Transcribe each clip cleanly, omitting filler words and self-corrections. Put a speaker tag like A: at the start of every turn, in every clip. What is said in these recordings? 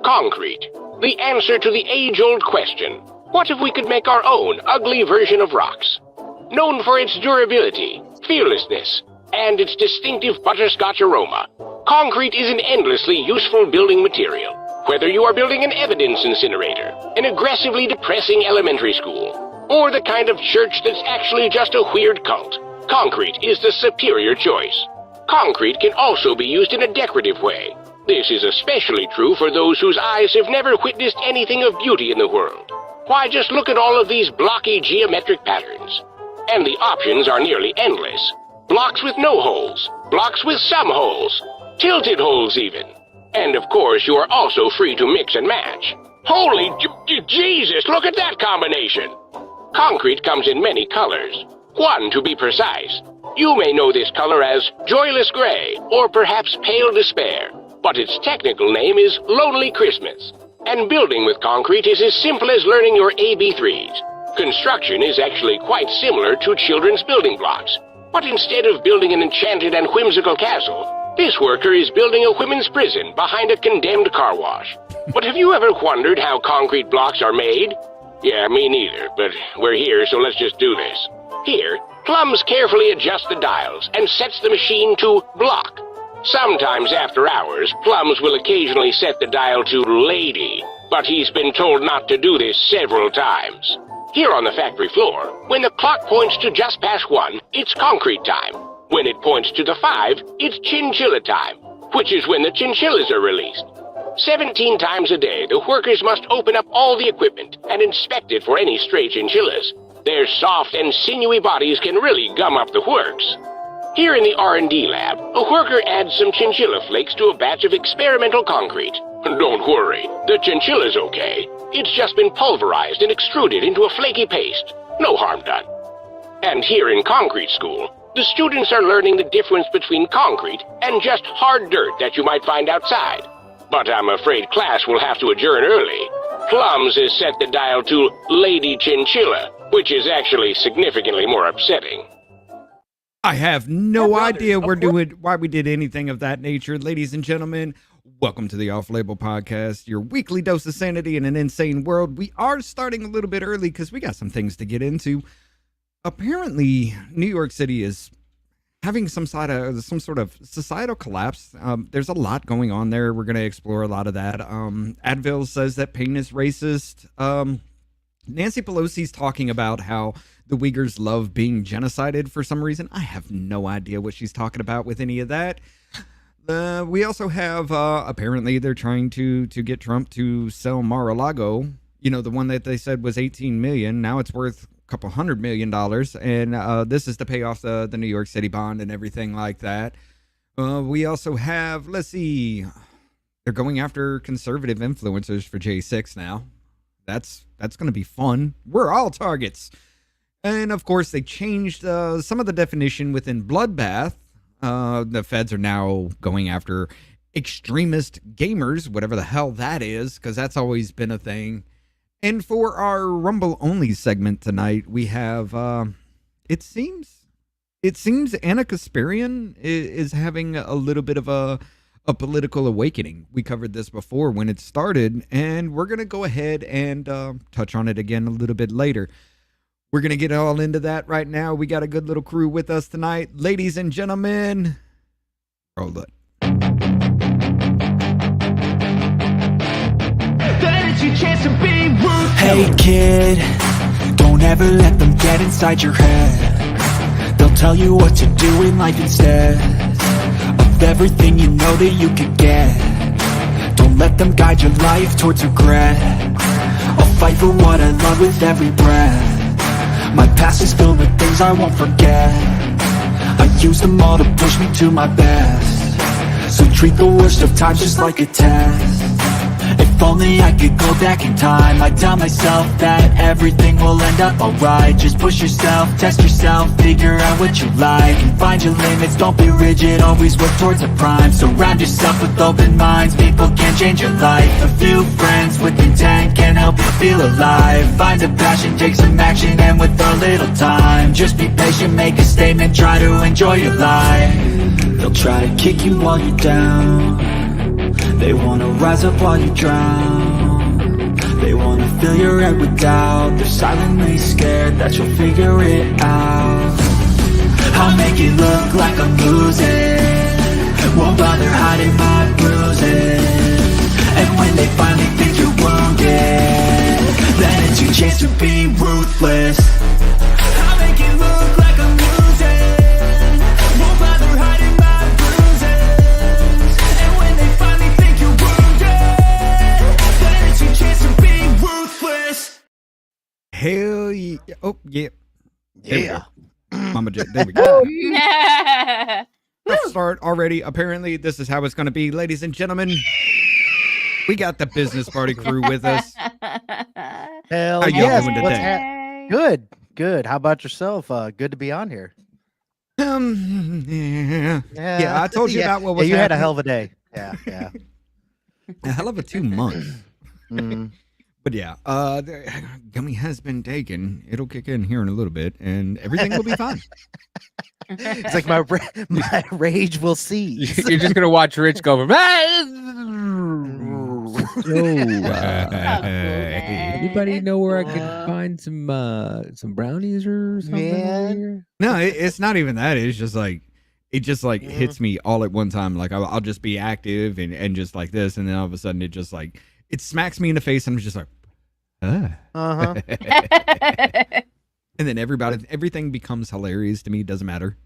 A: Concrete. The answer to the age-old question, what if we could make our own ugly version of rocks? Known for its durability, fearlessness, and its distinctive butterscotch aroma, concrete is an endlessly useful building material. Whether you are building an evidence incinerator, an aggressively depressing elementary school, or the kind of church that's actually just a weird cult, concrete is the superior choice. Concrete can also be used in a decorative way. This is especially true for those whose eyes have never witnessed anything of beauty in the world. Why, just look at all of these blocky geometric patterns. And the options are nearly endless. Blocks with no holes, blocks with some holes, tilted holes even. And of course, you are also free to mix and match. Holy Jesus, look at that combination! Concrete comes in many colors. One, to be precise. You may know this color as Joyless Gray, or perhaps Pale Despair, but its technical name is Lonely Christmas. And building with concrete is as simple as learning your AB3s. Construction is actually quite similar to children's building blocks, but instead of building an enchanted and whimsical castle, this worker is building a women's prison behind a condemned car wash. But have you ever wondered how concrete blocks are made? Yeah, me neither, but we're here, so let's just do this. Here, Plums carefully adjusts the dials and sets the machine to block. Sometimes after hours, Plums will occasionally set the dial to lady, but he's been told not to do this several times. Here on the factory floor, when the clock points to just past 1, it's concrete time. When it points to the 5, it's chinchilla time, which is when the chinchillas are released. 17 times a day, the workers must open up all the equipment and inspect it for any stray chinchillas. Their soft and sinewy bodies can really gum up the works. Here in the R&D lab, a worker adds some chinchilla flakes to a batch of experimental concrete. Don't worry, the chinchilla's okay. It's just been pulverized and extruded into a flaky paste. No harm done. And here in concrete school, the students are learning the difference between concrete and just hard dirt that you might find outside. But I'm afraid class will have to adjourn early. Plums has set the dial to Lady Chinchilla, which is actually significantly more upsetting.
B: I have no idea why we did anything of that nature. Ladies and gentlemen, welcome to the Off-Label Podcast, your weekly dose of sanity in an insane world. We are starting a little bit early because we got some things to get into. Apparently, New York City is having some sort of societal collapse. There's a lot going on there. We're going to explore a lot of that. Advil says that pain is racist. Nancy Pelosi's talking about how the Uyghurs love being genocided for some reason. I have no idea what she's talking about with any of that. We also have, apparently they're trying to get Trump to sell Mar-a-Lago. You know, the one that they said was $18 million. Now it's worth a couple $100 million. And this is to pay off the New York City bond and everything like that. We also have, let's see, they're going after conservative influencers for J6 now. That's going to be fun. We're all targets. And of course, they changed some of the definition within Bloodbath. The feds are now going after extremist gamers, whatever the hell that is, because that's always been a thing. And for our Rumble only segment tonight, we have it seems Anna Kasparian is having a little bit of a political awakening. We covered this before when it started, and we're going to go ahead and touch on it again a little bit later. We're going to get all into that right now. We got a good little crew with us tonight. Ladies and gentlemen, roll it.
C: Hey kid, don't ever let them get inside your head. They'll tell you what to do in life instead of everything you know that you could get. Don't let them guide your life towards regret. I'll fight for what I love with every breath. My past is filled with things I won't forget. I use them all to push me to my best. So treat the worst of times just like a test. If only I could go back in time, I'd tell myself that everything will end up alright. Just push yourself, test yourself, figure out what you like, and find your limits, don't be rigid, always work towards a prime. Surround yourself with open minds, people can change your life. A few friends with intent can help you feel alive. Find a passion, take some action, and with a little time, just be patient, make a statement, try to enjoy your life. They'll try to kick you while you're down. They wanna rise up while you drown. They wanna fill your head with doubt. They're silently scared that you'll figure it out. I'll make it look like I'm losing, won't bother hiding my bruises. And when they finally think you're wounded, then it's your chance to be ruthless. I'll make it look like I'm losing, won't bother hiding my bruises. And when they finally think you're wounded, then it's your chance to be ruthless.
B: Hell yeah. Oh, yeah.
D: Yeah.
B: Mama J. There we go.
E: Yeah.
B: Let's start already. Apparently, this is how it's going to be. Ladies and gentlemen, we got the business party crew with us.
D: Hell
B: How y'all
D: yes.
B: doing
D: What's
B: today?
D: Good. How about yourself? Good to be on here.
B: Yeah, I told you about what was
D: you had a
B: happening.
D: hell of a day. Yeah.
B: A hell of a 2 months.
D: Mm.
B: But yeah, the gummy has been taken. It'll kick in here in a little bit, and everything will be fine.
D: It's like my rage will cease.
F: You're just gonna watch Rich go. Anybody know where I can find some brownies or something?
D: Man.
B: No, it's not even that. It's just like it just like hits me all at one time. Like I'll just be active and just like this, and then all of a sudden it just like it smacks me in the face, and I'm just like,
D: Uh-huh.
B: and then everything becomes hilarious to me. It doesn't matter.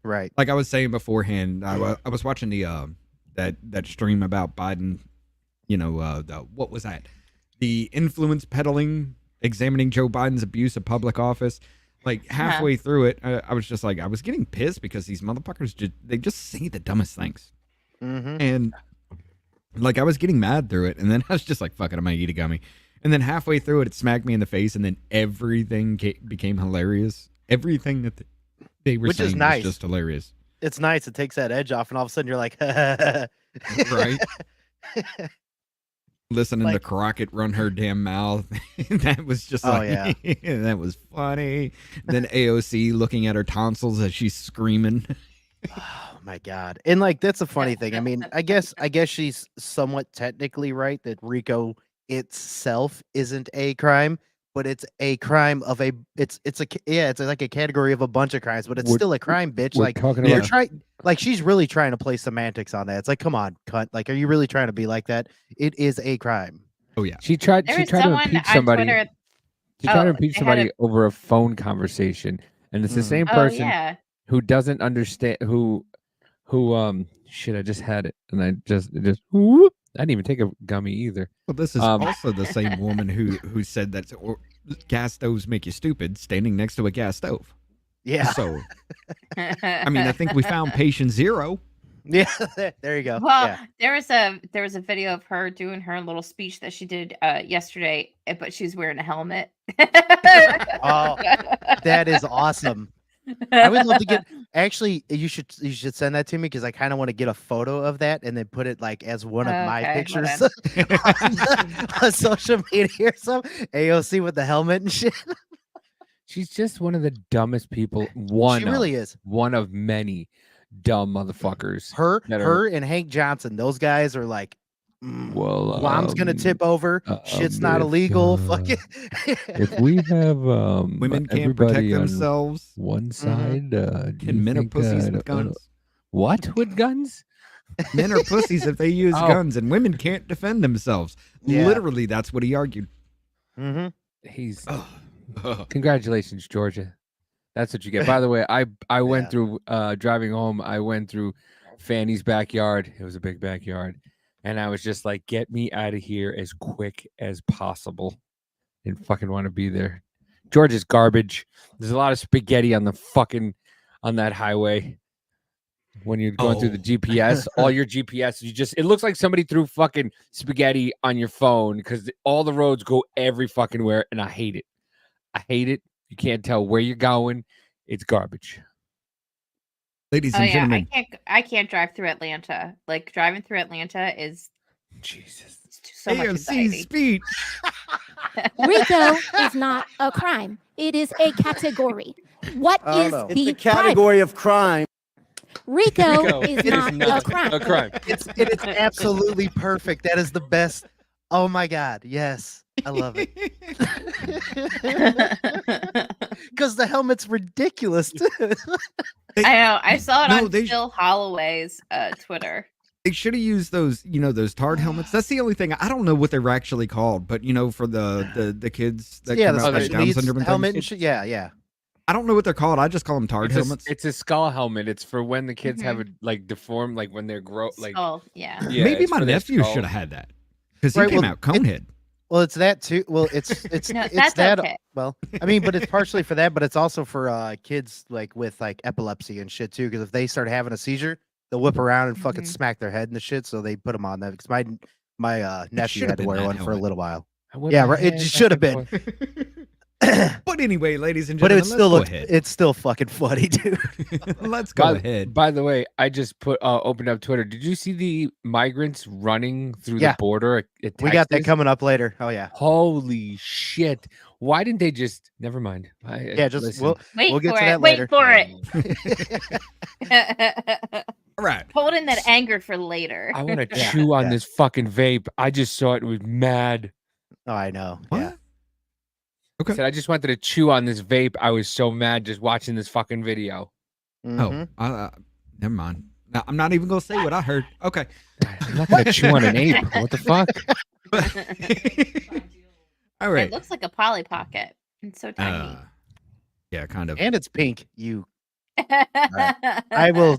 D: Right.
B: Like I was saying beforehand, I was watching the that stream about Biden. You know, what was that? The influence peddling, examining Joe Biden's abuse of public office. Like halfway through it, I was just like, I was getting pissed because these motherfuckers they just say the dumbest things, and like I was getting mad through it, and then I was just like, fuck it, I'm gonna eat a gummy. And then halfway through it, it smacked me in the face, and then everything became hilarious. Everything that they were
D: Which
B: saying
D: is nice.
B: was just hilarious.
D: It's nice. It takes that edge off, and all of a sudden you're like,
B: Right? Listening to
D: Like-
B: Crockett run her damn mouth. That was just
D: Oh,
B: like, that was funny. Then AOC looking at her tonsils as she's screaming.
D: Oh my God. And like that's a funny thing. I mean, I guess she's somewhat technically right that RICO itself isn't a crime, but it's a crime of it's like a category of a bunch of crimes, but it's
F: We're-
D: still a crime, bitch.
F: We're
D: Like
F: talking
B: Yeah.
D: you're
F: about
D: trying, like she's really trying to play semantics on that. It's like, come on, cunt. Like, are you really trying to be like that? It is a crime.
B: Oh, yeah.
F: she tried
E: There
F: to
E: was someone
F: impeach
E: on
F: somebody.
E: Twitter.
F: She tried to
E: Oh,
F: impeach
E: they had
F: somebody over a phone conversation, and it's the
D: Mhm.
F: same
E: Oh
F: person
E: yeah.
F: who doesn't understand who shit. I just had it, and I just whoop, I didn't even take a gummy either.
B: Well, this is also the same woman who said that gas stoves make you stupid standing next to a gas stove.
D: Yeah.
B: So, I mean, I think we found patient zero.
D: Yeah. There you go.
E: Well,
D: Yeah.
E: there was a video of her doing her little speech that she did yesterday, but she's wearing a helmet.
D: Oh, that is awesome. I would love to get. Actually, you should send that to me because I kind of want to get a photo of that and then put it like as one of my
E: Okay,
D: pictures
E: hold
D: on social media or something. AOC with the helmet and shit.
F: She's just one of the dumbest people.
D: She really is.
F: One of many dumb motherfuckers.
D: Her,
F: that are-
D: her, and Hank Johnson. Those guys are like,
F: Well,
D: bomb's gonna tip over. Shit's not illegal. Fuck it.
F: If we have
B: Women can't protect
F: everybody on
B: themselves.
F: one side, do you
B: And men are
F: think,
B: pussies with guns.
F: What with guns?
B: Men are pussies if they use
F: Oh.
B: guns, and women can't defend themselves.
D: Yeah.
B: Literally, that's what he argued.
D: Mm-hmm.
F: He's
B: Oh.
F: congratulations, Georgia. That's what you get. By the way, I went
D: Yeah.
F: through driving home. I went through Fanny's backyard. It was a big backyard, and I was just like, "Get me out of here as quick as possible." Didn't fucking want to be there. Georgia's garbage. There's a lot of spaghetti on that highway. When you're going through the GPS, all your GPS, it looks like somebody threw fucking spaghetti on your phone because all the roads go every fucking where, and I hate it. I hate it. You can't tell where you're going. It's garbage.
B: Ladies
E: Oh
B: and
E: yeah,
B: gentlemen,
E: I can't drive through Atlanta. Like driving through Atlanta is
F: Jesus.
E: so much
B: AOC
E: anxiety.
B: speech.
G: RICO is not a crime. It is a category. What
D: I don't
G: is
D: know.
G: the
H: It's a category of crime.
G: Rico is
F: it
G: not a crime.
D: It's absolutely perfect. That is the best. Oh my god, yes, I love it. Because the helmet's ridiculous too.
E: I know. I saw it
B: No,
E: on
B: they-
E: Phil Holloway's Twitter.
B: They should have used those, those Tard helmets. That's the only thing. I don't know what they're actually called, but for the kids that
D: Yeah,
B: come
D: the
B: out like
D: special
B: Down
D: needs
B: syndrome and
D: helmet
B: things.
D: and shit. Yeah.
B: I don't know what they're called. I just call them Tard helmets.
F: It's a skull helmet. It's for when the kids have it like deformed, like when they're
E: Skull, yeah.
B: Maybe
F: it's
B: my
F: for their
B: nephew
F: skull.
B: should have had that because he
D: Right,
B: came
D: well,
B: out conehead.
D: Well, it's that too. Well, it's
E: No,
D: it's
E: that's
D: that.
E: okay.
D: Well, I mean, but it's partially for that, but it's also for kids like with like epilepsy and shit too. Because if they start having a seizure, they'll whip around and fucking
E: Mhm.
D: smack their head and the shit. So they put them on that. Because my nephew
B: should've
D: had to
B: been
D: wear
B: that
D: one for a
B: helmet.
D: little while.
F: I whip
D: Yeah,
F: my
D: right, it
F: head
D: just
F: back
D: should have
F: and
D: been.
F: forth.
B: But anyway, ladies and
D: But
B: gentlemen,
D: it still
B: let's
D: looked.
B: go ahead.
D: It's still fucking funny, dude.
B: Let's go ahead.
F: By the way, I just opened up Twitter. Did you see the migrants running through
D: Yeah.
F: the border at
D: We got that
F: Texas?
D: coming up later. Oh yeah.
F: Holy shit! Why didn't they just? Never mind.
D: Yeah, just
F: listen.
E: Wait
D: We'll get
E: for
D: to
E: it.
D: that
E: Wait
D: later.
E: for it.
B: All right.
E: Hold in that anger for later.
F: I want to
D: Yeah,
F: chew on
D: yeah.
F: this fucking vape. I just saw it and was mad.
D: Oh, I know.
B: What?
D: Yeah.
F: I said I just wanted to chew on this vape. I was so mad just watching this fucking video.
D: Mhm.
B: Oh, never mind. No, I'm not even gonna say what I heard. Okay.
F: I'm not gonna chew on an ape. What the fuck?
B: All right.
E: It looks like a Polly Pocket. It's so tiny.
B: Yeah, kind of.
D: And it's pink. You. I will.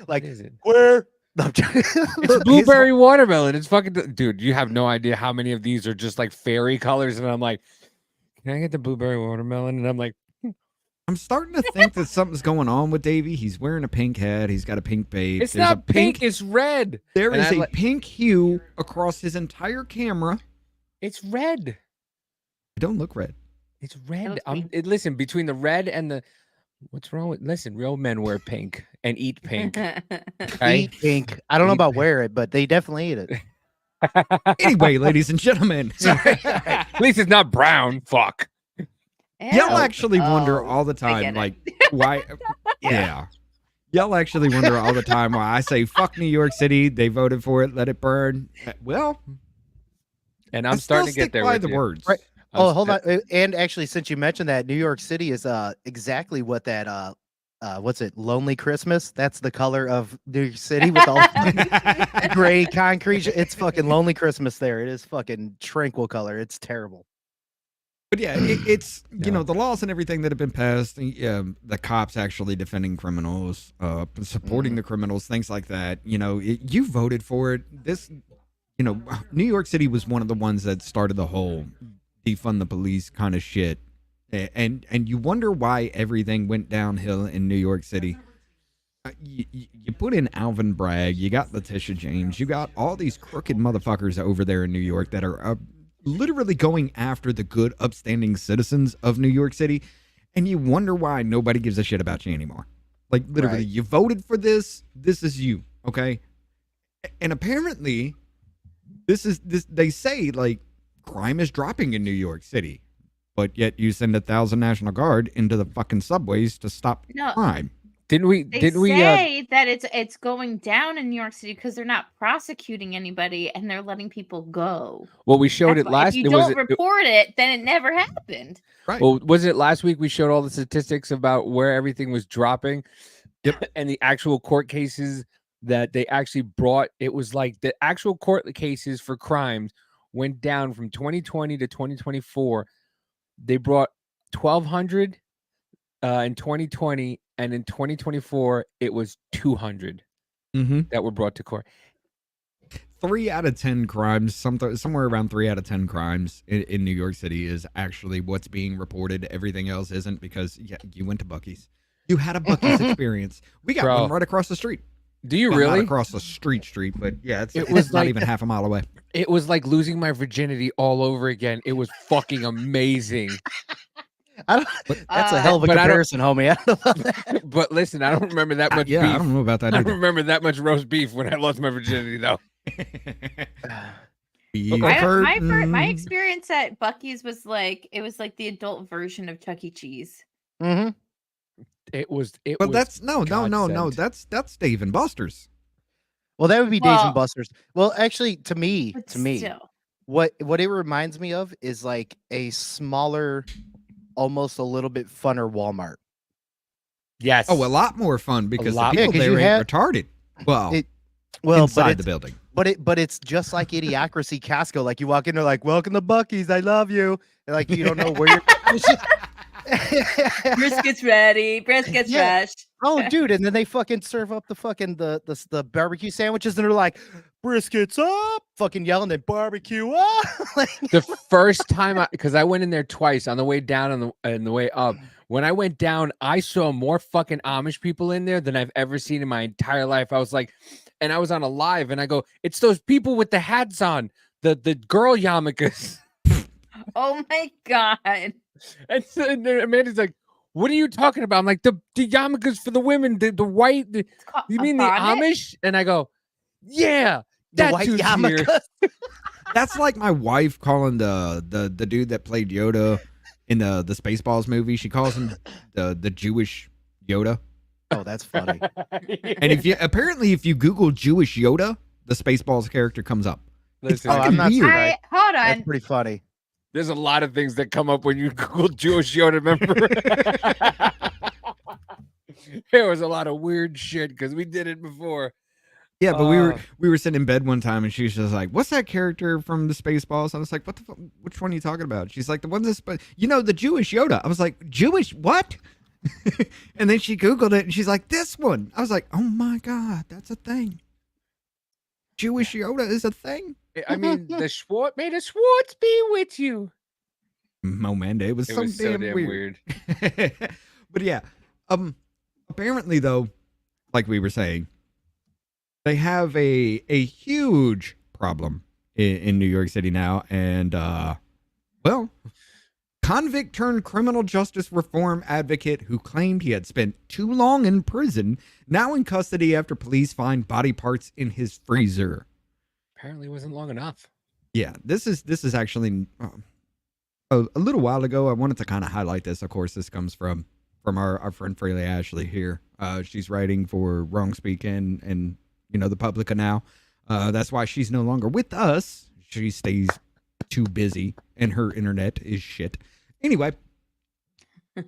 D: Like
F: What is it?
D: where? No, I'm joking.
F: It's blueberry watermelon. It's fucking dude. You have no idea how many of these are just like fairy colors, and I'm like, can I get the blueberry watermelon? And I'm like,
B: I'm starting to think that something's going on with Davey. He's wearing a pink hat. He's got a pink vape.
F: it's
B: There's a
F: not pink. It's red.
B: There
F: And
B: is
F: I
B: a
F: like-
B: pink hue across his entire camera.
F: It's red.
B: It don't look red.
F: It's red.
E: looks pink.
F: Listen, between the red and the what's wrong with listen, real men wear pink and eat pink. Okay?
D: Eat pink. I don't know
F: Eat
D: about
F: pink.
D: wear it, but they definitely eat it.
B: Anyway, ladies and gentlemen,
F: At least it's not brown. Fuck.
B: y'all actually wonder
E: Oh,
B: all the
E: I
B: time,
E: get it.
B: like, why? Yeah. Y'all actually wonder all the time why I say, fuck New York City. They voted for it. Let it burn. Well,
F: And
B: I
F: I'm starting to
B: still
F: get
B: stick
F: there
B: by
F: with
B: the
F: you.
B: words.
D: Right.
F: I'm
D: Oh, hold
F: st-
D: on. And actually, since you mentioned that, New York City is exactly what that what's it? Lonely Christmas. That's the color of New York City with all the gray concrete. It's fucking Lonely Christmas there. It is fucking tranquil color. It's terrible.
B: But yeah, it's
F: Yeah.
B: the laws and everything that have been passed, the cops actually defending criminals, supporting the criminals, things like that. You voted for it. This, New York City was one of the ones that started the whole defund the police kind of shit, and you wonder why everything went downhill in New York City. You put in Alvin Bragg, you got Letitia James, you got all these crooked motherfuckers over there in New York that are literally going after the good, upstanding citizens of New York City, and you wonder why nobody gives a shit about you anymore. Like, literally,
D: Right.
B: you voted for this. This is you, okay? And apparently, this. They say like crime is dropping in New York City, but yet you send 1,000 National Guard into the fucking subways to stop
E: No,
B: crime.
F: Didn't we?
E: they
F: Didn't we?
E: say that it's going down in New York City because they're not prosecuting anybody and they're letting people go.
F: Well, we showed
E: That's
F: it
E: why.
F: last.
E: If you
F: it was
E: don't report it, then it never happened.
B: Right.
F: Well, was it last week? We showed all the statistics about where everything was dropping.
B: Yep.
F: And the actual court cases that they actually brought. It was like the actual court cases for crimes went down from 2020 to 2024. They brought 1,200 in 2020, and in 2024 it was 200
B: Mm-hmm.
F: that were brought to court.
B: 3 out of 10 crimes, somewhere around 3 out of 10 crimes in New York City is actually what's being reported. Everything else isn't, because you went to Buc-ee's. You had a Buc-ee's experience. We got
F: Bro.
B: one right across the street.
F: Do you
B: Well, not
F: really?
B: across the street, but yeah, it's,
F: It
B: it's
F: was
B: not
F: like-
B: even half a mile away.
F: It was like losing my virginity all over again. It was fucking amazing.
D: I don't. That's a hell of a
F: But I don't-
D: comparison, homie. I don't know about that.
F: But listen, I don't remember that much
B: Yeah,
F: beef.
B: I don't know about that
F: I don't
B: either.
F: remember that much roast beef when I lost my virginity, though.
B: Beef
E: My
B: curtain.
E: experience at Buc-ee's was like the adult version of Chuck E. Cheese.
D: Mhm.
F: It was. It
B: But
F: was
B: that's no.
F: godsend.
B: That's Dave and Buster's.
D: Well, that would be Dave
E: Well-
D: and Buster's. Well, actually, to me,
E: But still.
D: what it reminds me of is like a smaller, almost a little bit funner Walmart.
F: Yes.
B: Oh, a lot more fun because the
F: lot
B: people
D: more. Yeah, 'cause
B: there
D: you
B: ain't
D: have-
B: retarded. Well,
D: It- Well,
B: inside
D: but
B: the
D: it's,
B: building.
D: but it's just like Idiocracy Casco. Like you walk in, they're like, "Welcome to Bucky's, I love you." And like you don't know where you're.
E: Brisket's ready. Brisket's
D: Yeah.
E: fresh.
D: Oh, dude! And then they fucking serve up the fucking the barbecue sandwiches, and they're like, "Briskets up!" Fucking yelling at barbecue up. Like,
F: The first time, because I went in there twice on the way down and the way up. When I went down, I saw more fucking Amish people in there than I've ever seen in my entire life. I was like, and I was on a live, and I go, "It's those people with the hats on, the girl yarmulkes."
E: Oh my god.
F: And so and then Amanda's like, "What are you talking about?" I'm like, "The yarmulkes for the women, the white.
E: It's called
F: You
E: a
F: mean the
E: bonnet?
F: Amish?" And I go, "Yeah,
D: the
F: that
D: white
F: dude's here."
D: yarmulke.
B: That's like my wife calling the dude that played Yoda in the Spaceballs movie. She calls him the Jewish Yoda.
D: Oh, that's funny.
B: And if you Google Jewish Yoda, the Spaceballs character comes up.
F: Listen,
D: Oh, I'm not
B: weird.
D: surprised.
E: Hold
D: That's
E: on.
D: pretty funny.
F: there's a lot of things that come up when you Google Jewish Yoda. Remember, there was a lot of weird shit because we did it before.
B: Yeah, but we were sitting in bed one time and she was just like, "What's that character from the Spaceballs?" I was like, "What the fuck? Which one are you talking about?" She's like, "The one that's the Jewish Yoda." I was like, "Jewish what?" And then she Googled it and she's like, "This one." I was like, "Oh my god, that's a thing. Jewish Yoda is a thing."
F: I mean, may the Schwartz be with you.
B: Oh man, it was,
F: It
B: so,
F: was
B: damn
F: so damn
B: weird.
F: weird.
B: But yeah, apparently though, like we were saying, they have a huge problem in New York City now, and well, convict turned criminal justice reform advocate who claimed he had spent too long in prison now in custody after police find body parts in his freezer.
F: Apparently, it wasn't long enough.
B: Yeah, this is actually a little while ago. I wanted to kind of highlight this. Of course, this comes from our friend Fraley Ashley here. She's writing for Wrong Speak and the Publica now. That's why she's no longer with us. She stays too busy and her internet is shit. Anyway,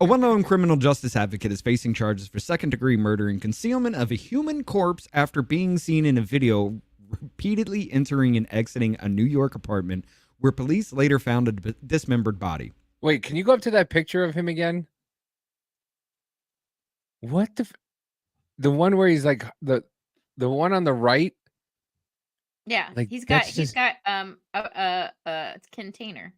B: a well-known criminal justice advocate is facing charges for second-degree murder and concealment of a human corpse after being seen in a video repeatedly entering and exiting a New York apartment where police later found a dismembered body.
F: Wait, can you go up to that picture of him again? What the one where he's like the one on the right?
E: Yeah,
F: Like,
E: he's got
F: that's
E: a container,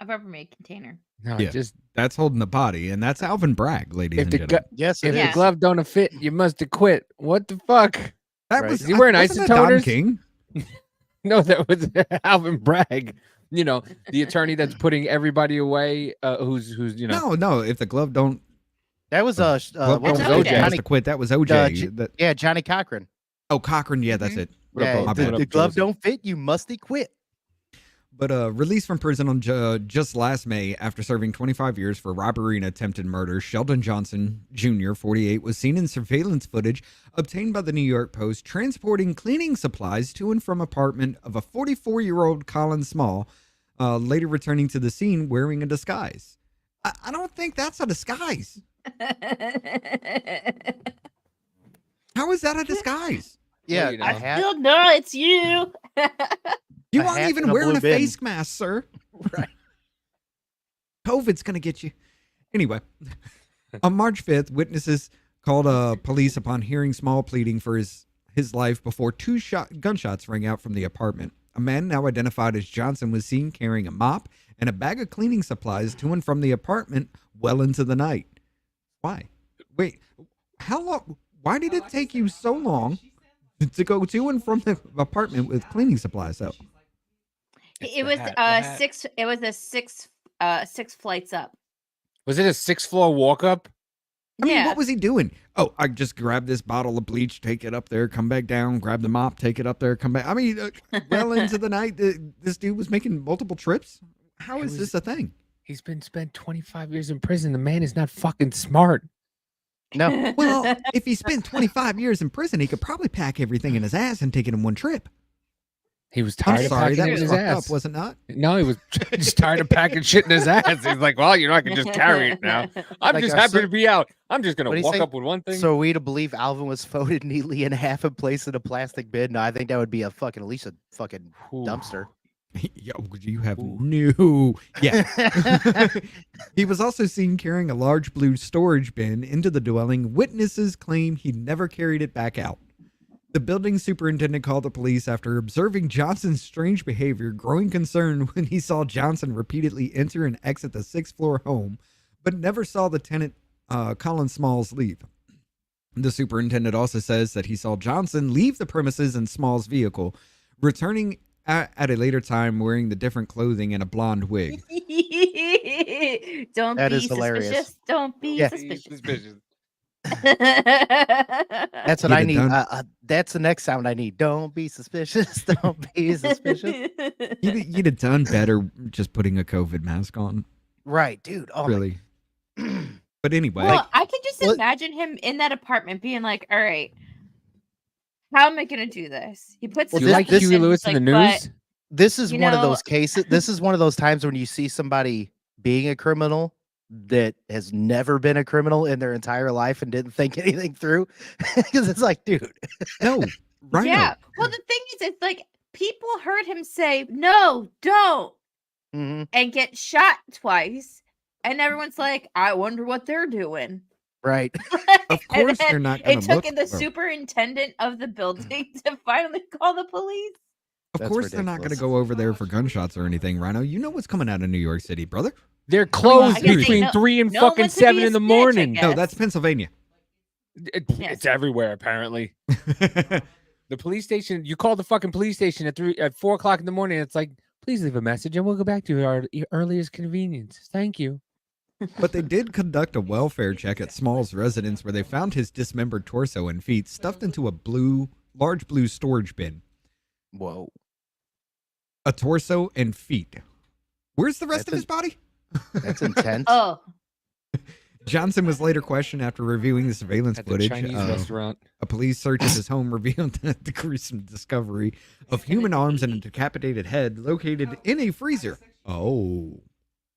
E: a Rubbermaid container.
F: No,
B: Yeah.
F: just
B: That's holding the body, and that's Alvin Bragg, ladies
F: if
B: and
F: the
B: gentlemen.
D: Yes,
F: if
D: it
E: Yeah.
F: the
D: is.
F: glove don't fit, you must have quit. What the fuck?
B: That
D: Right.
B: was
F: Is he wearing
B: wasn't that Don
F: isotoners?
B: King?
F: No, that was Alvin Bragg. The attorney that's putting everybody away. Who's
B: No. If the glove don't,
D: That was
B: glove
D: what's
B: don't
E: OJ.
B: fit,
D: his
B: he has
D: name?
B: to quit. That was OJ.
D: J-
B: That-
D: Yeah, Johnny Cochran.
B: oh, Cochran. Yeah, that's it.
F: What up,
D: Yeah,
F: Bo?
B: My
D: the,
B: bad.
D: the glove
F: Joseph?
D: don't fit. You must quit.
B: But released from prison on just last May after serving 25 years for robbery and attempted murder, Sheldon Johnson Jr., 48, was seen in surveillance footage obtained by the New York Post transporting cleaning supplies to and from apartment of a 44-year-old Colin Small, later returning to the scene wearing a disguise. I don't think that's a disguise. How is that a disguise?
D: Yeah,
F: you know.
D: a
F: I
D: hat.
E: Still no, it's you.
B: You
D: A
B: aren't
D: hat
B: even
D: and a
B: wearing
D: blue
B: a
D: bin.
B: face mask, sir. Right. COVID's going to get you. Anyway, on March 5th, witnesses called police upon hearing Small pleading for his life before gunshots rang out from the apartment. A man now identified as Johnson was seen carrying a mop and a bag of cleaning supplies to and from the apartment well into the night. Why? Wait, how long? Why did it take you so long to go to and from the apartment with cleaning supplies, though?
F: It's
E: It
F: the
E: was
F: hat, the hat.
E: six. It was a six flights up.
F: Was it a 6th floor walk up?
B: I mean,
E: Yeah.
B: what was he doing? Oh, I just grabbed this bottle of bleach, take it up there, come back down, grab the mop, take it up there, come back. I mean, well into the night, this dude was making multiple trips. How
F: It
B: is
F: was-
B: this a thing?
F: He's been spent 25 years in prison. The man is not fucking smart.
D: No.
B: Well, if he spent 25 years in prison, he could probably pack everything in his ass and take it in one trip.
F: He was
B: I'm
F: tired of
B: sorry,
F: packing
B: that
F: it in
B: was
F: his
B: fucked
F: ass.
B: up, was it not?
F: No, he was just tired of packing shit in his ass. He's like, well, I can just carry it now. I'm
D: Like
F: just
D: our
F: happy
D: son-
F: to be out. I'm just
D: What'd
F: gonna
D: he
F: walk
D: say?
F: up with one thing.
D: So are we to believe Alvin was folded neatly in half and placed in a plastic bin? No, I think that would be at least a fucking
F: Ooh.
D: dumpster.
B: Yo, you have
F: Ooh.
B: no. Yeah. He was also seen carrying a large blue storage bin into the dwelling. Witnesses claim he never carried it back out. The building superintendent called the police after observing Johnson's strange behavior, growing concern when he saw Johnson repeatedly enter and exit the 6th floor home, but never saw the tenant, Colin Smalls, leave. The superintendent also says that he saw Johnson leave the premises in Smalls' vehicle, returning at a later time wearing the different clothing and a blonde wig.
E: Don't
D: That
E: be
D: is hilarious.
E: suspicious. Don't be
D: Yeah.
E: suspicious.
D: That's what
B: You'd
D: I
B: have
D: need.
B: done-
D: That's the next sound I need. Don't be suspicious. Don't be suspicious.
B: You'd have done better just putting a COVID mask on,
D: Right, dude. Oh,
B: really. But anyway,
E: Well, I can just
D: what-
E: imagine him in that apartment being like, "All right, how am I gonna do this?" He puts
D: Well,
F: Do
E: his
F: you
D: this-
F: like
E: stuff
D: this-
F: Huey
E: and
F: Lewis
E: he's
F: in the
E: like,
F: news?
D: this is
E: You
D: one of
E: know-
D: those cases. This is one of those times when you see somebody being a criminal that has never been a criminal in their entire life and didn't think anything through. Because it's like, dude,
B: no, right?
E: Yeah. Well, the thing is, it's like people heard him say, "No, don't,"
D: mhm,
E: and get shot twice, and everyone's like, "I wonder what they're doing."
D: right.
B: Of
E: And
B: course
E: then
B: they're not going
E: It
B: to
E: took
B: look.
E: the
B: for-
E: superintendent of the building to finally call the police.
B: Of
D: That's
B: course they're not going to
D: ridiculous.
B: go over there for gunshots or anything, Rhino. You know what's coming out of New York City, brother.
F: They're
E: I
F: closed
E: guess they
F: between
E: know-
F: 3 and
E: know
F: fucking
E: when to be
F: 7
E: a
F: in the
E: snitch, I
F: morning.
E: guess.
B: No, that's Pennsylvania.
E: Yes.
F: It's everywhere apparently. The police station. You call the fucking police station at 4 o'clock in the morning. It's like, please leave a message and we'll go back to your earliest convenience. Thank you.
B: But they did conduct a welfare check at Small's residence where they found his dismembered torso and feet stuffed into a large blue storage bin.
D: Whoa.
B: A torso and feet. Where's the rest
D: That's
B: of his body?
D: That's intense.
E: Oh,
B: Johnson was later questioned after reviewing the surveillance
F: At the
B: footage.
F: Chinese restaurant.
B: A police search of his home revealed the gruesome discovery of human arms and a decapitated head located in a freezer. Oh,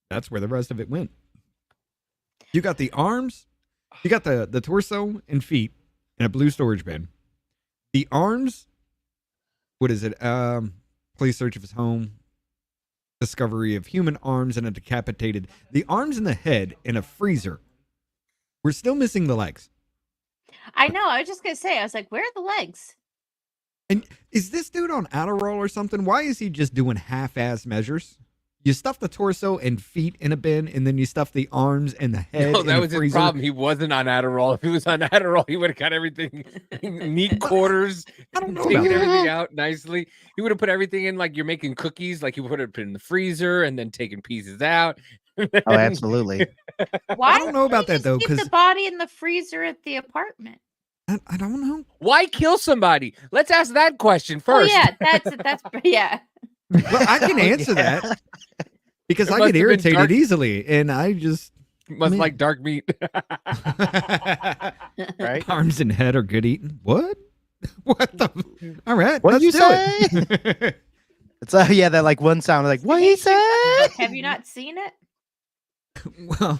B: that's where the rest of it went. You got the arms, you got the torso and feet in a blue storage bin. The arms, what is it? Police search of his home. Discovery of human arms and a decapitated. The arms and the head in a freezer. We're still missing the legs.
E: I know. I was just gonna say. I was like, "Where are the legs?"
B: And is this dude on Adderall or something? Why is he just doing half-ass measures? You stuff the torso and feet in a bin, and then you stuff the arms and the head
F: No,
B: in
F: that
B: a
F: was his
B: freezer.
F: problem. He wasn't on Adderall. If he was on Adderall, he would have got everything in neat quarters,
B: I don't know
F: taken
B: about that.
F: everything out nicely. He would have put everything in like you're making cookies, like you would have put it in the freezer and then taken pieces out.
D: Oh, absolutely.
E: Why
B: don't know about
E: you
B: that, though,
E: just keep
B: 'cause-
E: the body in the freezer at the apartment.
B: I don't know.
F: Why kill somebody? Let's ask that question
E: Oh
F: first.
E: yeah, that's yeah.
B: Well, I can
D: Oh,
B: answer
D: yeah.
B: that because
F: It
B: I
F: must
B: get
F: have been
B: irritated
F: dark.
B: easily, and I just
F: Must
B: mean-
F: like dark meat.
D: Right?
B: arms and head are good eating. What? What the? All right,
D: What'd
B: let's
D: you
B: do it.
D: It's yeah, that like one sound like what he said.
E: Have you not seen it?
B: Well,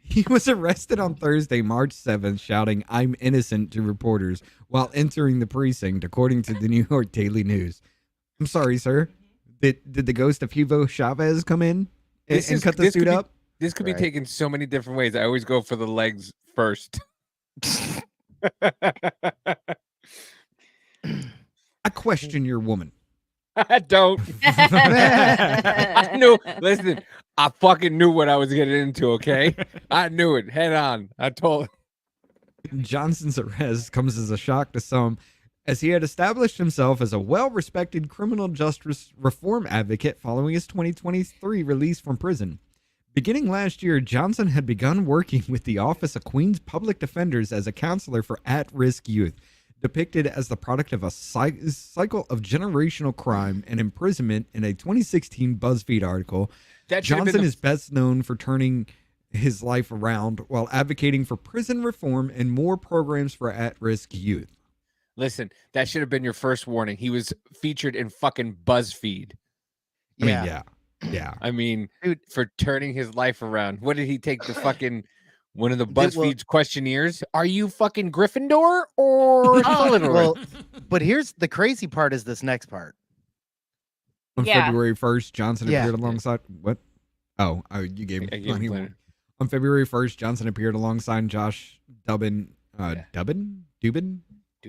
B: he was arrested on Thursday, March 7th, shouting, "I'm innocent" to reporters while entering the precinct, according to the New York Daily News. I'm sorry, sir. Did the ghost of Hugo Chavez come in and cut this
F: could
B: dude
F: be-
B: up?
F: This could be
D: Right.
F: taken so many different ways. I always go for the legs first.
B: I question your woman.
F: I don't. I knew. Listen, I fucking knew what I was getting into. Okay, I knew it head on. I told.
B: Johnson's arrest comes as a shock to some, as he had established himself as a well-respected criminal justice reform advocate following his 2023 release from prison. Beginning last year, Johnson had begun working with the Office of Queens Public Defenders as a counselor for at-risk youth, depicted as the product of a cycle of generational crime and imprisonment in a 2016 BuzzFeed article.
F: That should have been
B: Johnson
F: the-
B: is best known for turning his life around while advocating for prison reform and more programs for at-risk youth.
F: Listen, that should have been your first warning. He was featured in fucking BuzzFeed.
B: I mean, yeah.
F: I mean,
D: Dude.
F: for turning his life around. What did he take the fucking one of the
D: Dude, well-
F: BuzzFeed's questionnaires? Are you fucking Gryffindor or Slytherin?
D: Well, but here's the crazy part is this next part.
B: On
E: Yeah.
B: February 1st, Johnson
D: Yeah.
B: appeared alongside what? Oh, you gave me
F: I gave
B: plenty
F: him
B: more.
F: plenty.
B: On February 1st, Johnson appeared alongside Josh Dubin,
F: Yeah.
B: Dubin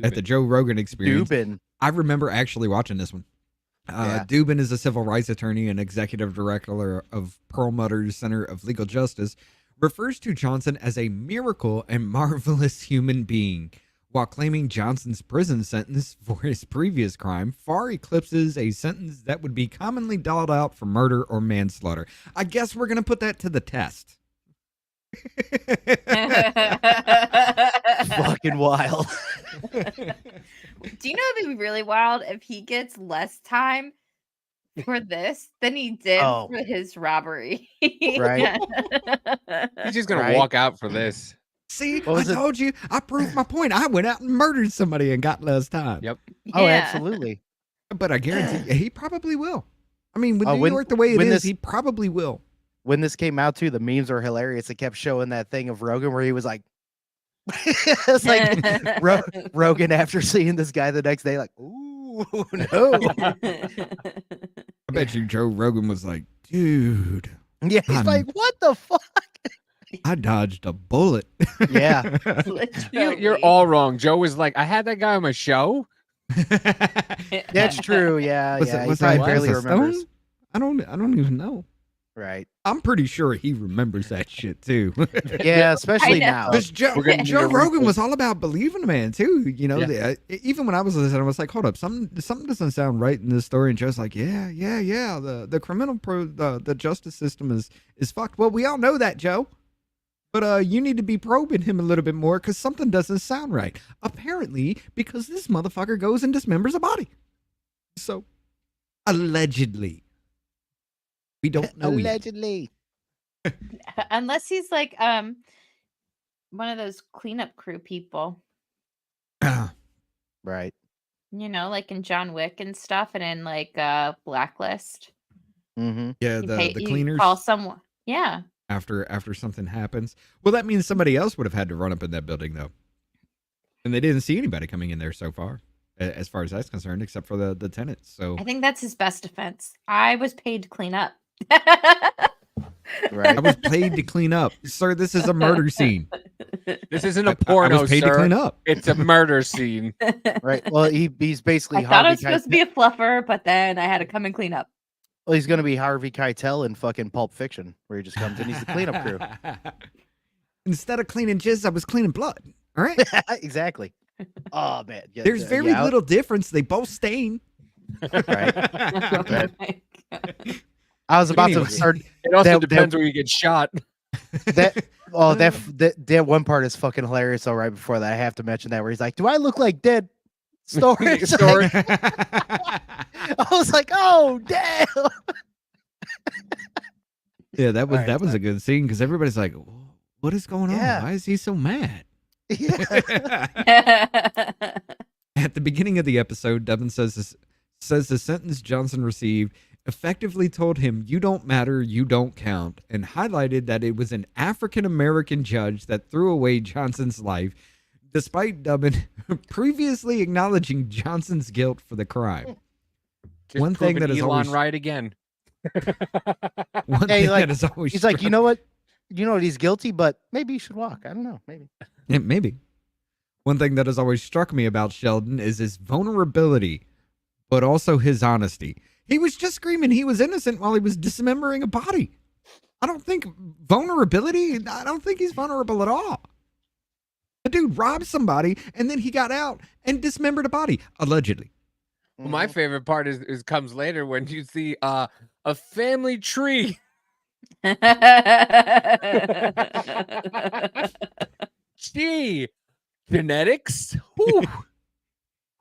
B: at the Joe Rogan Experience.
D: Dubin.
B: I remember actually watching this one.
D: Yeah.
B: Dubin is a civil rights attorney and executive director of Perlmutter's Center of Legal Justice, refers to Johnson as a miracle and marvelous human being, while claiming Johnson's prison sentence for his previous crime far eclipses a sentence that would be commonly doled out for murder or manslaughter. I guess we're going to put that to the test.
D: Fucking wild.
E: Do you know it'd be really wild if he gets less time for this than he did
D: Oh.
E: for his robbery?
D: Right.
F: He's just gonna
D: Right.
F: walk out for this.
B: See,
D: What
B: I
D: was it?
B: told you. I proved my point. I went out and murdered somebody and got less time.
F: Yep.
D: Oh,
E: Yeah.
D: absolutely.
B: But I guarantee he probably will. I mean, with
D: Oh,
B: New
D: when-
B: York the way it
D: when
B: is,
D: this-
B: he probably will.
D: When this came out too, the memes were hilarious. It kept showing that thing of Rogan where he was like, it's like Rogan after seeing this guy the next day, like, ooh, no.
B: I bet you Joe Rogan was like, dude,
D: Yeah, he's
B: I'm-
D: like, what the fuck?
B: I dodged a bullet.
D: Yeah.
F: You're all wrong. Joe was like, I had that guy on my show.
D: That's true. Yeah,
B: Was
D: yeah.
B: it-
D: He
B: was
D: probably
B: that
D: barely
B: Vanessa
D: remembers.
B: Stone? I don't even know.
D: Right.
B: I'm pretty sure he remembers that shit too.
D: Yeah, especially
E: know.
D: now.
B: Because Joe,
F: We're gonna
B: Joe
F: need a
B: Rogan
F: replay.
B: was all about believing the man too. You know,
F: Yeah.
B: even when I was listening, I was like, "Hold up, something doesn't sound right in this story." And Joe's like, "Yeah. The criminal the justice system is fucked." Well, we all know that, Joe. But you need to be probing him a little bit more because something doesn't sound right. Apparently, because this motherfucker goes and dismembers a body. So, allegedly, we don't know yet.
D: Allegedly.
E: Unless he's like one of those cleanup crew people,
D: Right.
E: you know, like in John Wick and stuff, and in like Blacklist.
D: Mm-hmm.
B: Yeah,
E: You
B: the
E: you
B: cleaners.
E: call someone. Yeah.
B: after something happens. Well, that means somebody else would have had to run up in that building though. And they didn't see anybody coming in there so far, as far as that's concerned, except for the tenants. So
E: I think that's his best defense. I was paid to clean up.
D: Right.
B: I was paid to clean up. Sir, this is a murder scene.
F: This isn't
B: I
F: a porno,
B: was paid to
F: sir.
B: clean up.
F: It's a murder scene.
D: Right. Well, he's basically
E: I thought I
D: Harvey
E: was supposed to be a fluffer, but then I had to come and clean up.
D: Well, he's gonna be Harvey Keitel in fucking Pulp Fiction, where he just comes in. He's the cleanup crew.
B: Instead of cleaning jizz, I was cleaning blood. All right.
D: Exactly. Oh man. Yeah,
B: There's very
D: yeah,
B: little difference. They both stain.
D: Right.
E: Oh my God.
D: I was about to
B: Anyway.
D: start
F: It also
D: That-
F: depends where you get shot.
D: that. Oh, that one part is fucking hilarious. So right before that, I have to mention that where he's like, "Do I look like dead storage?"
F: Storage.
D: I was like, "Oh damn!"
B: Yeah, that was
D: All right,
B: that was a good scene because everybody's like, "What is going
D: Yeah.
B: on? Why is he so mad?"
D: Yeah.
B: At the beginning of the episode, Devin says the sentence Johnson received effectively told him, "You don't matter, you don't count," and highlighted that it was an African American judge that threw away Johnson's life, despite Dubin previously acknowledging Johnson's guilt for the crime.
F: Just
B: One thing
F: proving
B: that is
F: Elon
B: always-
F: right again.
B: One
D: Hey,
B: thing
D: like,
B: that is always
D: He's like,
B: struck-
D: "You know what? You know what? He's guilty, but maybe you should walk. I don't know. Maybe."
B: Yeah, maybe. One thing that has always struck me about Sheldon is his vulnerability, but also his honesty. He was just screaming he was innocent while he was dismembering a body. I don't think he's vulnerable at all. The dude robbed somebody and then he got out and dismembered a body, allegedly.
F: Well, my favorite part is comes later when you see a family tree. Gee, genetics. Whew.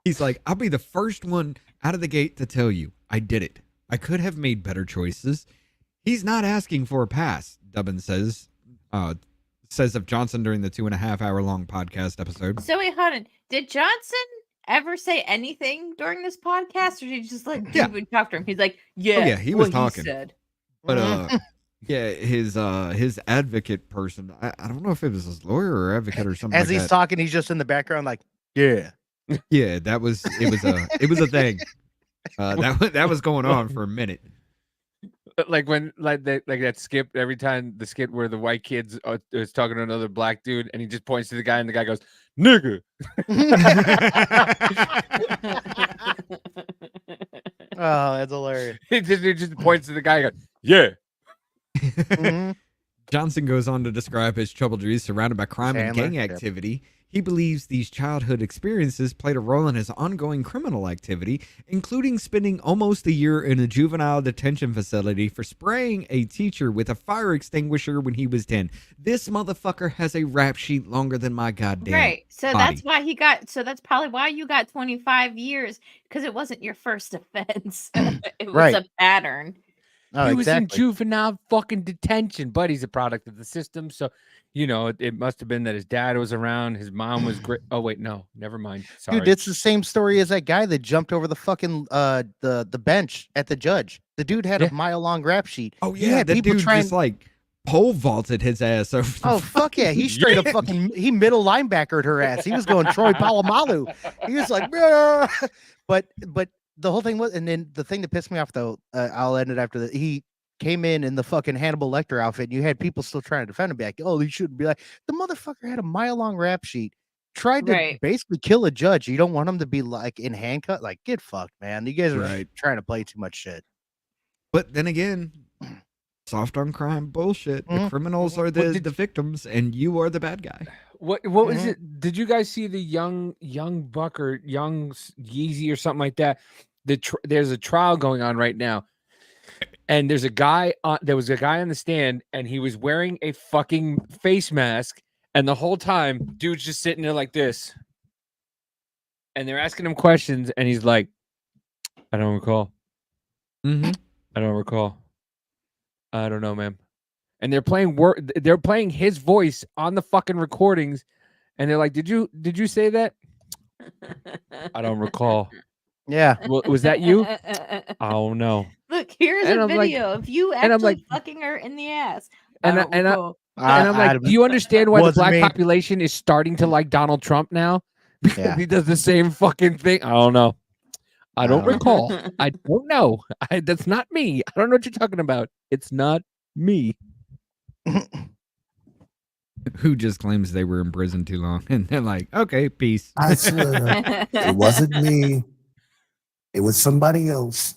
B: He's like, I'll be the first one out of the gate to tell you I did it. I could have made better choices. He's not asking for a pass, Dubin says. says of Johnson during the 2.5 hour long podcast episode.
E: So wait, hold on. Did Johnson ever say anything during this podcast, or did he just let
B: Yeah.
E: David talk to him? He's like, yeah,
B: yeah, he was talking.
E: said.
B: But yeah, his advocate person, I don't know if it was his lawyer or advocate or something.
D: As
B: like
D: he's
B: that.
D: talking, he's just in the background, like, yeah.
B: Yeah, it was a thing. That was going on for a minute.
F: Like when that skit every time the skit where the white kid's is talking to another black dude and he just points to the guy and the guy goes nigga.
D: Oh, that's hilarious.
F: He just points to the guy and goes, yeah.
D: Mhm.
B: Johnson goes on to describe his troubled years surrounded by crime and
D: Chandler,
B: gang
D: yep.
B: activity. He believes these childhood experiences played a role in his ongoing criminal activity, including spending almost a year in a juvenile detention facility for spraying a teacher with a fire extinguisher when he was 10. This motherfucker has a rap sheet longer than my goddamn
E: Right. So
B: body.
E: that's why he got. So that's probably why you got 25 years, because it wasn't your first offense. It was
D: Right.
E: a pattern.
D: Oh,
F: He was in
D: exactly.
F: juvenile fucking detention, but he's a product of the system. So, you know, it must have been that his dad was around. His mom was great. Oh, wait, no, never mind. Sorry.
D: Dude, it's the same story as that guy that jumped over the fucking the bench at the judge. The dude had
F: Yeah.
D: a mile-long rap sheet.
B: Oh
D: You
B: yeah,
D: had
B: that
D: people
B: dude
D: trying-
B: just like pole vaulted his ass over. The
D: Oh fuck yeah, he straight up fucking he middle linebackered her ass. He was going Troy Polamalu. He was like, "Bruh." but the whole thing was, and then the thing that pissed me off though, I'll end it after that. He came in the fucking Hannibal Lecter outfit, and you had people still trying to defend him, be like, "Oh, he shouldn't be like." The motherfucker had a mile-long rap sheet. Tried to
E: Right.
D: basically kill a judge. You don't want him to be like in handcuffs. Like, get fucked, man. You guys are
B: Right.
D: trying to play too much shit.
B: But then again, soft on crime bullshit. The
D: Mhm.
B: criminals are
F: What
B: the
F: did-
B: victims, and you are the bad guy.
F: What was
D: Mhm.
F: it? Did you guys see the young buck or young Yeezy or something like that? There's a trial going on right now, and there's a guy on. There was a guy on the stand, and he was wearing a fucking face mask, and the whole time, dude's just sitting there like this, and they're asking him questions, and he's like, "I don't recall.
B: Mm-hmm.
F: I don't recall. I don't know, ma'am." And they're playing They're playing his voice on the fucking recordings, and they're like, "Did you say that?" I don't recall.
D: Yeah.
F: Well, was that you? I don't know.
E: Look, here's
F: And
E: a
F: I'm like-
E: video of you
F: and I'm
E: actually
F: like-
E: fucking her in the ass.
F: And
E: I
F: I-
E: don't
F: and I-
E: recall.
F: And I'm like, do you understand why the
D: wasn't
F: black
D: me.
F: population is starting to like Donald Trump now? Because
D: Yeah.
F: he does the same fucking thing. I don't know. I don't
D: don't know.
F: recall. I don't know. That's not me. I don't know what you're talking about. It's not me.
B: Who just claims they were in prison too long, and they're like, okay, peace.
H: I swear, it wasn't me. It was somebody else.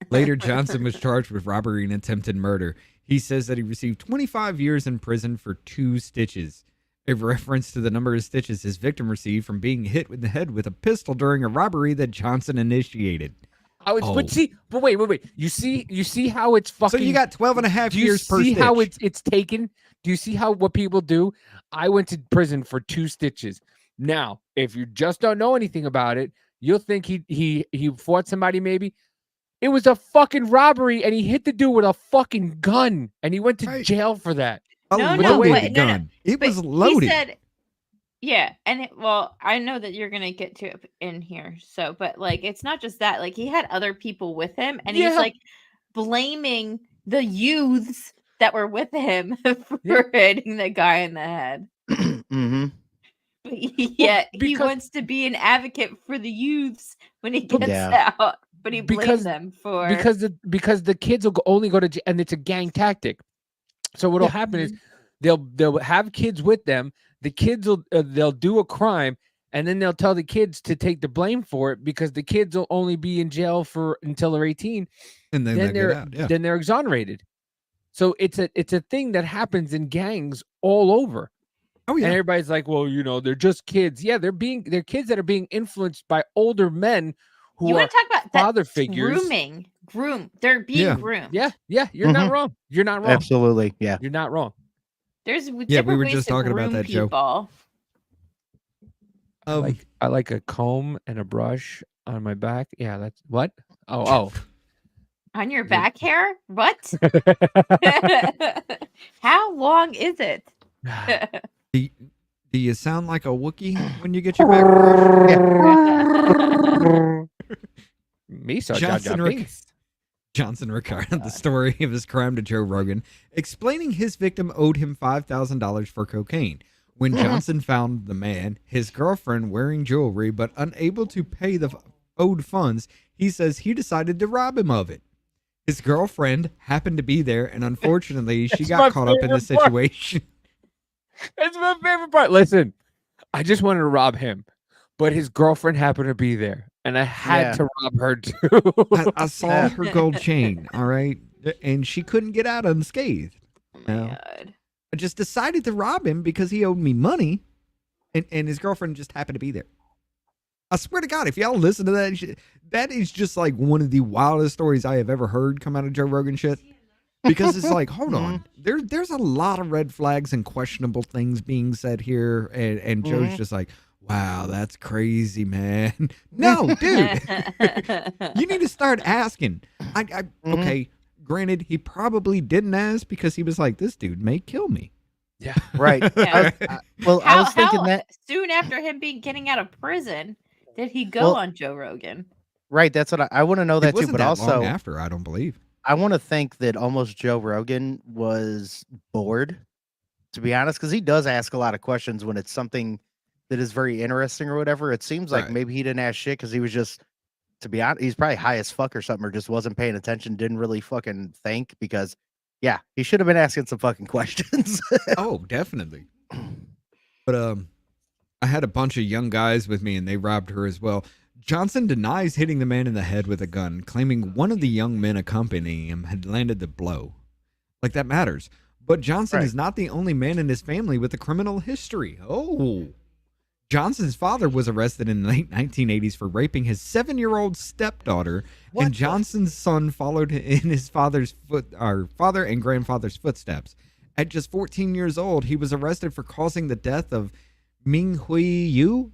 B: Later, Johnson was charged with robbery and attempted murder. He says that he received 25 years in prison for 2 stitches, a reference to the number of stitches his victim received from being hit in the head with a pistol during a robbery that Johnson initiated.
F: But wait. You see how it's
B: So
F: fucking.
B: you got 12 and a half
F: Do you
B: years per
F: see
B: stitch.
F: how it's taken? Do you see how what people do? I went to prison for 2 stitches. Now, if you just don't know anything about it, you'll think he fought somebody maybe. It was a fucking robbery, and he hit the dude with a fucking gun, and he went to
B: Right.
F: jail for that.
B: a
E: No,
B: loaded
E: but- no, no.
B: gun. It
E: But
B: was loaded.
E: He said, yeah, and well, I know that you're gonna get to it in here. So, but like, it's not just that. Like, he had other people with him, and
F: Yeah.
E: he's like blaming the youths that were with him for
F: Yeah.
E: hitting the guy in the head.
D: Mm-hmm.
E: But yet he
F: because-
E: wants to be an advocate for the youths when he
F: But-
E: gets
D: Yeah.
E: out. But he blames
F: Because-
E: them for
F: because the kids will only go to jail, and it's a gang tactic. So what'll happen is they'll have kids with them. The kids will they'll do a crime, and then they'll tell the kids to take the blame for it because the kids will only be in jail for until they're 18.
B: and then,
F: then
B: they
F: they're
B: get out. Yeah.
F: then they're exonerated. So it's a thing that happens in gangs all over.
B: Oh,
F: And
B: yeah.
F: everybody's like, well, they're just kids. Yeah, they're kids that are being influenced by older men who
E: you
F: are
E: want to talk about that
F: father figures.
E: They're being
B: Yeah.
E: groomed.
F: Yeah, you're not wrong. You're not wrong.
D: Absolutely. Yeah.
F: You're not wrong.
E: There's
B: Yeah, we
E: different
B: were
E: ways
B: just
E: to
B: talking about
E: groom
B: that, Joe.
E: people.
F: I like a comb and a brush on my back. Yeah, that's what? Oh.
E: On your back hair? What? How long is it?
B: Do you sound like a Wookiee when you get your back brushed?
F: Me so Jar Jar
B: Johnson Rick-
F: Binks.
B: Johnson recounted the story of his crime to Joe Rogan, explaining his victim owed him $5,000 for cocaine. When Johnson found the man, his girlfriend wearing jewelry but unable to pay the owed funds, he says he decided to rob him of it. His girlfriend happened to be there, and unfortunately, she
F: That's my
B: got caught up in the
F: favorite part.
B: situation.
F: That's my favorite part. Listen, I just wanted to rob him, but his girlfriend happened to be there, and I had to rob her too.
B: I saw her gold chain, all right, and she couldn't get out unscathed.
E: Oh my
B: No.
E: god.
B: I just decided to rob him because he owed me money, and his girlfriend just happened to be there. I swear to God, if y'all listen to that shit, that is just like one of the wildest stories I have ever heard come out of Joe Rogan shit. Because it's like, hold on, there's a lot of red flags and questionable things being said here, and Joe's just like, wow, that's crazy, man. No, dude, you need to start asking. Okay, granted, he probably didn't ask because he was like, this dude may kill me.
F: Yeah.
D: Right.
E: Yeah.
D: I was
E: How
D: thinking that.
E: soon after him getting out of prison did he go
D: Well,
E: on Joe Rogan?
D: Right. That's what I want to know
B: It
D: that too.
B: wasn't
D: But
B: that
D: also,
B: long after, I don't believe.
D: I want to think that almost Joe Rogan was bored, to be honest, because he does ask a lot of questions when it's something that is very interesting or whatever. It seems like
B: Right.
D: maybe he didn't ask shit because he was just, to be honest, he's probably high as fuck or something, or just wasn't paying attention, didn't really fucking think because, yeah, he should have been asking some fucking questions.
B: Oh, definitely. But I had a bunch of young guys with me and they robbed her as well. Johnson denies hitting the man in the head with a gun, claiming one of the young men accompanying him had landed the blow. Like that matters. But Johnson
D: Right.
B: is not the only man in his family with a criminal history. Oh. Johnson's father was arrested in the late 1980s for raping his 7-year-old stepdaughter, and Johnson's son followed in his father and grandfather's footsteps. At just 14 years old, he was arrested for causing the death of Ming Hui Yu.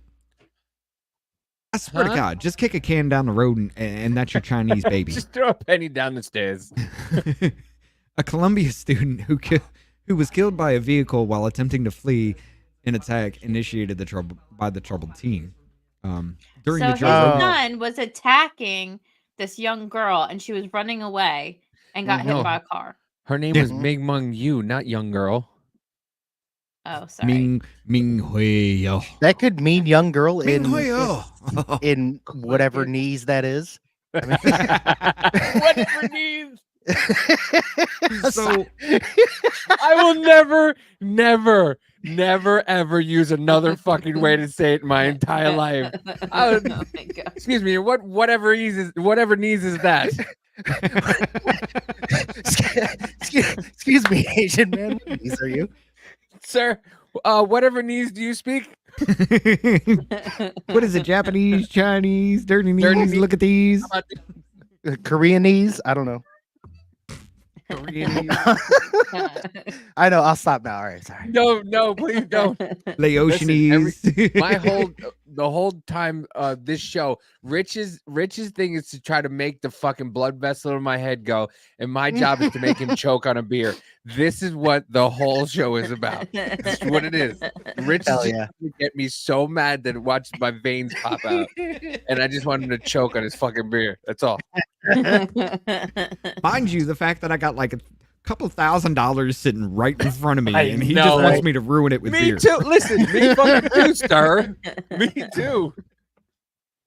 B: I swear to God, just kick a can down the road and that's your Chinese baby.
F: Just throw a penny down the stairs.
B: A Columbia student who was killed by a vehicle while attempting to flee an attack initiated by the troubled teen. During
E: So
B: the
E: his
B: Joe Rogan-
E: son was attacking this young girl and she was running away and got hit
F: no.
E: by a car.
F: Her name
B: Yeah.
F: was Ming Mung Yu, not young girl.
E: Oh, sorry.
B: Ming Hui Yo.
D: That could mean young girl
B: Ming Hui Yo.
D: in whatever knees that is.
F: Whatever needs.
B: So
F: I will never, ever use another fucking way to say it in my entire life.
E: Oh my god.
F: Excuse me, whatever needs is that?
D: Excuse me, Asian man. What knees are you?
F: Sir, whatever needs do you speak?
B: what is it? Japanese, Chinese, dirty knees?
F: Dirty knees.
B: Look at these.
F: How about
D: Korean knees? I don't know.
B: Korean knees.
D: I know. I'll stop now. All right. Sorry.
F: No, please don't.
B: Laotianese.
F: The whole time this show, Rich's thing is to try to make the fucking blood vessel in my head go, and my job is to make him choke on a beer. This is what the whole show is about. This is what it is. Rich is
D: Hell
F: just
D: yeah.
F: trying to get me so mad that it watches my veins pop out, and I just want him to choke on his fucking beer. That's all.
B: Mind you, the fact that I got like a couple $1,000 sitting right in front of me,
F: I
B: and he
F: know.
B: just wants me to ruin it with
F: Me
B: beer.
F: too. Listen, me fucking too, sir. Me too.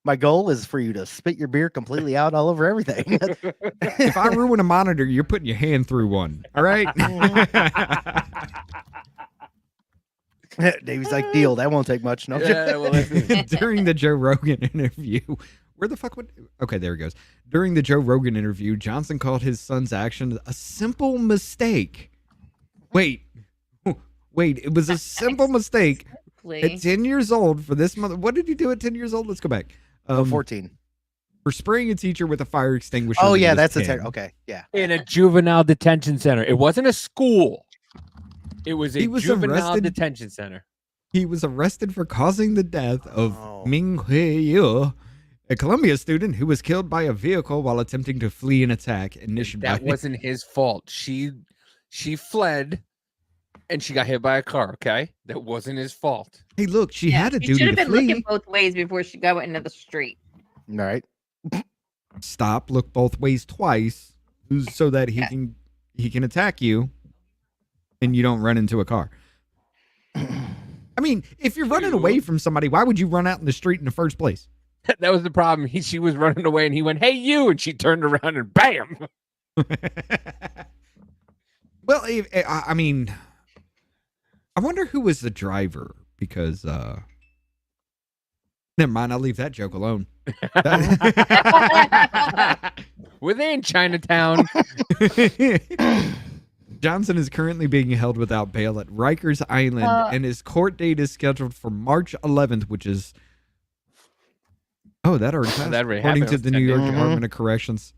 D: My goal is for you to spit your beer completely out all over everything.
B: If I ruin a monitor, you're putting your hand through one. All right.
D: Davey's like, deal. That won't take much. No.
F: Yeah, well, listen.
B: During the Joe Rogan interview, where the fuck would? Okay, there he goes. During the Joe Rogan interview, Johnson called his son's actions a simple mistake. Wait, it was a simple mistake. At 10 years old for this mother. What did he do at 10 years old? Let's go back.
D: 14.
B: For spraying a teacher with a fire extinguisher.
D: Oh
B: when he
D: yeah,
B: was
D: that's
B: 10.
D: okay. Yeah.
F: In a juvenile detention center. It wasn't a school. It was a
B: He was
F: juvenile
B: arrested-
F: detention center.
B: He was arrested for causing the death of
D: Oh.
B: Ming Hui Yu A Columbia student who was killed by a vehicle while attempting to flee an attack initiated
F: That
B: by
F: wasn't his fault. She fled and she got hit by a car, okay? That wasn't his fault.
B: Hey, look, she had a
E: She
B: duty
E: should have
B: to
E: been looking
B: flee.
E: both ways before she go into the street.
D: Right.
B: Stop, look both ways twice, so that he can attack you, and you don't run into a car. I mean, if you're running away from somebody, why would you run out in the street in the first place?
F: That was the problem. She was running away and he went, "Hey, you," and she turned around and bam.
B: Well, I mean, I wonder who was the driver, because never mind, I'll leave that joke alone.
F: Within Chinatown.
B: Johnson is currently being held without bail at Rikers Island, and his court date is scheduled for March 11th, which is that already passed,
F: That already
B: according to
F: happened.
B: the New York
D: Mhm.
B: Department of Corrections.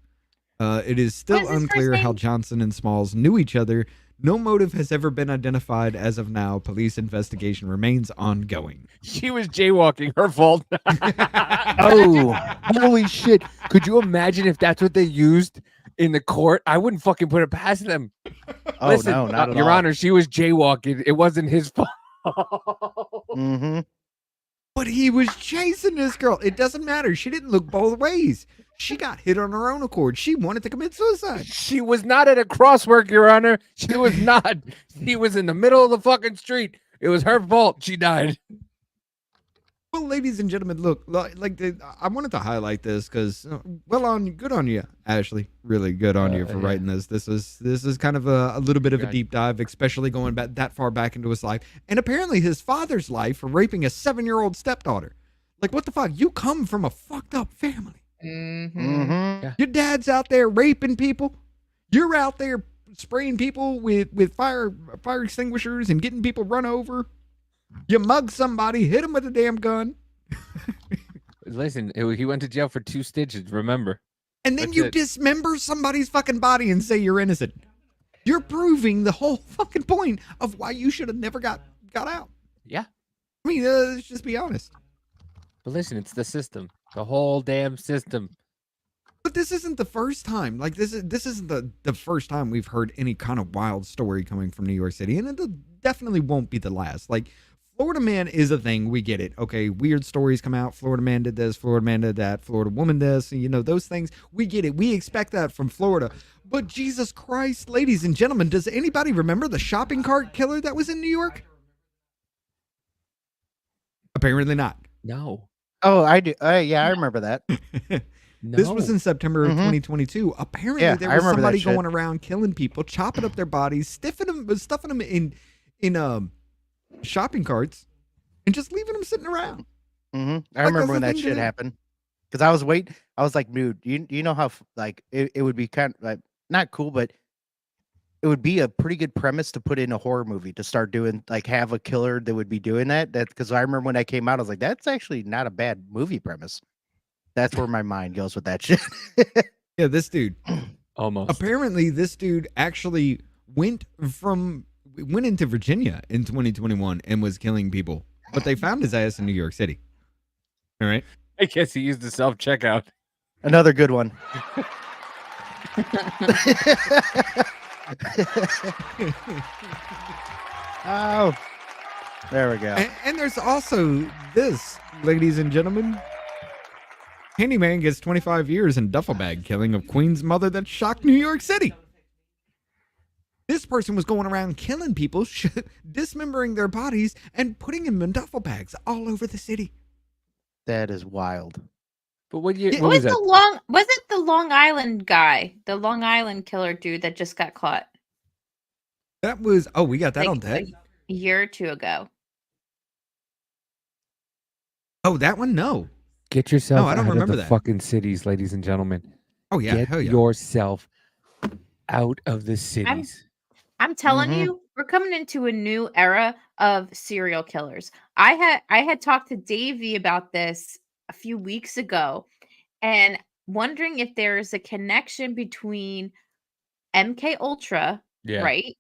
B: It is
E: What
B: still
E: is his first
B: unclear how
E: name?
B: Johnson and Smalls knew each other. No motive has ever been identified as of now. Police investigation remains ongoing.
F: She was jaywalking. Her fault.
D: Oh,
F: Holy shit. Could you imagine if that's what they used in the court? I wouldn't fucking put it past them.
D: oh
F: Listen,
D: no, not at
F: Your
D: all.
F: Honor, she was jaywalking. It wasn't his fault.
D: Mm-hmm.
B: But he was chasing this girl. It doesn't matter. She didn't look both ways. She got hit on her own accord. She wanted to commit suicide.
F: She was not at a crosswork, Your Honor. She was not. She was in the middle of the fucking street. It was her fault. She died.
B: Well, ladies and gentlemen, look, I wanted to highlight this because, good on you, Ashley. Really good on you for
F: Yeah.
B: writing this. This is kind of a little bit of a
F: Right.
B: deep dive, especially going back that far back into his life, and apparently his father's life for raping a 7-year-old stepdaughter. Like, what the fuck? You come from a fucked up family.
E: Mm-hmm.
D: Mm-hmm.
B: Your dad's out there raping people. You're out there spraying people with fire extinguishers and getting people run over. You mug somebody, hit him with a damn gun,
F: Listen, he went to jail for 2 stitches, remember?
B: and then
F: That's
B: you
F: it.
B: dismember somebody's fucking body and say you're innocent. You're proving the whole fucking point of why you should have never got out.
F: Yeah.
B: I mean, let's just be honest.
F: But listen, it's the system. The whole damn system.
B: But this isn't the first time. Like, this isn't the first time we've heard any kind of wild story coming from New York City, and it definitely won't be the last. Like, Florida man is a thing. We get it. Okay, weird stories come out. Florida man did this. Florida man did that. Florida woman this. You know, those things. We get it. We expect that from Florida. But Jesus Christ, ladies and gentlemen, does anybody remember the shopping cart killer that was in New York? Apparently not.
F: No.
D: Oh, I do. Yeah, I remember that.
F: No.
B: This was in September of
D: Mhm.
B: 2022. Apparently,
D: Yeah,
B: there
D: I
B: was
D: remember that
B: somebody
D: shit.
B: going around killing people, chopping up their bodies, stuffing them in shopping carts, and just leaving them sitting around.
D: Mm-hmm. I
B: Like, that's
D: remember
B: the
D: when that
B: thing to
D: shit
B: do.
D: happened. Because I was waiting. I was like, dude, you know how like it would be kind of like not cool, but it would be a pretty good premise to put in a horror movie to start doing, like, have a killer that would be doing that. That because I remember when that came out, I was like, that's actually not a bad movie premise. That's where my mind goes with that shit.
B: Yeah, this dude.
F: Almost.
B: Apparently, this dude actually went into Virginia in 2021 and was killing people, but they found his ass in New York City. All right.
F: I guess he used the self checkout.
D: Another good one. Oh, there we go.
B: And there's also this, ladies and gentlemen. Handyman gets 25 years in duffel bag killing of Queen's mother that shocked New York City. This person was going around killing people, dismembering their bodies, and putting them in duffel bags all over the city.
D: That is wild.
F: But what year?
B: Yeah,
F: What was that?
E: Was it the Long Island guy, the Long Island killer dude that just got caught
B: That was, we got that
E: like,
B: on tape.
E: a year or two ago?
B: Oh, that one? No.
F: Get yourself
B: No, I don't
F: out
B: remember
F: of the
B: that.
F: fucking cities, ladies and gentlemen.
B: Oh, yeah.
F: Get
B: Hell yeah.
F: yourself out of the cities.
E: I'm telling
D: Mhm.
E: you, we're coming into a new era of serial killers. I had talked to Davey about this a few weeks ago and wondering if there's a connection between MK Ultra,
F: Yeah.
E: right?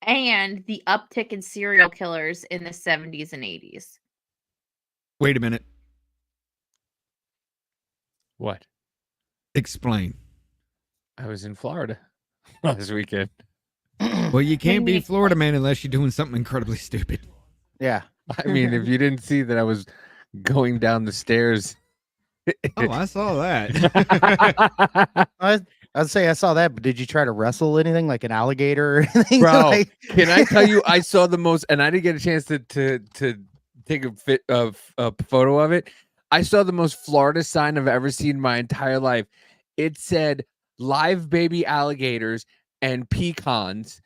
E: And the uptick in serial killers in the 70s and 80s.
B: Wait a minute.
F: What?
B: Explain.
F: I was in Florida last weekend.
B: Well, you can't be
E: mean-
B: Florida man unless you're doing something incredibly stupid.
D: Yeah.
F: I mean, if you didn't see that I was going down the stairs.
B: Oh, I saw that.
D: I'd say I saw that, but did you try to wrestle anything like an alligator or anything?
F: Bro,
D: Like-
F: can I tell you, I saw the most, and I didn't get a chance to take a photo of it. I saw the most Florida sign I've ever seen in my entire life. It said live baby alligators and pecans,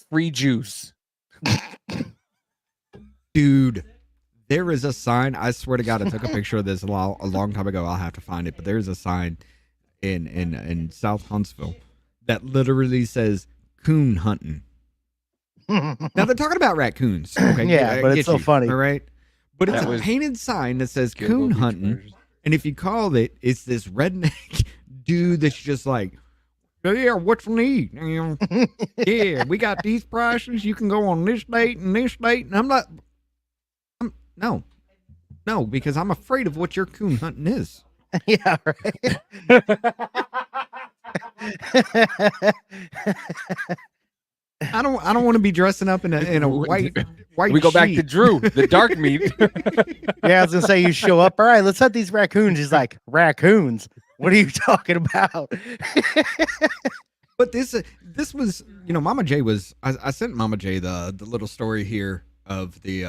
F: free juice.
B: Dude, there is a sign. I swear to God, I took a picture of this a long time ago. I'll have to find it, but there's a sign in South Huntsville that literally says coon hunting. Now they're talking about raccoons. Okay,
D: Yeah,
B: I
D: but it's
B: get
D: so
B: you,
D: funny.
B: all right? But it's
F: That
B: a
F: was
B: painted sign that says
F: Gilgo
B: coon
F: Beach
B: hunting,
F: version.
B: and if you call it, it's this redneck dude that's just like, yeah, what you need? Yeah, we got these prices. You can go on this date and this date, and I'm no, because I'm afraid of what your coon hunting is.
D: Yeah, right.
B: I don't want to be dressing up in a white
F: We go back to
B: sheet.
F: Drew, the dark meat.
D: Yeah, I was gonna say you show up. All right, let's hunt these raccoons. He's like, raccoons. What are you talking about?
B: But this was, Mama J was. I sent Mama J the little story here of the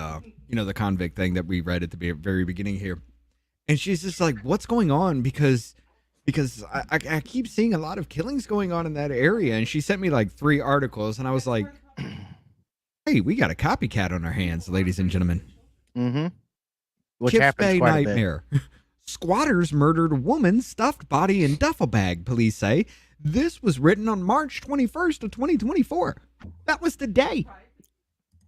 B: the convict thing that we read at the very beginning here, and she's just like, what's going on? Because I keep seeing a lot of killings going on in that area, and she sent me like 3 articles, and I was like, hey, we got a copycat on our hands, ladies and gentlemen.
D: Mm-hmm. Which
B: Chips
D: happens
B: Bay
D: quite a bit.
B: nightmare. Squatters murdered woman stuffed body in duffel bag, police say. This was written on March 21st of 2024. That was the day.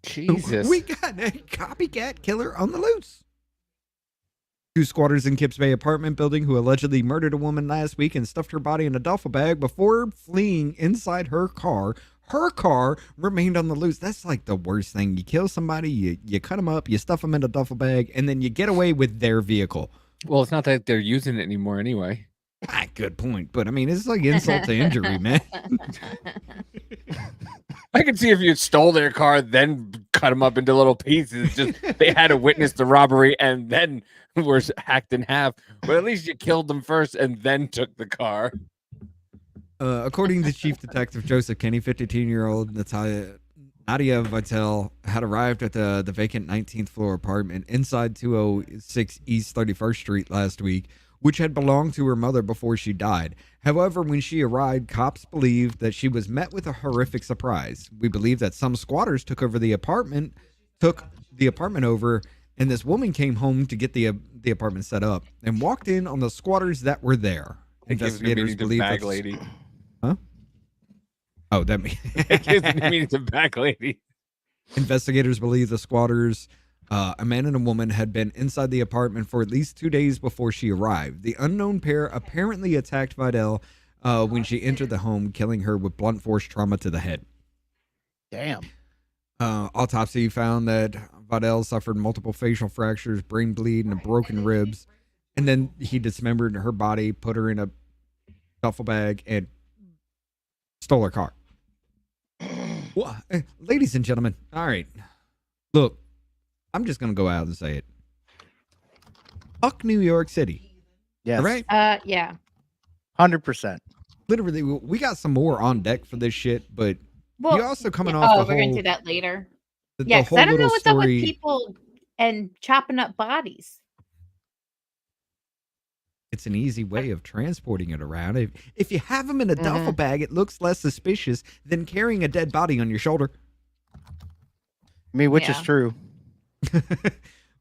F: Jesus.
B: We got a copycat killer on the loose. 2 squatters in Kips Bay apartment building who allegedly murdered a woman last week and stuffed her body in a duffel bag before fleeing inside her car. Her car remained on the loose. That's like the worst thing. You kill somebody, you cut them up, you stuff them in a duffel bag, and then you get away with their vehicle.
F: Well, it's not that they're using it anymore anyway.
B: Ah, good point. But I mean, it's like insult to injury, man.
F: I can see if you stole their car, then cut them up into little pieces. Just they had to witness the robbery and then were hacked in half. But at least you killed them first and then took the car.
B: According to Chief Detective Joseph Kenny, 52-year-old Nadia Vitale had arrived at the vacant 19th floor apartment inside 206 East 31st Street last week, which had belonged to her mother before she died. However, when she arrived, cops believed that she was met with a horrific surprise. We believe that some squatters took the apartment over, and this woman came home to get the apartment set up and walked in on the squatters that were there.
F: It gives me
B: Investigators
F: meaning to
B: believe
F: bag
B: that
F: lady.
B: Huh? Oh, that means
F: It gives me meaning to bag lady.
B: investigators believe the squatters, a man and a woman, had been inside the apartment for at least 2 days before she arrived. The unknown pair apparently attacked Vidal when she entered the home, killing her with blunt force trauma to the head.
D: Damn.
B: Autopsy found that Vidal suffered multiple facial fractures, brain bleed, and broken ribs. And then he dismembered her body, put her in a duffel bag, and stole her car. Well, ladies and gentlemen, all right. Look, I'm just going to go out and say it. Fuck New York City.
D: Yes.
B: All right?
E: Yeah.
D: 100%.
B: Literally, we got some more on deck for this shit, but
E: Well,
B: you're also coming
E: yeah,
B: off the
E: we're gonna
B: whole,
E: do that later.
B: the
E: Yeah, 'cause
B: whole
E: I don't know
B: little
E: what's up with
B: story.
E: people and chopping up bodies.
B: It's an easy way of transporting it around. If you have them in a duffel bag, it looks less suspicious than carrying a dead body on your shoulder.
D: I mean, which is
E: Yeah.
D: true.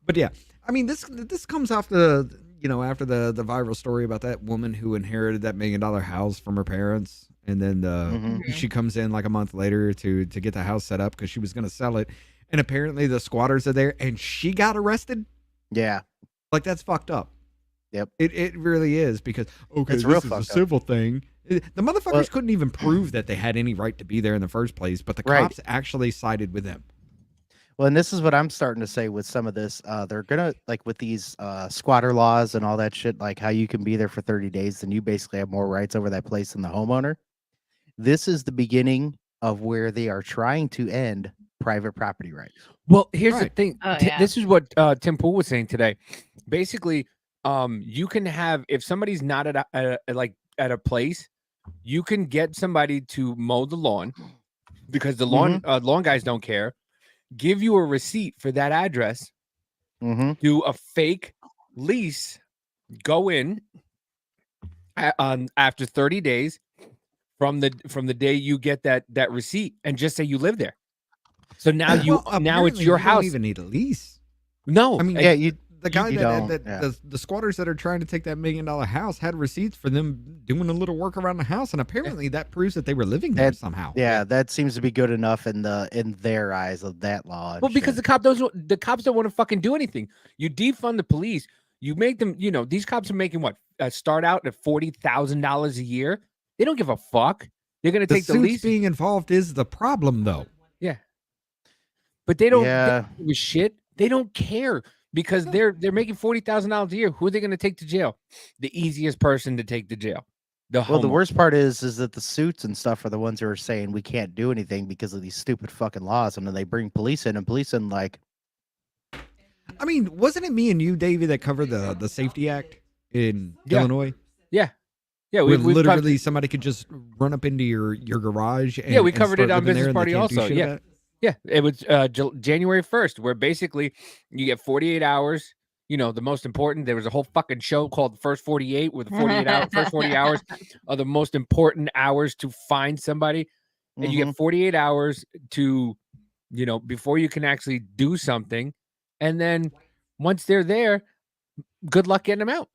B: But yeah, I mean, this comes off after the viral story about that woman who inherited that $1 million house from her parents, and then
D: Mhm.
B: she comes in like a month later to get the house set up because she was going to sell it, and apparently the squatters are there, and she got arrested.
D: Yeah.
B: Like, that's fucked up.
D: Yep.
B: It really is, because okay,
D: It's
B: this
D: real
B: is a
D: fucked up.
B: civil thing. The motherfuckers
D: Well-
B: couldn't even prove that they had any right to be there in the first place, but the
D: Right.
B: cops actually sided with them.
D: Well, and this is what I'm starting to say with some of this. They're gonna like with these squatter laws and all that shit, like how you can be there for 30 days, and you basically have more rights over that place than the homeowner. This is the beginning of where they are trying to end private property rights.
F: Well, here's the
B: Right.
F: thing.
E: Oh, yeah.
F: This is what Tim Pool was saying today. Basically, you can have if somebody's not at a place, you can get somebody to mow the lawn because the lawn guys don't care. Give you a receipt for that address.
D: Mm-hmm.
F: Do a fake lease. Go in after 30 days from the day you get that receipt, and just say you live there. So now now it's
B: apparently
F: your
B: you
F: house.
B: Don't even need a lease.
F: No,
B: I mean,
D: Yeah, you
B: the guy
D: you
B: that,
D: don't, yeah.
B: the squatters that are trying to take that $1 million house had receipts for them doing a little work around the house, and apparently that proves that they were living there
D: That-
B: somehow.
D: yeah, that seems to be good enough in their eyes of that law. and
F: well, because
D: shit.
F: the cops don't want to fucking do anything. You defund the police. You make them. These cops are making what start out at $40,000 a year. They don't give a fuck. They're gonna
B: The
F: take the
B: suits
F: lease.
B: being involved is the problem, though.
F: Yeah, but they don't.
D: Yeah.
F: They don't give a shit. They don't care because they're making $40,000 a year. Who are they going to take to jail? The easiest person to take to jail.
D: Well, the
F: homeowner.
D: worst part is that the suits and stuff are the ones who are saying we can't do anything because of these stupid fucking laws, and then they bring police in, and police in like,
B: I mean, wasn't it me and you, Davey, that covered the Safety Act in
F: Yeah.
B: Illinois?
F: Yeah,
B: Where
F: we've
B: literally somebody could just run up into your garage. And,
F: we
B: and
F: covered it
B: start
F: on
B: living there
F: Business
B: and they
F: Party
B: can't do
F: also,
B: shit
F: yeah.
B: about it?
F: Yeah, it was January 1st, where basically you get 48 hours. The most important. There was a whole fucking show called First 48, where the first 40 hours are the most important hours to find somebody, and you
D: mhm.
F: get 48 hours to, before you can actually do something, and then once they're there, good luck getting them out.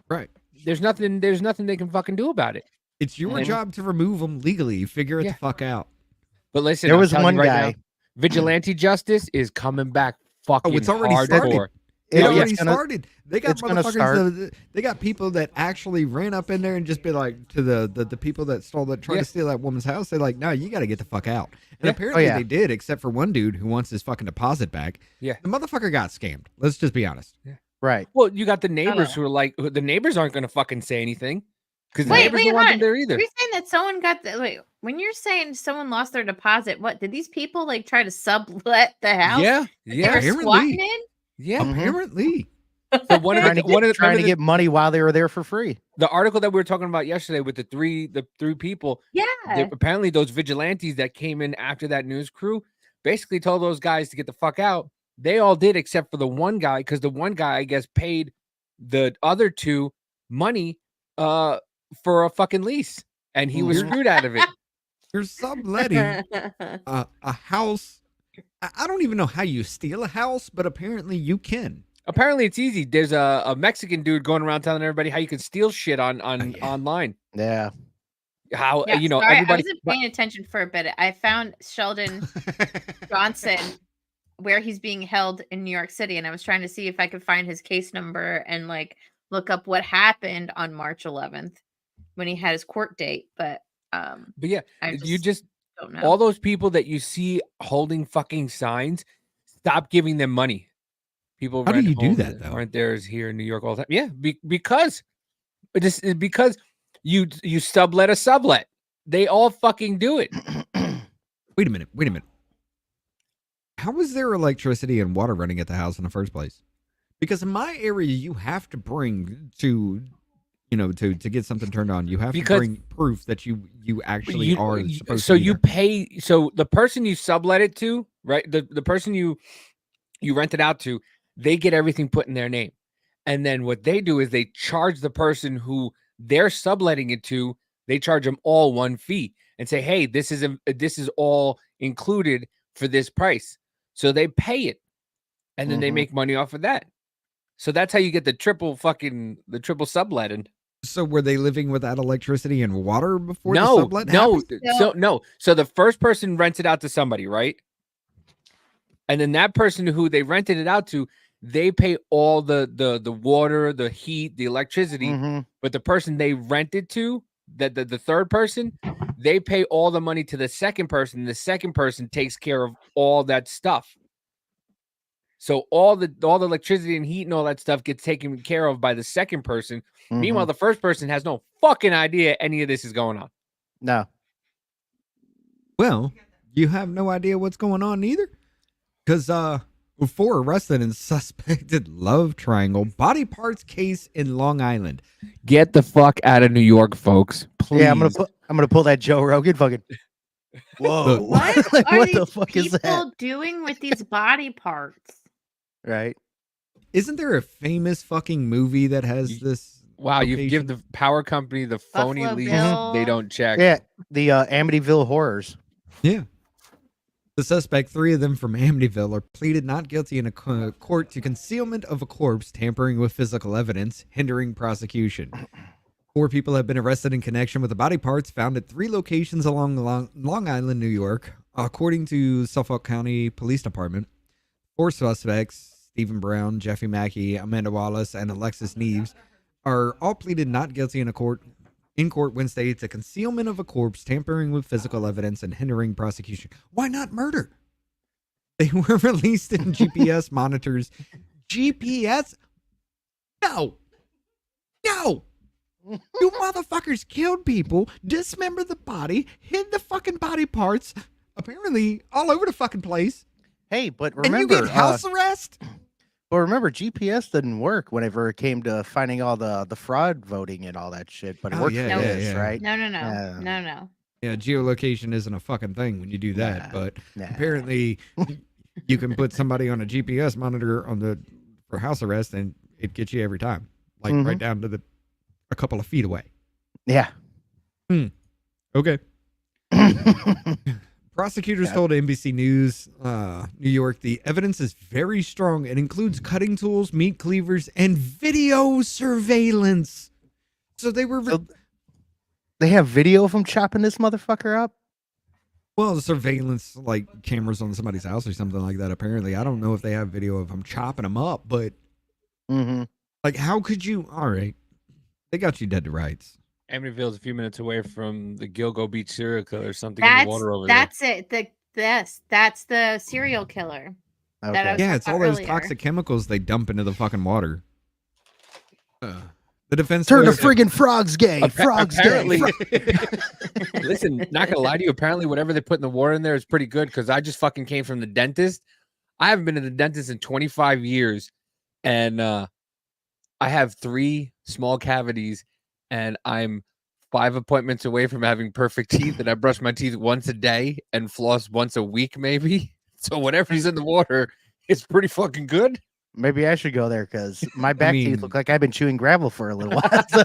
B: Right.
F: There's nothing they can fucking do about it.
B: It's your
F: And-
B: job to remove them legally. Figure it
F: Yeah.
B: the fuck out.
F: But listen,
D: There
F: I'm
D: was
F: telling
D: one
F: you right
D: guy.
F: now, vigilante justice is coming back fucking
B: it's already
F: hardcore.
B: started. It
D: Yeah,
B: already
D: it's gonna-
B: started. They got
D: it's gonna
B: motherfuckers. They got people that actually ran up in there and just be like to the people that tried
F: Yeah.
B: to steal that woman's house. They're like, no, you got to get the fuck out. And
F: Yeah.
B: apparently
D: yeah.
B: they did, except for one dude who wants his fucking deposit back.
F: Yeah.
B: The motherfucker got scammed. Let's just be honest.
D: Right.
F: Well, you got the neighbors
E: Oh.
F: who are like, the neighbors aren't going to fucking say anything because the
E: Wait,
F: neighbors
E: wait,
F: don't want them
E: hon.
F: there
E: Are
F: either.
E: you saying that someone got the wait? When you're saying someone lost their deposit, what did these people like try to sublet the house?
F: Yeah,
E: They
F: yeah,
E: were
B: Apparently.
E: squatting in.
F: yeah.
D: Mhm.
B: Apparently.
F: So one of
D: Trying
F: the
D: to
F: one of the,
D: trying
F: remember
D: to get money while they were there for free.
F: the article that we were talking about yesterday with the three people.
E: Yeah.
F: Apparently, those vigilantes that came in after that news crew basically told those guys to get the fuck out. They all did except for the one guy, because the one guy, I guess, paid the other two money for a fucking lease, and he was
B: You're-
F: screwed out of it.
B: You're subletting a house. I don't even know how you steal a house, but apparently you can.
F: Apparently, it's easy. There's a Mexican dude going around telling everybody how you can steal shit on
B: yeah.
F: online.
D: Yeah.
F: How
E: Yeah, sorry,
F: everybody.
E: I wasn't paying attention for a bit. I found Sheldon Johnson where he's being held in New York City, and I was trying to see if I could find his case number and like look up what happened on March 11th when he had his court date. But
F: But yeah,
E: I
F: you
E: just
F: just
E: don't know.
F: all those people that you see holding fucking signs, stop giving them money. People
B: How do
F: rent
B: you do
F: homes
B: that, though?
F: aren't theirs here in New York all the time. Yeah, because you sublet a sublet. They all fucking do it.
B: Wait a minute. How is there electricity and water running at the house in the first place? Because in my area, you have to bring to get something turned on. You have to
F: Because-
B: bring proof that you actually are supposed
F: so
B: to be
F: you
B: there.
F: pay. So the person you sublet it to, right? The person you rent it out to, they get everything put in their name, and then what they do is they charge the person who they're subletting it to. They charge them all one fee and say, "Hey, this is all included for this price." So they pay it, and then they
D: Mhm.
F: make money off of that. So that's how you get the triple subletting.
B: So were they living without electricity and water before the
F: No,
B: sublet
F: no.
B: happened?
F: So the first person rents it out to somebody, right? And then that person who they rented it out to, they pay all the water, the heat, the electricity.
D: Mhm.
F: But the person they rented to, the third person, they pay all the money to the second person. The second person takes care of all that stuff. So all the electricity and heat and all that stuff gets taken care of by the second person. Meanwhile, the first person has no fucking idea any of this is going on.
D: No.
B: Well, you have no idea what's going on either? Because before arrested in suspected love triangle body parts case in Long Island.
F: Get the fuck out of New York, folks. Please.
D: Yeah, I'm gonna pull that Joe Rogan fucking. Whoa!
E: What
D: Like,
E: are
D: what
E: these
D: the fuck is that?
E: people doing with these body parts?
D: Right.
B: Isn't there a famous fucking movie that has this?
F: Wow, you
B: location?
F: give the power company the phony
E: Buffalo
F: lease
E: Bill.
F: they don't check.
D: Yeah, the Amityville horrors.
B: Yeah. The suspect, 3 of them from Amityville, are pleaded not guilty in a court to concealment of a corpse, tampering with physical evidence, hindering prosecution. 4 people have been arrested in connection with the body parts found at 3 locations along Long Island, New York. According to Suffolk County Police Department, 4 suspects, Stephen Brown, Jeffy Mackey, Amanda Wallace, and Alexis Neves, are all pleaded not guilty in court Wednesday to concealment of a corpse, tampering with physical evidence, and hindering prosecution. Why not murder? They were released in GPS monitors. GPS? No. You motherfuckers killed people, dismembered the body, hid the fucking body parts, apparently all over the fucking place.
D: Hey, but
B: And you
D: remember,
B: get house arrest?
D: well, remember, GPS didn't work whenever it came to finding all the fraud voting and all that shit. But it
B: Oh,
D: worked
B: yeah,
D: for
E: yeah,
D: this,
B: yeah.
D: right?
E: No.
D: Yeah.
B: Yeah, geolocation isn't a fucking thing when you do that,
D: Nah,
B: but
D: nah.
B: apparently you can put somebody on a GPS monitor for house arrest and it gets you every time, like right down to a couple of feet away.
D: Yeah.
B: Okay. Prosecutors told NBC News, New York, the evidence is very strong. It includes cutting tools, meat cleavers, and video surveillance. So they were,
D: So they have video of him chopping this motherfucker up.
B: well, the surveillance, like cameras on somebody's house or something like that. Apparently, I don't know if they have video of him chopping them up, but
D: Mm-hmm.
B: like, how could you? All right, they got you dead to rights.
F: Amityville's a few minutes away from the Gilgo Beach serial killer or something in the water over there.
E: That's it. That's the serial killer. That I
D: Okay.
E: was
B: Yeah,
E: talking
B: it's all
E: about
B: those
E: earlier.
B: toxic chemicals they dump into the fucking water. The defense
D: Turn the
B: lawyer-
D: friggin' frogs gay. Frogs
F: apparently,
D: gay.
F: listen, not gonna lie to you. Apparently, whatever they put in the water in there is pretty good because I just fucking came from the dentist. I haven't been to the dentist in 25 years, and I have 3 small cavities, and I'm 5 appointments away from having perfect teeth. And I brush my teeth once a day and floss once a week, maybe. So whatever's in the water, it's pretty fucking good.
D: Maybe I should go there because my back
B: mean-
D: teeth look like I've been chewing gravel for a little while. So-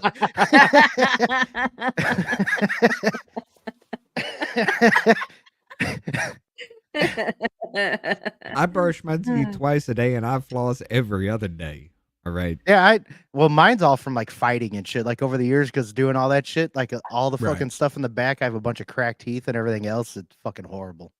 B: I brush my teeth twice a day and I floss every other day. All right.
D: Yeah, well, mine's all from like fighting and shit. Like over the years, because doing all that shit, like all the
B: Right.
D: fucking stuff in the back, I have a bunch of cracked teeth and everything else. It's fucking horrible.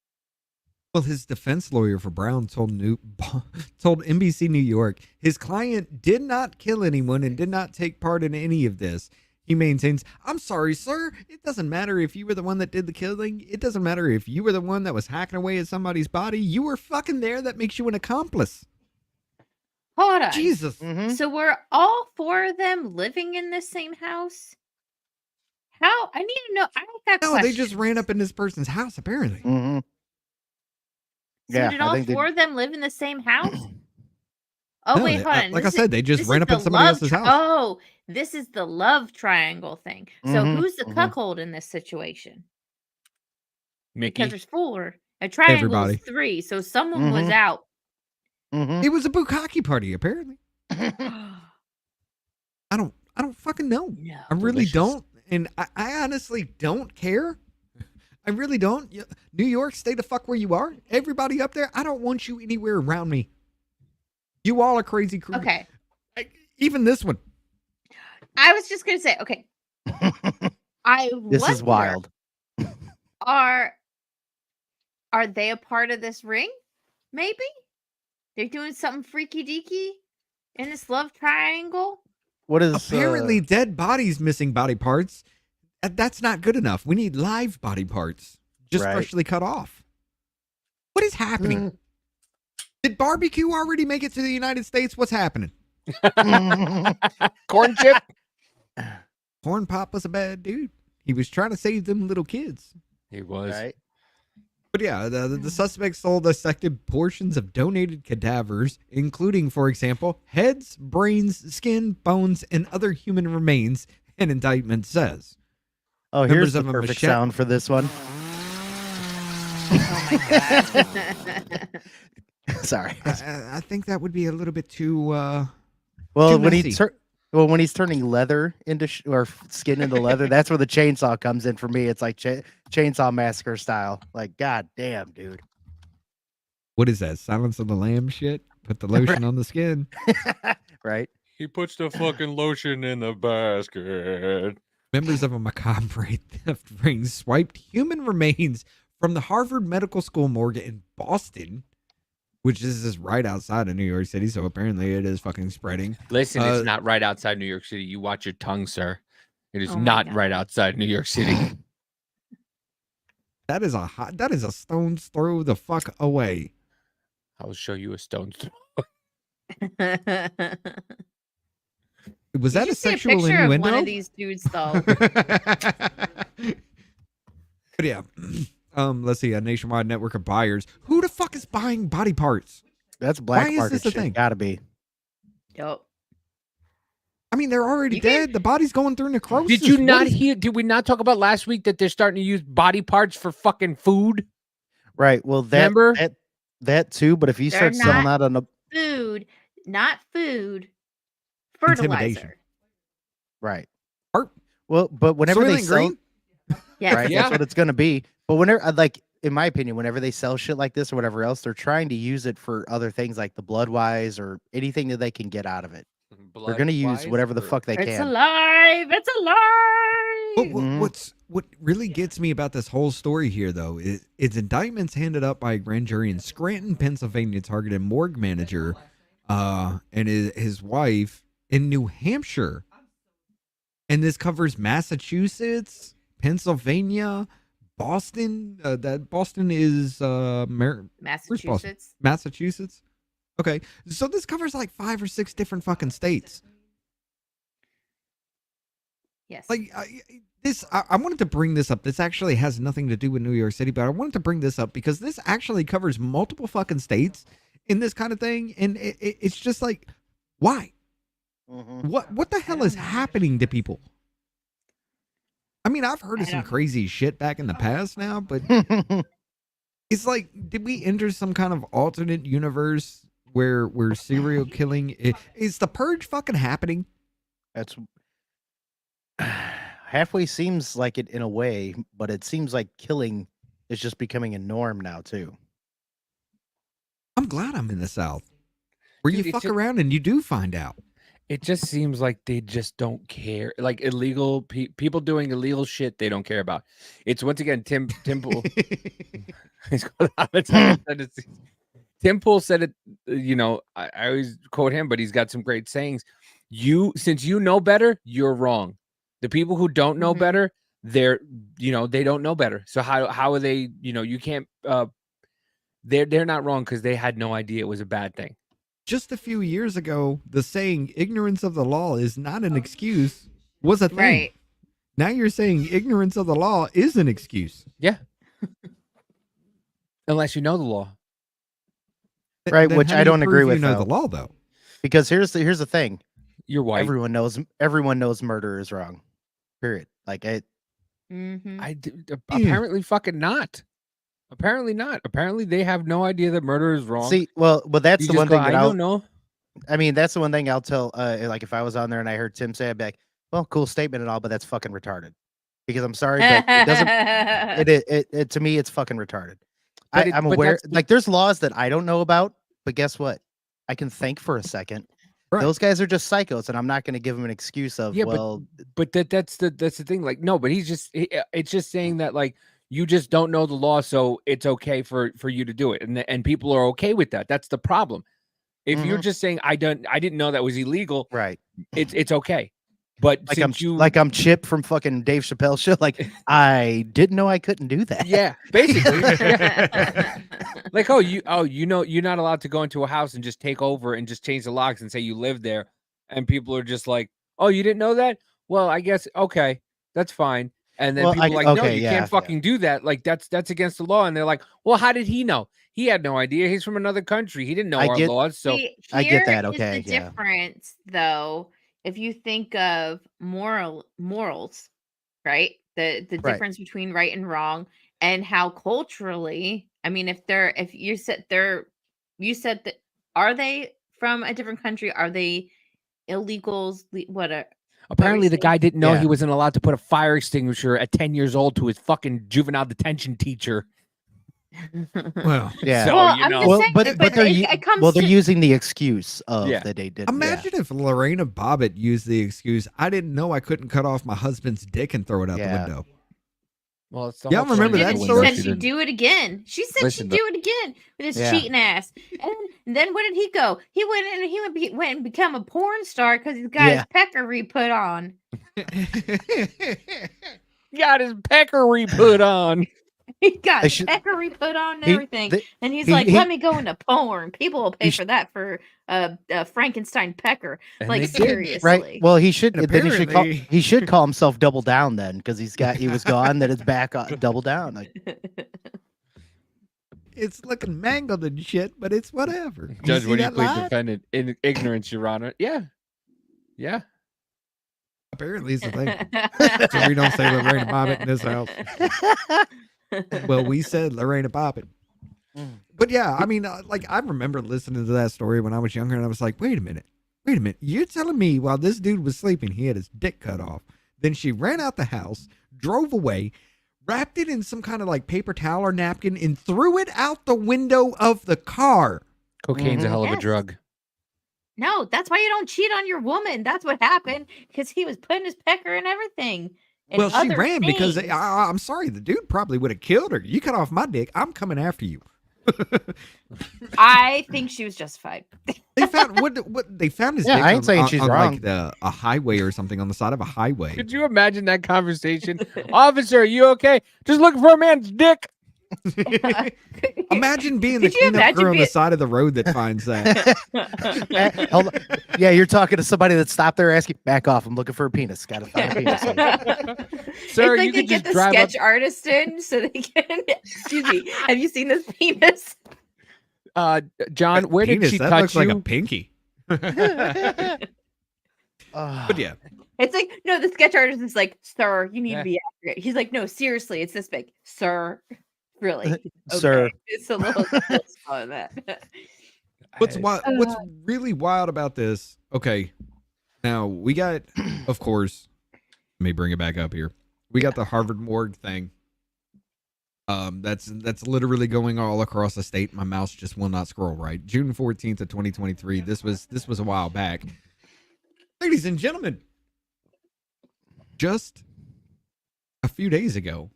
B: Well, his defense lawyer for Brown told NBC New York his client did not kill anyone and did not take part in any of this. He maintains, "I'm sorry, sir. It doesn't matter if you were the one that did the killing. It doesn't matter if you were the one that was hacking away at somebody's body. You were fucking there. That makes you an accomplice."
E: Hold on.
B: Jesus.
D: Mhm.
E: So were all 4 of them living in the same house? How? I need to know. I got
B: No,
E: questions.
B: they just ran up in this person's house, apparently.
D: Mhm.
E: So
D: Yeah,
E: did
D: I
E: all
D: think they-
E: 4 of them live in the same house? Oh
B: No,
E: wait,
B: they-
E: hold on.
B: like I
E: This is-
B: said, they just
E: this
B: ran
E: is
B: up in
E: the
B: somebody
E: love
B: else's
E: tri-
B: house.
E: Oh, this is the love triangle thing. So
D: Mhm,
E: who's the
D: mhm.
E: cuckold in this situation?
F: Mickey.
E: Because there's 4. A triangle
B: Everybody.
E: is 3. So someone was
D: Mhm.
E: out.
D: Mhm.
B: It was a bukkake party, apparently. I don't fucking know.
E: No.
B: I really
F: Delicious.
B: don't, and I honestly don't care. I really don't. New York, stay the fuck where you are. Everybody up there, I don't want you anywhere around me. You all are crazy crew.
E: Okay.
B: Even this one.
E: I was just gonna say, okay. I
D: This is
E: wonder,
D: wild.
E: Are they a part of this ring? Maybe they're doing something freaky deaky in this love triangle.
D: What is
B: Apparently, dead bodies missing body parts. That's not good enough. We need live body parts, just
D: Right.
B: freshly cut off. What is happening? Did barbecue already make it to the United States? What's happening?
F: Corn chip.
B: Corn Pop was a bad dude. He was trying to save them little kids.
F: He was.
D: Right.
B: But yeah, the suspect sold dissected portions of donated cadavers, including, for example, heads, brains, skin, bones, and other human remains, an indictment says.
D: Oh,
B: Members
D: here's the
B: of a
D: perfect
B: machete-
D: sound for this one. Sorry.
B: I think that would be a little bit too,
D: Well,
B: too
D: when
B: messy.
D: when he's turning leather into or skin into leather, that's where the chainsaw comes in for me. It's like Chainsaw Massacre style. Like, god damn, dude.
B: what is that? Silence of the Lamb shit? Put the lotion on the skin.
D: Right?
F: He puts the fucking lotion in the basket.
B: Members of a macabre theft ring swiped human remains from the Harvard Medical School morgue in Boston, which is just right outside of New York City. So apparently it is fucking spreading.
F: Listen,
B: Uh,
F: it's not right outside New York City. You watch your tongue, sir. It is
E: Oh my
F: not
E: God.
F: right outside New York City.
B: That is a stone's throw the fuck away.
F: I will show you a stone's throw.
B: Was that
E: you
B: a
E: should see a
B: sexual
E: picture
B: innuendo?
E: of one of these dudes, though.
B: But yeah, let's see, a nationwide network of buyers. Who the fuck is buying body parts?
D: That's black
B: Why is
D: market
B: this a
D: shit.
B: thing?
D: Gotta be.
E: Yup.
B: I mean, they're already
E: You can-
B: dead. The body's going through necrosis.
F: Did you
B: What
F: not
B: is-
F: hear? Did we not talk about last week that they're starting to use body parts for fucking food?
D: Right. Well,
F: Remember?
D: that too. But if you
E: They're
D: start selling
E: not-
D: out on a
E: Food, not food.
B: Intimidation.
E: Fertilizer.
D: right.
B: Art-
D: Well, but whenever they
B: Soylent
D: sell,
B: Green?
E: Yes.
D: right,
F: Yeah.
D: that's what it's gonna be. But whenever, like, in my opinion, whenever they sell shit like this or whatever else, they're trying to use it for other things like the Bloodwise or anything that they can get out of it. They're gonna use whatever the fuck they
E: It's
D: can.
E: alive. It's alive.
B: What really gets me about this whole story here, though, is it's indictments handed up by a grand jury in Scranton, Pennsylvania, targeted morgue manager and his wife in New Hampshire. And this covers Massachusetts, Pennsylvania, Boston. That Boston is
E: Massachusetts.
B: Massachusetts. Okay, so this covers like 5 or 6 different fucking states.
E: Yes.
B: Like I wanted to bring this up. This actually has nothing to do with New York City, but I wanted to bring this up because this actually covers multiple fucking states in this kind of thing, and it's just like, why?
D: Mhm.
B: What the hell is happening to people? I mean, I've heard of
E: I
B: some
E: don't know.
B: crazy shit back in the past now, but it's like, did we enter some kind of alternate universe where serial killing is the purge fucking happening?
D: That's halfway seems like it in a way, but it seems like killing is just becoming a norm now too.
B: I'm glad I'm in the South, where
F: Dude,
B: you
F: it's
B: fuck
F: just-
B: around and you do find out.
F: It just seems like they just don't care. Like illegal people doing illegal shit, they don't care about. It's once again Tim Pool. He's called Tim Pool said it. You know, I always quote him, but he's got some great sayings. Since you know better, you're wrong. The people who don't know
E: Mhm.
F: better, they don't know better. So how are they? You can't. They're not wrong because they had no idea it was a bad thing.
B: Just a few years ago, the saying "ignorance of the law is not an excuse" was a thing.
E: Right.
B: Now you're saying ignorance of the law is an excuse.
F: Unless you know the law.
D: Right,
B: Then
D: which
B: how
D: I
B: do you
D: don't agree
B: prove
D: with,
B: You know
D: though.
B: the law, though.
D: Because here's the thing.
F: You're white.
D: Everyone knows murder is wrong. Period. Like
E: Mm-hmm.
F: Apparently fucking not. Apparently not. Apparently they have no idea that murder is wrong.
D: see, well, that's
F: You
D: the
F: just
D: one
F: go,
D: thing that
F: I
D: I'll
F: don't know.
D: I mean, that's the one thing I'll tell. Like if I was on there and I heard Tim say, I'd be like, "Well, cool statement and all, but that's fucking retarded." Because I'm sorry, but it doesn't. It to me, it's fucking retarded.
F: But
D: I'm
F: but
D: aware.
F: that's the-
D: Like, there's laws that I don't know about, but guess what? I can think for a second.
B: Right.
D: Those guys are just psychos, and I'm not going to give them an excuse of,
F: Yeah,
D: well,
F: But that's the thing. Like, no, but it's just saying that like you just don't know the law, so it's okay for you to do it, and people are okay with that. That's the problem. If you're just saying I didn't know that was illegal,
D: right.
F: it's okay. But
D: Like
F: since
D: I'm Chip from fucking Dave Chappelle show. Like I didn't know I couldn't do that.
F: yeah, basically. Yeah. Like, you know, you're not allowed to go into a house and just take over and just change the locks and say you live there. And people are just like, oh, you didn't know that? Well, I guess, okay, that's fine. And then
D: Well,
F: people are like, no,
D: okay,
F: you
D: yeah,
F: can't fucking do that. Like, that's against the law. And they're like, well, how did he know? He had no idea. He's from another country. He didn't know
D: I
F: our
D: get-
F: laws. So
E: See,
D: I get
E: here
D: that,
E: is
D: okay,
E: the
D: yeah.
E: difference, though. If you think of morals, right? The
D: Right.
E: difference between right and wrong, and how culturally, I mean, if you said that, are they from a different country? Are they illegals? What are
F: apparently the
E: saying?
F: guy didn't know
D: Yeah.
F: he wasn't allowed to put a fire extinguisher at 10 years old to his fucking juvenile detention teacher.
B: Well,
D: Yeah.
F: So,
E: Well,
F: you
E: I'm
F: know.
E: just
D: Well,
E: saying,
D: but they're
E: it comes
D: they're
E: to
D: using the excuse of
F: Yeah.
D: that they did.
B: imagine if Lorena Bobbitt used the excuse, "I didn't know I couldn't cut off my husband's dick and throw it out the
D: Yeah.
B: window."
F: Well, it's the
B: Y'all
F: whole
B: remember
F: thing
B: that
F: is
E: she
F: the window.
B: story?
E: said
F: She
E: she'd
F: didn't-
E: do it again. She said
F: Listen,
E: she'd
F: the-
E: do it again with his
D: Yeah.
E: cheating ass. And then where did he go? He went and become a porn star because he's got
D: Yeah.
E: his pecker put on.
F: got his peccary put on.
E: He got
D: They
E: his
D: should-
E: pecker put on and
D: he-
E: everything.
D: they-
E: And he's
D: he-
E: like,
D: he-
E: let me go into porn. People will pay
D: sh-
E: for that for a Frankenstein pecker.
F: And
E: Like,
F: they did.
E: seriously.
D: Right. Well, he should.
B: And
D: Then
B: apparently-
D: he should call himself Double Down then, because he was gone. Then it's back on Double Down. Like,
B: It's looking mangled and shit, but it's whatever.
F: Judge,
B: see
F: what do you
B: that
F: plead
B: line?
F: defendant? In ignorance, Your Honor. Yeah. Yeah.
B: Apparently, it's a thing. So we don't say Lorena Bobbitt in this house. Well, we said Lorena Bobbitt. But yeah, I mean, like, I remember listening to that story when I was younger, and I was like, wait a minute. You're telling me while this dude was sleeping, he had his dick cut off. Then she ran out the house, drove away, wrapped it in some kind of like paper towel or napkin, and threw it out the window of the car.
F: Cocaine's a
D: Mhm.
F: hell of a
E: Yes.
F: drug.
E: No, that's why you don't cheat on your woman. That's what happened because he was putting his pecker and everything. And
B: Well, she
E: other
B: ran because
E: things.
B: I'm sorry, the dude probably would have killed her. You cut off my dick, I'm coming after you.
E: I think she was justified.
B: They found what they found his
D: Yeah,
B: dick
D: I ain't
B: on,
D: saying
B: on-
D: she's
B: on,
D: wrong.
B: like a highway or something on the side of a highway.
F: Could you imagine that conversation? Officer, are you okay? Just looking for a man's dick.
B: Imagine being the
E: Could you
B: cleanup
E: imagine
B: crew on the
E: being-
B: side of the road that finds that.
D: hold on. Yeah, you're talking to somebody that stopped there asking, back off. I'm looking for a penis. Gotta find a penis.
F: Sir,
E: it's like
F: you
E: they
F: could
E: get
F: just
E: the
F: drive up.
E: sketch artist in so they can. Excuse me. Have you seen this penis?
F: John, where did
B: Penis,
F: she
B: that
F: touch
B: looks
F: you?
B: like a pinky. But
D: But
B: yeah,
E: It's like, no, the sketch artist is like, sir, you need
F: Yeah.
E: to be accurate. He's like, no, seriously, it's this big. Sir. Really?
D: Sir.
E: Okay. It's a little smaller than that.
B: what's really wild about this? Okay, now we got, of course, let me bring it back up here. We got the Harvard morgue thing. That's literally going all across the state. My mouse just will not scroll right. June 14th of 2023. This was a while back. Ladies and gentlemen, just a few days ago,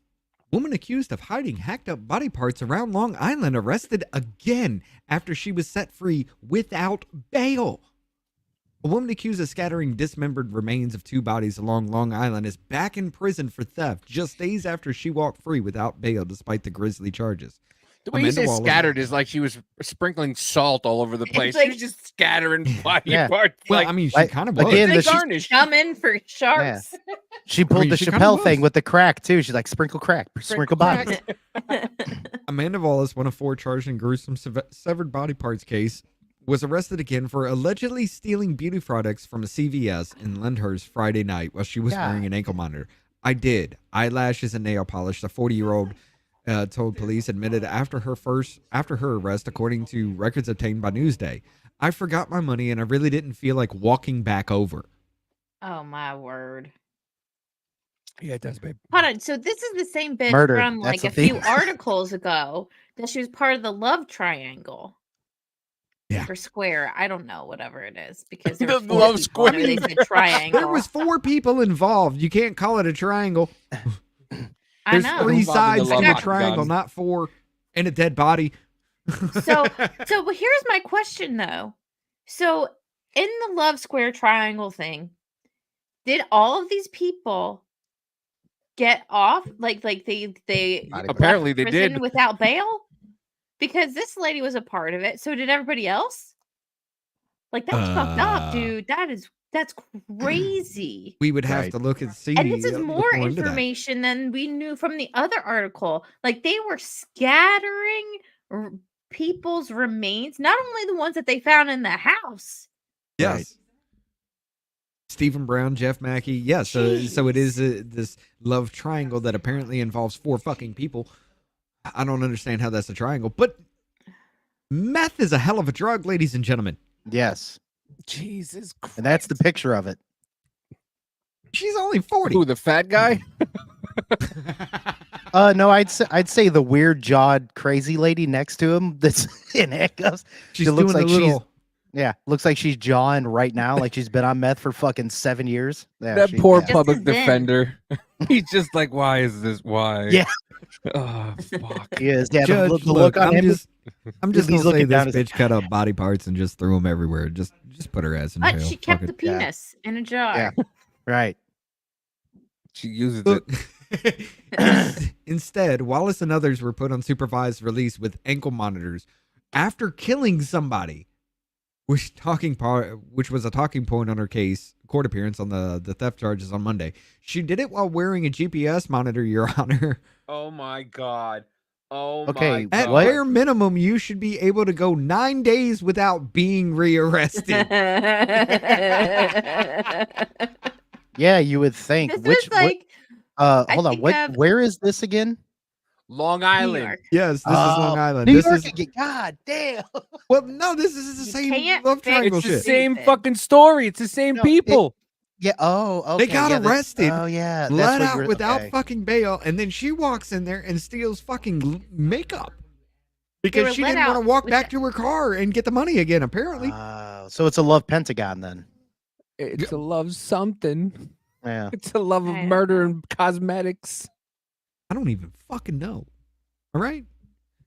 B: woman accused of hiding hacked up body parts around Long Island arrested again after she was set free without bail. A woman accused of scattering dismembered remains of two bodies along Long Island is back in prison for theft just days after she walked free without bail despite the grisly charges.
F: The way you
B: Amanda
F: say
B: Wallace-
F: scattered is like she was sprinkling salt all over the place.
E: like-
F: She was just scattering body
D: Yeah.
F: parts.
B: Well,
F: like,
B: I mean, she
D: like-
B: kind of was.
D: again,
F: like
D: the-
F: garnish.
E: Coming for sharks.
D: she pulled
B: mean,
D: the
B: she kinda
D: Chappelle
B: was.
D: thing with the crack too. She's like, sprinkle crack, sprinkle body.
B: Amanda Wallace, one of four charged in gruesome severed body parts case, was arrested again for allegedly stealing beauty products from a CVS in Lyndhurst Friday night while she was
D: God.
B: wearing an ankle monitor. I did. Eyelashes and nail polish. The 40-year-old told police admitted after her arrest, according to records obtained by Newsday. I forgot my money and I really didn't feel like walking back over.
E: Oh my word.
F: Yeah, it does, babe.
E: Hold on. So this is the same bitch
D: Murder,
E: from like
D: that's
E: a
D: the
E: few
D: thing.
E: articles ago that she was part of the love triangle.
B: Yeah.
E: Or square. I don't know, whatever it is. Because there
F: The
E: were four
F: love
E: people on there, They
F: square.
E: said triangle.
B: There was 4 people involved. You can't call it a triangle.
E: I
B: There's
E: know.
B: 3
F: Involved in the
B: sides to
F: love
B: a
F: octagon.
B: triangle, not 4, and a dead body.
E: So but here's my question though. So in the love square triangle thing, did all of these people get off? Like they
D: Body
F: Apparently
E: left
F: they
E: prison
F: did.
E: without bail? Because this lady was a part of it. So did everybody else? Like that's fucked up, dude. That's crazy.
B: We would have
D: Right.
B: to look and see.
E: And this is
B: look
E: more
B: into that.
E: information than we knew from the other article. Like they were scattering people's remains, not only the ones that they found in the house.
B: Yes.
D: Right.
B: Stephen Brown, Jeff Mackey. Yes. So it is this love triangle that apparently involves 4 fucking people. I don't understand how that's a triangle, but meth is a hell of a drug, ladies and gentlemen.
D: Yes.
F: Jesus Christ.
D: And that's the picture of it.
B: She's only 40.
F: Who, the fat guy?
D: No, I'd say the weird jawed crazy lady next to him that's in handcuffs.
B: She's
D: She looks
B: doing
D: like
B: a little.
D: looks like she's jawing right now, like she's been on meth for fucking 7 years. Yeah,
F: That
D: she-
F: poor
E: Just
F: public
E: as then.
F: defender. He's just like, why is this? Why?
D: Yeah.
F: Oh, fuck.
D: He is. Yeah,
B: Judge,
D: the look on
B: I'm
D: him.
B: just
D: he's
B: gonna say
D: looking down
B: this
D: his-
B: bitch cut up body parts and just threw them everywhere. Just put her ass in
E: But
B: jail.
E: she
B: Fuck
E: kept
B: it.
E: the penis in a jar.
D: Yeah. Right.
F: She uses it.
B: Look, instead, Wallace and others were put on supervised release with ankle monitors after killing somebody, which was a talking point on her case court appearance on the theft charges on Monday. She did it while wearing a GPS monitor, Your Honor.
F: Oh my god. Oh
D: Okay,
F: my
B: At
F: god.
D: What?
B: bare minimum, you should be able to go 9 days without being rearrested.
D: Yeah, you would think.
E: This
D: Which
E: is like
D: hold on.
E: think
D: What?
E: of-
D: Where is this again?
F: Long
E: New
F: Island.
E: York.
B: Yes, this is Long
D: Oh,
B: Island.
D: New
B: This
D: York
B: is
D: again. God damn.
B: well, no, this is the
E: You
B: same
E: can't
B: love
E: fix
B: triangle
F: It's the
B: shit.
F: same
E: Stupid.
F: fucking story. It's the same
D: No,
F: people.
D: Yeah. Oh, okay.
B: They got
D: yeah,
B: arrested,
D: Oh, yeah. That's
B: let
D: what
B: out
D: you're-
B: without
D: okay.
B: fucking bail, and then she walks in there and steals fucking makeup
E: were
B: because she
E: let
B: didn't want to
E: out
B: walk
E: with
B: back
E: the-
B: to her car and get the money again. Apparently,
D: So it's a love pentagon then.
F: It's a love something.
D: Yeah.
F: It's a love of
E: I don't
F: murder
E: know.
F: and cosmetics.
B: I don't even fucking know. All right,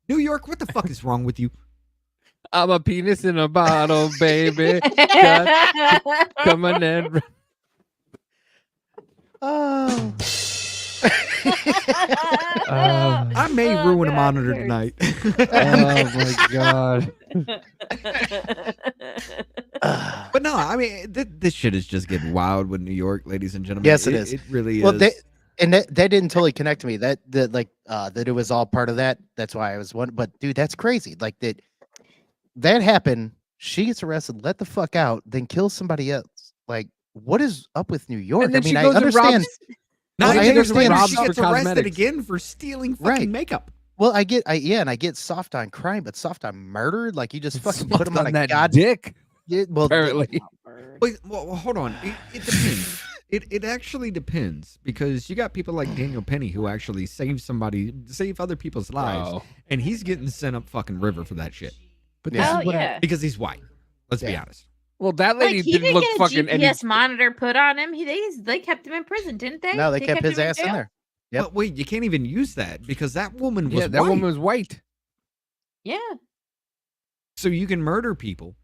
B: New York, what the fuck is wrong with you?
F: I'm a penis in a bottle, baby. Come on in.
D: Oh.
B: I may
E: Oh,
B: ruin a
E: God,
B: monitor
E: it
B: tonight.
F: Oh my god.
B: But no, I mean, this shit is just getting wild with New York, ladies and gentlemen.
D: Yes, it is.
B: It really
D: Well,
B: is.
D: that didn't totally connect to me. That it was all part of that. That's why I was wondering. But dude, that's crazy. Like that happened. She gets arrested, let the fuck out, then kills somebody else. Like, what is up with New York?
F: And then
D: I mean,
F: she
D: I
F: goes and
D: understand.
F: robs-
B: Nine
D: I
B: days
D: understand
B: later,
F: robs
B: she
F: for
B: gets arrested
F: cosmetics.
B: again for stealing fucking
D: Right.
B: makeup.
D: Well, I get soft on crime, but soft on murder. Like you just fucking put
F: Soft
D: them on a
F: that
D: god.
F: dick.
D: Yeah, well,
F: Apparently.
B: Wait, well, hold on. It depends. It actually depends because you got people like Daniel Penny who actually save other people's lives,
F: Bro.
B: and he's getting sent up fucking river for that shit
F: But
D: Yeah.
F: this
E: Oh
F: is what I-
E: yeah.
B: because he's white. Let's be
D: Yeah.
B: honest.
F: well, that
E: Like
F: lady
E: he
F: didn't
E: didn't
F: look
E: get a
F: fucking any.
E: GPS monitor put on him. They kept him in prison, didn't they?
D: no, they kept his
E: him
D: ass in
E: jail?
D: there. Yep.
B: But wait, you can't even use that because that woman was
F: Yeah, that
B: white.
F: woman was white.
E: Yeah.
B: So you can murder people,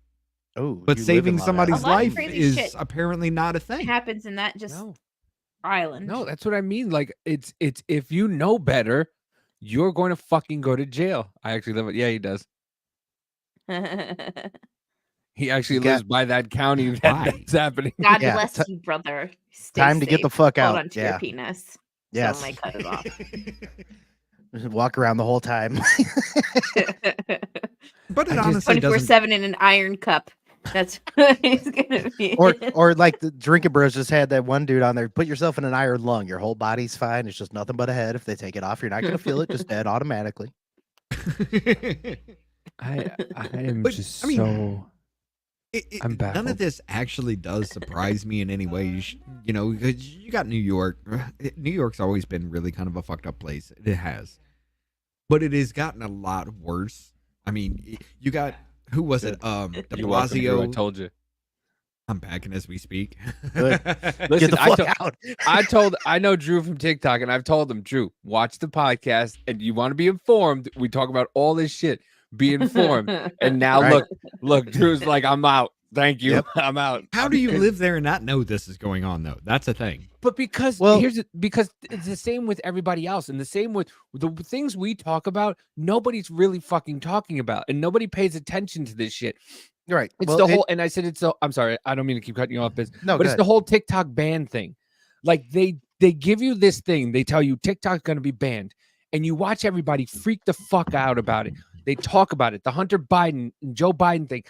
D: Oh,
B: but
D: you live in
B: saving
D: Long
B: somebody's
E: A lot of
B: life
E: crazy
B: is
E: shit
B: apparently not a thing.
E: happens in that just
F: No,
E: island.
F: no, that's what I mean. Like it's if you know better, you're going to fucking go to jail. I actually live it. Yeah, he does. He actually
D: You got-
F: lives by that county
B: Why?
F: that's happening.
E: God
D: Yeah,
E: bless you, brother. Stay
D: Time to get the
E: safe.
D: fuck
E: Hold
D: out.
E: on to
D: Yeah.
E: your penis.
D: Yes.
E: Someone might cut it off.
D: Just walk around the whole time.
B: But it
F: I just-
B: honestly doesn't.
E: 24/7 in an iron cup. That's what he's gonna be.
D: or like the Drinking Bros just had that one dude on there. Put yourself in an iron lung. Your whole body's fine. It's just nothing but a head. If they take it off, you're not gonna feel it. Just dead automatically.
F: I am
B: But,
F: just
B: I mean,
F: so. I'm
B: None of
F: baffled.
B: this actually does surprise me in any way. You know, because you got New York. New York's always been really kind of a fucked up place. It has, but it has gotten a lot worse. I mean, you got who was it? De
F: You're welcome, Drew, I
B: Blasio.
F: told you.
B: I'm packing as we speak.
D: Good.
F: Listen,
D: Get the
F: I
D: fuck
F: told-
D: out.
F: I know Drew from TikTok, and I've told him, Drew, watch the podcast, and you want to be informed. We talk about all this shit. Be informed. And now
D: Right.
F: look, Drew's like, I'm out. Thank you.
D: Yep.
F: I'm out.
B: How do you live there and not know this is going on though? That's a thing.
F: But because
D: Well-
F: because it's the same with everybody else, and the same with the things we talk about, nobody's really fucking talking about, and nobody pays attention to this shit.
D: Right.
F: It's
D: Well,
F: the whole, and I said it's the. I'm sorry, I don't mean to keep cutting you off, Biz,
D: No,
F: but
D: go
F: it's the whole TikTok ban thing. Like they give you this thing, they tell you TikTok's going to be banned, and you watch everybody freak the fuck out about it. They talk about it, the Hunter Biden and Joe Biden thing,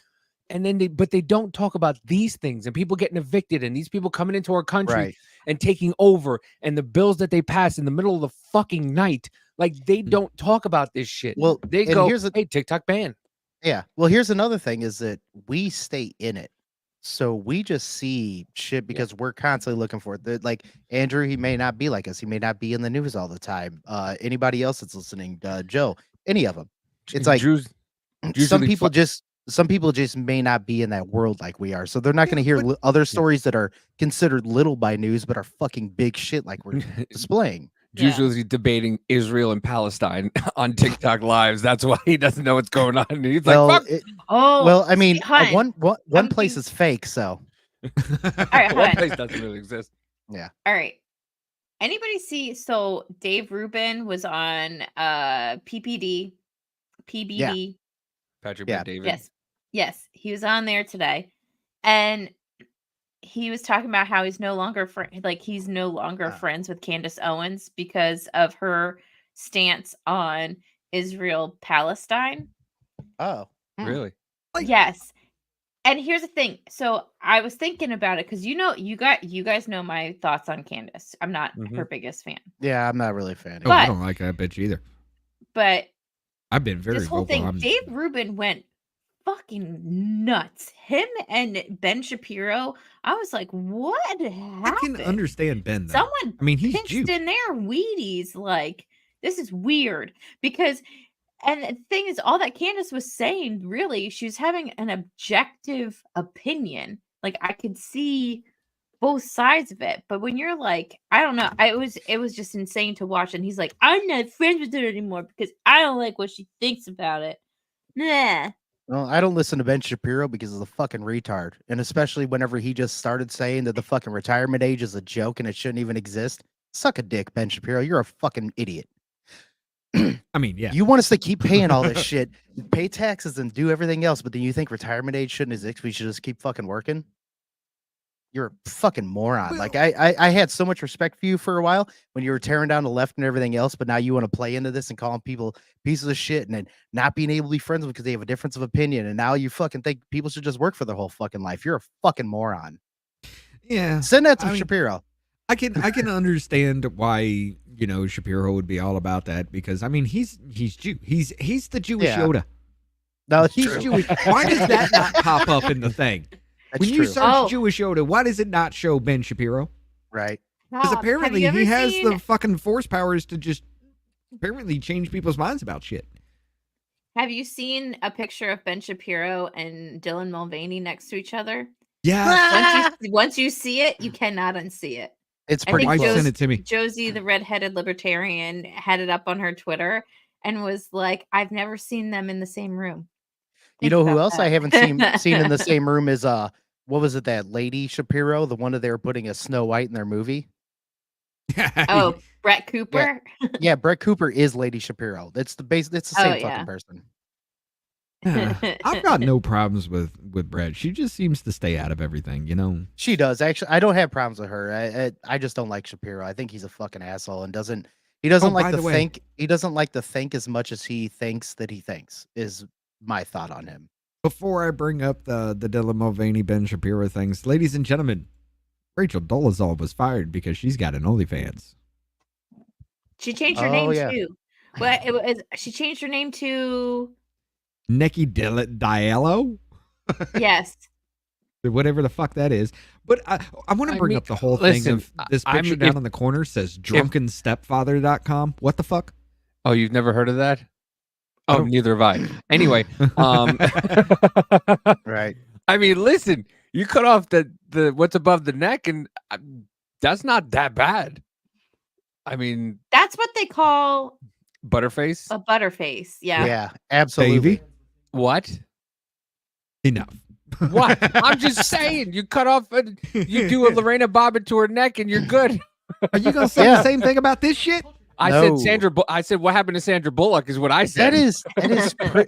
F: and then they don't talk about these things and people getting evicted and these people coming into our country
D: Right.
F: and taking over and the bills that they pass in the middle of the fucking night. Like they don't talk about this shit.
D: Well,
F: They
D: and
F: go,
D: here's the-
F: hey, TikTok ban.
D: Yeah. Well, here's another thing is that we stay in it. So we just see shit because we're constantly looking for it. Like Andrew, he may not be like us. He may not be in the news all the time. Anybody else that's listening, Joe, any of them. It's like
F: Drew's
D: some
F: usually
D: people just may not be in that world like we are. So they're not going to hear
B: but-
D: other stories that are considered little by news, but are fucking big shit like we're displaying.
E: Yeah.
F: usually debating Israel and Palestine on TikTok lives. That's why he doesn't know what's going on. He's like,
D: Well,
F: fuck.
E: Oh,
D: well, I mean,
E: Hun,
D: one
E: I'm
D: place
E: being-
D: is fake, so
E: all right,
F: One
E: Hun.
F: place doesn't really exist.
E: All right. Anybody see? So Dave Rubin was on PPD, PBD.
F: Patrick
D: Yeah.
F: David.
E: Yes, he was on there today, and he was talking about how he's no longer friends with Candace Owens because of her stance on Israel Palestine.
D: oh,
F: Really?
E: Yes. And here's the thing. So I was thinking about it because you guys know my thoughts on Candace. I'm not her biggest fan.
D: yeah, I'm not really a fan.
B: Oh, I
E: But-
B: don't like that bitch either.
E: But
B: I've been very
E: this whole
B: vocal.
E: thing,
B: I'm-
E: Dave Rubin went fucking nuts. Him and Ben Shapiro. I was like, what happened?
B: I can understand Ben though.
E: Someone
B: I mean, he's
E: pinched
B: Jew.
E: in their Wheaties. Like, this is weird because, and the thing is, all that Candace was saying, really, she was having an objective opinion. Like, I could see both sides of it. But when you're like, I don't know, it was just insane to watch. And he's like, I'm not friends with her anymore because I don't like what she thinks about it. Nah.
D: Well, I don't listen to Ben Shapiro because he's a fucking retard, and especially whenever he just started saying that the fucking retirement age is a joke and it shouldn't even exist. Suck a dick, Ben Shapiro. You're a fucking idiot.
B: I mean, yeah.
D: You want us to keep paying all this shit, pay taxes and do everything else, but then you think retirement age shouldn't exist? We should just keep fucking working. You're a fucking moron. Like I had so much respect for you for a while when you were tearing down the left and everything else, but now you want to play into this and calling people pieces of shit and then not being able to be friends with because they have a difference of opinion, and now you fucking think people should just work for their whole fucking life. You're a fucking moron.
B: Yeah.
D: Send that to
B: I mean,
D: Shapiro.
B: I can understand why, Shapiro would be all about that because I mean he's Jew. He's the Jewish
D: Yeah.
B: Yoda.
D: No, it's
B: He's
D: true.
B: Jewish. Why does that not pop up in the thing?
D: That's
B: When you
D: true.
B: search
E: Oh.
B: Jewish Yoda, why does it not show Ben Shapiro?
D: Right.
B: Because
E: Rob,
B: apparently
E: have you
B: he
E: ever
B: has
E: seen-
B: the fucking force powers to just apparently change people's minds about shit.
E: Have you seen a picture of Ben Shapiro and Dylan Mulvaney next to each other?
B: Yeah.
E: Once you see it, you cannot unsee it.
D: It's
E: I
D: pretty
E: think
B: Wife
D: close.
B: sent it to me.
E: Josie, the redheaded libertarian, had it up on her Twitter and was like, "I've never seen them in the same room."
D: You
E: Think
D: know who
E: about
D: else I
E: that.
D: haven't seen in the same room is what was it, that lady Shapiro, the one that they were putting a Snow White in their movie?
E: Oh, Brett Cooper.
D: Yeah, Brett Cooper is Lady Shapiro. It's the same fucking
E: yeah.
D: person.
B: I've got no problems with Brett. She just seems to stay out of everything.
D: She does actually. I don't have problems with her. I just don't like Shapiro. I think he's a fucking asshole and doesn't
B: Oh,
D: like
B: by
D: to
B: the way-
D: think. He doesn't like to think as much as he thinks that he thinks. Is my thought on him.
B: Before I bring up the Dylan Mulvaney, Ben Shapiro things, ladies and gentlemen, Rachel Dolezal was fired because she's got an OnlyFans.
E: She changed her
D: Oh,
E: name
D: yeah.
E: too. But it was she changed her name to
B: Nikki Diallo,
E: yes.
B: whatever the fuck that is. But I want to
F: I
B: bring
F: mean,
B: up the whole thing
F: listen,
B: of this
F: I'm-
B: picture down
F: if-
B: in the corner says drunkenstepfather.com. What the fuck?
F: Oh, you've never heard of that?
B: I
F: Oh,
B: don't-
F: neither have I. Anyway,
D: Right.
F: I mean, listen, you cut off the what's above the neck, and that's not that bad. I mean,
E: That's what they call
F: Butterface.
E: a butterface.
D: Yeah.
E: Yeah.
D: Absolutely.
B: Baby,
F: What?
B: enough.
F: What? I'm just saying. You cut off. You do a Lorena Bobbitt to her neck, and you're good.
B: Are you gonna say
D: Yeah.
B: the same thing about this shit?
F: I
D: No.
F: said Sandra. I said what happened to Sandra Bullock is what I said.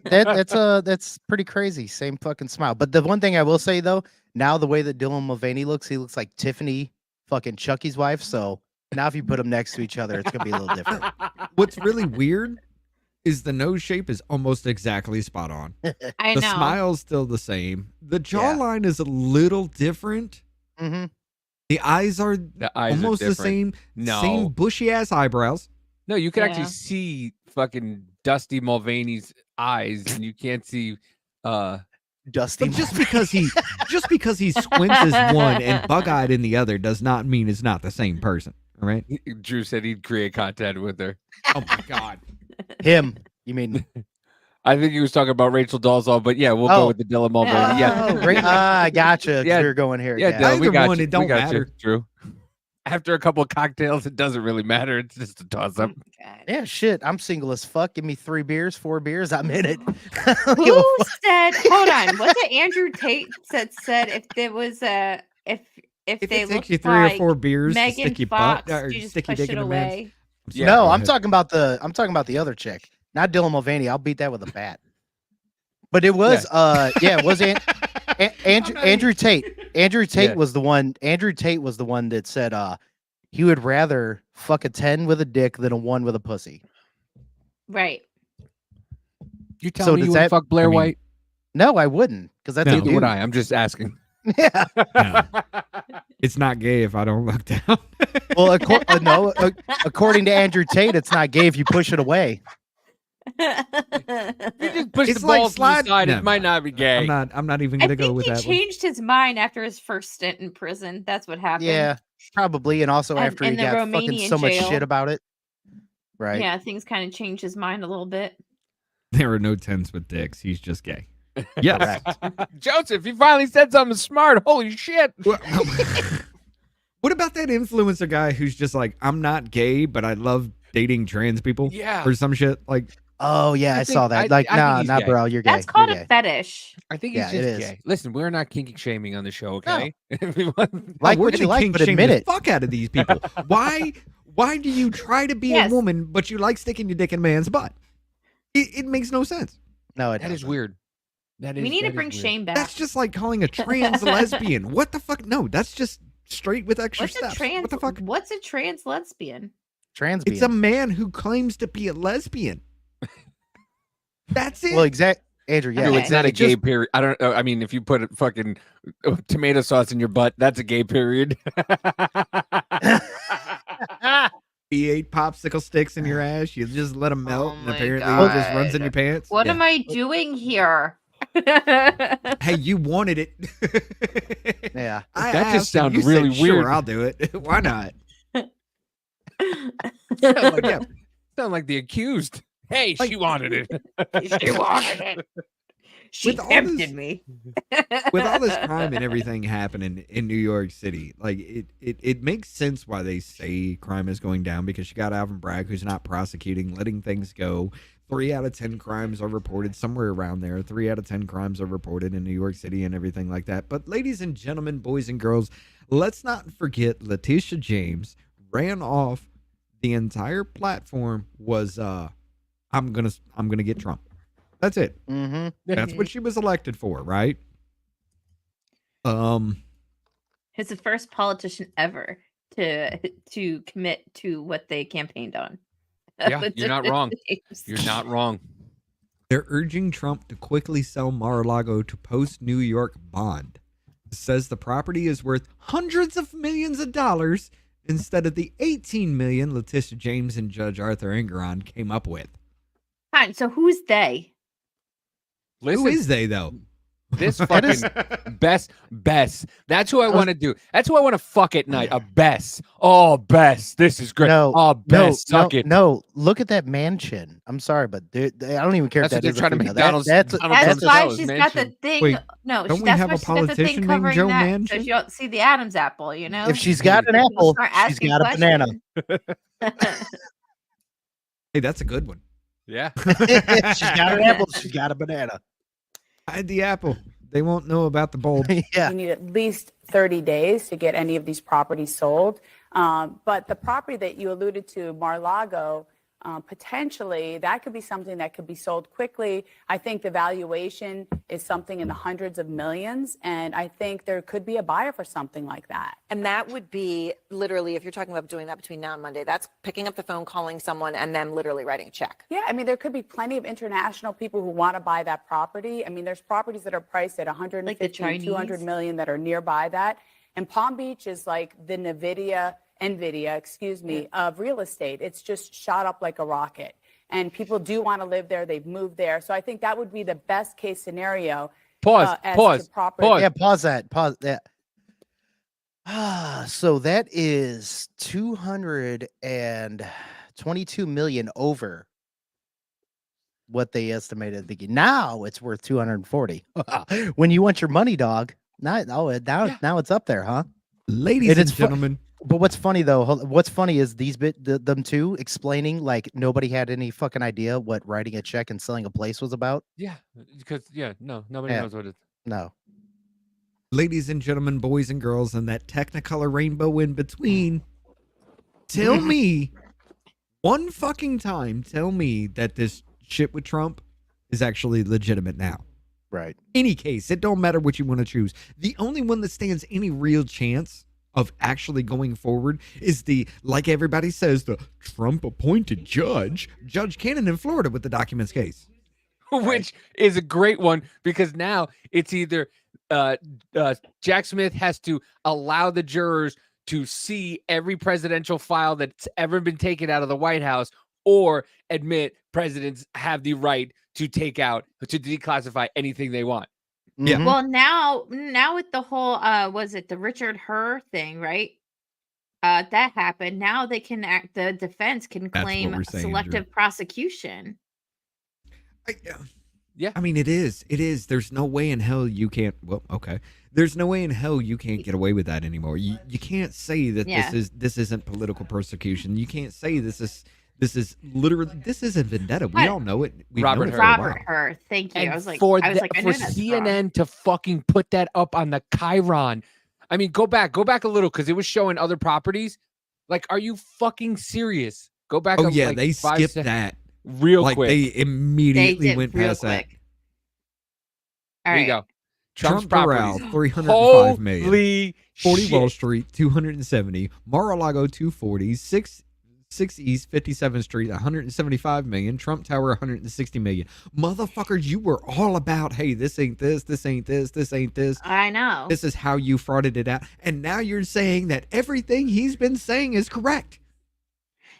D: That's pretty crazy. Same fucking smile. But the one thing I will say though, now the way that Dylan Mulvaney looks, he looks like Tiffany, fucking Chucky's wife. So now if you put them next to each other, it's gonna be a little different.
B: What's really weird is the nose shape is almost exactly spot on.
E: I
B: The
E: know.
B: smile's still the same. The jawline is a little different.
D: Mm-hmm.
B: The eyes are
F: The eyes
B: almost
F: are
B: the
F: different.
B: same.
F: No.
B: Same bushy ass eyebrows.
F: No, you can actually
E: Yeah.
F: see fucking Dusty Mulvaney's eyes, and you can't see.
D: Dusty.
B: But just because he squints as one and bug-eyed in the other does not mean it's not the same person. All right.
F: Drew said he'd create content with her.
B: Oh my god.
D: Him. You mean?
F: I think he was talking about Rachel Dolezal, but yeah, we'll go
D: Oh.
F: with the Dylan Mulvaney. Yeah,
D: Oh, right. I gotcha. 'Cause
F: Yeah.
D: You're going here.
F: yeah,
D: Yeah.
F: Dylan, we
B: Either
F: got
B: one,
F: you.
B: it don't
F: we got
B: matter.
F: You, Drew. After a couple of cocktails, it doesn't really matter. It's just a toss-up.
E: God.
D: Yeah, shit. I'm single as fuck. Give me 3 beers, 4 beers. I'm in it. I don't give a
E: Who
D: fuck.
E: said? Hold on. Was it Andrew Tate said if there was a if
B: If
E: they
B: it
E: look
B: takes you 3
E: like
B: or 4 beers to
E: Megan
B: stick your
E: Fox,
B: butt or
E: you just
B: stick your
E: push
B: dick
E: it
B: in a man's.
E: away.
F: Yeah,
D: No,
B: go
D: I'm
B: ahead.
D: talking about the other chick, not Dylan Mulvaney. I'll beat that with a bat. But it was it was Andrew Tate. Andrew Tate
F: Yeah.
D: was the one. Andrew Tate was the one that said he would rather fuck a 10 with a dick than a 1 with a pussy.
E: Right.
F: You tell
D: So
F: me
D: does
F: you would
D: that-
F: fuck Blair
B: I mean-
F: White?
D: No, I wouldn't, because that's
B: No.
D: a
F: Neither
D: dude.
F: would I. I'm just asking.
D: Yeah.
B: No, it's not gay if I don't look down.
D: Well, according to Andrew Tate, it's not gay if you push it away.
F: You just push
B: It's
F: the
B: like
F: balls to the
B: slide-
F: side.
B: No.
F: It might not be gay.
B: I'm not even
E: I
B: gonna go
E: think
B: with
E: he
B: that one.
E: changed his mind after his first stint in prison. That's what happened.
D: Yeah, probably, and also
E: And-
D: after he
E: and the
D: got fucking
E: Romanian
D: so much
E: jail.
D: shit about it. Right.
E: Yeah, things kind of changed his mind a little bit.
B: There are no 10s with dicks. He's just gay. Yes.
F: Joseph, you finally said something smart. Holy shit.
B: What about that influencer guy who's just like, I'm not gay, but I love dating trans people?
F: Yeah.
B: Or some shit. Like,
D: Oh yeah, I
F: think-
D: saw that.
F: I
D: Like,
F: think
D: nah,
F: he's
D: nah,
F: gay.
D: bro, you're gay.
E: That's called
D: You're
E: a
D: gay.
E: fetish.
F: I think
D: Yeah,
F: he's
D: it
F: just
D: is.
F: gay. Listen, we're not kinky shaming on the show, okay? Everyone-
D: Like
B: we're
D: what
B: gonna
D: you like,
B: kink
D: but
B: shame
D: admit
B: the
D: it.
B: fuck out of these people. Why do you try to be
E: Yes.
B: a woman, but you like sticking your dick in a man's butt? It makes no sense.
D: No, it
F: that is
D: doesn't.
F: weird. That is.
E: We need
F: that
E: to
F: is
E: bring
F: weird.
E: shame back.
B: That's just like calling a trans lesbian. What the fuck? No, that's just straight with extra
E: What's a
B: steps.
E: trans?
B: What the fuck?
E: What's a trans lesbian?
D: Trans.
B: It's a man who claims to be a lesbian. That's it.
D: Well, exact. Andrew, yeah,
F: Dude,
E: Okay.
F: it's not a
D: it just-
F: gay period. I don't know. I mean, if you put a fucking tomato sauce in your butt, that's a gay period.
B: He ate popsicle sticks in your ass. You just let them melt,
E: Oh
B: and
E: my
B: apparently it just runs
E: God.
B: in your pants.
E: What
B: Yeah.
E: am I doing here?
B: Hey, you wanted it.
D: Yeah.
B: I
F: That just
B: asked, and
F: sounds
B: you
F: really
B: said,
F: weird.
B: Sure, I'll do it. Why not?
F: Sound like, sound like the accused. Hey,
B: Like-
F: she wanted it.
E: She wanted it. She
B: With all
E: tempted
B: this-
E: me.
B: With all this crime and everything happening in New York City, like it makes sense why they say crime is going down, because you got Alvin Bragg, who's not prosecuting, letting things go. 3 out of 10 crimes are reported somewhere around there. 3 out of 10 crimes are reported in New York City and everything like that. But ladies and gentlemen, boys and girls, let's not forget Letitia James ran off the entire platform was I'm gonna get Trump. That's it.
D: Mm-hmm.
B: That's what she was elected for, right?
E: He's the first politician ever to commit to what they campaigned on.
F: Yeah, you're not wrong.
E: James.
F: You're not wrong.
B: They're urging Trump to quickly sell Mar-a-Lago to post New York bond. It says the property is worth hundreds of millions of dollars instead of the 18 million Letitia James and Judge Arthur Engeron came up with.
E: Fine. So who's they?
F: Listen,
B: Who is they though?
F: this
D: That is-
F: fucking Bess. That's who I want to do. That's who I want to fuck at night. A Bess. Oh, Bess. This is great.
D: No,
F: Oh,
D: No,
F: Bess. Suck
D: no,
F: it.
D: no. Look at that mansion. I'm sorry, but I don't even care
F: That's
D: if
F: what
D: that
F: they're
D: is a
F: trying to
D: female.
F: make Donald's-
D: That's
F: Donald
E: That's
F: Trump's
E: why
F: Trump's
E: she's got
F: mansion.
E: the thing.
B: Wait,
E: no,
B: don't we
E: that's
B: have
E: why
B: a
E: she's got the
B: politician
E: thing
B: named
E: covering
B: Joe
E: that,
B: Manchin?
E: so you don't see the Adam's apple. You know,
D: if she's got an
E: People
D: apple,
E: start
D: she's
E: asking
D: got a banana.
E: questions.
B: Hey, that's a good one.
F: Yeah.
D: She's got an apple, she's got a banana.
B: I had the apple. They won't know about the bulb.
D: Yeah.
I: You need at least 30 days to get any of these properties sold. But the property that you alluded to, Mar-Lago, potentially that could be something that could be sold quickly. I think the valuation is something in the hundreds of millions, and I think there could be a buyer for something like that.
J: And that would be literally, if you're talking about doing that between now and Monday, that's picking up the phone, calling someone, and then literally writing a check.
I: Yeah, I mean, there could be plenty of international people who want to buy that property. I mean, there's properties that are priced at 150 and 200 million that are nearby that. And Palm Beach is like the NVIDIA, of real estate. It's just shot up like a rocket. And people do want to live there. They've moved there. So I think that would be the best case scenario.
F: Pause.
I: Pause.
D: Yeah, pause that. Pause that. So that is 222 million over what they estimated at the beginning. Now it's worth 240. When you want your money, dog. Now it's up there, huh?
B: Ladies and gentlemen.
D: But what's funny though, what's funny is them two explaining like nobody had any fucking idea what writing a check and selling a place was about.
F: Yeah, because nobody knows what it's.
D: No.
B: Ladies and gentlemen, boys and girls, and that Technicolor rainbow in between. Tell me one fucking time, tell me that this shit with Trump is actually legitimate now.
D: Right.
B: Any case, it don't matter what you want to choose. The only one that stands any real chance of actually going forward is like everybody says, the Trump appointed Judge Cannon in Florida with the documents case.
F: Which is a great one because now it's either Jack Smith has to allow the jurors to see every presidential file that's ever been taken out of the White House, or admit presidents have the right to declassify anything they want.
B: Yeah.
E: Well, now with the whole was it the Richard Herr thing, right? That happened. Now they can the defense can
B: That's what
E: claim
B: we're saying,
E: selective
B: Drew.
E: prosecution.
F: Yeah.
B: I mean, it is. There's no way in hell you can't. Well, okay. There's no way in hell you can't get away with that anymore. You can't say that this isn't political persecution. You can't say this is literally, this isn't vendetta. We all know it. We know it for a while.
E: Robert Herr. Thank you.
F: And
E: I was like,
F: for
E: I knew that's
F: CNN
E: wrong.
F: to fucking put that up on the Chiron. I mean, go back a little because it was showing other properties. Like, are you fucking serious? Go back.
B: Oh yeah,
F: like
B: they
F: 5
B: skipped
F: seconds.
B: that
F: Real
B: like
F: quick.
B: they immediately
E: did
B: went
E: real
B: past that.
E: quick. All
F: There you
E: right.
F: go. Trump's
B: Trump Doral,
F: properties.
B: 305 million.
F: Holy
B: 40
F: shit.
B: Wall Street, 270. Mar-a-Lago, 240. 6 East, 57th Street, 175 million. Trump Tower, 160 million. Motherfuckers, you were all about, hey, this ain't this, this ain't this, this ain't this.
E: I know.
B: This is how you frauded it out. And now you're saying that everything he's been saying is correct.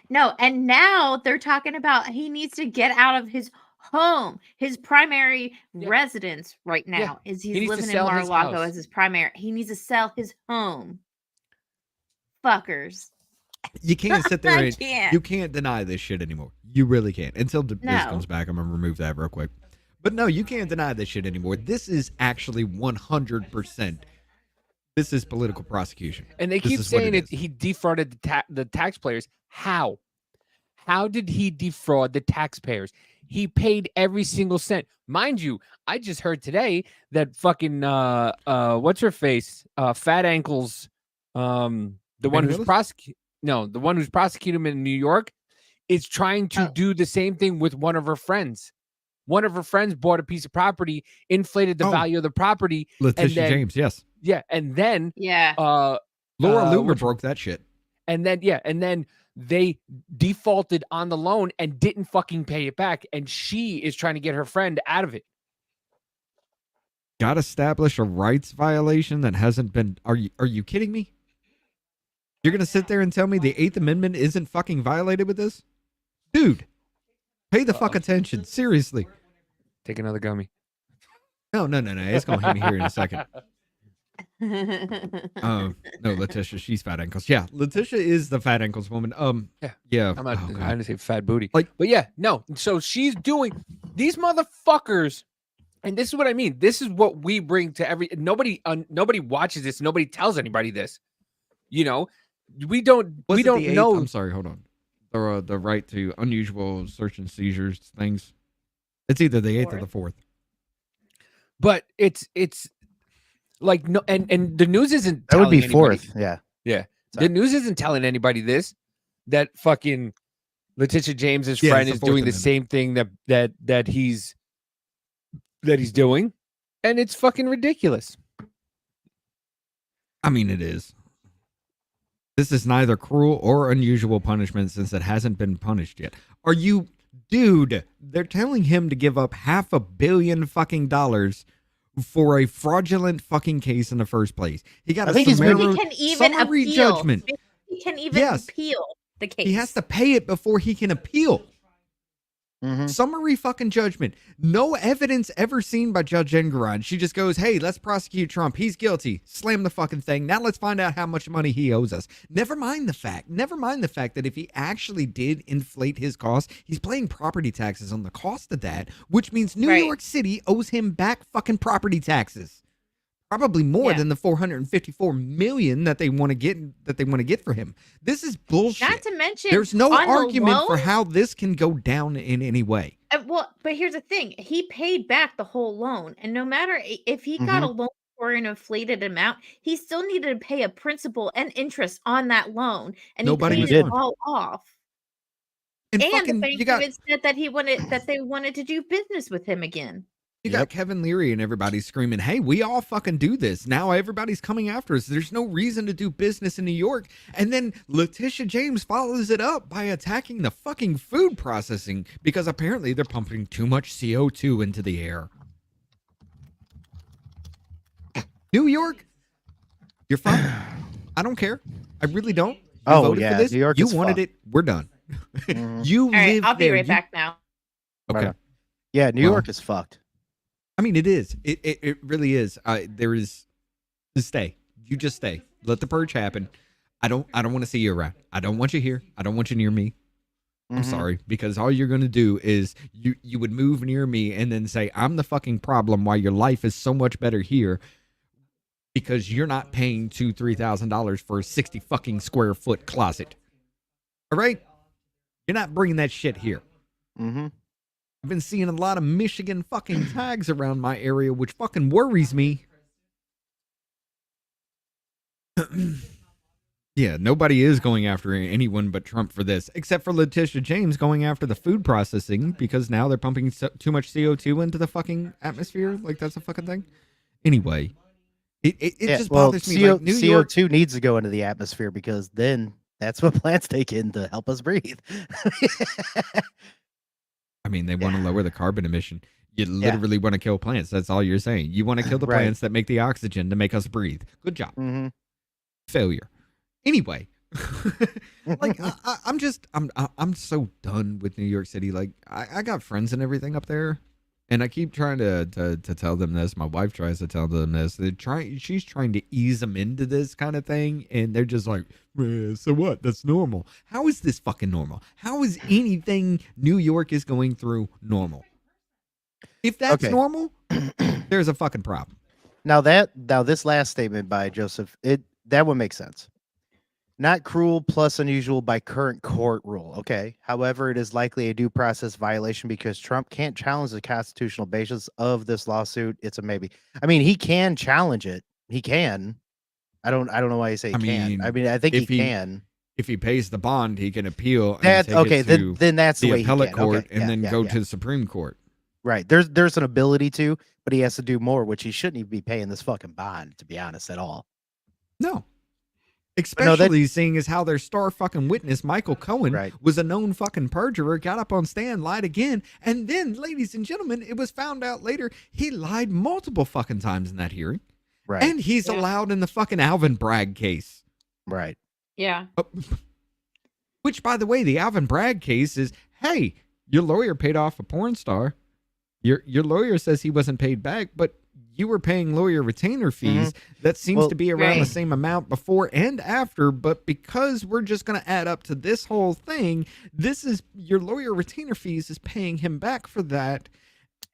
E: No, and now they're talking about he needs to get out of his home. His primary residence right now is
F: He
E: he's
F: needs to
E: living in
F: sell his
E: Mar-a-Lago
F: house.
E: as his primary. He needs to sell his home. Fuckers.
B: You can't sit there
E: I
B: and
E: can't.
B: you can't deny this shit anymore. You really can't. Until this
E: No.
B: comes back, I'm gonna remove that real quick. But no, you can't deny this shit anymore. This is actually 100%. This is political prosecution.
F: And they
B: This
F: keep
B: is what
F: saying
B: it is.
F: he defrauded the taxpayers. How? How did he defraud the taxpayers? He paid every single cent. Mind you, I just heard today that fucking what's her face? Fat Ankles, the one who's the one who's prosecuting him in New York is trying to do the same thing with one of her friends. One of her friends bought a piece of property, inflated the value of the property.
B: Letitia James, yes.
F: Yeah, and then
B: Laura Loomer broke that shit.
F: And then they defaulted on the loan and didn't fucking pay it back. And she is trying to get her friend out of it.
B: Got to establish a rights violation that hasn't been. Are you kidding me? You're gonna sit there and tell me the 8th Amendment isn't fucking violated with this, dude? Pay the fuck attention, seriously.
F: Take another gummy.
B: No. It's gonna hit me here in a second. No, Letitia, she's Fat Ankles. Yeah, Letitia is the Fat Ankles woman. Yeah.
F: I'm not.
B: Oh, God.
F: I didn't say fat booty.
B: Like,
F: but yeah, no. So she's doing these motherfuckers, and this is what I mean. This is what we bring to every. Nobody watches this. Nobody tells anybody this. You know, we don't.
B: Was
F: we
B: it
F: don't
B: the 8th?
F: know.
B: I'm sorry. Hold on. The right to unusual search and seizures things. It's either the 8th or the 4th.
F: but it's like no, and the news isn't.
D: That would be
F: telling anybody-
D: fourth. Yeah.
F: Yeah,
D: Sorry.
F: the news isn't telling anybody this. That fucking Letitia James's
B: Yeah,
F: friend
B: it's
F: is
B: the
F: doing
B: Fourth
F: the same thing that he's doing, and it's fucking ridiculous.
B: I mean, it is. This is neither cruel or unusual punishment since it hasn't been punished yet. Are you, dude? They're telling him to give up $500 million fucking dollars for a fraudulent fucking case in the first place. He got
D: I
B: a
D: think he's been-
B: summary,
E: He can even
B: summary
E: appeal.
B: judgment.
E: He can even
B: Yes.
E: appeal the case.
B: He has to pay it before he can appeal.
D: Mhm.
B: Summary fucking judgment. No evidence ever seen by Judge Engoron. She just goes, hey, let's prosecute Trump. He's guilty. Slam the fucking thing. Now let's find out how much money he owes us. Never mind the fact that if he actually did inflate his costs, he's paying property taxes on the cost of that, which means New
E: Right.
B: York City owes him back fucking property taxes. Probably more
E: Yeah.
B: than the $454 million that they want to get for him. This is bullshit.
E: Not to mention,
B: There's no
E: on the
B: argument for
E: loan-
B: how this can go down in any way.
E: Well, but here's the thing: he paid back the whole loan, and no matter if he got a loan for an inflated amount, he still needed to pay a principal and interest on that loan, and
B: Nobody
E: he
B: was
E: paid it
B: doing it.
E: all off.
B: And,
E: And
B: fucking,
E: the bank
B: you got
E: even said that they wanted to do business with him again.
B: you got Kevin Leary and everybody screaming, "Hey, we all fucking do this." Now everybody's coming after us. There's no reason to do business in New York. And then Letitia James follows it up by attacking the fucking food processing because apparently they're pumping too much CO2 into the air. New York, you're fine. I don't care. I really don't. You
D: Oh,
B: voted
D: yeah,
B: for this.
D: New York
B: You
D: is
B: wanted
D: fucked.
B: it. We're done.
D: Mhm.
B: You
E: All right,
B: live
E: I'll be
B: there.
E: right
B: You-
E: back now.
B: Okay.
D: Right. Yeah, New
B: Well,
D: York is fucked.
B: I mean, it is. It really is. There is. Just stay. You just stay. Let the purge happen. I don't want to see you around. I don't want you here. I don't want you near me. I'm
D: Mhm.
B: sorry, because all you're going to do is you would move near me and then say I'm the fucking problem while your life is so much better here because you're not paying $2,000-$3,000 for a 60 fucking square foot closet. All right? You're not bringing that shit here.
D: Mm-hmm.
B: I've been seeing a lot of Michigan fucking tags around my area, which fucking worries me. Yeah, nobody is going after anyone but Trump for this, except for Letitia James going after the food processing because now they're pumping too much CO2 into the fucking atmosphere. Like, that's a fucking thing. Anyway, it just bothers me. Like, New York,
D: CO2 needs to go into the atmosphere because then that's what plants take in to help us breathe.
B: I mean, they want to lower the carbon emission. You literally want to kill plants. That's all you're saying. You want to kill the
D: Right.
B: plants that make the oxygen to make us breathe. Good job.
D: Mm-hmm.
B: Failure. Anyway, like I'm so done with New York City. Like I got friends and everything up there, and I keep trying to tell them this. My wife tries to tell them this. She's trying to ease them into this kind of thing, and they're just like, so what? That's normal. How is this fucking normal? How is anything New York is going through normal? If that's
D: Okay.
B: normal, there's a fucking problem.
D: Now this last statement by Joseph, that would make sense. Not cruel plus unusual by current court rule. Okay. However, it is likely a due process violation because Trump can't challenge the constitutional basis of this lawsuit. It's a maybe. I mean, he can challenge it. He can. I don't know why you say he
B: mean,
D: can. I mean, I think
B: if
D: he
B: he-
D: can.
B: If he pays the bond, he can appeal. And
D: That's
B: take
D: okay.
B: It to
D: Then that's the
B: the
D: way
B: appellate
D: he can.
B: court
D: Okay.
B: and
D: yeah,
B: then
D: yeah,
B: go
D: yeah.
B: to the Supreme Court.
D: Right. There's an ability to, but he has to do more, which he shouldn't even be paying this fucking bond, to be honest, at all.
B: No.
D: no,
B: Especially seeing as how their star fucking witness, Michael Cohen,
D: Right.
B: was a known fucking perjurer, got up on stand, lied again, and then, ladies and gentlemen, it was found out later he lied multiple fucking times in that hearing.
D: Right.
B: And he's
E: Yeah.
B: allowed in the fucking Alvin Bragg case.
D: right.
E: Yeah.
B: Which, by the way, the Alvin Bragg case is, hey, your lawyer paid off a porn star. Your lawyer says he wasn't paid back, but you were paying lawyer retainer fees. That seems
D: Well,
B: to be around the
E: Right.
B: same amount before and after, but because we're just going to add up to this whole thing, this is your lawyer retainer fees is paying him back for that.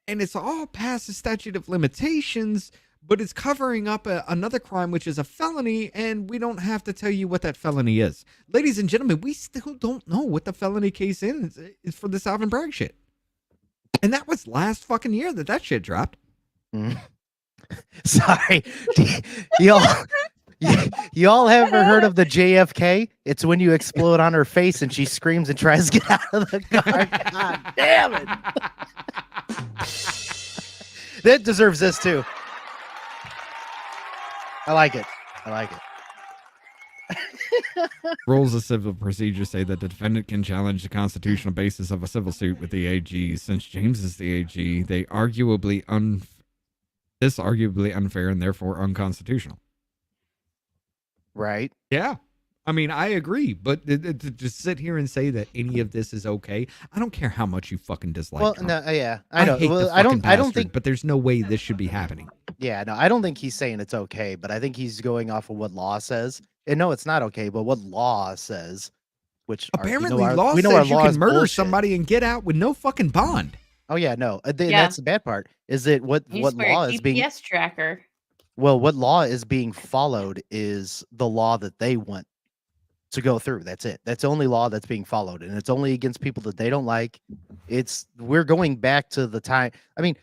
B: And it's all past the statute of limitations, but it's covering up another crime, which is a felony, and we don't have to tell you what that felony is. Ladies and gentlemen, we still don't know what the felony case is for this Alvin Bragg shit. And that was last fucking year that shit dropped.
D: Mhm. Sorry. y'all, y'all ever heard of the JFK? It's when you explode on her face and she screams and tries to get out of the car. God damn it. That deserves this too. I like it.
B: Rules of civil procedure say that the defendant can challenge the constitutional basis of a civil suit with the AG. Since James is the AG, they arguably unfair and therefore unconstitutional.
D: Right.
B: Yeah. I mean, I agree, but to just sit here and say that any of this is okay, I don't care how much you fucking dislike
D: Well,
B: Trump.
D: no, yeah, I know.
B: hate the
D: Well,
B: fucking
D: I don't
B: bastard,
D: think.
B: but there's no way this should be happening.
D: Yeah, no, I don't think he's saying it's okay, but I think he's going off of what law says. And no, it's not okay, but what law says, which
B: Apparently,
D: law
B: says you
D: law is
B: can murder
D: bullshit.
B: somebody and get out with no fucking bond.
D: Oh yeah, no,
E: Yeah.
D: that's the bad part. Is that what
E: You
D: law
E: swear,
D: is being?
E: GPS tracker.
D: Well, what law is being followed is the law that they want to go through. That's it. That's the only law that's being followed, and it's only against people that they don't like. We're going back to the time. I mean,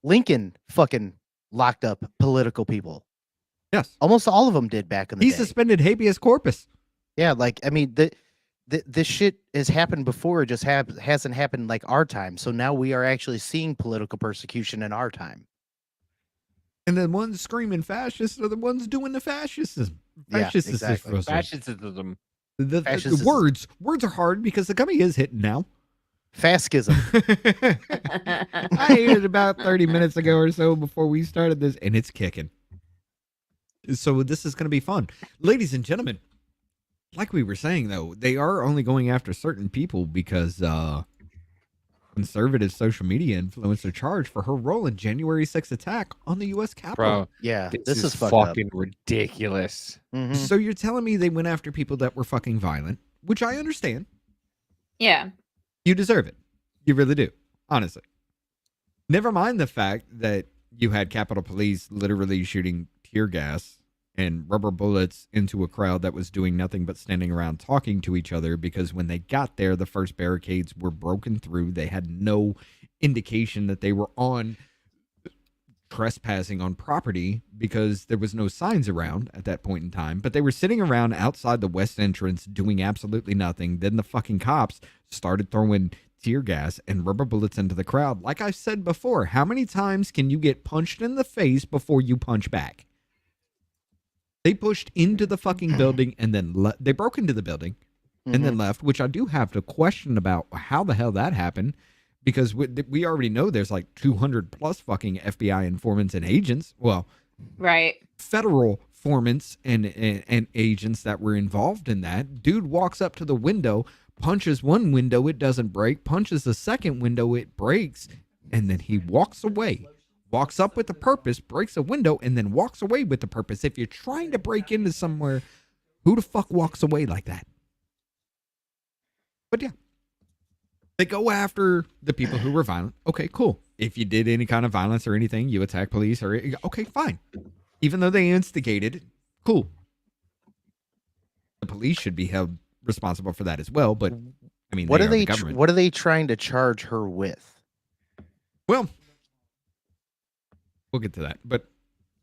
D: Lincoln fucking locked up political people.
B: Yes.
D: Almost all of them did back in the
B: He
D: day.
B: suspended habeas corpus.
D: Yeah, like I mean, this shit has happened before. It just hasn't happened like our time. So now we are actually seeing political persecution in our time.
B: And the ones screaming fascist are the ones doing the fascism.
D: Yeah,
B: Fascism.
D: exactly.
F: Fascism.
B: The
D: Fascism.
B: words are hard because the gummy is hitting now.
D: Fascism.
B: I ate it about 30 minutes ago or so before we started this, and it's kicking. So this is going to be fun. Ladies and gentlemen, like we were saying, though, they are only going after certain people because conservative social media influencer charged for her role in January 6th attack on the U.S. Capitol.
F: Bro,
D: Yeah,
F: this is
D: fucked up.
F: fucking ridiculous.
D: Mhm.
B: So you're telling me they went after people that were fucking violent, which I understand.
E: Yeah.
B: You deserve it. You really do. Honestly. Never mind the fact that you had Capitol Police literally shooting tear gas and rubber bullets into a crowd that was doing nothing but standing around talking to each other because when they got there, the first barricades were broken through. They had no indication that they were on trespassing on property because there was no signs around at that point in time, but they were sitting around outside the west entrance doing absolutely nothing. Then the fucking cops started throwing tear gas and rubber bullets into the crowd. Like I said before, how many times can you get punched in the face before you punch back? They pushed into the fucking building and then they broke into the building and then left, which I do have to question about how the hell that happened. Because we already know there's like 200 plus fucking FBI informants and agents. Well,
E: Right.
B: federal informants and agents that were involved in that. Dude walks up to the window, punches one window, it doesn't break, punches the second window, it breaks, and then he walks away. Walks up with a purpose, breaks a window, and then walks away with a purpose. If you're trying to break into somewhere, who the fuck walks away like that? But yeah. They go after the people who were violent. Okay, cool. If you did any kind of violence or anything, you attack police or okay, fine. Even though they instigated, cool. The police should be held responsible for that as well. But I mean,
D: What
B: they
D: are
B: are the
D: they?
B: government.
D: What are they trying to charge her with?
B: Well, we'll get to that. But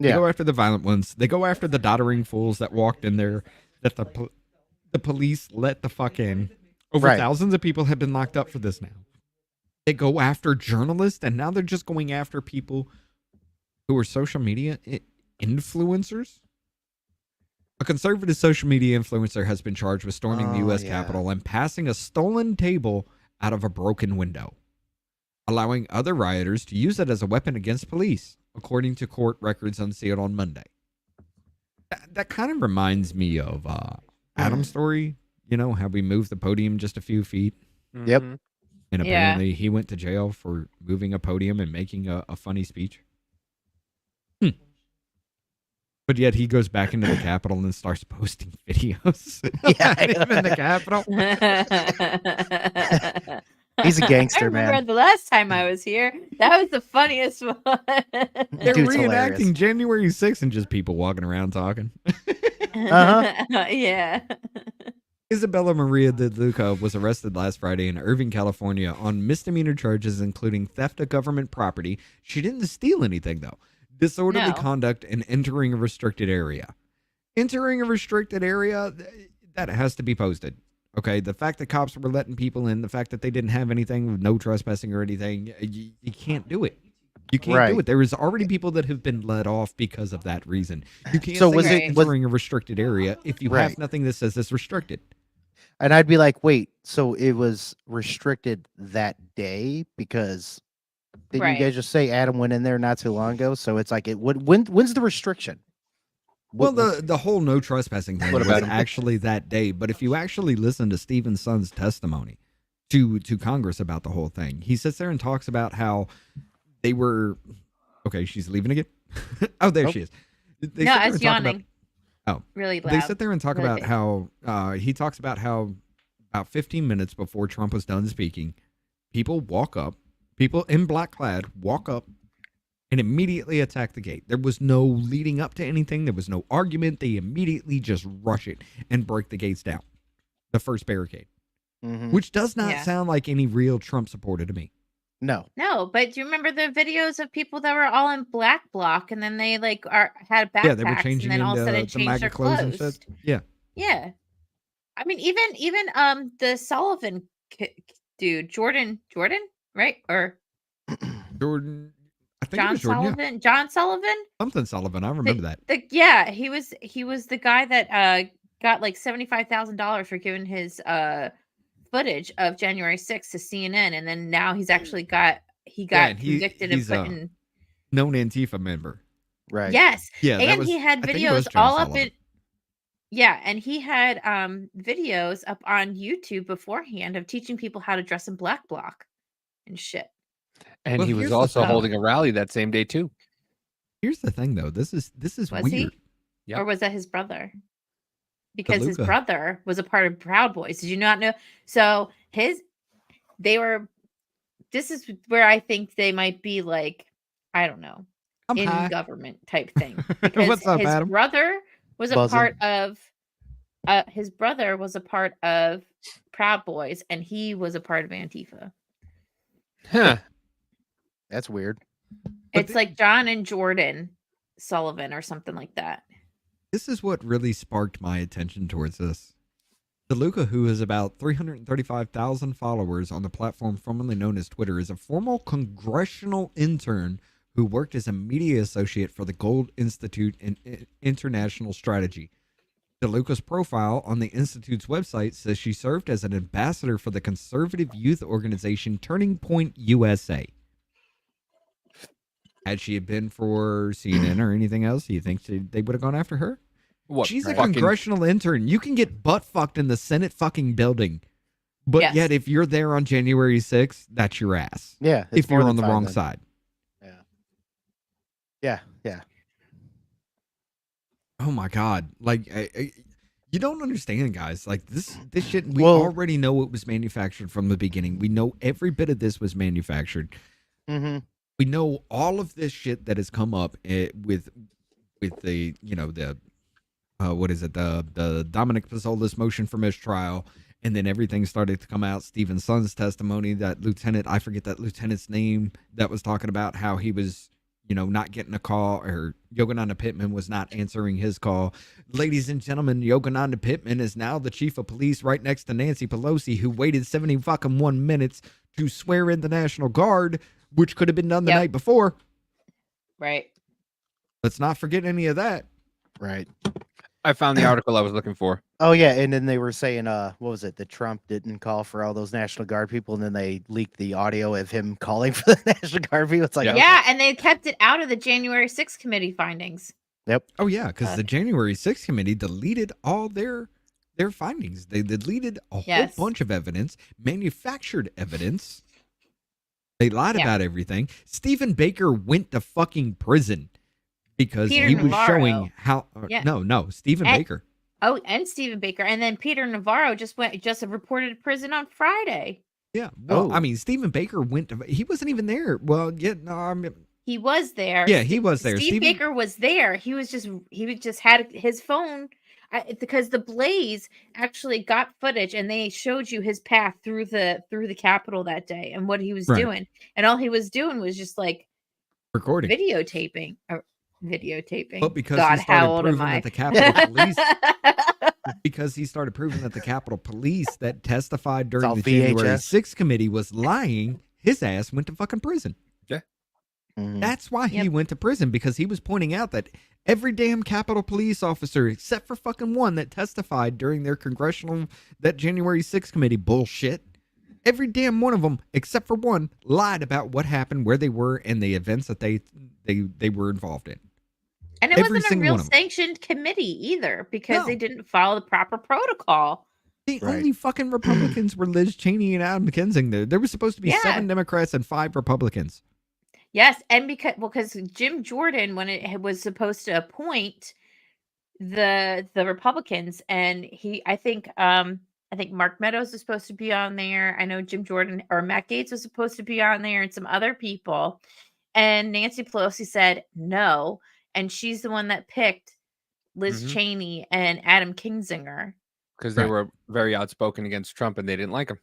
B: they
D: Yeah.
B: go after the violent ones. They go after the doddering fools that walked in there. That the police let the fuck in. Over
D: Right.
B: thousands of people have been locked up for this now. They go after journalists, and now they're just going after people who are social media influencers. A conservative social media influencer has been charged with storming the U.S. Capitol and passing a stolen table out of a broken window, allowing other rioters to use it as a weapon against police, according to court records unsealed on Monday. That kind of reminds me of Adam's story. You know, how we moved the podium just a few feet.
D: Yep.
F: Mhm.
B: And
E: Yeah.
B: apparently he went to jail for moving a podium and making a funny speech. But yet he goes back into the Capitol and starts posting videos.
D: Yeah.
B: Not even the Capitol.
D: He's a gangster,
E: I remember
D: man.
E: the last time I was here. That was the funniest one.
B: They're
D: Dude's
B: reenacting
D: hilarious.
B: January 6th and just people walking around talking.
D: Uh-huh.
E: Yeah.
B: Isabella Maria De Luca was arrested last Friday in Irving, California on misdemeanor charges including theft of government property. She didn't steal anything, though. Disorderly
E: No.
B: conduct and entering a restricted area. Entering a restricted area, that has to be posted. Okay, the fact that cops were letting people in, the fact that they didn't have anything with no trespassing or anything, you can't do it. You can't
D: Right.
B: do it. There is already people that have been let off because of that reason. You can't
D: So
B: say
D: was
B: you're
E: it-
B: entering a restricted area if you have
D: Right.
B: nothing that says it's restricted.
D: And I'd be like, wait, so it was restricted that day because didn't
E: Right.
D: you guys just say Adam went in there not too long ago? So it's like when's the restriction?
B: Well,
D: What-
B: the whole no trespassing thing
F: What
B: was
F: about him?
B: actually that day. But if you actually listen to Stephen Son's testimony to Congress about the whole thing, he sits there and talks about how they were. Okay, she's leaving again. Oh, there
D: Nope.
B: she is. They
E: No,
B: sit there
E: I was
B: and talk about-
E: yawning.
B: Oh.
E: Really loud.
B: They sit there and talk
E: Really
B: about
E: big.
B: how he talks about how about 15 minutes before Trump was done speaking, people in black clad walk up and immediately attack the gate. There was no leading up to anything. There was no argument. They immediately just rush it and break the gates down. The first barricade,
D: Mhm.
B: which does not
E: Yeah.
B: sound like any real Trump supporter to me.
D: No.
E: No, but do you remember the videos of people that were all in black bloc and then they like had backpacks
B: Yeah, they were changing
E: and then all of a
B: into
E: sudden
B: the
E: changed
B: MAGA
E: their
B: clothes and
E: clothes?
B: shit. Yeah.
E: Yeah. I mean, even the Sullivan dude, Jordan, right? Or
B: Jordan, I think it
E: John
B: was Jordan. Yeah.
E: Sullivan, John Sullivan.
B: Something Sullivan. I remember that.
E: Yeah, he was the guy that got like $75,000 for giving his footage of January 6th to CNN, and then now he's actually got
B: and
E: convicted
B: he's
E: of putting.
B: known Antifa member.
D: Right.
E: Yes,
B: Yeah, that
E: and
B: was,
E: he had
B: I think it was
E: videos
B: John
E: all up
B: Sullivan.
E: in. Yeah, and he had videos up on YouTube beforehand of teaching people how to dress in black bloc and shit.
F: And
B: Well,
F: he was
B: here's the
F: also
B: thing.
F: holding a rally that same day too.
B: Here's the thing, though. This is
E: Was
B: weird.
E: he?
F: Yep.
E: Or was that his brother? Because his
B: DeLuca.
E: brother was a part of Proud Boys. Did you not know? So this is where I think they might be like, I don't know,
B: I'm
E: in
B: high.
E: government type thing. Because
B: What's up,
E: his
B: Adam?
E: brother was a
D: Buzzing.
E: part of Proud Boys, and he was a part of Antifa.
F: Huh.
D: That's weird.
B: But
E: It's like John and Jordan Sullivan or something like that.
B: This is what really sparked my attention towards this. DeLuca, who has about 335,000 followers on the platform formerly known as Twitter, is a former congressional intern who worked as a media associate for the Gold Institute in International Strategy. DeLuca's profile on the Institute's website says she served as an ambassador for the conservative youth organization Turning Point USA. Had she had been for CNN or anything else, do you think they would have gone after her?
F: What?
B: She's a
F: fucking-
B: congressional intern. You can get butt fucked in the Senate fucking building. But
E: Yes.
B: yet, if you're there on January 6th, that's your ass.
D: Yeah. it's
B: If you're
D: more
B: on
D: than
B: the
D: fine
B: wrong
D: then.
B: side.
D: Yeah.
B: Oh my God. Like, you don't understand, guys. Like, this shit, we
D: Well-
B: already know it was manufactured from the beginning. We know every bit of this was manufactured.
D: Mm-hmm.
B: We know all of this shit that has come up with the, the what is it, the Dominic Pizzolis motion for mistrial, and then everything started to come out. Stephen Son's testimony, that lieutenant, I forget that lieutenant's name, that was talking about how he was, not getting a call, or Yogananda Pittman was not answering his call. Ladies and gentlemen, Yogananda Pittman is now the chief of police right next to Nancy Pelosi, who waited 71 minutes to swear in the National Guard, which could have been done the
E: Yep.
B: night before.
E: Right.
B: Let's not forget any of that.
D: Right.
F: I found the article I was looking for.
D: Oh yeah, and then they were saying, what was it? That Trump didn't call for all those National Guard people, and then they leaked the audio of him calling for the National Guard people. It's like,
F: Yeah.
D: okay.
E: Yeah, and they kept it out of the January 6th committee findings.
D: Yep.
B: Oh yeah, because the January 6th committee deleted all their findings. They deleted a
E: Yes.
B: whole bunch of evidence, manufactured evidence. They lied
E: Yeah.
B: about everything. Stephen Baker went to fucking prison because
E: Peter
B: he was
E: Navarro.
B: showing how.
E: Yeah.
B: No, Stephen
E: And-
B: Baker.
E: Oh, and Stephen Baker, and then Peter Navarro just reported to prison on Friday.
B: Yeah. Well,
D: Oh.
B: I mean, Stephen Baker went to. He wasn't even there. Well, yeah, no, I mean,
E: He was there.
B: yeah, he was there.
E: Steve
B: Stephen-
E: Baker was there. He just had his phone Because the Blaze actually got footage and they showed you his path through the Capitol that day and what he was
B: Right.
E: doing, and all he was doing was just like
B: Recording.
E: videotaping.
B: But because
E: God,
B: he started
E: how old am
B: proving
E: I?
B: that the Capitol Police, because he started proving that the Capitol Police that testified during
D: all
B: the January
D: VHS.
B: 6th committee was lying, his ass went to fucking prison.
D: Mhm.
B: That's why he
E: Yep.
B: went to prison, because he was pointing out that every damn Capitol Police officer, except for fucking one that testified during their that January 6th committee bullshit, every damn one of them, except for one, lied about what happened, where they were, and the events that they were involved in.
E: And it
B: Every
E: wasn't a
B: single
E: real
B: one of 'em.
E: sanctioned committee either, because they
B: No.
E: didn't follow the proper protocol.
B: The
D: Right.
B: only fucking Republicans were Liz Cheney and Adam Kinzinger. There was supposed to be
E: Yeah.
B: 7 Democrats and 5 Republicans.
E: Yes, and because Jim Jordan, when it was supposed to appoint the Republicans, and I think Mark Meadows was supposed to be on there. I know Jim Jordan or Matt Gaetz was supposed to be on there, and some other people. And Nancy Pelosi said no, and she's the one that picked Liz
F: Mhm.
E: Cheney and Adam Kinzinger.
F: Because they
B: Right.
F: were very outspoken against Trump and they didn't like him.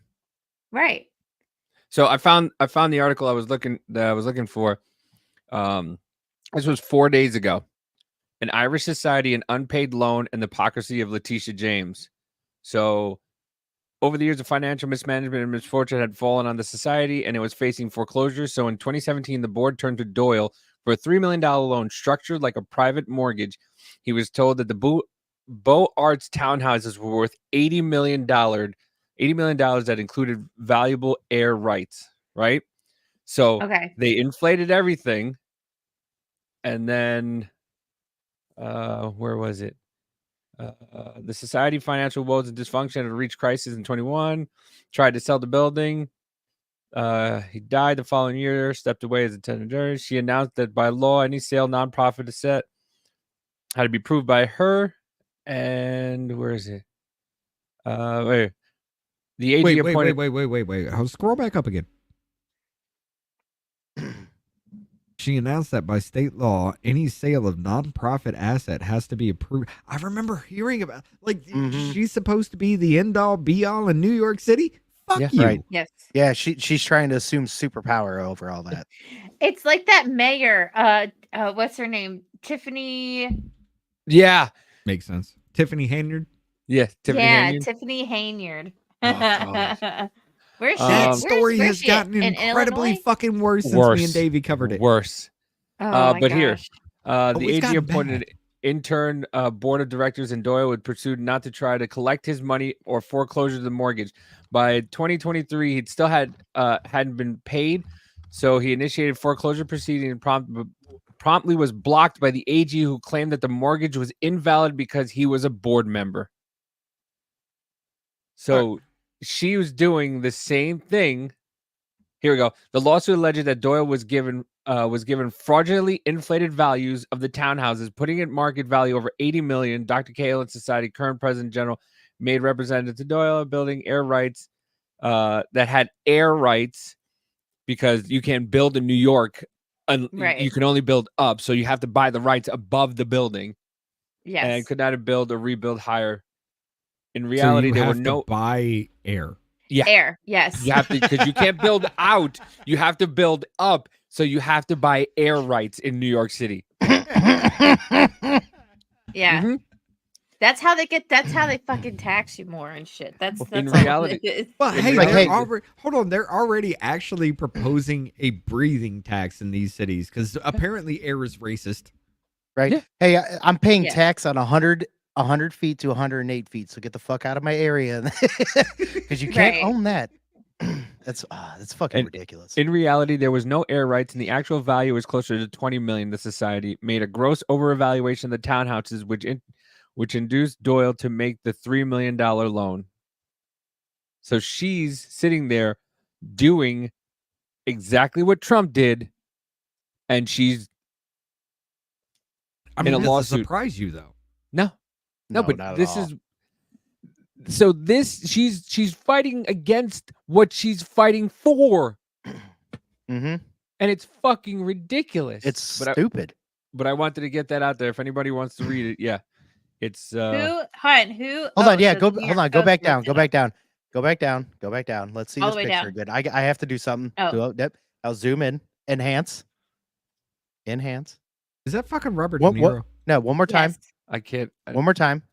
E: Right.
F: So I found the article I was looking for. This was 4 days ago. An Irish Society, an unpaid loan, and the hypocrisy of Letitia James. So over the years of financial mismanagement and misfortune had fallen on the society, and it was facing foreclosure. So in 2017, the board turned to Doyle for a $3 million loan structured like a private mortgage. He was told that the Beaux Arts townhouses were worth $80 million that included valuable air rights, right? So
E: Okay.
F: they inflated everything. And then, where was it? The society financial woes and dysfunction had reached crisis in 21, tried to sell the building. He died the following year, stepped away as a tenant. She announced that by law, any sale nonprofit asset had to be approved by her. And where is it? Wait. The AG appointed.
B: Wait. I'll scroll back up again. She announced that by state law, any sale of nonprofit asset has to be approved. I remember hearing about, like,
D: Mhm.
B: she's supposed to be the end all be all in New York City. Fuck
F: Yeah.
B: you.
D: Right.
E: Yes.
D: Yeah, she's trying to assume superpower over all that.
E: It's like that mayor, what's her name? Tiffany.
F: Yeah.
B: Makes sense. Tiffany Haynard.
F: Yeah. Tiffany
E: Yeah,
F: Haynion.
E: Tiffany Hayniard.
B: Oh, God.
E: Where's she?
B: That
F: Um,
B: story
E: where's
B: has
E: she
B: gotten
E: in
B: incredibly
E: Illinois?
B: fucking worse since me
F: Worse.
B: and Davey covered it.
F: Worse.
E: Oh my
F: But here,
E: gosh.
F: the
B: it's
F: AG
B: gotten
F: appointed
B: bad.
F: intern board of directors, and Doyle would pursue not to try to collect his money or foreclosure of the mortgage. By 2023, he'd still hadn't been paid, so he initiated foreclosure proceeding and promptly was blocked by the AG, who claimed that the mortgage was invalid because he was a board member. So she was doing the same thing. Here we go. The lawsuit alleged that Doyle was given fraudulently inflated values of the townhouses, putting it market value over $80 million. Dr. Cahill and Society current president general made representative to Doyle building air rights that had air rights because you can't build in New York and
E: Right.
F: you can only build up, so you have to buy the rights above the building
E: Yes.
F: and could not build or rebuild higher. In
B: So
F: reality,
B: you
F: there were
B: have to
F: no
B: buy air.
F: yeah.
E: Air. Yes.
F: You have to, because you can't build out, you have to build up. So you have to buy air rights in New York City.
E: Yeah.
F: Mhm.
E: That's how they fucking tax you more and shit. That's
F: In
E: all it
F: reality-
E: is.
B: Well,
F: In
B: hey,
F: reality-
B: hold on. They're already actually proposing a breathing tax in these cities because apparently air is racist.
D: Right?
F: Yeah.
D: Hey, I'm paying
E: Yeah.
D: tax on 100 feet to 108 feet. So get the fuck out of my area because you can't
E: Right.
D: own that. That's fucking
F: And
D: ridiculous.
F: In reality, there was no air rights, and the actual value was closer to $20 million. The society made a gross overvaluation of the townhouses, which induced Doyle to make the $3 million loan. So she's sitting there doing exactly what Trump did, and she's
B: I mean,
F: a
B: does it
F: lawsuit.
B: surprise you though?
F: no, but
D: not at
F: this
D: all.
F: is so this she's fighting against what she's fighting for,
D: Mm-hmm.
F: and it's fucking ridiculous.
D: It's
F: but
D: stupid.
F: I wanted to get that out there. If anybody wants to read it, yeah, It's
E: Who? Hun? Who?
D: Hold on, yeah,
E: so
D: go
E: the New
D: hold
E: York
D: on, go
E: Post
D: back
E: wrote
D: down, go
E: today.
D: back down, go back down, go back down. Let's see
E: All
D: this
E: the way
D: picture
E: down.
D: good. I have to do something.
E: Oh.
D: Yep. I'll zoom in. Enhance. Enhance.
B: Is that fucking Robert De
D: What?
B: Niro?
D: No, one more time.
E: Yes.
F: I can't.
D: One more time.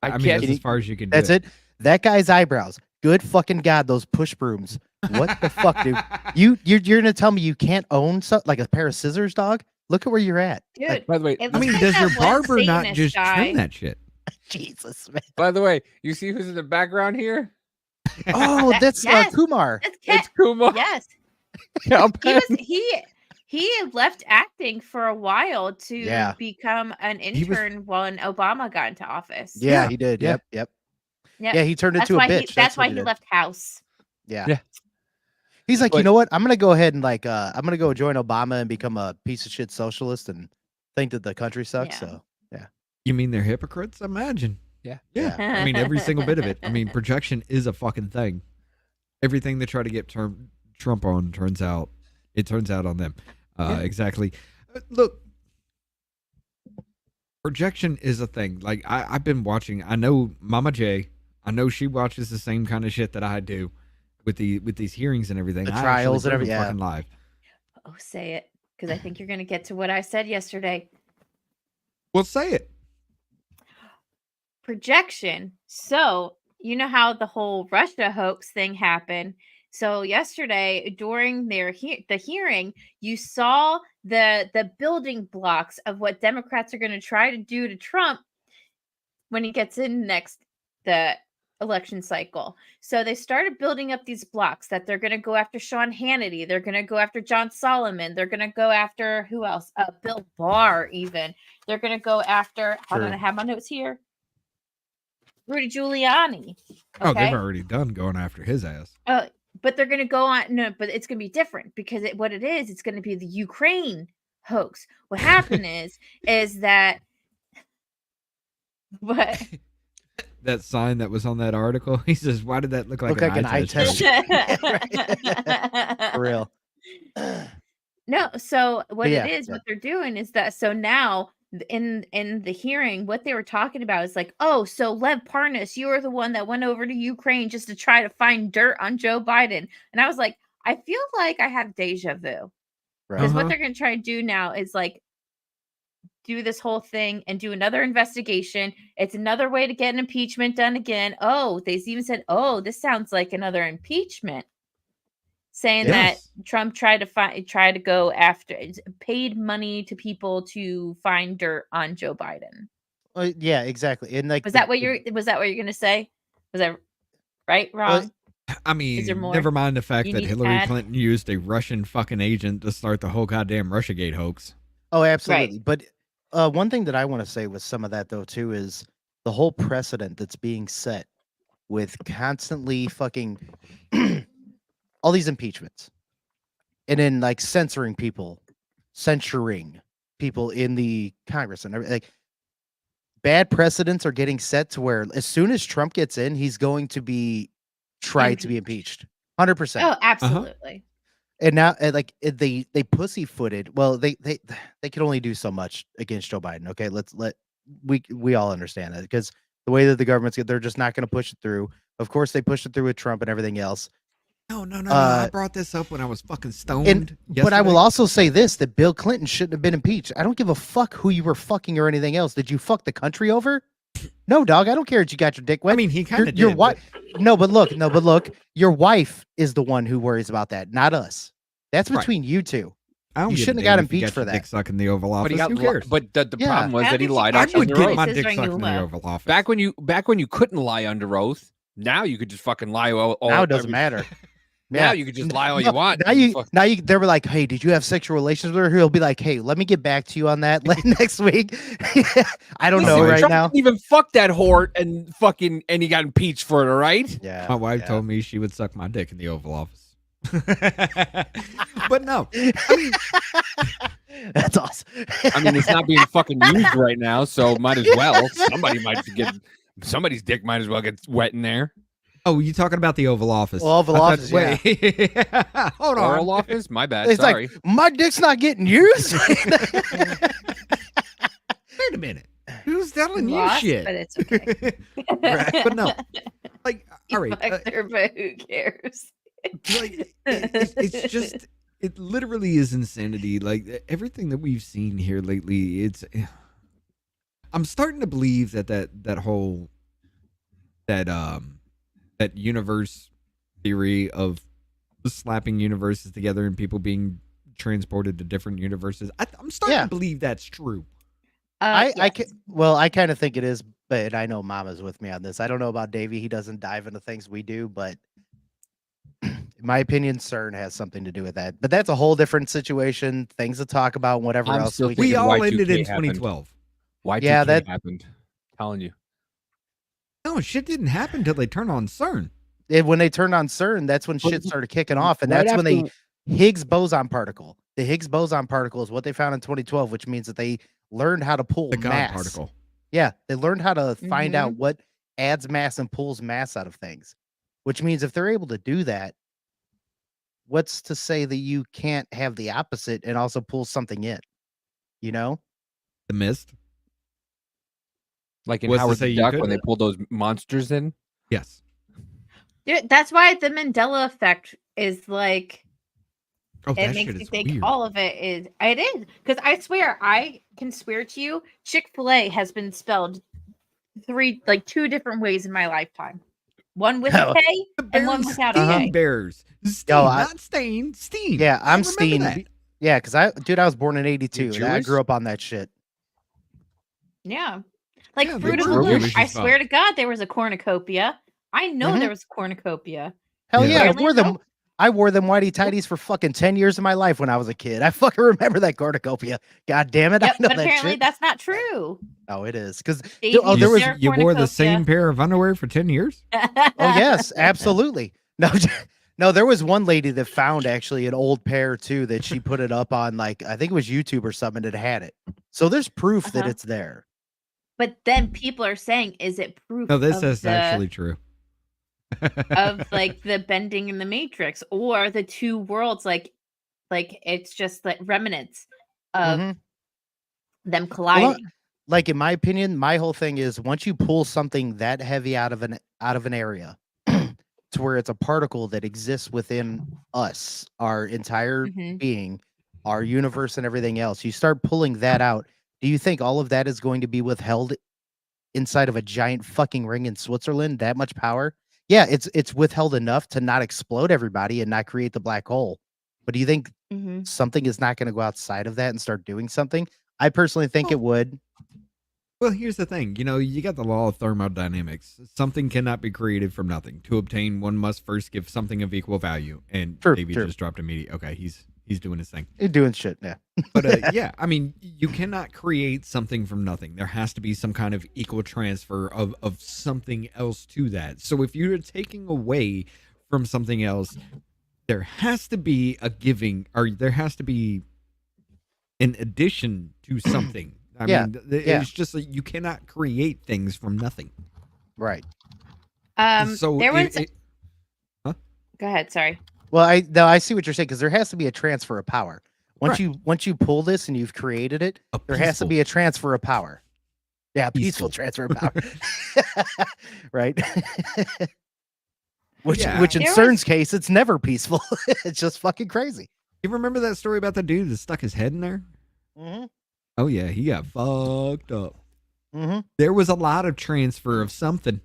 B: I mean,
F: can't.
B: that's as far as you can do.
D: That's it. That guy's eyebrows. Good fucking god, those push brooms. What the fuck, dude? You're gonna tell me you can't own like a pair of scissors, dog? Look at where you're at.
E: Dude,
D: Like,
F: By the way,
E: it
B: I
E: looks
B: mean,
E: like
B: does
E: that
B: your
E: one
B: barber not
E: Satanist
B: just
E: guy.
B: trim that shit?
D: Jesus, man.
F: by the way, you see who's in the background here?
D: Oh, that's
E: yes.
D: Kumar.
E: That's
F: It's
E: Cat.
F: Kumar.
E: Yes.
F: Yeah, I'm
E: He was he had left acting for a while to
D: Yeah.
E: become an
B: He was-
E: intern when Obama got into office.
D: Yeah, he did.
F: Yeah.
D: Yep.
E: Yep.
D: Yeah, he turned
E: That's
D: into a
E: why
D: bitch.
E: that's why
D: what
E: he
D: did.
E: left House.
D: Yeah.
F: Yeah.
D: He's like, you
F: But-
D: know what? I'm gonna go ahead and I'm gonna go join Obama and become a piece of shit socialist and think that the country sucks.
E: Yeah.
D: So
B: You mean they're hypocrites? Imagine.
F: Yeah.
B: Yeah. I mean, every single bit of it. I mean, projection is a fucking thing. Everything they try to get Trump on turns out on them. Exactly. Look, projection is a thing. Like I've been watching. I know Mama J. I know she watches the same kind of shit that I do with these hearings and everything.
D: The
B: I actually
D: trials and
B: do them
D: everything, yeah.
B: fucking live.
E: Oh, say it, because I think you're gonna get to what I said yesterday.
B: Well, say it.
E: Projection. So you know how the whole Russia hoax thing happened. So yesterday during the hearing, you saw the building blocks of what Democrats are going to try to do to Trump when he gets in the election cycle. So they started building up these blocks that they're going to go after Sean Hannity. They're going to go after John Solomon. They're going to go after who else? Bill Barr even. They're going to go after, hold on, I have my notes here. Rudy Giuliani.
B: Oh,
E: Okay.
B: they've already done going after his ass.
E: But they're going to go on. No, but it's going to be different because it's going to be the Ukraine hoax. What happened is that what?
B: That sign that was on that article. He says, "Why did that look like
D: Look
B: an
D: like an
B: eye test?"
D: For real.
E: No, so what
D: Yeah,
E: it is,
D: yeah.
E: what they're doing is that so now in the hearing, what they were talking about is like, oh, so Lev Parnas, you were the one that went over to Ukraine just to try to find dirt on Joe Biden. And I was like, I feel like I have deja vu. Because what they're going to try to do now is like do this whole thing and do another investigation. It's another way to get an impeachment done again. Oh, they even said, oh, this sounds like another impeachment. Saying that Trump tried to go after, paid money to people to find dirt on Joe Biden.
D: Yeah, exactly. And like,
E: Was that what you're gonna say? Was that right? Wrong?
B: I
E: Is
B: mean,
E: there more
B: never mind the fact
E: you
B: that
E: need to
B: Hillary
E: add?
B: Clinton used a Russian fucking agent to start the whole goddamn Russiagate hoax.
D: Oh, absolutely. But one thing that I want to say with some of that though too is the whole precedent that's being set with constantly fucking all these impeachments, and then like censoring people in the Congress and everything. Like, bad precedents are getting set to where as soon as Trump gets in, he's going to be tried to be impeached. 100%.
E: Oh, absolutely.
D: And now, they pussyfooted. Well, they can only do so much against Joe Biden. Okay, we all understand that because the way that the government's they're just not going to push it through. Of course, they pushed it through with Trump and everything else.
B: No. I brought this up when I was fucking stoned.
D: But I will
B: yesterday.
D: also say this: that Bill Clinton shouldn't have been impeached. I don't give a fuck who you were fucking or anything else. Did you fuck the country over? No, dog. I don't care that you got your dick wet.
B: I mean, he kind of
D: your
B: did.
D: wife. No, but look. Your wife is the one who worries about that, not us. That's
B: Right.
D: between you two.
B: I don't
D: You
B: give a
D: shouldn't have
B: damn
D: got
B: if you
D: impeached for
B: your
D: that.
B: Dick sucking the Oval Office.
F: But he got
B: Who cares?
F: But the
D: Yeah.
F: problem was
E: I
F: that
E: don't
F: he
E: think
F: lied
E: you
B: I
E: got
F: under
B: would
E: your
B: get
F: oath.
B: my
E: voices
B: dick
E: during
B: sucked in the
E: Uma.
B: Oval Office.
F: Back when you couldn't lie under oath, now you could just fucking lie all
D: Now it doesn't
F: every-
D: matter.
F: Now
D: Yeah.
F: you could just lie all
D: No,
F: you want.
D: Now you they were like, hey, did you have sexual relations with her? He'll be like, hey, let me get back to you on that next week. I don't know
F: Listen,
D: right
F: Trump
D: now.
F: didn't even fuck that whore and he got impeached for it, all right?
D: Yeah.
B: My wife told me she would suck my dick in the Oval Office. But no, I mean,
D: That's awesome.
F: I mean, it's not being fucking used right now, so might as well. Somebody's dick might as well get wet in there.
B: oh, you talking about the Oval Office?
D: Oval
B: I thought-
D: Office, yeah.
B: Wait, hold on.
F: Oral office? My bad.
D: It's
F: Sorry.
D: like my dick's not getting used.
B: Wait a minute. Who's telling you
E: Lost,
B: shit?
E: but it's okay.
B: Right, but no, like, all right,
E: Fucked her, but who cares?
B: like it's just it literally is insanity. Like everything that we've seen here lately, I'm starting to believe that whole that universe theory of slapping universes together and people being transported to different universes. I'm starting to believe that's true.
D: I kind of think it is, but I know Mama's with me on this. I don't know about Davey. He doesn't dive into things we do, but in my opinion, CERN has something to do with that. But that's a whole different situation. Things to talk about, whatever
F: I'm
D: else.
F: still
D: We
F: thinking
B: We all
F: Y2K
B: ended in
F: happened.
B: 2012.
F: Y2K
D: Yeah, that-
F: happened. Telling you.
B: No, shit didn't happen until they turned on CERN.
D: when they turned on CERN, that's when shit started kicking off, and
F: right
D: that's when they
F: after-
D: Higgs boson particle. The Higgs boson particle is what they found in 2012, which means that they learned how to pull
B: The God
D: mass.
B: particle.
D: Yeah, they learned how to find out
E: Mm-hmm.
D: what adds mass and pulls mass out of things, which means if they're able to do that, what's to say that you can't have the opposite and also pull something in? You know?
B: The mist.
F: Like in
B: What's to
F: Howard
B: say
F: the
B: you
F: Duck
B: couldn't?
F: when they pulled those monsters in.
B: Yes.
E: Dude, that's why the Mandela effect is like
B: Oh,
E: it
B: that
E: makes
B: shit
E: me
B: is
E: think
B: weird.
E: all of it is because I swear I can swear to you Chick-fil-A has been spelled two different ways in my lifetime. One with a
D: Oh.
E: K and one
B: Bears,
E: without a
B: Steam
E: K.
B: Bears. Steam, not Stain. Steam.
D: Yeah, I'm
B: I remember
D: Steen.
B: that.
D: Yeah, because I was born in '82. and I
F: Jewish?
D: grew up on that shit.
E: Yeah. Like
B: Yeah,
E: Fruit
B: they
E: of the
B: were
E: Loom.
B: Jewish
E: I
B: as fuck.
E: swear to God there was a cornucopia. I know
D: Mhm.
E: there was a cornucopia.
D: Hell
B: Yeah.
D: yeah, I
E: Really?
D: wore them.
E: Nope.
D: I wore them whitey tighties for fucking 10 years of my life when I was a kid. I fucking remember that cornucopia. God damn it,
E: Yep,
D: I know
E: but
D: that
E: apparently
D: shit.
E: that's not true.
D: Oh, it is because
E: Dave,
D: oh,
E: you
D: there was
E: share a
B: You wore the
E: cornucopia.
B: same pair of underwear for 10 years?
D: oh yes, absolutely. No, no, there was one lady that found actually an old pair too that she put it up on like I think it was YouTube or something that had it. So there's proof that
E: Uh-huh.
D: it's there.
E: But then people are saying, is it proof
B: No, this
E: of
B: is
E: the
B: actually true.
E: of like the bending in the Matrix or the two worlds? Like it's just like remnants of
D: Mhm.
E: them
D: Well,
E: colliding.
D: like in my opinion, my whole thing is once you pull something that heavy out of an area to where it's a particle that exists within us, our entire
E: Mhm.
D: being, our universe and everything else, you start pulling that out. Do you think all of that is going to be withheld inside of a giant fucking ring in Switzerland? That much power? Yeah, it's withheld enough to not explode everybody and not create the black hole. But do you think
E: Mhm.
D: something is not going to go outside of that and start doing something? I personally think it would.
B: Well, here's the thing. You know, you got the law of thermodynamics. Something cannot be created from nothing. To obtain, one must first give something of equal value. And
D: True,
B: Davey
D: true.
B: just dropped immediate. Okay, he's doing his thing.
D: You're doing shit, yeah.
B: But yeah, I mean, you cannot create something from nothing. There has to be some kind of equal transfer of something else to that. So if you're taking away from something else, there has to be a giving, or there has to be an addition to something. I
D: Yeah,
B: mean,
D: yeah.
B: it's just like you cannot create things from nothing.
D: Right.
B: So
E: There was
B: huh?
E: Go ahead, sorry.
D: Well, I see what you're saying because there has to be a transfer of power. Once
B: Right.
D: once you pull this and you've created it, there has to
B: peaceful-
D: be a transfer of power. Yeah, peaceful transfer of power. Right. which
B: Yeah.
D: which in
E: There
D: CERN's
E: was-
D: case, it's never peaceful. It's just fucking crazy.
B: You remember that story about the dude that stuck his head in there?
D: Mm-hmm.
B: Oh yeah, he got fucked up.
D: Mm-hmm.
B: There was a lot of transfer of something.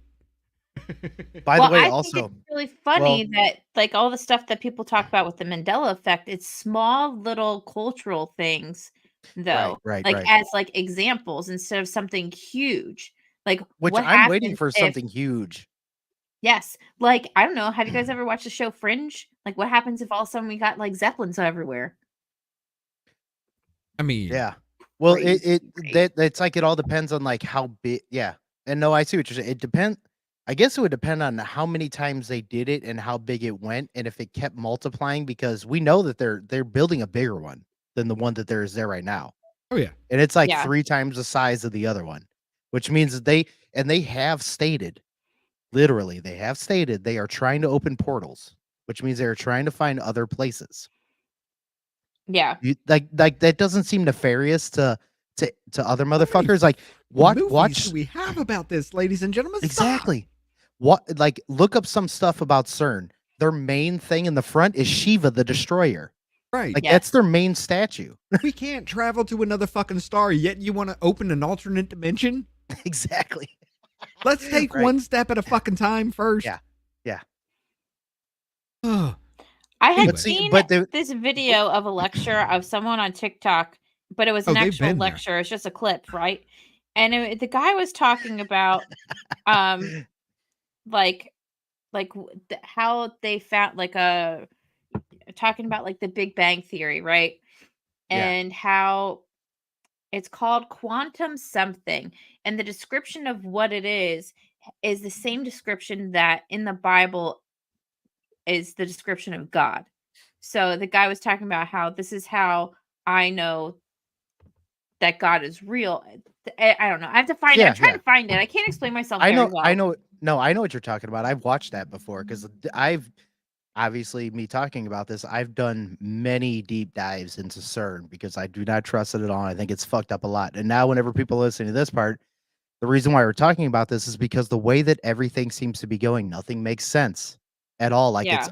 D: By
E: Well,
D: the way,
E: I
D: also
E: think it's really funny that like all the stuff that people talk about with the Mandela effect, it's small little cultural things though.
D: right,
E: like
D: right.
E: as like examples instead of something huge. Like
D: which
E: what
D: I'm waiting
E: happens
D: for
E: if-
D: something huge.
E: Yes. Like, I don't know. Have you guys ever watched the show Fringe? Like, what happens if all of a sudden we got like Zeppelins everywhere?
B: I mean,
D: Yeah. Well,
E: Crazy,
D: that's like it all depends on like how big. Yeah. And no, I see what you're saying. It depends. I guess it would depend on how many times they did it and how big it went, and if it kept multiplying. Because we know that they're building a bigger one than the one that there is there right now,
B: oh yeah,
D: and it's like
E: Yeah.
D: 3 times the size of the other one, which means that they have stated, literally, they have stated they are trying to open portals, which means they're trying to find other places.
E: Yeah.
D: Like that doesn't seem nefarious to to other motherfuckers. Like
B: What
D: watch
B: movies do we have about this, ladies and gentlemen? Stop.
D: exactly. What like look up some stuff about CERN. Their main thing in the front is Shiva the Destroyer.
B: Right.
D: Like that's their main statue.
B: We can't travel to another fucking star, yet you want to open an alternate dimension?
D: Exactly.
B: Let's take
D: Right.
B: one step at a fucking time first.
D: Yeah. Yeah.
B: Oh,
E: I had
D: But see,
E: seen
D: but the-
E: this video of a lecture of someone on TikTok, but it was an
B: they've
E: actual
B: been there.
E: lecture. It's just a clip, right? And the guy was talking about, like how they found talking about like the Big Bang Theory, right?
D: Yeah.
E: And how it's called quantum something, and the description of what it is the same description that in the Bible is the description of God. So the guy was talking about how this is how I know that God is real. I don't know. I have to find it.
D: Yeah,
E: I'm trying
D: yeah.
E: to find it. I can't explain myself
D: I
E: very
D: know,
E: well.
D: I know. No, I know what you're talking about. I've watched that before because I've obviously me talking about this. I've done many deep dives into CERN because I do not trust it at all. I think it's fucked up a lot. And now, whenever people listen to this part, the reason why we're talking about this is because the way that everything seems to be going, nothing makes sense at all. Like it's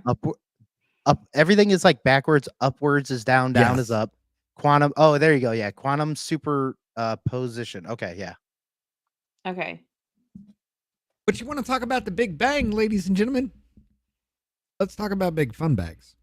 D: up. Everything is like backwards. Upwards is down. Down is
B: Yes.
D: up. Quantum. Oh, there you go. Yeah, quantum super position. Okay, yeah.
E: Okay.
B: but you want to talk about the Big Bang, ladies and gentlemen? Let's talk about big fun bags.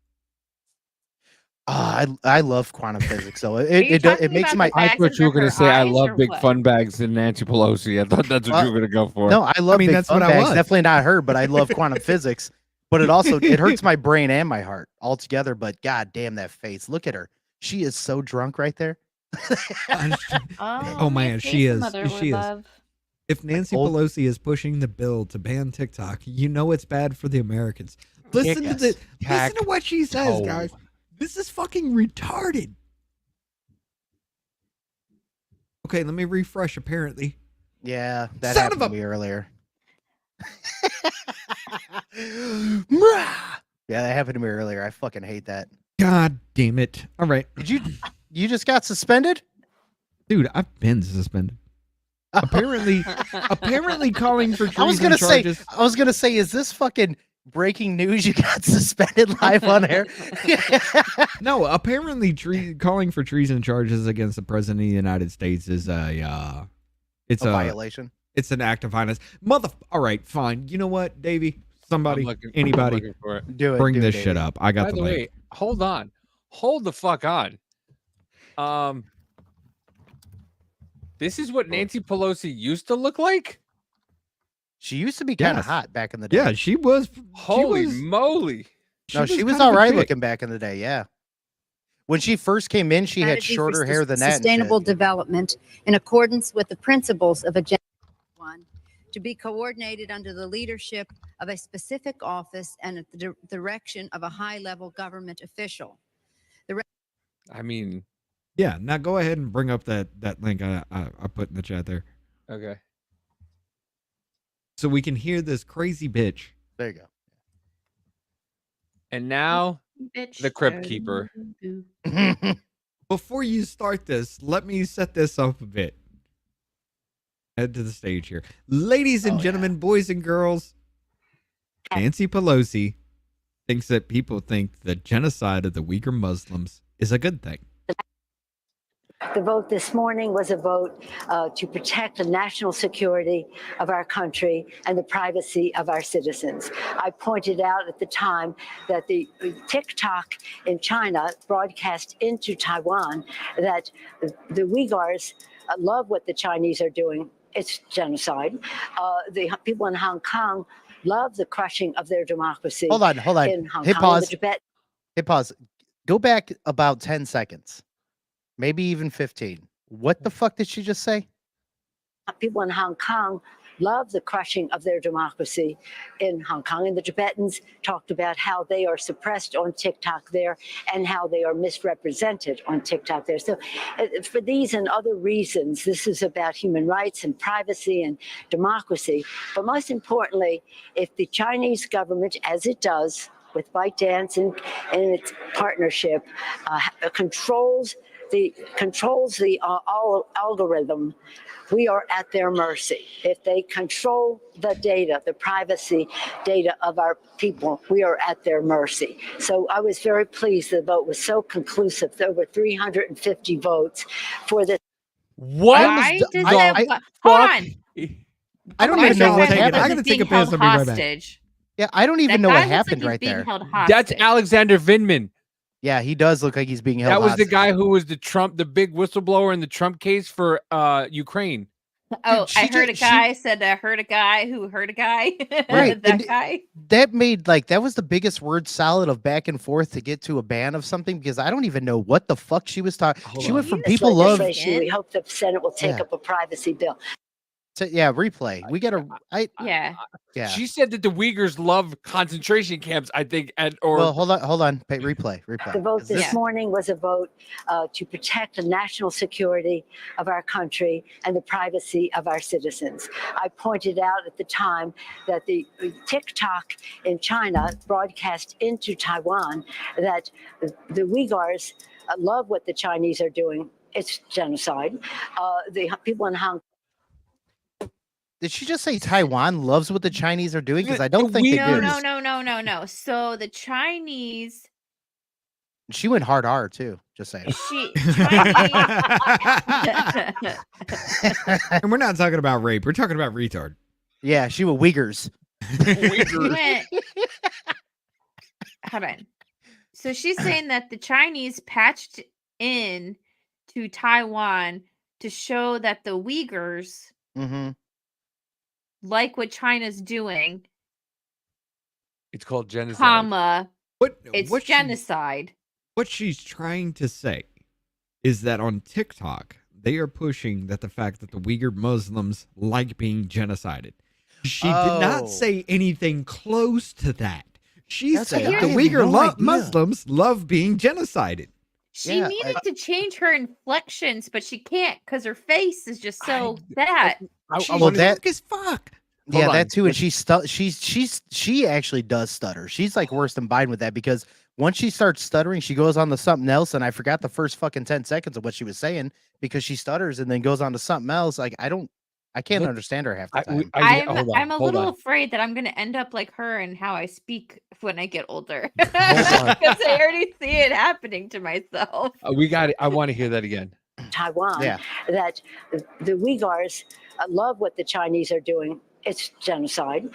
D: I love quantum physics, so
E: you
D: it
E: talking
D: makes
E: about
D: my.
E: the
F: I
E: bags
F: thought you were
E: under
F: going
E: her
F: to say I
E: eyes
F: love
E: or
F: big
E: what?
F: fun bags and Nancy Pelosi. I thought that's what you were going to go for.
D: No, I love
B: mean,
D: big
B: that's
D: fun
B: what I
D: bags.
B: was.
D: Definitely not her, but I love quantum physics. But it also it hurts my brain and my heart altogether. But god damn that face! Look at her. She is so drunk right there.
B: Oh, man, she is. She is. If Nancy
D: old-
B: Pelosi is pushing the bill to ban TikTok, you know it's bad for the Americans. Listen to listen to what she says, guys. This is fucking retarded. Okay, let me refresh. Apparently,
D: Yeah, that
B: Son
D: happened
B: of
D: to
B: a-
D: me earlier. Yeah, that happened to me earlier. I fucking hate that.
B: God damn it! All right,
D: Did you just got suspended?
B: dude, I've been suspended. Apparently, calling for treason
D: I was gonna
B: charges.
D: say, is this fucking breaking news? You got suspended live on air.
B: No, apparently, calling for treason charges against the president of the United States is it's
D: A violation.
B: It's an act of violence. All right, fine. You know what, Davey? Somebody,
F: I'm
B: anybody,
F: looking for it.
D: Do it.
B: bring
D: do it,
B: this
D: Davey.
B: shit up. I got
F: By
B: the
F: the
B: link.
F: way, hold on. Hold the fuck on. This is what Nancy Pelosi used to look like?
D: She used to be kind of
B: Yes.
D: hot back in the day.
B: Yeah, she was.
F: Holy
B: she was,
F: moly.
D: No, she was
B: kind of
D: all
B: a
D: right
B: chick.
D: looking back in the day. Yeah. When she first came in, she had
G: Strategy for
D: shorter hair than that. and
G: Sustainable
D: shit.
G: development in accordance with the principles of Agenda 1 to be coordinated under the leadership of a specific office and at the direction of a high-level government official.
F: I mean,
B: Yeah. Now go ahead and bring up that link I put in the chat there,
F: okay.
B: so we can hear this crazy bitch.
D: There you
F: And now
E: Bitch.
F: the Crypt Keeper.
D: go.
B: Before you start this, let me set this up a bit. Head to the stage here, ladies and gentlemen, boys and girls. Nancy Pelosi thinks that people think the genocide of the Uyghur Muslims is a good thing.
K: The vote this morning was a vote to protect the national security of our country and the privacy of our citizens. I pointed out at the time that the TikTok in China broadcast into Taiwan that the Uyghurs love what the Chinese are doing. It's genocide. The people in Hong Kong love the crushing of their democracy.
D: Hold on.
K: In Hong
D: Hit
K: Kong,
D: pause.
K: the Tibet.
D: Hit pause. Go back about 10 seconds. Maybe even 15. What the fuck did she just say?
K: People in Hong Kong love the crushing of their democracy in Hong Kong. And the Tibetans talked about how they are suppressed on TikTok there and how they are misrepresented on TikTok there. So for these and other reasons, this is about human rights and privacy and democracy. But most importantly, if the Chinese government, as it does with ByteDance and its partnership, controls controls the algorithm, we are at their mercy. If they control the data, the privacy data of our people, we are at their mercy. So I was very pleased the vote was so conclusive. There were 350 votes for this.
F: What?
E: Why does that? Hold on.
D: I don't
E: Why
D: even know
E: does
D: what
E: that
D: happened.
E: look
B: I
E: like
B: gotta
E: he's
B: take a
E: being
B: piss.
E: held
B: I'll be right back.
E: hostage?
D: Yeah, I don't even
E: That
D: know
E: guy
D: what
E: looks like
D: happened
E: he's
D: right
E: being
D: there.
E: held hostage.
F: That's Alexander Vindman.
D: Yeah, he does look like he's being held
F: That was the
D: hostage.
F: guy who was the big whistleblower in the Trump case for Ukraine.
E: Oh,
D: she
E: I heard
D: ju-
E: a
D: she-
E: guy said I heard a guy who heard a guy.
D: Right,
E: that
D: and
E: guy.
D: That made that was the biggest word salad of back and forth to get to a ban of something because I don't even know what the fuck she was talking. She went from
K: This
D: people love.
K: legislation, we hope the Senate will take
D: Yeah.
K: up a privacy bill.
D: Yeah, replay. We gotta.
E: Yeah.
D: Yeah.
F: She said that the Uyghurs love concentration camps. I think,
D: Well, hold on. Replay.
K: The vote this
E: Yeah.
K: morning was a vote to protect the national security of our country and the privacy of our citizens. I pointed out at the time that the TikTok in China broadcast into Taiwan that the Uyghurs love what the Chinese are doing. It's genocide. The people in Hong
D: Did she just say Taiwan loves what the Chinese are doing? Because I don't think they do.
E: No. So the Chinese,
D: She went hard R too. Just saying.
B: And we're not talking about rape. We're talking about retard.
D: Yeah, she went Uyghurs.
E: Hold on. So she's saying that the Chinese patched in to Taiwan to show that the Uyghurs
D: Mm-hmm.
E: like what China's doing,
F: it's called genocide.
E: comma, it's
B: what
E: genocide.
B: What she's trying to say is that on TikTok, they are pushing that the fact that the Uyghur Muslims like being genocided. She did
D: Oh.
B: not say anything close to that. She
D: That's
B: said
D: a- I
B: the
D: had
B: Uyghur
D: no idea.
B: Muslims love being genocided.
E: She
D: Yeah,
E: needed to change her inflections, but she can't because her face is just so fat.
B: She's
D: well, that-
B: drunk as fuck.
D: Yeah,
F: Hold on.
D: that too. And she actually does stutter. She's like worse than Biden with that because once she starts stuttering, she goes on to something else. And I forgot the first fucking 10 seconds of what she was saying because she stutters and then goes on to something else. Like I can't
F: Look,
D: understand her half the time.
E: I'm a little afraid that I'm going to end up like her and how I speak when I get older. Because
F: on.
E: I already see it happening to myself.
F: We got it. I want to hear that again.
K: Taiwan,
D: Yeah.
K: that the Uyghurs love what the Chinese are doing. It's genocide.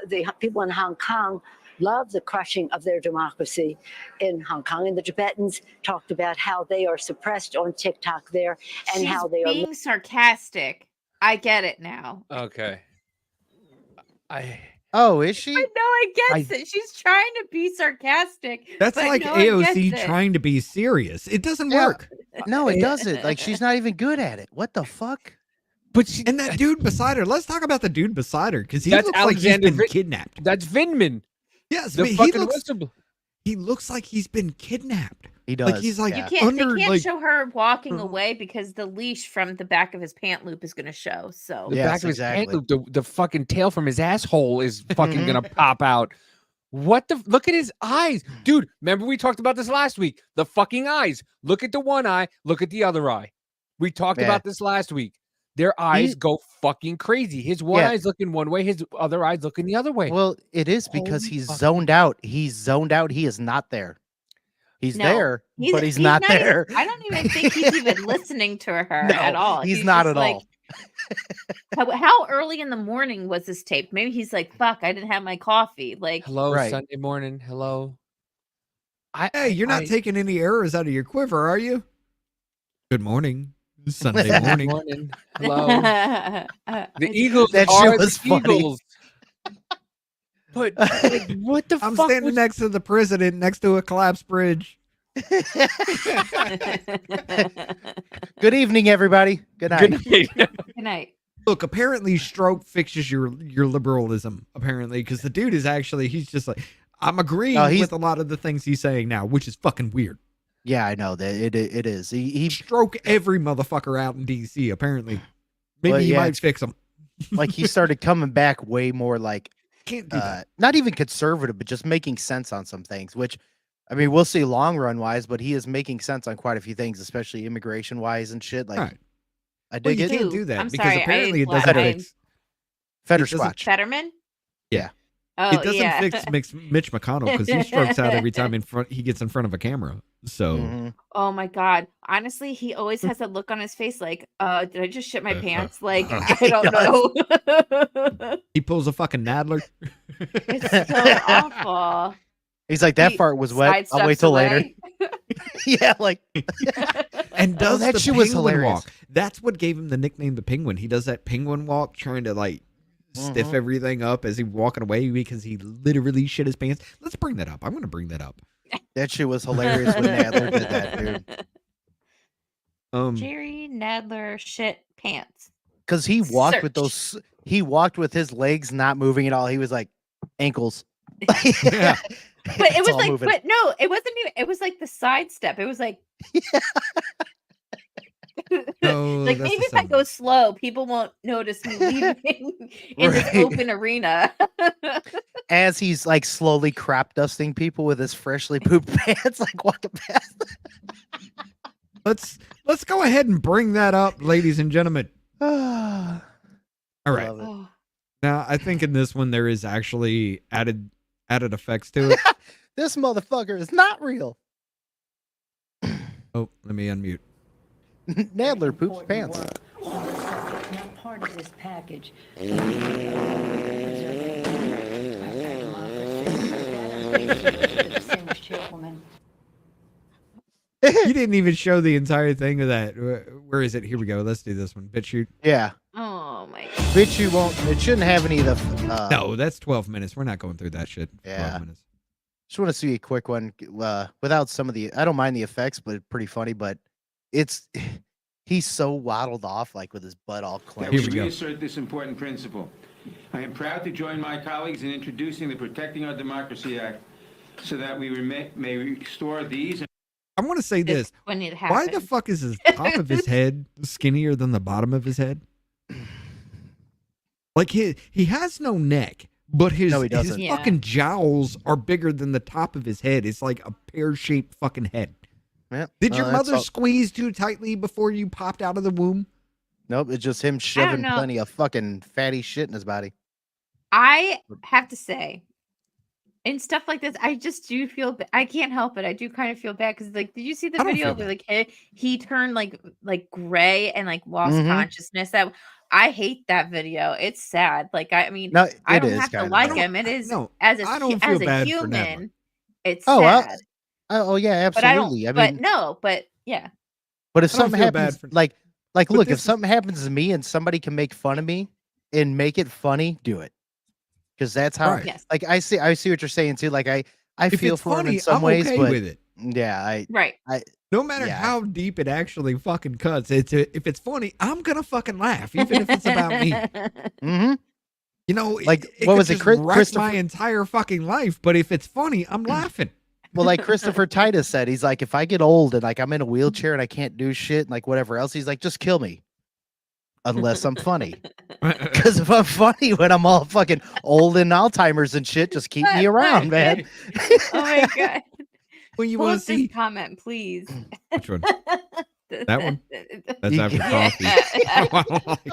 K: The people in Hong Kong love the crushing of their democracy in Hong Kong. And the Tibetans talked about how they are suppressed on TikTok there and
E: She's
K: how they are.
E: being sarcastic. I get it now.
F: Okay.
D: Oh, is she?
E: I know I get it. She's trying to be sarcastic.
B: That's
E: but
B: like
E: no one gets
B: AOC
E: it.
B: trying to be serious. It doesn't
D: Yeah.
B: work.
D: No, it doesn't. Like she's not even good at it. What the fuck?
F: But she,
B: And that dude beside her. Let's talk about the dude beside her because he
F: That's
B: looks like he's
F: Alexander
B: been
F: Vin-
B: kidnapped.
F: that's Vindman.
B: Yes,
F: The
B: but he
F: fucking
B: looks.
F: whistleblower.
B: He looks like he's been kidnapped.
D: He does.
B: Like he's like
D: yeah.
E: You can't.
B: under
E: They can't
B: like
E: show her walking
B: Mhm.
E: away because the leash from the back of his pant loop is going to show. So
F: The
D: Yes,
F: back of his pant
D: exactly.
F: loop, the fucking tail from his asshole is fucking
D: Mhm.
F: gonna pop out. What the? Look at his eyes, dude. Remember we talked about this last week. The fucking eyes. Look at the one eye. Look at the other eye. We talked
D: Yeah.
F: about this last week. Their eyes
D: He-
F: go fucking crazy. His one
D: Yeah.
F: eye's looking one way. His other eye's looking the other way.
D: Well, it is because
F: Holy
D: he's
F: fuck.
D: zoned out. He's zoned out. He is not there. He's
E: No,
D: there, but he's not there.
E: I don't even think he's even listening to her
D: No,
E: at all.
D: he's not
E: just
D: at
E: like,
D: all.
E: How early in the morning was this taped? Maybe he's like, "Fuck, I didn't have my coffee." Like,
F: Hello,
D: Right.
F: Sunday morning. Hello.
B: hey, you're not
F: I-
B: taking any arrows out of your quiver, are you? Good morning. Sunday
F: Good
B: morning.
F: morning. Hello. The
E: the
F: Eagles
D: That
F: are
D: shit was
F: the
D: funny.
F: Eagles. But like, what the
B: I'm
F: fuck?
B: standing
F: was-
B: next to the president next to a collapsed bridge.
D: Good evening, everybody. Good night.
F: Good night.
E: Good night.
B: Look, apparently stroke fixes your liberalism, apparently, because the dude is actually he's just like I'm agreeing
D: No, he's-
B: with a lot of the things he's saying now, which is fucking weird.
D: Yeah, I know that it is. He
B: Stroke every motherfucker out in DC, apparently. Maybe
D: Well,
B: he
D: yeah,
B: might fix them.
D: like he started coming back way more like
B: Can't do that.
D: not even conservative, but just making sense on some things, which I mean, we'll see long run wise, but he is making sense on quite a few things, especially immigration wise and shit. Like,
B: Right.
D: I
B: Well,
D: dig
B: you
D: it.
B: can't do that
E: I'm
B: because
E: sorry,
B: apparently it
E: I-
B: doesn't
E: I-
B: fix.
D: Fetter
B: it doesn't-
D: Squatch.
E: Fetterman?
B: Yeah.
E: Oh,
B: It doesn't
E: yeah.
B: fix Mitch McConnell because he strokes out every time he gets in front of a camera. So
D: Mhm.
E: Oh my god. Honestly, he always has that look on his face like, did I just shit my pants? Like, I don't know.
B: he pulls a fucking Nadler.
E: It's so awful.
D: He's like, that
E: He
D: fart was wet. I'll wait
E: sidesteps
D: till later.
E: away.
D: Yeah, like
B: And does
D: that
B: the
D: shit was
B: penguin
D: hilarious.
B: walk. That's what gave him the nickname the Penguin. He does that penguin walk, trying to like stiff
D: Mhm.
B: everything up as he's walking away because he literally shit his pants. Let's bring that up. I'm going to bring that up.
D: that shit was hilarious when Nadler did that, dude.
E: Jerry Nadler shit pants.
D: Because he walked with
E: Search.
D: those. He walked with his legs not moving at all. He was like ankles.
B: Yeah.
E: But it
D: It's
E: was
D: all
E: like,
D: moving.
E: but no, it wasn't even. It was like the sidestep. It was like,
B: No,
E: like
B: that's
E: maybe
B: the
E: if I
B: sound.
E: go slow, people won't notice me leaving in this
D: Right.
E: open arena.
D: As he's like slowly crop dusting people with his freshly pooped pants, like walking past.
B: Let's go ahead and bring that up, ladies and gentlemen.
D: All
B: right.
E: Oh,
B: Now, I think in this one there is actually added effects to it.
D: This motherfucker is not real.
B: Oh, let me unmute.
D: Nadler poops pants.
K: Not part of this package. Distinguished chairwoman.
B: You didn't even show the entire thing of that. Where is it? Here we go. Let's do this one. BitChute.
D: Yeah.
E: oh my god.
D: Bitch, you won't. It shouldn't have any of the.
B: No, that's 12 minutes. We're not going through that shit. For
D: Yeah.
B: 12 minutes.
D: Just want to see a quick one without some of the. I don't mind the effects, but it's pretty funny. But it's he's so waddled off, like with his butt all
B: Here
D: clenched.
B: we go.
L: reassert this important principle. I am proud to join my colleagues in introducing the Protecting Our Democracy Act so that we may restore these.
B: I want to say this.
E: When it
B: Why
E: happened.
B: the fuck is the top of his head skinnier than the bottom of his head? Like he has no neck, but his
D: No, he doesn't.
E: Yeah.
B: fucking jowls are bigger than the top of his head. It's like a pear-shaped fucking head.
D: Yeah.
B: Did your
D: that's
B: mother
D: all-
B: squeeze too tightly before you popped out of the womb?
D: Nope, it's just him shoving
E: know.
D: plenty of fucking fatty shit in his body.
E: I have to say, in stuff like this, I just do feel. I can't help it. I do kind of feel bad because, like, did you see the
B: I don't
E: video
B: feel
E: where
B: bad.
E: like he turned like gray and like lost
D: Mhm.
E: consciousness? That I hate that video. It's sad. Like I mean,
D: No,
E: I
D: it
E: don't
D: is
E: have to
D: kinda.
E: like
B: I don't-
E: him. It is
B: no,
E: as a
B: I don't
E: as
B: feel
E: a
B: bad for Nadler.
E: human. It's
D: Oh,
E: sad.
D: oh yeah,
E: but I don't.
D: absolutely. I
E: but
D: mean,
E: no. But yeah.
D: but if
B: I don't
D: something
B: feel bad
D: happens,
B: for-
D: like
B: But
D: look,
B: this
D: if
B: is-
D: something happens to me and somebody can make fun of me and make it funny, do it. Because that's how.
B: Right.
E: Yes.
D: Like I see what you're saying too. Like I
B: If
D: feel
B: it's
D: for him
B: funny,
D: in some
B: I'm
D: ways,
B: okay
D: but
B: with it.
D: yeah,
E: Right.
B: No matter
D: Yeah.
B: how deep it actually fucking cuts, if it's funny, I'm gonna fucking laugh, even if it's about me.
D: Mm-hmm.
B: You know,
D: Like,
B: it
D: what
B: could
D: was it,
B: just
D: Chris-
B: wreck
D: Christopher-
B: my entire fucking life, but if it's funny, I'm laughing.
D: Well, like Christopher Titus said, he's like, if I get old and like I'm in a wheelchair and I can't do shit and like whatever else, he's like, just kill me. Unless I'm funny. Because if I'm funny when I'm all fucking old and Alzheimer's and shit, just keep me around, man.
E: Oh my god.
B: When you want to
E: Post this
B: see
E: comment, please.
B: which one? That one? That's
D: You
B: after
D: can-
B: coffee.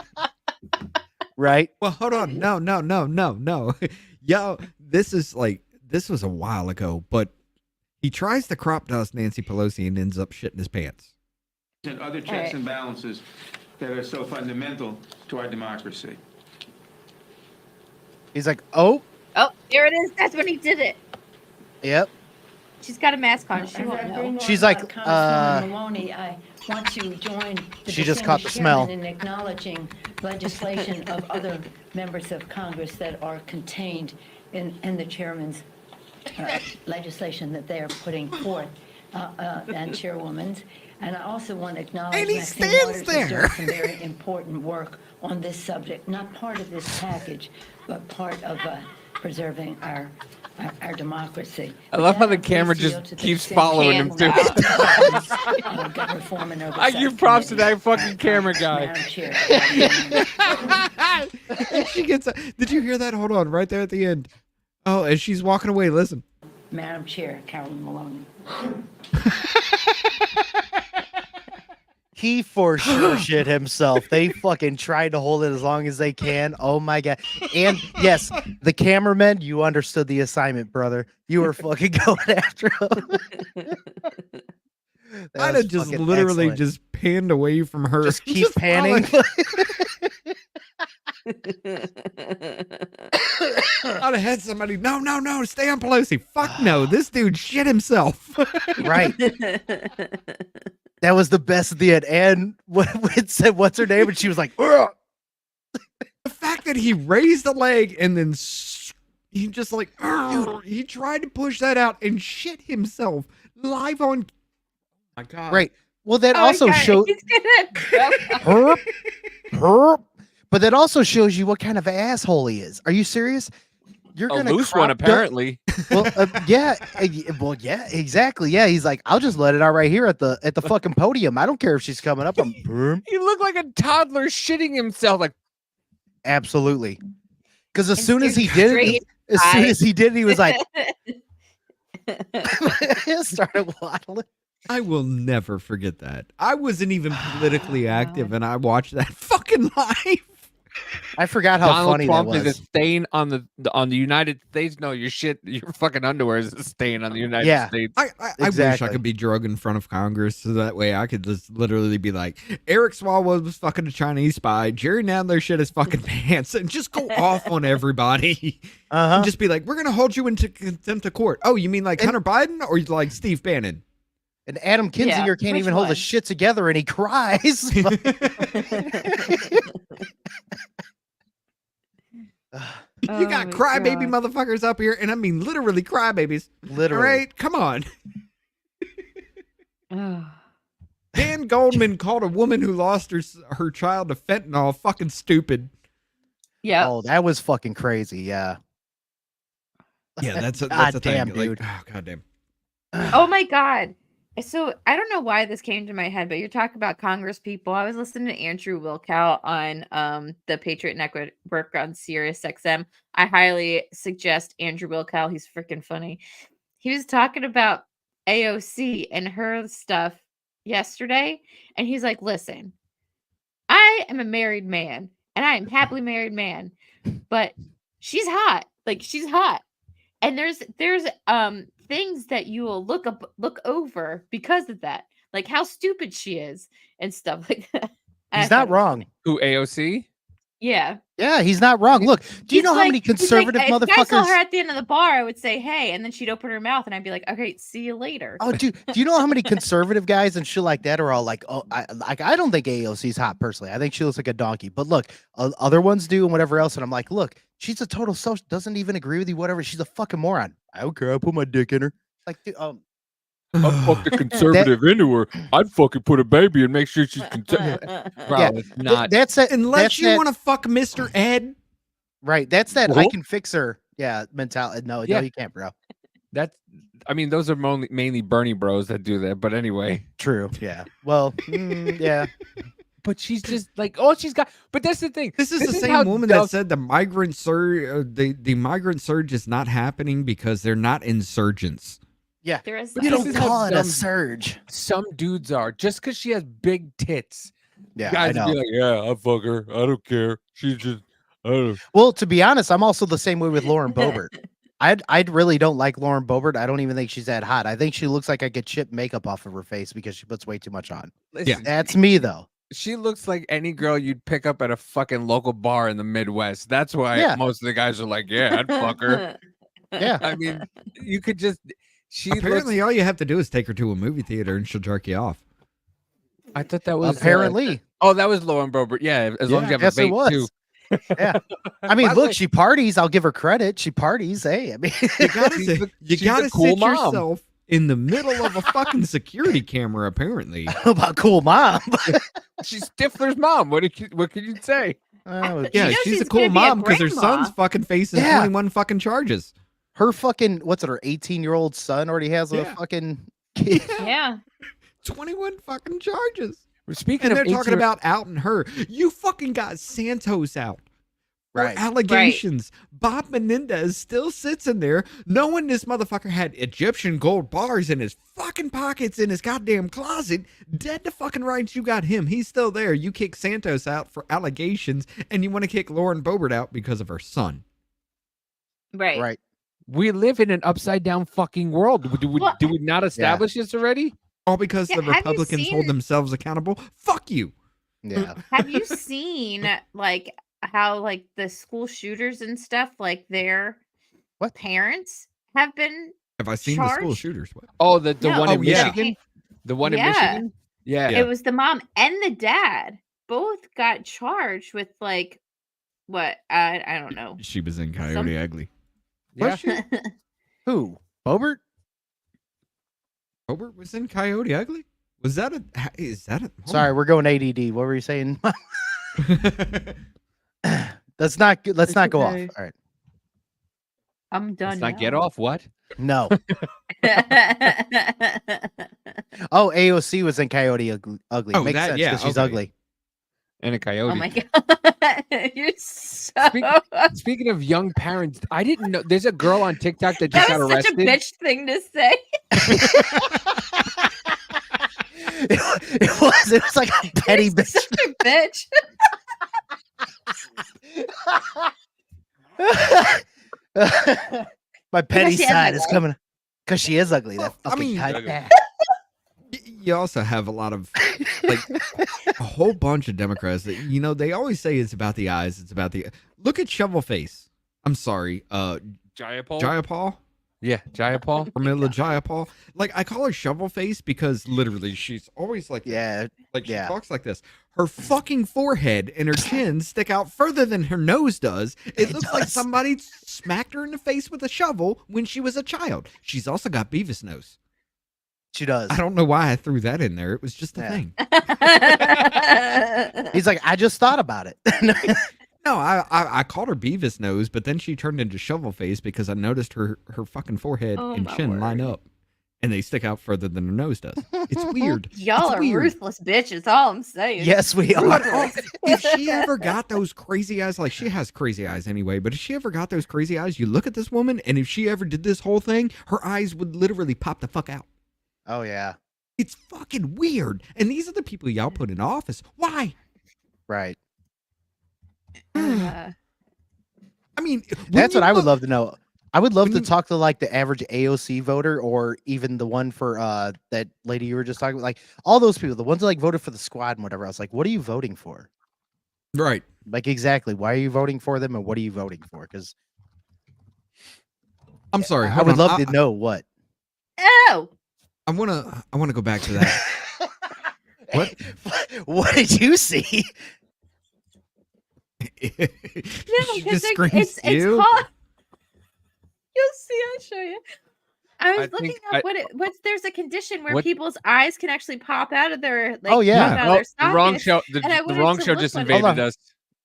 D: Right?
B: Well, hold on. No. Yo, this was a while ago, but he tries to crop dust Nancy Pelosi and ends up shitting his pants.
L: And other
E: All
L: checks
E: right.
L: and balances that are so fundamental to our democracy.
D: He's like, oh,
E: Oh, there it is. That's when he did it.
D: yep.
E: She's got a mask on. She won't know.
D: She's like,
K: Congresswoman Maloney, I want to join the
D: She just caught the
K: distinguished
D: smell.
K: chairman in acknowledging legislation of other members of Congress that are contained in the chairman's legislation that they are putting forth, and chairwoman's. And I also want to acknowledge
B: And he
K: Maxine
B: stands
K: Waters is
B: there.
K: doing some very important work on this subject, not part of this package, but part of preserving our democracy.
F: I love how the
K: With that,
F: camera
K: please
F: just
K: yield to the
F: keeps
K: distinguished
F: following him, too.
K: Government Reform and
F: I
K: Oversight
F: give props to
K: Committee.
F: that fucking camera guy.
K: Madam Chair.
B: She gets. Did you hear that? Hold on, right there at the end. Oh, and she's walking away. Listen.
K: Madam Chair, Carolyn Maloney.
D: He for sure shit himself. They fucking tried to hold it as long as they can. Oh my god! And yes, the cameraman, you understood the assignment, brother. You were fucking going after him.
B: I'd have just literally just panned away from her.
D: Just keep panning.
B: I'd have had somebody. No, stay on Pelosi. Fuck no, this dude shit himself.
D: Right. That was the best at the end. And it said, "What's her name?" And she was like, "Ugh."
B: The fact that he raised the leg and then he just like he tried to push that out and shit himself live on. My God.
D: Right. Well, that also showed. Herp. But that also shows you what kind of asshole he is. Are you serious? You're
F: A
D: gonna
F: loose one, apparently.
D: Well, yeah. Well, yeah, exactly. Yeah, he's like, I'll just let it out right here at the fucking podium. I don't care if she's coming up. I'm
F: He looked like a toddler shitting himself. Like,
D: absolutely. Because as soon as he did it, he was like, started waddling.
B: I will never forget that. I wasn't even politically active, and I watched that fucking live.
D: I forgot how
F: Donald
D: funny
F: Trump
D: that was.
F: is a stain on the United States. No, your fucking underwear is a stain on the United States.
B: I wish I could be drug in front of Congress so that way I could just literally be like, Eric Swalwell was fucking a Chinese spy. Jerry Nadler shit his fucking pants and just go off on everybody. And just be like, we're gonna hold you into contempt of court. Oh, you mean like Hunter Biden or like Steve Bannon?
D: And Adam Kinzinger can't even hold his shit together, and he cries.
B: You got crybaby motherfuckers up here, and I mean literally crybabies.
D: Literally.
B: All right, come on. Dan Goldman called a woman who lost her child to fentanyl fucking stupid.
E: Yeah.
D: Oh, that was fucking crazy. Yeah.
B: Yeah, that's a
D: damn,
B: thing.
D: dude.
B: Like, oh, goddamn.
E: Oh my God. So I don't know why this came to my head, but you're talking about Congress people. I was listening to Andrew Wilkow on the Patriot Network on Sirius XM. I highly suggest Andrew Wilkow. He's freaking funny. He was talking about AOC and her stuff yesterday, and he's like, listen, I am a married man, and I am happily married man, but she's hot. Like, she's hot. And there's things that you will look over because of that, like how stupid she is and stuff like that.
D: He's not wrong.
F: Who, AOC?
E: Yeah.
D: Yeah, he's not wrong. Look, do you know how many
E: He's like,
D: conservative
E: if I saw
D: motherfuckers?
E: her at the end of the bar, I would say, hey, and then she'd open her mouth and I'd be like, okay, see you later.
D: Oh, dude, do you know how many conservative guys and shit like that are all like, oh, I don't think AOC's hot personally. I think she looks like a donkey. But look, other ones do and whatever else. And I'm like, look, she's a total social, doesn't even agree with you, whatever. She's a fucking moron. I don't care. I put my dick in her. Like, dude,
F: I'd fuck the conservative into her. I'd fucking put a baby and make sure she's conservative.
D: yeah,
F: it's not.
D: that's it.
B: Unless you want to fuck Mr. Ed.
D: Right. That's that. I
F: Well-
D: can fix her. Yeah. Mentality. No,
F: Yeah.
D: no, you can't, bro.
F: That's. I mean, those are mainly Bernie bros that do that. But anyway,
D: True. Yeah. Well, yeah.
F: but she's just like, oh, she's got. But that's the thing.
B: This is the
F: how
B: same woman
F: dumb-
B: that said the migrant surge, the migrant surge is not happening because they're not insurgents.
D: Yeah.
E: There is
D: You don't
F: This is how
D: call it a
F: dumb
D: surge.
F: Some dudes are just because she has big tits.
D: Yeah. I
F: Guys
D: know.
F: would be like, yeah, I fuck her. I don't care. She's just. I don't.
D: Well, to be honest, I'm also the same way with Lauren Boebert. I really don't like Lauren Boebert. I don't even think she's that hot. I think she looks like I could chip makeup off of her face because she puts way too much on.
F: Listen,
D: That's me though.
F: she looks like any girl you'd pick up at a fucking local bar in the Midwest. That's why
D: Yeah.
F: most of the guys are like, yeah, I'd fuck her.
D: Yeah.
F: I mean, you could just. She
B: Apparently, all you have to do is take her to a movie theater and she'll jerk you off.
F: I thought that was
D: Apparently.
F: oh, that was Lauren Boebert. Yeah, as long as you have
D: Yes,
F: a
D: it
F: vape
D: was.
F: too.
D: Yeah. I mean,
B: By the
D: look,
B: way-
D: she parties. I'll give her credit. She parties. Hey, I mean,
B: You gotta,
F: She's
B: say,
F: the-
B: you
F: she's
B: gotta
F: the cool
B: sit
F: mom.
B: yourself in the middle of a fucking security camera, apparently.
D: about cool mom.
F: She's Stifler's mom. What can you say?
D: Oh,
B: Yeah,
E: know
B: she's a
E: she's
B: cool
E: gonna be a
B: mom because her
E: grandma.
B: son's fucking facing
D: Yeah.
B: 21 fucking charges.
D: her fucking what's it? Her 18-year-old son already has a
B: Yeah.
D: fucking kid.
E: Yeah.
B: 21 fucking charges.
F: Speaking
B: And
F: of
B: they're talking
F: 18
B: about outing her. You fucking got Santos out
D: Right.
B: Allegations. Bob Menendez still sits in there knowing this motherfucker had Egyptian gold bars in his fucking pockets in his goddamn closet. Dead to fucking rights, you got him. He's still there. You kick Santos out for allegations, and you want to kick Lauren Boebert out because of her son.
E: Right.
D: Right.
F: We live in an upside down fucking world. Do we not establish this already?
B: All because
E: Yeah,
B: the
E: have you
B: Republicans hold
E: seen-
B: themselves accountable? Fuck you.
D: Yeah.
E: Have you seen like how like the school shooters and stuff, like their parents have been
B: Have I seen the school
E: charged?
B: shooters? What?
F: Oh, the
E: No.
F: one
B: Oh,
F: in
B: yeah.
F: Michigan? The one in
E: Yeah.
F: Michigan? Yeah.
E: It was the mom and the dad both got charged with like what I don't know.
B: She was in Coyote Ugly.
F: Yeah.
D: Who? Boebert?
B: Boebert was in Coyote Ugly? Was that a... Is that a...
D: Sorry, we're going ADD. What were you saying? Let's not go off.
E: okay.
D: All right.
E: I'm done.
F: Let's not get off. What?
D: No. Oh, AOC was in Coyote Ugly.
B: Oh,
D: Makes
B: that-
D: sense
B: yeah,
D: because she's
B: okay.
D: ugly.
F: And a coyote.
E: Oh my god. You're so
F: Speaking of young parents, I didn't know there's a girl on TikTok that
E: that
F: just got
E: was such a
F: arrested.
E: bitch thing to say.
D: It was like a petty
E: You're
D: bitch.
E: such a bitch.
D: My petty
E: she has
D: side
E: that
D: is
E: way.
D: coming because she is ugly. That
B: I
D: fucking
B: mean-
D: cunt.
B: You also have a lot of, like, a whole bunch of Democrats that, you know, they always say it's about the eyes. It's about the... Look at Shovelface. I'm sorry.
F: Jayapal?
B: Jayapal?
F: Yeah, Jayapal.
B: Pramila Jayapal. Like, I call her Shovelface because literally she's always like...
D: Yeah.
B: Like, she
D: yeah.
B: talks like this. Her fucking forehead and her chin stick out further than her nose does. It looks like
D: does.
B: somebody smacked her in the face with a shovel when she was a child. She's also got Beavis nose.
D: She does.
B: I don't know why I threw that in there. It was just a
D: Yeah.
B: thing.
D: He's like, I just thought about it.
B: No, I called her Beavis nose, but then she turned into shovel face because I noticed her fucking forehead
E: Oh,
B: and
E: my
B: chin line
E: word.
B: up, and they stick out further than her nose does. It's weird.
E: Y'all
B: It's
E: are
B: weird.
E: ruthless bitches. All I'm saying.
D: Yes, we are.
B: But if she ever got those crazy eyes, like she has crazy eyes anyway, but if she ever got those crazy eyes, you look at this woman, and if she ever did this whole thing, her eyes would literally pop the fuck out.
D: Oh yeah.
B: It's fucking weird. And these are the people y'all put in office. Why?
D: Right.
E: Uh,
B: I mean,
D: That's what I would love to know. I would love
B: when
D: to
B: you-
D: talk to like the average AOC voter or even the one for that lady you were just talking about. Like all those people, the ones that like voted for the squad and whatever else. Like, what are you voting for?
B: Right.
D: Like exactly. Why are you voting for them and what are you voting for? Because
B: I'm sorry.
D: I
B: hold
D: would
B: on.
D: love to know what.
E: oh.
B: I wanna go back to that. What?
D: What did you see?
E: No,
B: She
E: because
B: just screams,
E: it's
B: "Ew."
E: hard. You'll see. I'll show you. I was
F: I
E: looking
F: think
E: up what's there's a condition where
F: What-
E: people's eyes can actually pop out of their like
D: Oh, yeah.
E: pop out of
F: No,
E: their
F: the wrong
E: sockets.
F: show.
E: and I
F: The
E: wanted
F: wrong
E: to
F: show
E: look
F: just
E: what it
F: invaded
D: is.
F: us.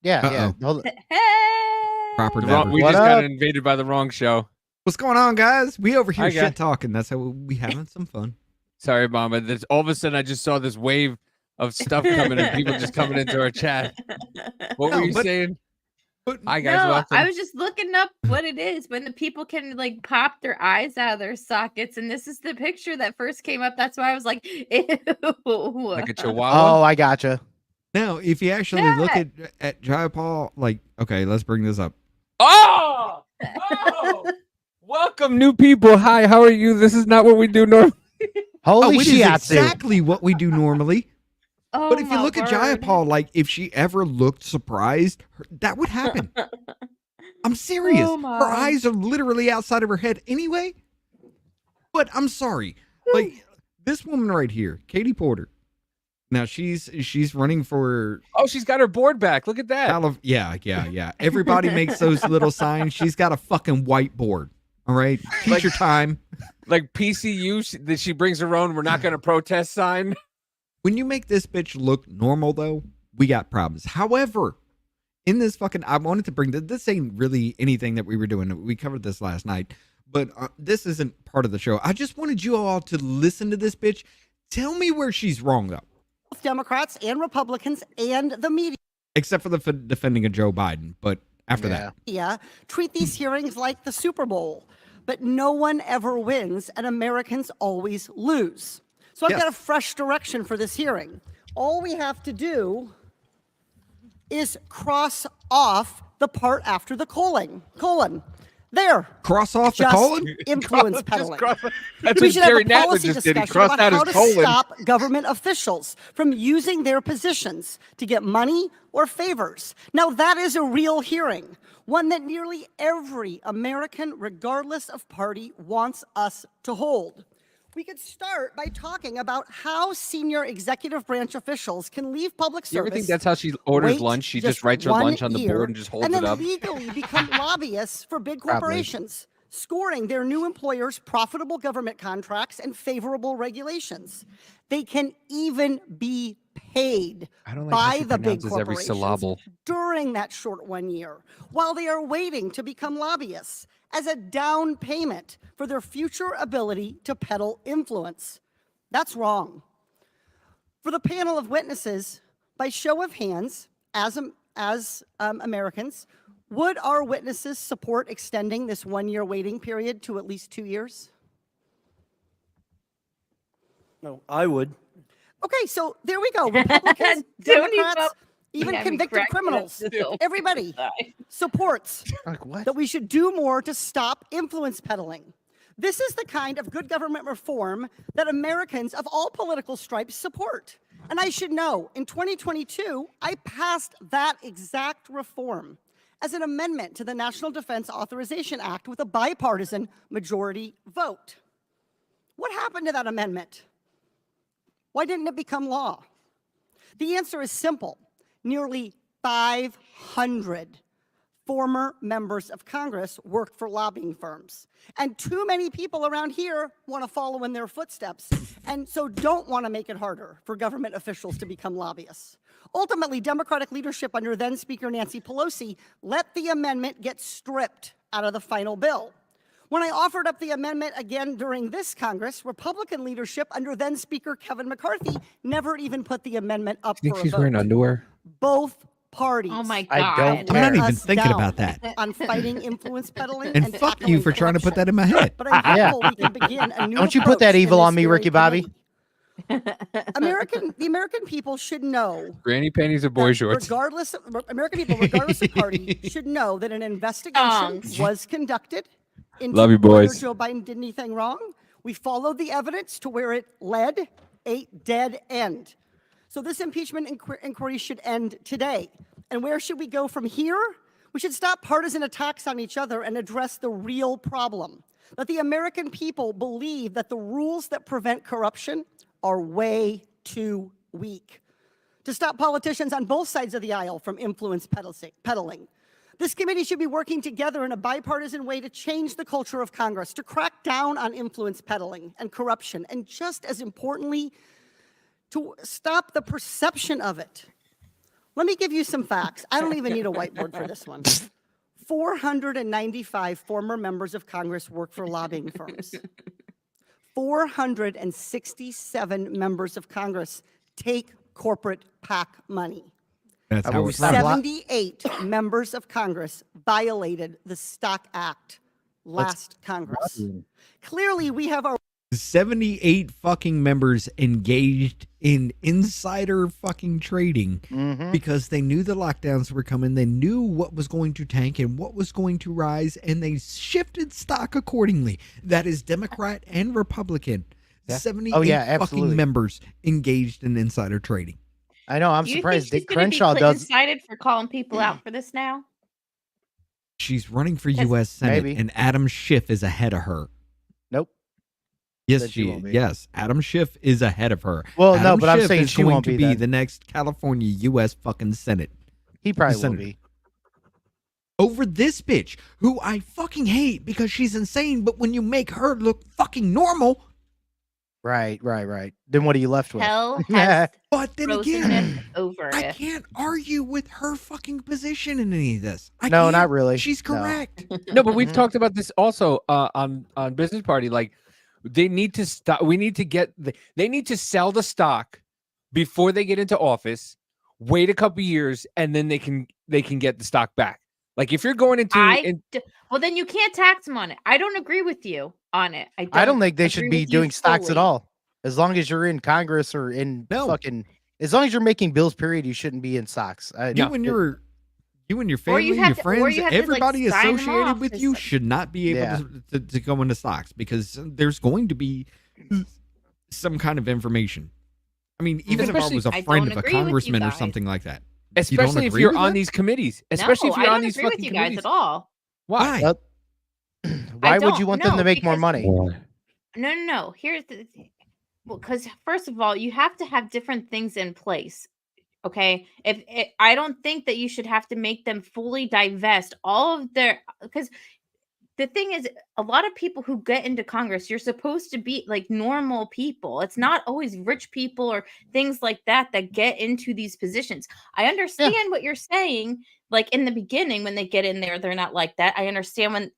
D: Yeah,
B: Uh-oh.
D: yeah. Hold on.
E: Hey.
B: Proper
F: The wrong, we
D: What
F: just
D: up?
F: got invaded by the wrong show.
B: What's going on, guys? We over here
F: Hi, guys.
B: shit talking. That's how we having some fun.
F: Sorry, Mama. This, all of a sudden, I just saw this wave of stuff coming and people just coming into our chat. What
B: No,
F: were you
B: but-
F: saying?
B: But
F: Hi, guys.
E: No,
F: welcome.
E: I was just looking up what it is when the people can like pop their eyes out of their sockets, and this is the picture that first came up. That's why I was like, ew.
F: like a chihuahua.
D: Oh, I gotcha.
B: now, if you actually look at Jayapal, like, okay, let's bring this up.
F: Oh! Oh! Welcome, new people. Hi, how are you? This is not what we do normally.
D: Holy
B: it is
D: shit!
B: exactly what we do normally.
E: Oh,
B: But if you
E: my
B: look at
E: word.
B: Jayapal, like, if she ever looked surprised, that would happen. I'm serious.
E: Oh, my.
B: Her eyes are literally outside of her head anyway. But I'm sorry. Like, this woman right here, Katie Porter. Now, she's running for
F: Oh, she's got her board back. Look at that.
B: yeah. Everybody makes those little signs. She's got a fucking whiteboard. All right. Teach your time.
F: Like PCU, that she brings her own. We're not going to protest sign.
B: When you make this bitch look normal, though, we got problems. However, in this fucking, I wanted to bring this ain't really anything that we were doing. We covered this last night, but this isn't part of the show. I just wanted you all to listen to this bitch. Tell me where she's wrong, though.
M: Democrats and Republicans and the media.
B: Except for the defending of Joe Biden. But after that.
M: Yeah, treat these hearings like the Super Bowl, but no one ever wins and Americans always lose. So I've
B: Yes.
M: got a fresh direction for this hearing. All we have to do is cross off the part after the colon. There.
B: Cross off the
M: Just
B: colon?
M: influence peddling.
F: That's
M: We
F: what
M: should have
F: Jerry
M: a
F: Nadler
M: policy
F: just did. He
M: discussion
F: crossed
M: about
F: out
M: how
F: his
M: to
F: colon.
M: stop government officials from using their positions to get money or favors. Now, that is a real hearing, one that nearly every American, regardless of party, wants us to hold. We could start by talking about how senior executive branch officials can leave public service.
F: You ever think that's how she orders
M: wait
F: lunch? She just writes her
M: 1
F: lunch on the
M: year,
F: board and just holds
M: and
F: it
M: then
F: up.
M: legally become lobbyists for big
F: Probably.
M: corporations, scoring their new employers profitable government contracts and favorable regulations. They can even be paid
F: I don't like how
M: by
F: she
M: the big
F: pronounces every
M: corporations
F: syllable.
M: during that short 1 year while they are waiting to become lobbyists as a down payment for their future ability to peddle influence. That's wrong. For the panel of witnesses, by show of hands, as Americans, would our witnesses support extending this 1 year waiting period to at least 2 years?
N: No, I would.
M: Okay, so there we go. Republicans,
E: Don't
M: Democrats,
E: even
M: even
E: have me
M: convicted
E: cracking up
M: criminals,
E: this whole
M: everybody supports that we should do more to stop influence peddling. This is the kind of good government reform that Americans of all political stripes support. And I should know, in 2022, I passed that exact reform as an amendment to the National Defense Authorization Act with a bipartisan majority vote. What happened to that amendment? Why didn't it become law? The answer is simple. Nearly 500 former members of Congress work for lobbying firms. And too many people around here want to follow in their footsteps, and so don't want to make it harder for government officials to become lobbyists. Ultimately, Democratic leadership under then Speaker Nancy Pelosi let the amendment get stripped out of the final bill. When I offered up the amendment again during this Congress, Republican leadership under then Speaker Kevin McCarthy never even put the amendment up
F: Think
M: for a
F: she's
M: vote.
F: wearing underwear?
M: Both parties.
E: Oh my
F: I
E: god.
F: don't
B: I'm not even
M: us
B: thinking
M: down
B: about that.
M: on fighting influence peddling
B: And fuck you
M: tackling
B: for trying to put
M: corruption.
B: that in my head.
M: But I'm hopeful we can begin a new
D: Don't you put that
M: approach in
D: evil
M: this
D: on me,
M: very
D: Ricky Bobby.
M: committee. The American people should know
F: Granny panties and boy
M: that
F: shorts.
M: American people, regardless of party, should know that an investigation was conducted into
F: Love you,
M: whether
F: boys.
M: Joe Biden did anything wrong. We followed the evidence to where it led a dead end. So this impeachment inquiry should end today. And where should we go from here? We should stop partisan attacks on each other and address the real problem. That the American people believe that the rules that prevent corruption are way too weak. To stop politicians on both sides of the aisle from influence peddling. This committee should be working together in a bipartisan way to change the culture of Congress, to crack down on influence peddling and corruption, and just as importantly, to stop the perception of it. Let me give you some facts. I don't even need a whiteboard for this one. 495 former members of Congress work for lobbying firms. 467 members of Congress take corporate PAC money.
B: That's
D: How
B: how
D: about we
B: it's
D: stop
B: done.
M: 78 members of Congress violated the Stock Act last Congress. Clearly, we have our
B: 78 fucking members engaged in insider fucking trading because they knew the lockdowns were coming. They knew what was going to tank and what was going to rise, and they shifted stock accordingly. That is Democrat and Republican.
D: Yeah.
B: 78
D: Oh, yeah,
B: fucking
D: absolutely.
B: members engaged in insider trading.
D: I know. I'm
E: Do you
D: surprised
E: think she's
D: Dick
E: gonna be
D: Crenshaw does.
E: cited for calling people out for this now?
B: She's running for
E: Yes.
B: U.S. Senate,
D: Maybe.
B: and Adam Schiff is ahead of her.
D: Nope.
B: Yes,
D: Said she won't be.
B: yes. Adam Schiff is ahead of her.
D: Well, no,
B: Adam
D: but I'm
B: Schiff
D: saying
B: is
D: she
B: going
D: won't
B: to
D: be
B: be
D: then.
B: the next California U.S. fucking Senate.
D: He probably will
B: Senator.
D: be.
B: Over this bitch, who I fucking hate because she's insane, but when you make her look fucking normal,
D: Right. Then what are you left with?
E: Hell has
B: but then
E: frozen
B: again,
E: it over
B: I
E: it.
B: can't argue with her fucking position in any of this. I
D: No,
B: can't.
D: not really.
B: She's
D: No.
B: correct.
F: No, but we've
D: Mhm.
F: talked about this also on Business Party. Like, they need to stop. We need to get. They need to sell the stock before they get into office. Wait a couple years, and then they can get the stock back. Like if you're going into,
E: well, then you can't tax them on it. I don't agree with you on it.
D: I don't think they should
E: agree
D: be
E: with you
D: doing stocks at
E: fully.
D: all. As long as you're in Congress or in fucking, as long as you're making bills, period, you shouldn't be in stocks.
B: You and your family, your friends, everybody associated with you should not be able to go into stocks because there's going to be some kind of information. I mean, even if I was a friend of a congressman or something like that.
F: Especially if you're on these committees. Especially if you're on these
E: agree with
F: fucking
E: you guys
F: committees.
E: at all.
F: Why?
D: Why would you want them to make more
E: because-
D: money?
E: No. Here's the because first of all, you have to have different things in place. Okay, I don't think that you should have to make them fully divest all of their because the thing is, a lot of people who get into Congress, you're supposed to be like normal people. It's not always rich people or things like that get into these positions. I understand what you're saying. Like in the beginning, when they get in there, they're not like that. I understand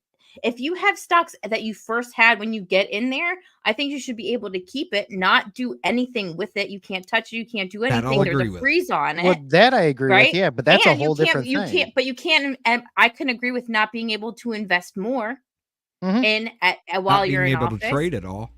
E: if you have stocks that you first had when you get in there, I think you should be able to keep it, not do anything with it. You can't touch it. You can't do anything. There's a freeze on it.
D: Well, that I agree with. Yeah, but that's a whole different thing.
E: You can't, but you can't. And I can agree with not being able to invest more in while you're in
B: able
E: office.
B: to trade it all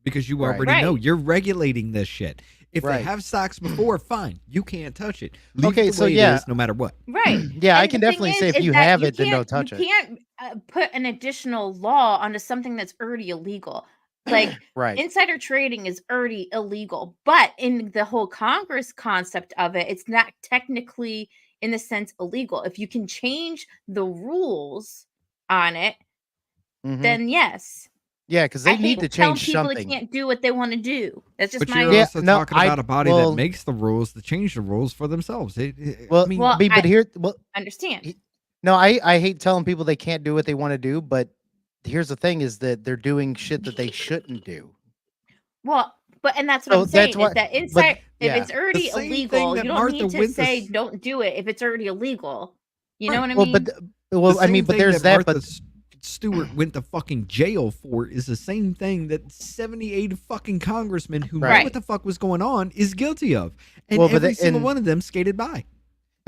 B: because you already know you're regulating this shit. If they have stocks before, fine, you can't touch it. Leave it the way it is, no matter what.
E: Right.
D: Yeah, I can definitely say if you have it, then don't touch it.
E: You can't put an additional law onto something that's already illegal. Like insider trading is already illegal, but in the whole Congress concept of it, it's not technically in the sense illegal. If you can change the rules on it, then yes.
D: Yeah, because they need to change
E: people
D: something.
E: They can't do what they want to do. That's just
B: But
E: my.
B: you're also talking about a body that makes the rules to change the rules for themselves.
E: Understand.
D: No, I hate telling people they can't do what they want to do, but here's the thing: is that they're doing shit that they shouldn't do.
E: Well, and that's what I'm saying. Is that inside, if it's already
B: The same
E: illegal,
B: thing
E: you
B: that
E: don't
B: Martha
E: need to
B: Winters-
E: say don't do it if it's already illegal. You know what I
D: Well,
E: mean?
B: But
D: there's that.
B: Martha
D: But
B: Stewart went to fucking jail for is the same thing that 78 fucking congressmen who knew
D: Right.
B: what the fuck was going on is guilty of, and
D: Well, but
B: every
D: the-
B: single
D: and-
B: one of them skated by.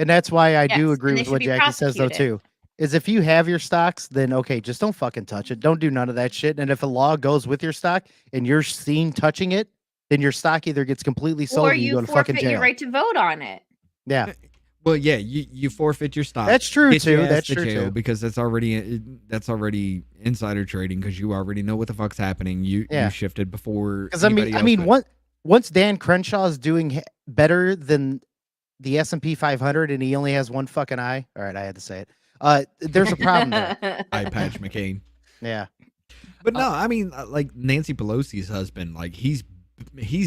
D: And that's why I do
E: Yes,
D: agree
E: and they
D: with
E: should
D: what
E: be
D: Jackie says though
E: prosecuted.
D: too. Is if you have your stocks, then okay, just don't fucking touch it. Don't do none of that shit. And if a law goes with your stock and you're seen touching it, then your stock either gets completely sold
E: Or
D: or you go
E: you
D: to fucking
E: forfeit
D: jail.
E: your right to vote on it.
D: Yeah.
B: Well, yeah, you forfeit your stock.
D: That's true,
B: Get your
D: too.
B: ass
D: That's
B: to
D: true,
B: jail
D: too.
B: because that's already insider trading because you already know what the fuck's happening. You shifted before.
D: Because I mean, once Dan Crenshaw is doing better than the S&P 500 and he only has one fucking eye. All right, I had to say it. There's a problem there.
B: Eye patch McCain.
D: Yeah.
B: But no, I mean, like Nancy Pelosi's husband, like he's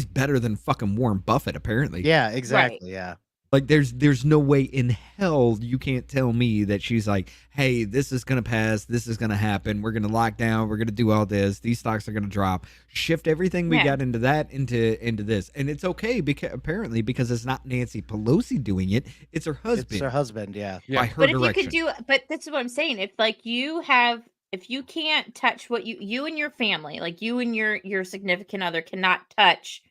B: better than fucking Warren Buffett, apparently.
D: Yeah, exactly. Yeah.
B: Like there's no way in hell you can't tell me that she's like, hey, this is gonna pass, this is gonna happen, we're gonna lock down, we're gonna do all this, these stocks are gonna drop, shift everything we got into that into this, and it's okay because it's not Nancy Pelosi doing it, it's her husband.
D: It's her husband. Yeah.
B: By her
E: But if
B: direction.
E: you could do, but this is what I'm saying. If like if you can't touch what you and your family, like you and your significant other cannot touch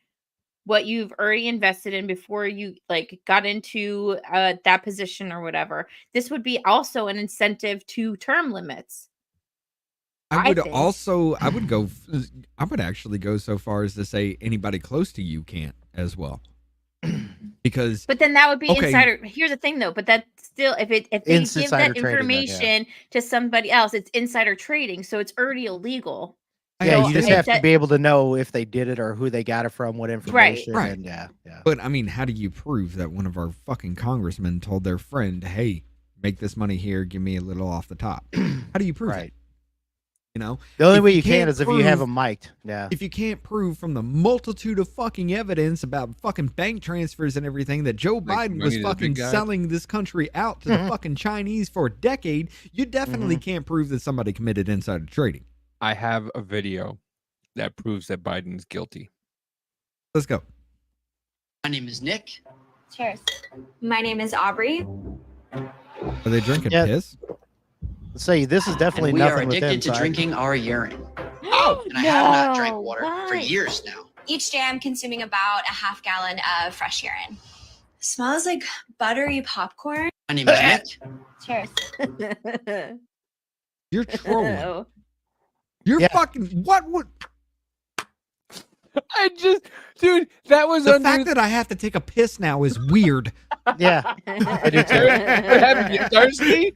E: what you've already invested in before you like got into that position or whatever, this would be also an incentive to term limits.
B: I would
E: think.
B: I would actually go so far as to say anybody close to you can't as well. Because
E: But then that would be
B: okay,
E: insider. Here's the thing though, but that's still if they give
D: Insider
E: that
D: trading then, yeah.
E: information to somebody else, it's insider trading, so it's already illegal.
D: Yeah,
E: So
D: you just
E: if
D: have to
E: that-
D: be able to know if they did it or who they got it from, what information.
B: Right.
D: And yeah.
B: But I mean, how do you prove that one of our fucking congressmen told their friend, hey, make this money here, give me a little off the top? How do you prove it? You know?
D: The only
B: If
D: way you can
B: can't
D: is if you have
B: prove-
D: them mic'd. Yeah.
B: If you can't prove from the multitude of fucking evidence about fucking bank transfers and everything that Joe Biden
F: money
B: was
F: to the
B: fucking
F: big guy.
B: selling this country out to the fucking Chinese for a decade, you definitely can't prove that somebody committed insider trading.
F: I have a video that proves that Biden's guilty.
B: Let's go.
O: My name is Nick.
P: Cheers. My name is Aubrey.
B: Are they drinking
D: Yeah.
B: piss?
D: Say this is definitely
O: And we
D: nothing
O: are
D: with
O: addicted
D: them,
O: to
D: so I-
O: drinking our urine.
P: Oh,
O: And I have not drank water for years now.
P: Each day I'm consuming about a half gallon of fresh urine. Smells like buttery popcorn.
O: My name is Nick.
P: Cheers.
B: You're trolling.
E: Oh.
B: You're fucking. What would.
F: I just, dude, that was
B: The fact that I have to take a piss now is weird.
D: Yeah, I do too.
F: You thirsty?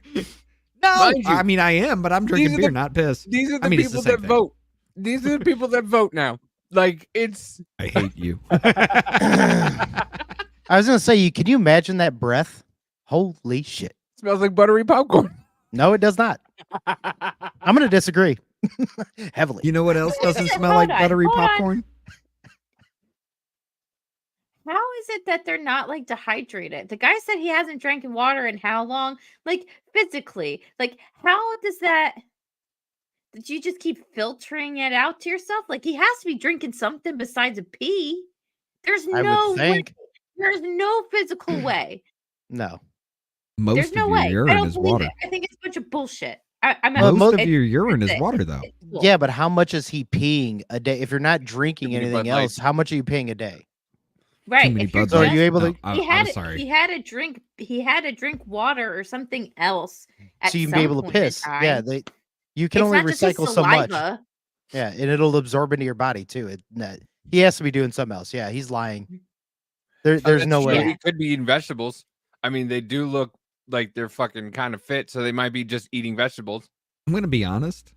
B: No,
F: Mind you,
B: I mean I am, but I'm drinking
F: these are
B: beer,
F: the-
B: not piss.
F: These are the
B: I mean, it's
F: people
B: the same
F: that
B: thing.
F: vote. These are the people that vote now. Like it's.
B: I hate you.
D: I was gonna say, can you imagine that breath? Holy shit!
F: Smells like buttery popcorn.
D: No, it does not. I'm gonna disagree heavily.
B: You know what else doesn't smell like
E: Hold on,
B: buttery
E: hold on.
B: popcorn?
E: How is it that they're not like dehydrated? The guy said he hasn't drank water in how long? Like physically, like how does that? Did you just keep filtering it out to yourself? Like he has to be drinking something besides a pee. There's
D: I
E: no
D: would
E: way.
D: think.
E: There's no physical way.
D: No.
B: Most
E: There's
B: of
E: no
B: your
E: way. I
B: urine
E: don't
B: is
E: believe
B: water.
E: it. I think it's a bunch of bullshit. I'm
B: Most
E: out.
B: of your urine is
E: It's-
B: water, though.
E: it's-
D: Yeah, but how much is he peeing a day? If you're not drinking
F: Too many
D: anything
F: Bud Light.
D: else, how much are you peeing a day?
E: Right.
B: many
E: If you're
B: Bud
D: So are
E: just-
D: you able to?
B: No,
E: he
B: I'm
E: had
B: sorry.
E: he had a drink. He had to drink water or something else. At
D: So you can
E: some
D: be able to
E: point in
D: piss. Yeah,
E: time.
D: you can
E: It's
D: only
E: not just his
D: recycle so much.
E: saliva.
D: Yeah, and it'll absorb into your body too. He has to be doing something else. Yeah, he's lying. There's no way.
F: He could be eating vegetables. I mean, they do look like they're fucking kind of fit, so they might be just eating vegetables.
B: I'm gonna be honest.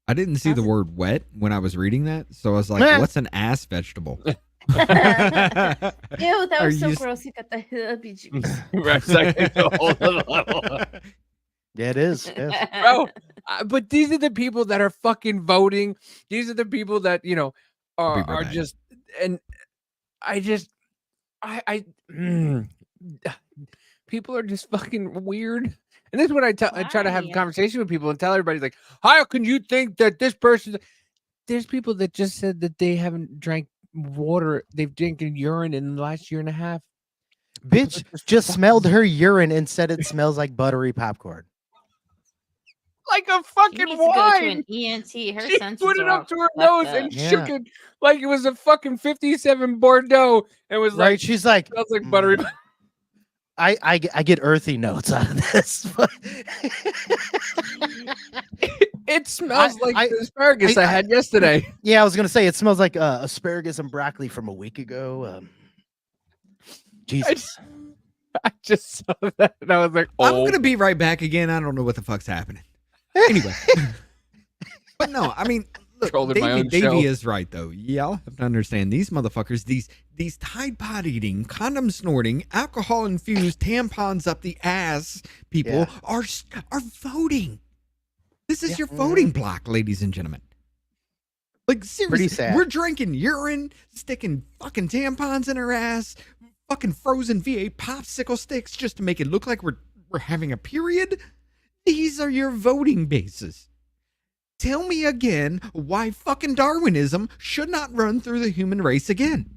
B: I didn't see the word wet when I was reading that, so I was like,
D: Meh.
B: "What's an ass vegetable?"
E: Ew, that
B: Are
E: was so
B: you-
E: gross. You got the heebie-jeebies.
F: Right, it's like it's a whole other level.
D: Yeah, it is. Yes.
F: Bro, but these are the people that are fucking voting. These are the people that, you know,
B: I'll be
F: are
B: right back.
F: just, and people are just fucking weird. And this is what I try to have a
E: Why?
F: conversation with people and tell everybody, like, how can you think that this person, there's people that just said that they haven't drank water, they've drinking urine in the last year and a half.
D: Bitch just smelled her urine and said it smells like buttery popcorn.
F: Like a
E: She
F: fucking
E: needs to go to
F: wine.
E: an ENT. Her
F: She
E: senses
F: put it
E: are
F: up
E: all
F: to her
E: fucked
F: nose
E: up.
F: and
D: Yeah.
F: shook it like it was a fucking 57 Bordeaux and was
D: Right?
F: like,
D: She's like,
F: smells like buttery.
D: I get earthy notes out of this.
F: It smells like
D: I-
F: the asparagus I had yesterday.
D: Yeah, I was gonna say it smells like asparagus and broccoli from a week ago. Jesus.
F: I just saw that and I was like,
B: I'm
F: oh,
B: gonna be right back again. I don't know what the fuck's happening. Anyway, but no, I mean, look,
F: Trolling my own
B: Davey
F: show.
B: is right though. Y'all have to understand these motherfuckers, these Tide Pod eating, condom snorting, alcohol infused tampons up the ass people
D: Yeah.
B: are voting. This is your voting block, ladies and gentlemen. Like seriously,
D: sad.
B: we're drinking urine, sticking fucking tampons in her ass, fucking frozen VA popsicle sticks just to make it look like we're having a period. These are your voting bases. Tell me again why fucking Darwinism should not run through the human race again.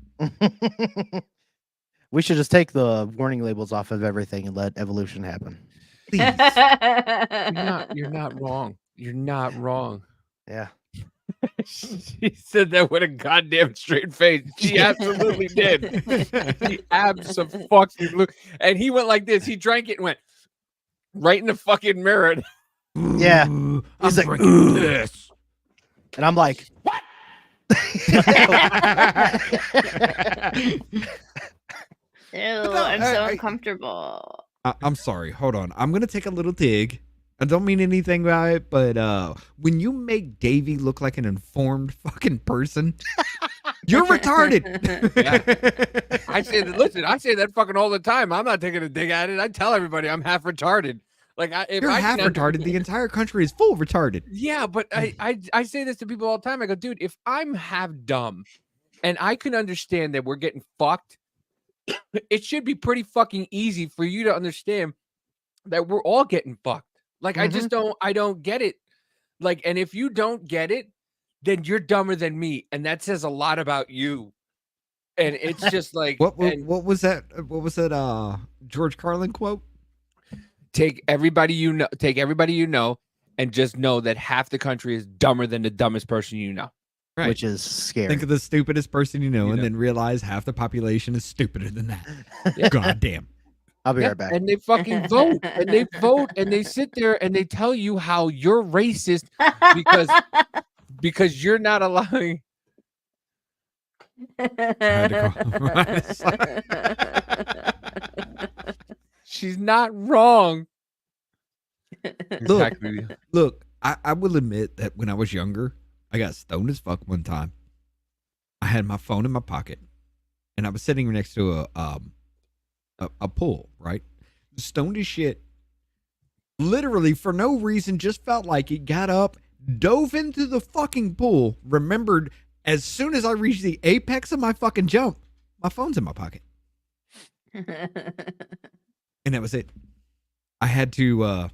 D: We should just take the warning labels off of everything and let evolution happen.
B: Please.
F: you're not wrong. You're not wrong.
D: Yeah.
F: She said that with a goddamn straight face. She absolutely did. She absolutely. And he went like this. He drank it and went right in the fucking mirror.
D: Yeah.
B: Ooh,
D: He's
B: I'm
D: like,
B: drinking
D: "Ugh."
B: this.
D: And I'm like, what?
E: Ew,
B: no,
E: I'm so
B: I-
E: uncomfortable.
B: I'm sorry. Hold on. I'm gonna take a little dig. I don't mean anything by it, but when you make Davey look like an informed fucking person, you're retarded.
F: I say that. Listen, I say that fucking all the time. I'm not taking a dig at it. I tell everybody I'm half retarded. Like if
B: You're
F: I
B: half
F: can
B: retarded. The entire country is full retarded.
F: Yeah, but I say this to people all the time. I go, dude, if I'm half dumb and I can understand that we're getting fucked, it should be pretty fucking easy for you to understand that we're all getting fucked. Like I just don't get it. Like, and if you don't get it, then you're dumber than me, and that says a lot about you. And it's just like
B: What was that? What was that? George Carlin quote?
F: take everybody you know, and just know that half the country is dumber than the dumbest person you know.
B: Right.
D: Which is scary.
B: Think of the stupidest person you know, and then realize half the population is stupider than that. God damn.
D: I'll be right back.
F: And they fucking vote, and they vote, and they sit there and they tell you how you're racist because you're not allowing. She's not wrong.
B: Look, I will admit that when I was younger, I got stoned as fuck one time. I had my phone in my pocket, and I was sitting next to a pool, right? Stoned as shit. Literally, for no reason, just felt like it. Got up, dove into the fucking pool, remembered as soon as I reached the apex of my fucking jump, my phone's in my pocket. And that was it. I had to, it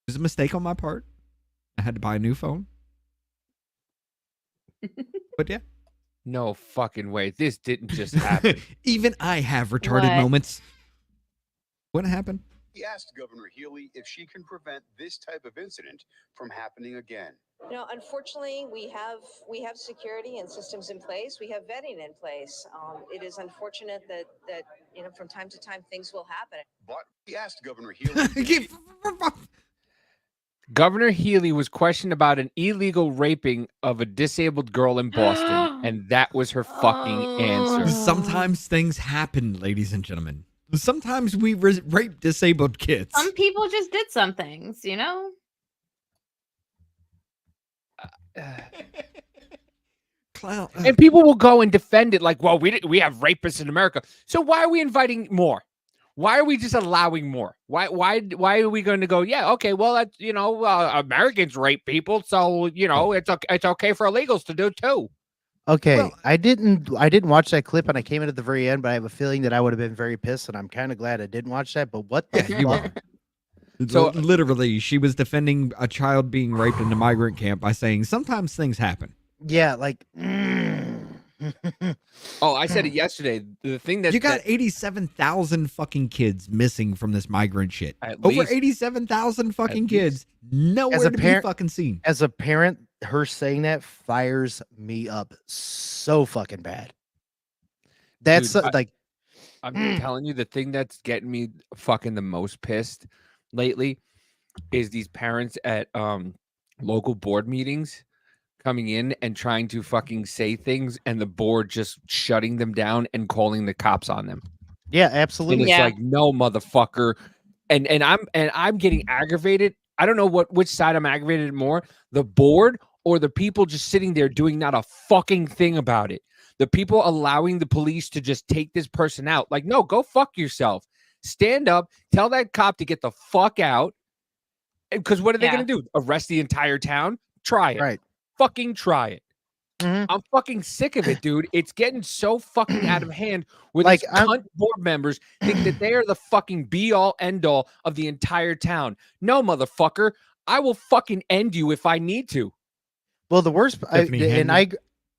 B: was a mistake on my part. I had to buy a new phone. But yeah.
F: No fucking way. This didn't just happen.
B: Even I have retarded moments. What happened?
Q: He asked Governor Healy if she can prevent this type of incident from happening again.
R: You know, unfortunately, we have security and systems in place. We have vetting in place. It is unfortunate that you know from time to time things will happen.
Q: But he asked Governor Healy.
F: Governor Healy was questioned about an illegal raping of a disabled girl in Boston, and that was her fucking answer.
B: Sometimes things happen, ladies and gentlemen. Sometimes we rape disabled kids.
E: Some people just did some things, you know?
B: Clown.
F: And people will go and defend it like, well, we have rapists in America. So why are we inviting more? Why are we just allowing more? Why are we going to go, yeah, okay, well, that's, you know, Americans rape people, so, you know, it's okay for illegals to do too.
D: Okay,
B: Well,
D: I didn't watch that clip, and I came in at the very end, but I have a feeling that I would have been very pissed, and I'm kind of glad I didn't watch that. But what the
B: you
D: fuck?
B: are. So literally, she was defending a child being raped in a migrant camp by saying sometimes things happen.
D: Yeah, like.
F: Oh, I said it yesterday. The thing that
B: You got 87,000 fucking kids missing from this migrant shit.
F: At
B: Over
F: least.
B: 87,000 fucking
F: At
B: kids nowhere to be fucking seen.
D: As a parent, her saying that fires me up so fucking bad. That's
F: Dude,
D: like.
F: I'm telling you, the thing that's getting me fucking the most pissed lately is these parents at local board meetings coming in and trying to fucking say things, and the board just shutting them down and calling the cops on them.
D: Yeah,
F: And
D: absolutely.
F: it's like, no, motherfucker. And I'm getting aggravated. I don't know which side I'm aggravated more, the board or the people just sitting there doing not a fucking thing about it. The people allowing the police to just take this person out. Like, no, go fuck yourself. Stand up, tell that cop to get the fuck out. Because what are they going to do? Arrest the entire town? Try it.
D: Right.
F: Fucking try it. I'm fucking sick of it, dude. It's getting so fucking out of hand where
D: Like,
F: these cunt board members think that they are the fucking be all end all of the entire town. No, motherfucker. I will fucking end you if I need to.
D: Well, the worst,
B: Stephanie Henry.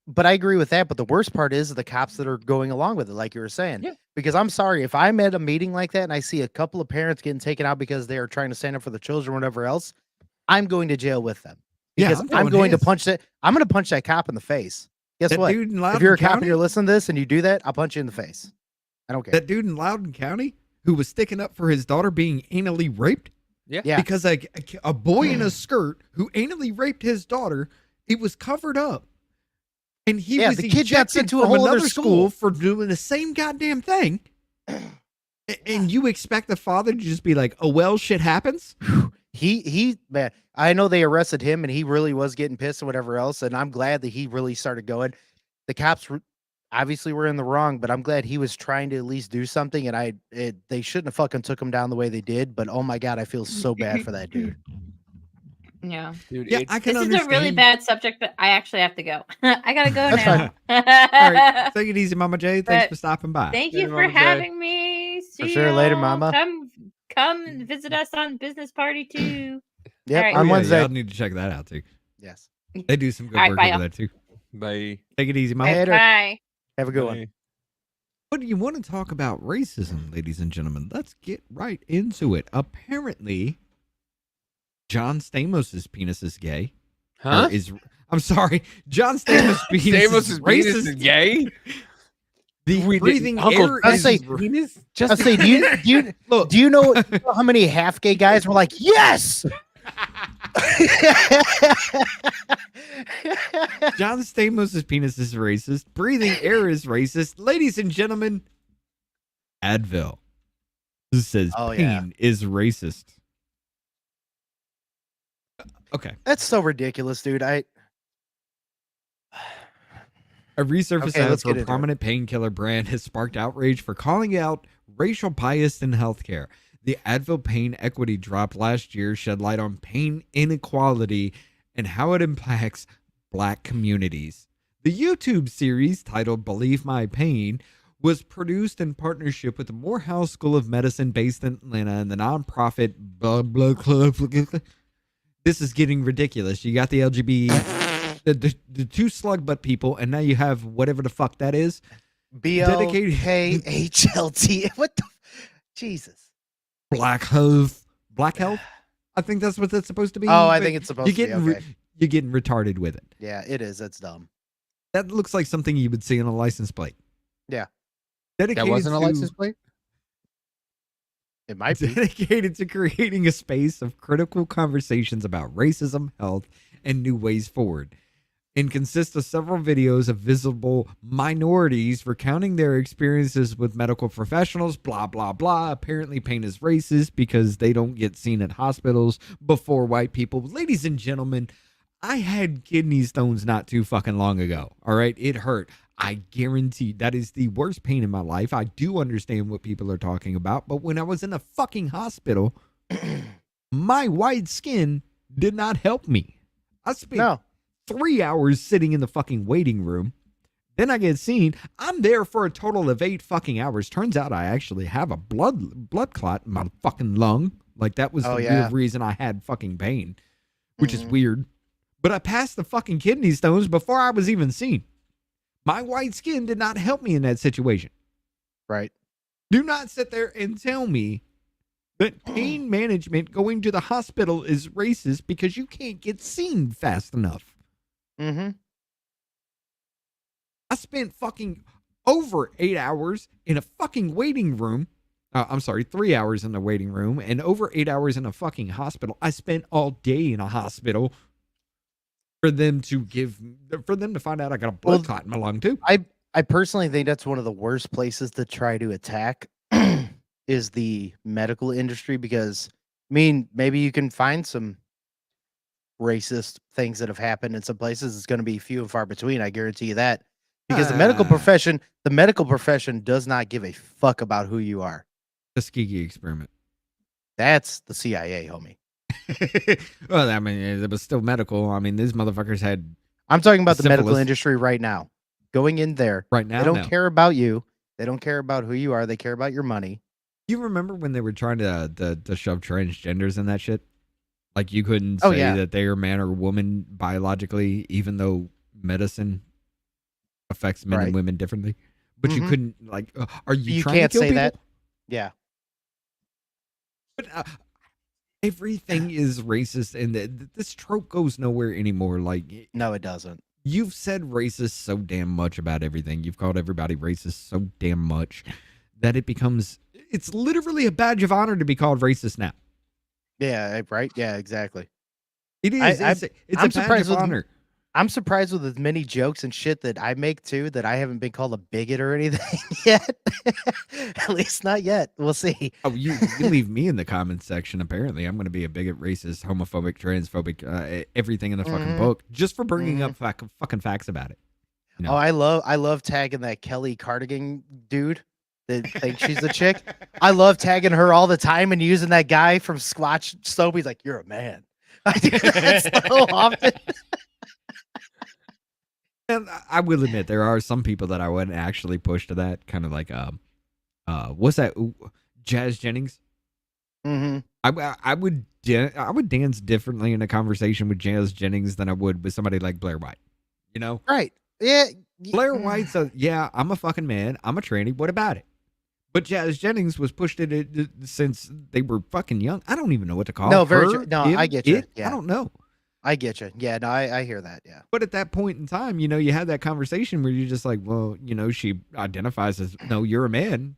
D: but I agree with that. But the worst part is the cops that are going along with it, like you were saying.
F: Yeah.
D: Because I'm sorry, if I'm at a meeting like that and I see a couple of parents getting taken out because they are trying to stand up for the children or whatever else, I'm going to jail with them.
B: Yeah,
D: Because
B: I'm
D: I'm going to
B: hands.
D: punch that. I'm going to punch that cop in the face. Guess
B: That
D: what?
B: dude in
D: If
B: Loudoun
D: you're a cop and
B: County?
D: you're listening to this and you do that, I'll punch you in the face. I don't care.
B: That dude in Loudoun County who was sticking up for his daughter being anally raped
F: Yeah.
B: because a boy in a skirt who anally raped his daughter, it was covered up. And he
D: Yeah,
B: was
D: the kid got
B: ejected
D: sent to a
B: from
D: whole other
B: another
D: school.
B: for doing the same goddamn thing. And you expect the father to just be like, oh, well, shit happens?
D: He man, I know they arrested him and he really was getting pissed and whatever else. And I'm glad that he really started going. The cops obviously were in the wrong, but I'm glad he was trying to at least do something. And they shouldn't have fucking took him down the way they did. But oh my God, I feel so bad for that dude.
E: Yeah.
F: Dude,
B: Yeah, I can
E: This
B: understand.
E: is a really bad subject, but I actually have to go. I gotta go
D: That's
E: now.
B: All right, take it easy, Mama J. Thanks
E: But
B: for stopping by.
E: Thank
F: Later,
E: you for
F: Mama J.
E: having me. See
D: For sure. Later,
E: y'all.
D: Mama.
E: Come and visit us on business party too.
D: Yep,
E: All right.
D: on
B: Yeah,
D: Wednesday.
B: y'all need to check that out too.
D: Yes.
B: They do some good
E: All right,
B: work
E: bye,
B: over
E: y'all.
B: there too.
F: Bye.
B: Take it easy, Mama.
D: Later.
E: Bye.
D: Have a good one.
F: Bye.
B: But you want to talk about racism, ladies and gentlemen? Let's get right into it. Apparently, John Stamos' penis is gay.
F: Huh?
B: I'm sorry, John Stamos' penis
F: Stamos'
B: is
F: penis
B: racist.
F: is gay?
B: The breathing
F: Uncle,
B: air
D: I'll
B: is
D: say-
F: penis?
D: I'll say, do you know how many half gay guys were like, yes?
B: John Stamos' penis is racist. Breathing air is racist. Ladies and gentlemen, Advil says
D: Oh,
B: pain
D: yeah.
B: is racist. Okay.
D: That's so ridiculous, dude.
B: A resurface
D: Okay,
B: ad
D: let's
B: for
D: get
B: a
D: into it.
B: prominent painkiller brand has sparked outrage for calling out racial bias in healthcare. The Advil pain equity drop last year shed light on pain inequality and how it impacts Black communities. The YouTube series titled Believe My Pain was produced in partnership with the Morehouse School of Medicine based in Atlanta and the nonprofit Blah Blah Club. This is getting ridiculous. You got the LGBT, the two slug butt people, and now you have whatever the fuck that is.
D: BLKHLT. What the? Jesus.
B: Black health. Black health? I think that's what that's supposed to be.
D: Oh, I
B: but
D: think it's supposed
B: you're
D: to be,
B: getting
D: okay.
B: you're getting retarded with it.
D: Yeah, it is. That's dumb.
B: That looks like something you would see on a license plate.
D: Yeah.
F: That wasn't a license plate?
D: It might be.
B: Dedicated to creating a space of critical conversations about racism, health, and new ways forward. And consists of several videos of visible minorities recounting their experiences with medical professionals, blah, blah, blah. Apparently pain is racist because they don't get seen at hospitals before white people. Ladies and gentlemen, I had kidney stones not too fucking long ago. All right. It hurt. I guarantee that is the worst pain in my life. I do understand what people are talking about. But when I was in a fucking hospital, my white skin did not help me. I spent 3 hours sitting in the fucking waiting room. Then I get seen. I'm there for a total of 8 fucking hours. Turns out I actually have a blood clot in my fucking lung. Like that was the real reason I had fucking pain, which is weird. But I passed the fucking kidney stones before I was even seen. My white skin did not help me in that situation.
D: Right.
B: Do not sit there and tell me that pain management going to the hospital is racist because you can't get seen fast enough.
D: Mm-hmm.
B: I spent fucking over 8 hours in a fucking waiting room. I'm sorry, 3 hours in the waiting room and over 8 hours in a fucking hospital. I spent all day in a hospital for them to find out I got a blood clot in my lung too.
D: I personally think that's one of the worst places to try to attack is the medical industry because, I mean, maybe you can find some racist things that have happened in some places. It's going to be few and far between. I guarantee you that because the medical profession does not give a fuck about who you are.
B: Tuskegee experiment.
D: That's the CIA, homie.
B: Well, I mean, it was still medical. I mean, these motherfuckers had.
D: I'm talking about the medical
B: syphilis.
D: industry right now. Going in there
B: Right now,
D: they don't
B: no.
D: care about you. They don't care about who you are. They care about your money.
B: You remember when they were trying to shove transgenders in that shit? Like you couldn't
D: Oh,
B: say
D: yeah.
B: that they are man or woman biologically, even though medicine affects men
D: Right.
B: and women differently. But you
D: Mhm.
B: couldn't like. Are you?
D: You
B: trying
D: can't
B: to kill
D: say
B: people?
D: that. Yeah.
B: But everything is racist, and this trope goes nowhere anymore. Like,
D: No, it doesn't.
B: you've said racist so damn much about everything. You've called everybody racist so damn much that it becomes. It's literally a badge of honor to be called racist now.
D: Yeah, right. Yeah, exactly.
B: It is. It's
D: I'm
B: a badge
D: surprised
B: of
D: with
B: honor.
D: I'm surprised with as many jokes and shit that I make too that I haven't been called a bigot or anything yet. At least not yet. We'll see.
B: Oh, you leave me in the comments section. Apparently, I'm going to be a bigot, racist, homophobic, transphobic, everything in the fucking
D: Mhm.
B: book just for bringing up fucking facts about it. You know?
D: Oh, I love tagging that Kelly Cardigan dude that thinks she's a chick. I love tagging her all the time and using that guy from Squatch Soap. He's like, "You're a man." I do that so often.
B: And I will admit there are some people that I wouldn't actually push to that kind of like what's that? Jazz Jennings.
D: Mm-hmm.
B: I would dance differently in a conversation with Jazz Jennings than I would with somebody like Blair White. You know,
D: Right. Yeah.
B: Blair White's I'm a fucking man. I'm a tranny. What about it? But Jazz Jennings was pushed it since they were fucking young. I don't even know what to call
D: No,
B: her.
D: very true. No, I get you.
B: I
D: Yeah.
B: don't know.
D: I get you. Yeah, no, I hear that. Yeah.
B: But at that point in time, you had that conversation where you're just like, well, she identifies as, no, you're a man.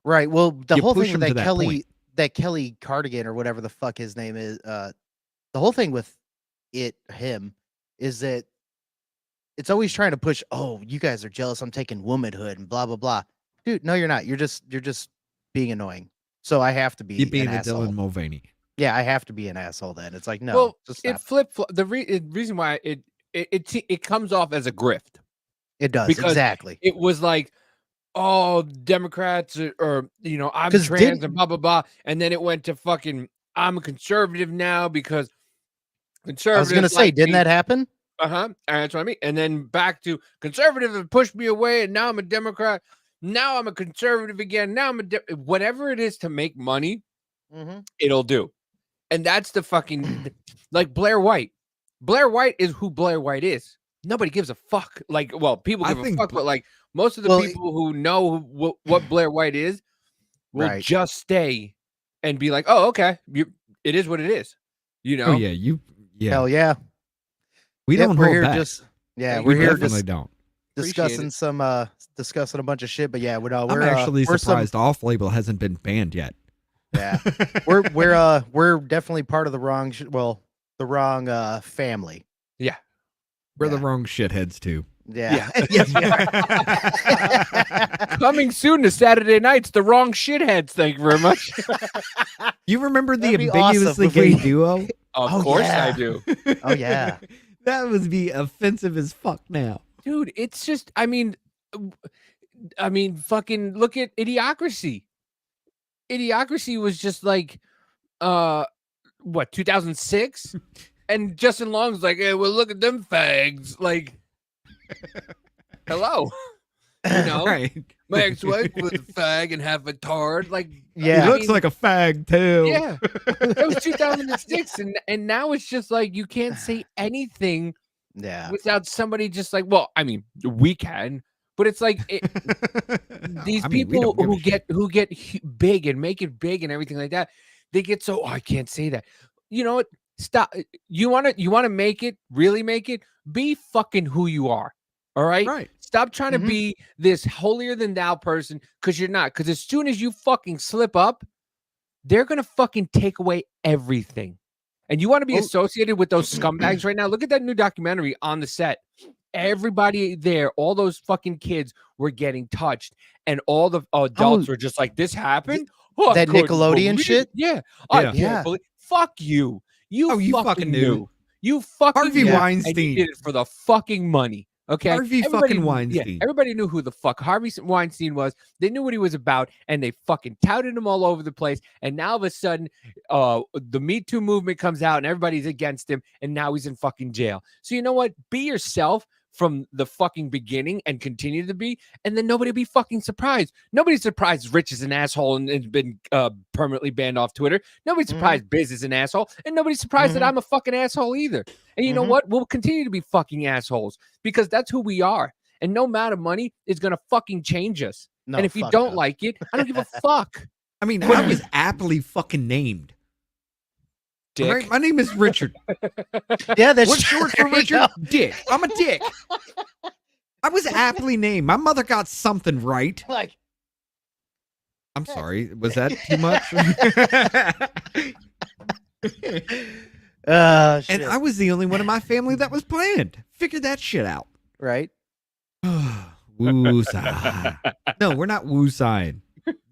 D: Right. Well, the
B: You
D: whole
B: push
D: thing
B: him
D: with
B: to that point.
D: that Kelly Cardigan or whatever the fuck his name is, the whole thing with him is that it's always trying to push, oh, you guys are jealous I'm taking womanhood and blah blah blah. Dude, no, you're not. You're just being annoying. So I have to be
B: You being
D: an
B: a
D: asshole.
B: Dylan Mulvaney.
D: Yeah, I have to be an asshole then. It's like, no,
F: Well,
D: just
F: it
D: stop.
F: the reason why it comes off as a grift.
D: It does,
F: Because
D: exactly.
F: it was like, oh, Democrats or I'm
D: 'Cause
F: trans
D: didn't-
F: and blah blah blah, and then it went to fucking I'm a conservative now because
D: I was
F: conservatives.
D: gonna say, didn't that happen?
F: That's what I mean. And then back to conservative have pushed me away, and now I'm a Democrat. Now I'm a conservative again. Now I'm whatever it is to make money, it'll do. And that's the fucking like Blair White. Blair White is who Blair White is. Nobody gives a fuck. Like, well, people
B: I
F: give a
B: think
F: fuck, but like most of the people who know what Blair White is will
D: Right.
F: just stay and be like, oh, okay, it is what it is.
B: Oh yeah, yeah.
D: Hell yeah.
B: We
D: Yep,
B: don't
D: we're
B: hold
D: here
B: back.
D: just
F: Yeah,
D: we're
B: we
D: here
B: definitely
D: just
B: don't.
D: discussing discussing a bunch of shit, but yeah, we're
B: I'm actually
D: we're
B: surprised Off Label hasn't been banned yet.
D: Yeah. we're definitely part of the wrong the wrong family.
F: Yeah.
B: We're the wrong shitheads too.
D: Yeah. Yes, we are.
F: Coming soon to Saturday nights, the wrong shitheads. Thank you very much.
B: You remember the
D: That'd be
B: ambiguously
D: awesome if
B: gay
D: we-
B: duo?
F: Of course I do.
D: Oh yeah.
B: That would be offensive as fuck now.
F: Dude, it's just I mean fucking look at Idiocracy. Idiocracy was just like what, 2006? And Justin Long's like, hey, well, look at them fags. Like, hello.
B: Right.
F: My ex-wife was a fag and half a tard. Like,
B: He looks like a fag too.
F: Yeah. That was 2006. And now it's just like you can't say anything without somebody just like, well, I mean, we can, but it's like these
B: I mean, we
F: people
B: don't give a
F: who get big and make it big and everything like that, they get so, I can't say that. You know what? Stop. You want to make it, really make it, be fucking who you are. All right.
B: Right.
F: Stop trying to be this holier than thou person, because you're not. Because as soon as you fucking slip up, they're gonna fucking take away everything. And you want to be associated with those scumbags right now? Look at that new documentary on the set. Everybody there, all those fucking kids were getting touched, and all the adults were just like, "This happened." Oh, I
D: that
F: couldn't
D: Nickelodeon
F: believe-
D: shit?
F: Yeah. I
B: Yeah.
F: can't believe. Fuck you. You
B: fucking knew.
F: You fucking
B: Harvey
F: knew, and
B: Weinstein.
F: you did it for the fucking money. Okay.
B: Harvey
F: Everybody
B: fucking
F: knew-
B: Weinstein.
F: Yeah, everybody knew who the fuck Harvey Weinstein was. They knew what he was about, and they fucking touted him all over the place. And now all of a sudden, the Me Too movement comes out, and everybody's against him, and now he's in fucking jail. So you know what? Be yourself from the fucking beginning and continue to be, and then nobody will be fucking surprised. Nobody's surprised Rich is an asshole and has been permanently banned off Twitter. Nobody's surprised Biz is an asshole, and nobody's surprised that I'm a fucking asshole either. And you know what? We'll continue to be fucking assholes because that's who we are. And no amount of money is gonna fucking change us.
D: No,
F: and if you
D: fuck
F: don't
D: no.
F: like it, I don't give a fuck.
B: I mean, I was aptly fucking named.
F: Dick.
B: All right, my name is Richard.
D: Yeah, that's
B: What's short for
D: there you
B: Richard?
D: go.
B: Dick. I'm a dick. I was aptly named. My mother got something right.
D: Like,
B: I'm sorry. Was that too much?
D: shit.
B: And I was the only one in my family that was planned. Figure that shit out.
D: Right?
B: Woo-sigh. No, we're not woo-sighing.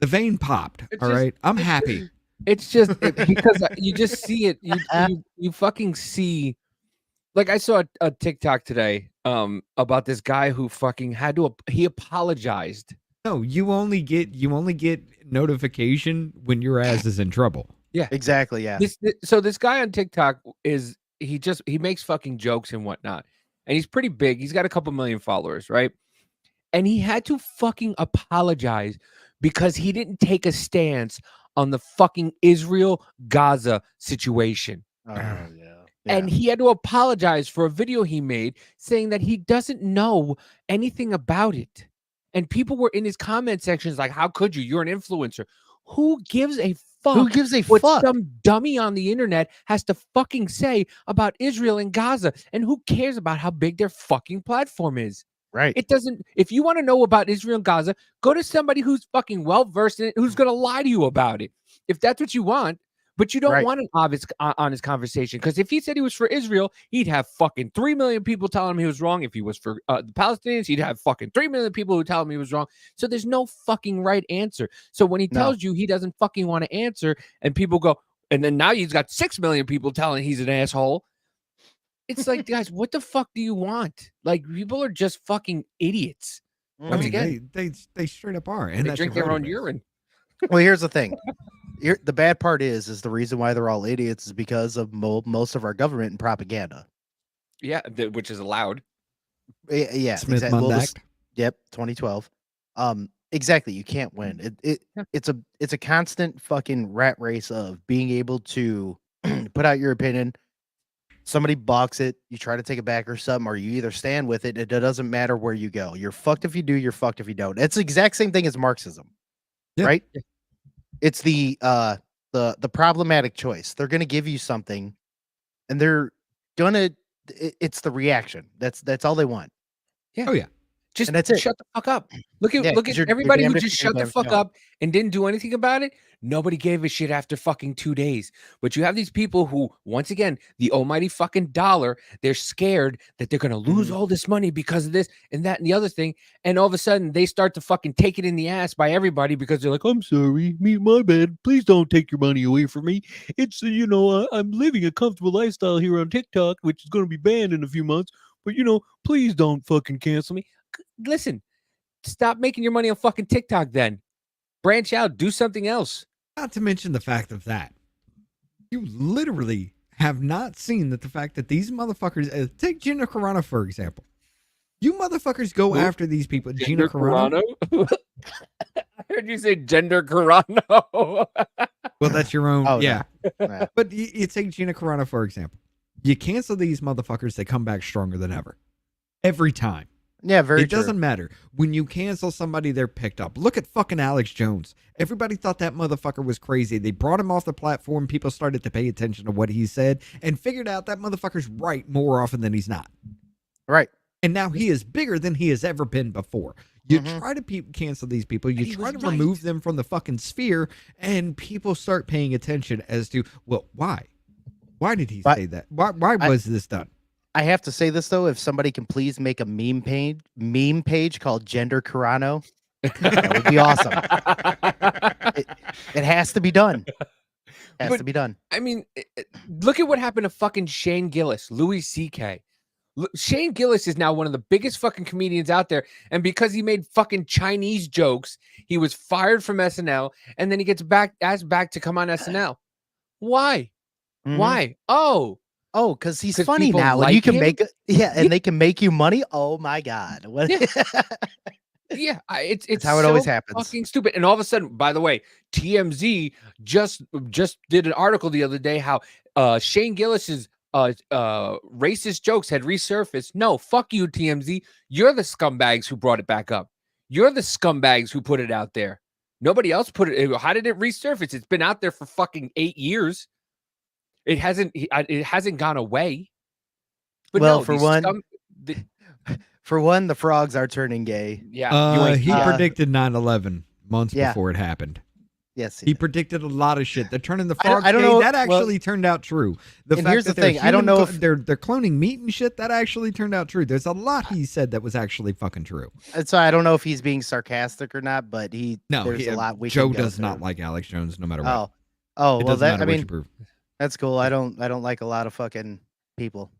B: The vein popped.
F: It's
B: All
F: just-
B: right. I'm happy.
F: It's just because you just see it. You fucking see. Like I saw a TikTok today about this guy who fucking had to he apologized.
B: No, you only get notification when your ass is in trouble.
F: Yeah,
D: exactly. Yeah.
F: So this guy on TikTok he makes fucking jokes and whatnot, and he's pretty big. He's got a couple million followers, right? And he had to fucking apologize because he didn't take a stance on the fucking Israel-Gaza situation.
D: Oh, yeah.
F: And he had to apologize for a video he made saying that he doesn't know anything about it. And people were in his comment sections like, how could you? You're an influencer. Who gives a fuck?
D: Who gives a
F: what
D: fuck?
F: some dummy on the internet has to fucking say about Israel and Gaza? And who cares about how big their fucking platform is?
D: Right.
F: It doesn't. If you want to know about Israel and Gaza, go to somebody who's fucking well versed in it, who's going to lie to you about it. If that's what you want. But you don't want an honest conversation, because if he said he was for Israel, he'd have fucking 3 million people telling him he was wrong. If he was for the Palestinians, he'd have fucking 3 million people who tell him he was wrong. So there's no fucking right answer. So when he tells you he doesn't fucking want to answer, and people go, and then now he's got 6 million people telling he's an asshole. It's like, guys, what the fuck do you want? Like, people are just fucking idiots.
B: I mean, they straight up are, and
F: they drink their own urine.
D: Well, here's the thing. The bad part is the reason why they're all idiots is because of most of our government and propaganda.
F: Yeah, which is allowed.
D: Yeah,
B: Smith-Mundt
D: Well,
B: Act.
D: Yep, 2012. Exactly. You can't win. It's a constant fucking rat race of being able to put out your opinion. Somebody balks it, you try to take it back or something, or you either stand with it. It doesn't matter where you go. You're fucked if you do. You're fucked if you don't. It's the exact same thing as Marxism, right? It's the problematic choice. They're gonna give you something, and they're gonna. It's the reaction. That's all they want.
F: Yeah.
B: Oh yeah.
F: Just
D: and that's it.
F: shut the fuck up. Look at everybody who just shut the fuck up and didn't do anything about it. Nobody gave a shit after fucking 2 days. But you have these people who, once again, the almighty fucking dollar, they're scared that they're gonna lose all this money because of this and that and the other thing. And all of a sudden they start to fucking take it in the ass by everybody because they're like, I'm sorry, my bad. Please don't take your money away from me. It's I'm living a comfortable lifestyle here on TikTok, which is gonna be banned in a few months. But please don't fucking cancel me. Listen, stop making your money on fucking TikTok then. Branch out, do something else.
B: Not to mention the fact of that. You literally have not seen the fact that these motherfuckers, take Gina Carano, for example. You motherfuckers go after these people. Gina Carano?
F: I heard you say gender Carano.
B: Well, that's your own.
D: Oh,
B: yeah.
D: No.
B: But you take Gina Carano, for example. You cancel these motherfuckers, they come back stronger than ever. Every time.
D: Yeah, very
B: It doesn't matter. When you cancel somebody, they're picked up. Look at fucking Alex Jones. Everybody thought that motherfucker was crazy. They brought him off the platform. People started to pay attention to what he said and figured out that motherfucker's right more often than he's not.
D: Right.
B: And now he is bigger than he has ever been before. You try to cancel these people. You try to remove them from the fucking sphere, and people start paying attention as to, well, why? Why did he say that? Why was this done?
D: I have to say this though, if somebody can please make a meme page called Gender Carano, that would be awesome. It has to be done. Has to be done.
F: I mean, look at what happened to fucking Shane Gillis, Louis C.K. Shane Gillis is now one of the biggest fucking comedians out there, and because he made fucking Chinese jokes, he was fired from SNL, and then he gets asked back to come on SNL. Why? Why?
D: Oh, because he's funny now,
F: like
D: and you can
F: him?
D: make it. Yeah, and they can make you money. Oh my god! What?
F: Yeah, it's
D: how it
F: so
D: always happens.
F: Fucking stupid. And all of a sudden, by the way, TMZ just did an article the other day how Shane Gillis's racist jokes had resurfaced. No, fuck you, TMZ. You're the scumbags who brought it back up. You're the scumbags who put it out there. Nobody else put it. How did it resurface? It's been out there for fucking 8 years. It hasn't gone away. But
D: well,
F: no,
D: for one, the frogs are turning gay.
F: Yeah,
B: he predicted 9/11 months
D: Yeah.
B: before it happened.
D: Yes,
B: he predicted a lot of shit. They're turning the
D: I don't-
B: frogs
D: I don't
B: gay.
D: know-
B: That
D: well,
B: actually turned out true. The
D: and
B: fact
D: here's
B: that
D: the
B: they're
D: thing, I don't know if-
B: they're cloning meat and shit, that actually turned out true. There's a lot he said that was actually fucking true.
D: So I don't know if he's being sarcastic or not, but
B: No,
D: there's a lot we
B: Joe
D: can go
B: does not
D: through.
B: like Alex Jones no matter what.
D: Oh,
B: It
D: well,
B: doesn't
D: that
B: matter
D: I
B: what you
D: mean,
B: prove.
D: that's cool. I don't like a lot of fucking people.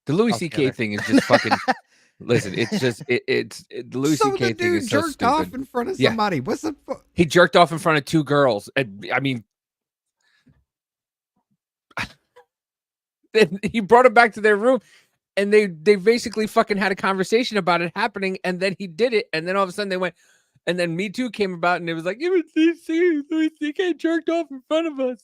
F: The Louis C.K.
D: altogether.
F: thing is just fucking. Listen, it's just the Louis
B: So
F: C.K.
B: the
F: thing
B: dude
F: is so
B: jerked
F: stupid.
B: off in front of
F: Yeah.
B: somebody. What's the
F: He jerked off in front of 2 girls. And, I mean, then he brought them back to their room, and they basically fucking had a conversation about it happening, and then he did it, and then all of a sudden they went, and then Me Too came about, and it was like, Louis C.K. jerked off in front of us.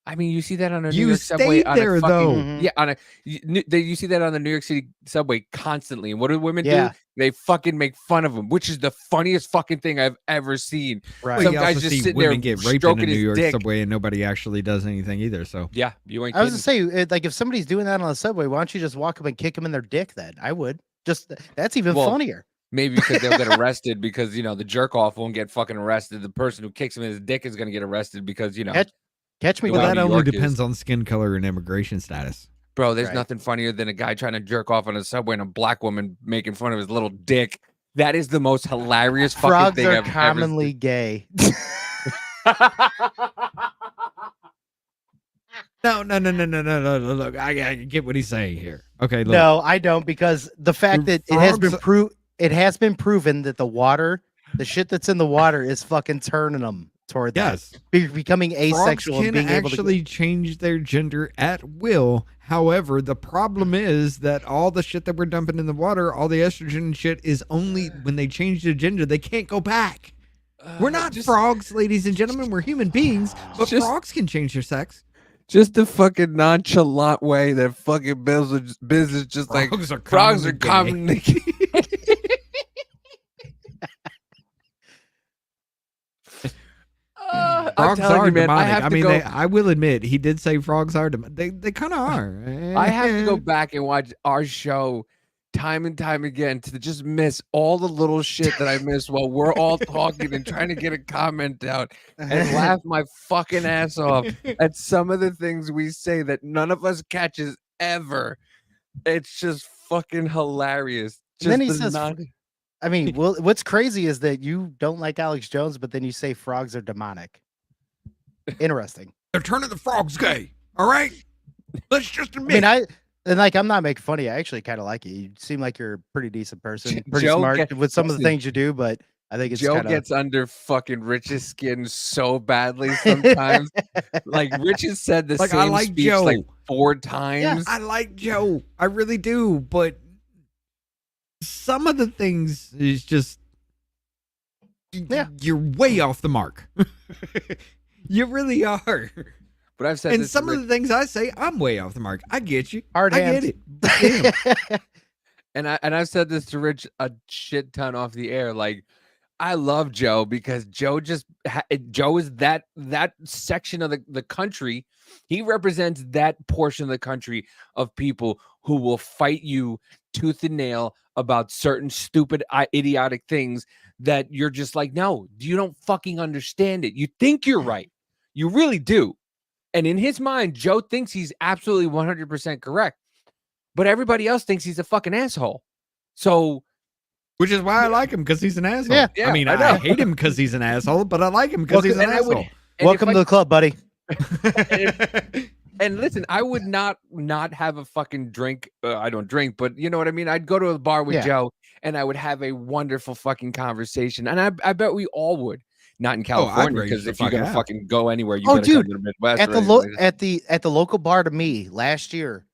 F: I mean, you see that on a New
B: You
F: York subway.
B: stayed there, though.
F: Yeah, you see that on the New York City subway constantly. And what do women
D: Yeah.
F: do? They fucking make fun of him, which is the funniest fucking thing I've ever seen.
D: Right.
B: Well,
F: Some
B: you
F: guys
B: also
F: just
B: see
F: sitting
B: women
F: there
B: get raped in
F: stroking
B: the New
F: his
B: York
F: dick.
B: subway, and nobody actually does anything either. So
F: Yeah, you ain't
D: I was
F: kidding.
D: gonna say, like, if somebody's doing that on the subway, why don't you just walk up and kick them in their dick? Then I would. Just that's even
F: Well,
D: funnier.
F: Maybe because they'll get arrested because the jerk off won't get fucking arrested. The person who kicks him in his dick is gonna get arrested because
D: Catch me.
F: the
B: well,
F: way
B: that
F: New
B: only
F: York is.
B: depends on skin color and immigration status.
F: Bro, there's
D: Right.
F: nothing funnier than a guy trying to jerk off on a subway and a black woman making fun of his little dick. That is the most hilarious fucking
D: Frogs
F: thing
D: are
F: I've ever
D: commonly gay.
B: No. Look, I get what he's saying here. Okay, look.
D: No, I don't, because the fact that it has been proven that the shit that's in the water is fucking turning them toward that.
B: Yes.
D: Becoming asexual
B: Frogs
D: and
B: can
D: being able
B: actually change their gender at will. However, the problem is that all the shit that we're dumping in the water, all the estrogen and shit, is only when they change their gender, they can't go back. We're not frogs, ladies and gentlemen. We're human beings, but frogs can change their sex.
F: Just the fucking nonchalant way that fucking business just
B: Frogs are
F: frogs are
B: commonly
F: commonly I'm
B: Frogs
F: telling
B: are
F: you, man,
B: demonic. I mean,
F: go,
B: I will admit, he did say frogs are demonic. They kind of are.
F: I have to go back and watch our show time and time again to just miss all the little shit that I missed while we're all talking and trying to get a comment out and laugh my fucking ass off at some of the things we say that none of us catches ever. It's just fucking hilarious.
D: And then he
F: Just the
D: says, I mean, well, what's crazy is that you don't like Alex Jones, but then you say frogs are demonic. Interesting.
B: They're turning the frogs gay. All right, let's just
D: I
B: admit.
D: mean, I'm not making fun of you. I actually kind of like you. You seem like you're a pretty decent person, pretty
F: Joe
D: smart
F: get-
D: with some of the
F: listen,
D: things you do, but I think it's
F: Joe
D: kind of
F: gets under fucking Rich's skin so badly sometimes. Like Rich has said the
B: Like, I
F: same
B: like
F: speech
B: Joe.
F: like 4 times.
B: I like Joe. I really do. But some of the things is just, you're way off the mark. You really are.
F: But I've said
B: And
F: this to
B: some of
F: Rich-
B: the things I say, I'm way off the mark. I get you.
D: hard
B: I
D: hands.
B: get it. But damn.
F: and I've said this to Rich a shit ton off the air. Like, I love Joe because Joe Joe is that section of the country. He represents that portion of the country of people who will fight you tooth and nail about certain stupid, idiotic things that you're just like, no, you don't fucking understand it. You think you're right. You really do. And in his mind, Joe thinks he's absolutely 100% correct. But everybody else thinks he's a fucking asshole. So,
B: Which is why I like him, because he's an asshole.
F: Yeah,
B: I mean,
F: I
B: I
F: know.
B: hate him because he's an asshole, but I like him because he's an asshole.
D: Welcome to the club, buddy.
F: And listen, I would not have a fucking drink. I don't drink, but you know what I mean? I'd go to a bar with
D: Yeah.
F: Joe and I would have a wonderful fucking conversation. And I bet we all would. Not in
B: I'd
F: California,
B: rage
F: because
B: the
F: if you're
B: fuck
F: gonna
B: out.
F: fucking go anywhere, you
D: Oh,
F: better come
D: dude,
F: to the Midwest.
D: at
F: or
D: the
F: anything.
D: at the local bar to me last year,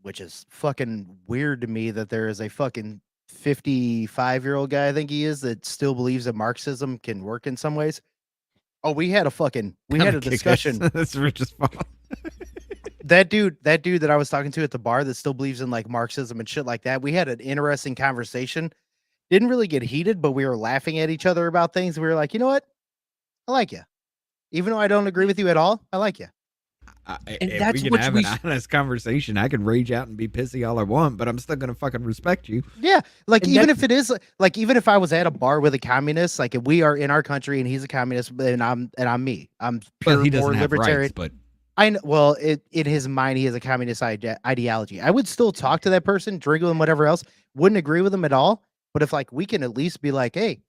D: which is fucking weird to me that there is a fucking 55-year-old guy, I think he is, that still believes that Marxism can work in some ways. Oh, we had a discussion.
B: That's Rich's fault.
D: That dude that I was talking to at the bar that still believes in like Marxism and shit like that. We had an interesting conversation. Didn't really get heated, but we were laughing at each other about things. We were like, you know what? I like you. Even though I don't agree with you at all, I like you.
B: If
F: that's
B: we can
F: what
B: have
F: we
B: an honest conversation, I can rage out and be pissy all I want, but I'm still gonna fucking respect you.
D: Yeah, like
F: And
D: even
F: that's-
D: if it is like even if I was at a bar with a communist, like if we are in our country and he's a communist and I'm me, I'm pure
B: Well, he
D: more
B: doesn't have
D: libertarian.
B: rights, but
D: I know. Well, in his mind, he has a communist ideology. I would still talk to that person, drink with him, whatever else. Wouldn't agree with him at all. But if like we can at least be like, hey,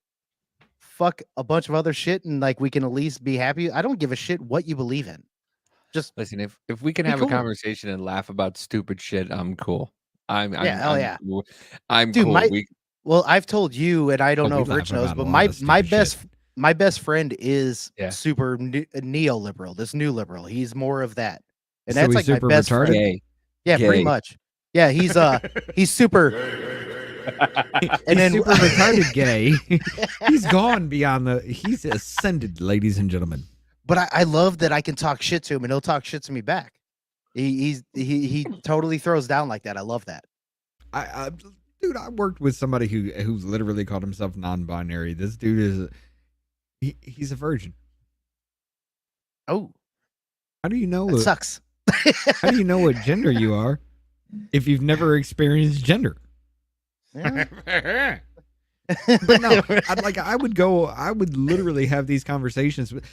D: fuck a bunch of other shit, and like we can at least be happy. I don't give a shit what you believe in. Just
F: Listen, if we can
D: be
F: have
D: cool.
F: a conversation and laugh about stupid shit, I'm cool. I'm
D: hell yeah.
F: cool. I'm
D: Dude,
F: cool.
D: well, I've told you, and I don't know
B: we
D: if Rich
B: laugh
D: knows,
B: about
D: but
B: a lot of stupid
D: my best friend is
F: Yeah.
D: super neoliberal. This new liberal, he's more of that, and
B: So
D: that's
B: he's
D: like my
B: super
D: best
B: retarded?
D: friend.
F: Gay.
D: Yeah, pretty
F: Gay.
D: much. Yeah, he's super.
B: and
D: then-
B: super retarded gay. He's gone beyond he's ascended, ladies and gentlemen.
D: But I love that I can talk shit to him and he'll talk shit to me back. He totally throws down like that. I love that.
B: Dude, I worked with somebody who literally called himself non-binary. This dude he's a virgin.
D: Oh,
B: how do you know?
D: That sucks.
B: How do you know what gender you are if you've never experienced gender?
D: Yeah.
B: But no, I would literally have these conversations with.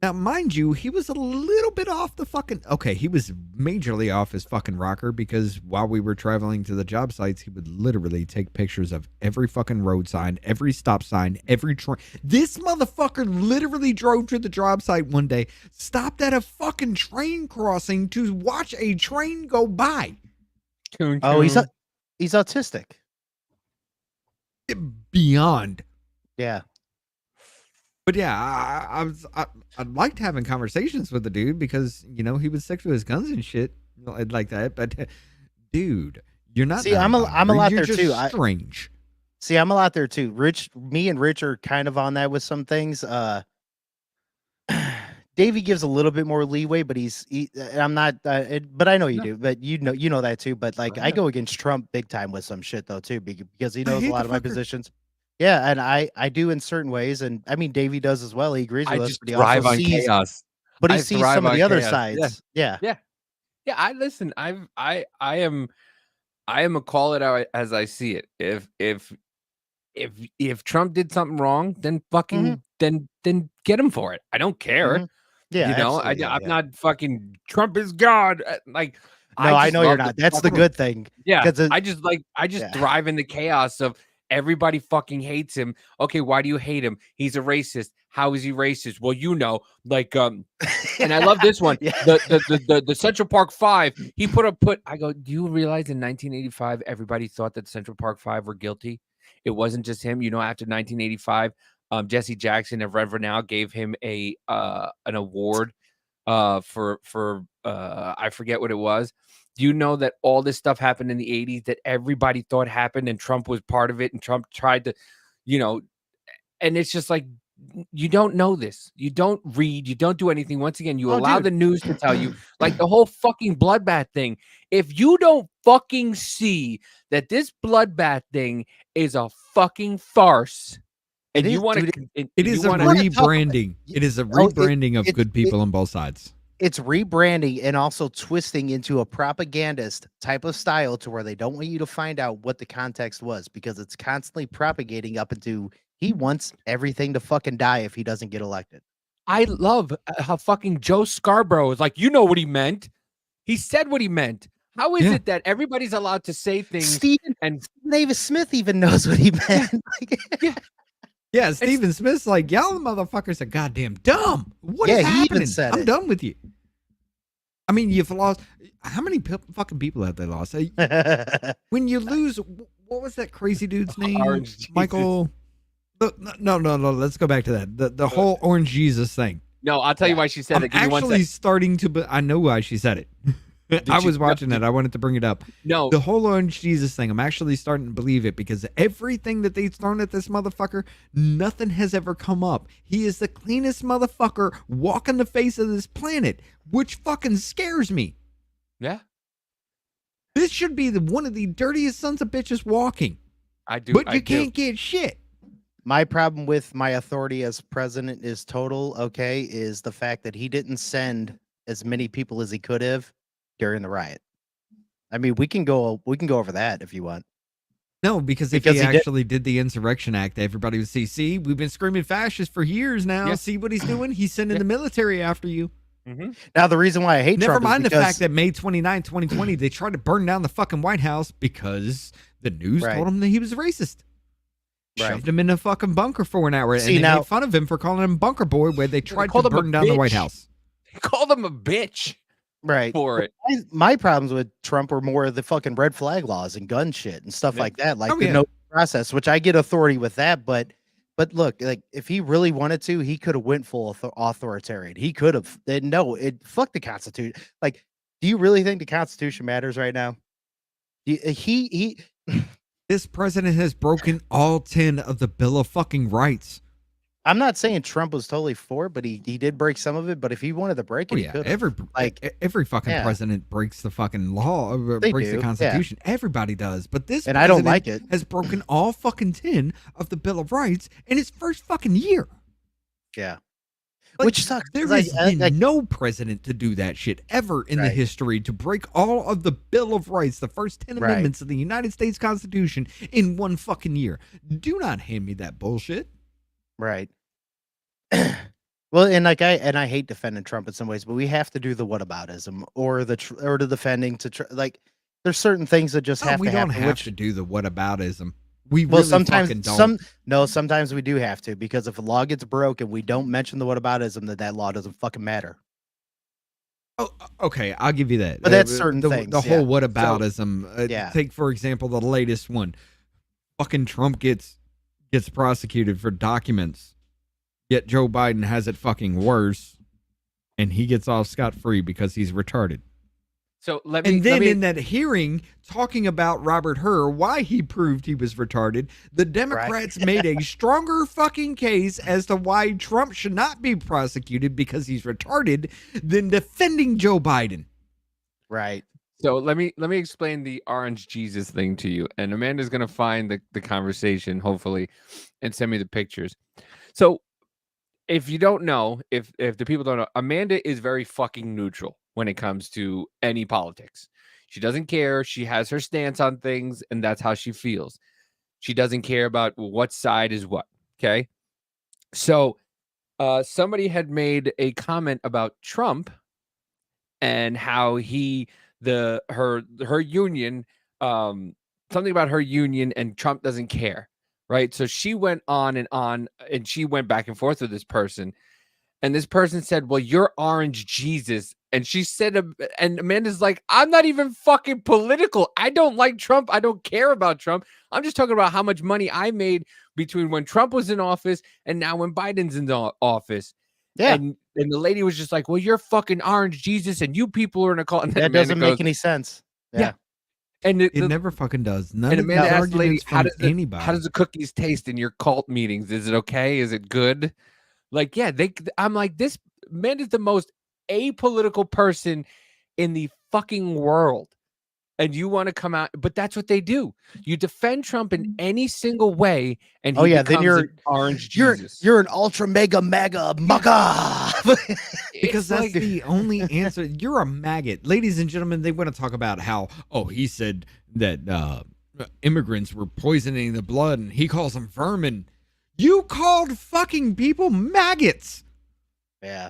B: Now, mind you, he was a little bit off the fucking. Okay, he was majorly off his fucking rocker because while we were traveling to the job sites, he would literally take pictures of every fucking road sign, every stop sign, every train. This motherfucker literally drove to the job site one day, stopped at a fucking train crossing to watch a train go by.
D: Oh, he's autistic.
B: Beyond.
D: Yeah.
B: But yeah, I liked having conversations with the dude because, you know, he would stick to his guns and shit like that. But dude, you're not.
D: See, I'm a lot
B: you're
D: there
B: just
D: too.
B: Strange.
D: See, I'm a lot there too. Me and Rich are kind of on that with some things. Davey gives a little bit more leeway, but I'm not. But I know you do. But you know that too. But like, I go against Trump big time with some shit though too, because he knows a lot of my positions. Yeah, and I do in certain ways, and I mean Davey does as well. He agrees with us,
F: just
D: but he
F: thrive
D: also
F: on
D: sees
F: chaos.
D: But he
F: I
D: sees
F: thrive
D: some of
F: on
D: the other
F: chaos.
D: sides. Yeah.
F: Yeah. I listen. I am a call it out as I see it. If Trump did something wrong, then fucking then get him for it. I don't care.
D: Yeah,
F: you know,
D: absolutely,
F: I'm not fucking Trump is God. Like,
D: No, I
F: just
D: know you're
F: love
D: not.
F: the
D: That's the
F: fucking-
D: good thing.
F: Yeah,
D: 'Cause it-
F: I just thrive in the chaos of everybody fucking hates him. Okay, why do you hate him? He's a racist. How is he racist? Well, you know, like and I love this one. The Central Park 5. He I go, do you realize in 1985 everybody thought that Central Park 5 were guilty? It wasn't just him. You know, after 1985, Jesse Jackson of Reverend Now gave him an award for I forget what it was. Do you know that all this stuff happened in the 80s that everybody thought happened and Trump was part of it and Trump tried to, you know, and it's just like, you don't know this. You don't read. You don't do anything. Once again, you allow the news to tell you, like the whole fucking bloodbath thing. If you don't fucking see that this bloodbath thing is a fucking farce, and you want to,
B: it is a rebranding. It is a rebranding of good people on both sides.
D: It's rebranding and also twisting into a propagandist type of style to where they don't want you to find out what the context was, because it's constantly propagating up into he wants everything to fucking die if he doesn't get elected.
F: I love how fucking Joe Scarborough is like, you know what he meant. He said what he meant. How is it that everybody's allowed to say things?
D: Stephen Davis Smith even knows what he meant.
B: Yeah, Stephen Smith's like, y'all motherfuckers are goddamn dumb. What is
D: he
B: happening?
D: even said
B: I'm
D: it.
B: done with you. I mean, you've lost. How many fucking people have they lost? When you lose, what was that crazy dude's name?
F: Orange Jesus.
B: Michael. No. Let's go back to that. The whole Orange Jesus thing.
F: No, I'll tell you why she said
B: I'm
F: it. Give me one
B: actually
F: sec.
B: starting to. I know why she said it. I was watching it. I wanted to bring it up.
F: No.
B: The whole Orange Jesus thing, I'm actually starting to believe it because everything that they've thrown at this motherfucker, nothing has ever come up. He is the cleanest motherfucker walking the face of this planet, which fucking scares me.
F: Yeah.
B: This should be one of the dirtiest sons of bitches walking.
F: I do.
B: But you can't get shit.
D: My problem with my authority as president is is the fact that he didn't send as many people as he could have during the riot. I mean, we can go over that if you want.
B: No, because if he actually did the Insurrection Act, everybody would see, we've been screaming fascist for years now.
F: Yes.
B: See what he's doing? He's sending the military after you.
D: Now, the reason why I hate
B: Never
D: Trump
B: mind
D: is
B: the
D: because,
B: fact that May 29, 2020, they tried to burn down the fucking White House because the news told him that he was racist. Shoved him in a fucking bunker for an hour, and they made fun of him for calling him Bunker Boy, where they tried to burn down the White House.
F: They called him a bitch.
D: Right.
F: For it.
D: My problems with Trump were more of the fucking red flag laws and gun shit and stuff like that, like the no process, which I get authority with that, but look, like if he really wanted to, he could have went full authoritarian. He could have. Fuck the Constitution. Like, do you really think the Constitution matters right now?
B: This president has broken all 10 of the Bill of fucking Rights.
D: I'm not saying Trump was totally for it, but he did break some of it. But if he wanted to break it,
B: Oh,
D: he
B: yeah,
D: could.
B: every fucking
D: yeah.
B: president breaks the fucking law,
D: They
B: breaks
D: do,
B: the
D: yeah.
B: Constitution. Everybody does, but this
D: And I don't
B: president
D: like it.
B: has broken all fucking 10 of the Bill of Rights in his first fucking year.
D: Yeah.
B: Like,
D: Which sucks.
B: There
D: 'cause
B: has been no president to do that shit ever in the
D: Right.
B: history, to break all of the Bill of Rights, the first 10
D: Right.
B: amendments of the United States Constitution in one fucking year. Do not hand me that bullshit.
D: Right. Well, and like I hate defending Trump in some ways, but we have to do the whataboutism or the defending like there's certain things that just
B: No,
D: have
B: we
D: to
B: don't
D: happen.
B: have to do the whataboutism. We
D: Well,
B: really fucking
D: sometimes
B: don't.
D: sometimes we do have to, because if a law gets broke and we don't mention the whataboutism, that law doesn't fucking matter.
B: Okay, I'll give you that.
D: But that's certain
B: the,
D: things,
B: The
D: yeah.
B: whole whataboutism.
D: yeah.
B: Take, for example, the latest one. Fucking Trump gets prosecuted for documents, yet Joe Biden has it fucking worse, and he gets off scot-free because he's retarded.
F: So let me.
B: And then
F: let me,
B: in that hearing, talking about Robert Hur, why he proved he was retarded, the Democrats made a stronger fucking case as to why Trump should not be prosecuted because he's retarded than defending Joe Biden.
D: Right.
F: So let me explain the orange Jesus thing to you, and Amanda's gonna find the conversation hopefully, and send me the pictures. So if you don't know, if the people don't know, Amanda is very fucking neutral when it comes to any politics. She doesn't care. She has her stance on things, and that's how she feels. She doesn't care about what side is what. Okay. So somebody had made a comment about Trump and how her union, something about her union, and Trump doesn't care. Right. So she went on, and she went back and forth with this person. And this person said, well, you're orange Jesus. And she said, and Amanda's like, I'm not even fucking political. I don't like Trump. I don't care about Trump. I'm just talking about how much money I made between when Trump was in office and now when Biden's in the office.
D: Yeah.
F: And the lady was just like, well, you're fucking orange Jesus, and you people are in a call. And
D: That
F: Amanda
D: doesn't make
F: goes,
D: any sense.
F: Yeah.
D: Yeah.
F: And
B: It never fucking does. None
F: and
B: of
F: Amanda
B: these
F: asked the lady,
B: arguments from anybody.
F: how does the cookies taste in your cult meetings? Is it okay? Is it good? Like, yeah, I'm like, this man is the most apolitical person in the fucking world. And you want to come out, but that's what they do. You defend Trump in any single way, and he
D: then
F: becomes
D: you're
F: an orange Jesus.
D: You're an ultra mega mugga.
B: Because that's the only answer. You're a maggot. Ladies and gentlemen, they want to talk about how, he said that immigrants were poisoning the blood, and he calls them vermin. You called fucking people maggots.
D: Yeah.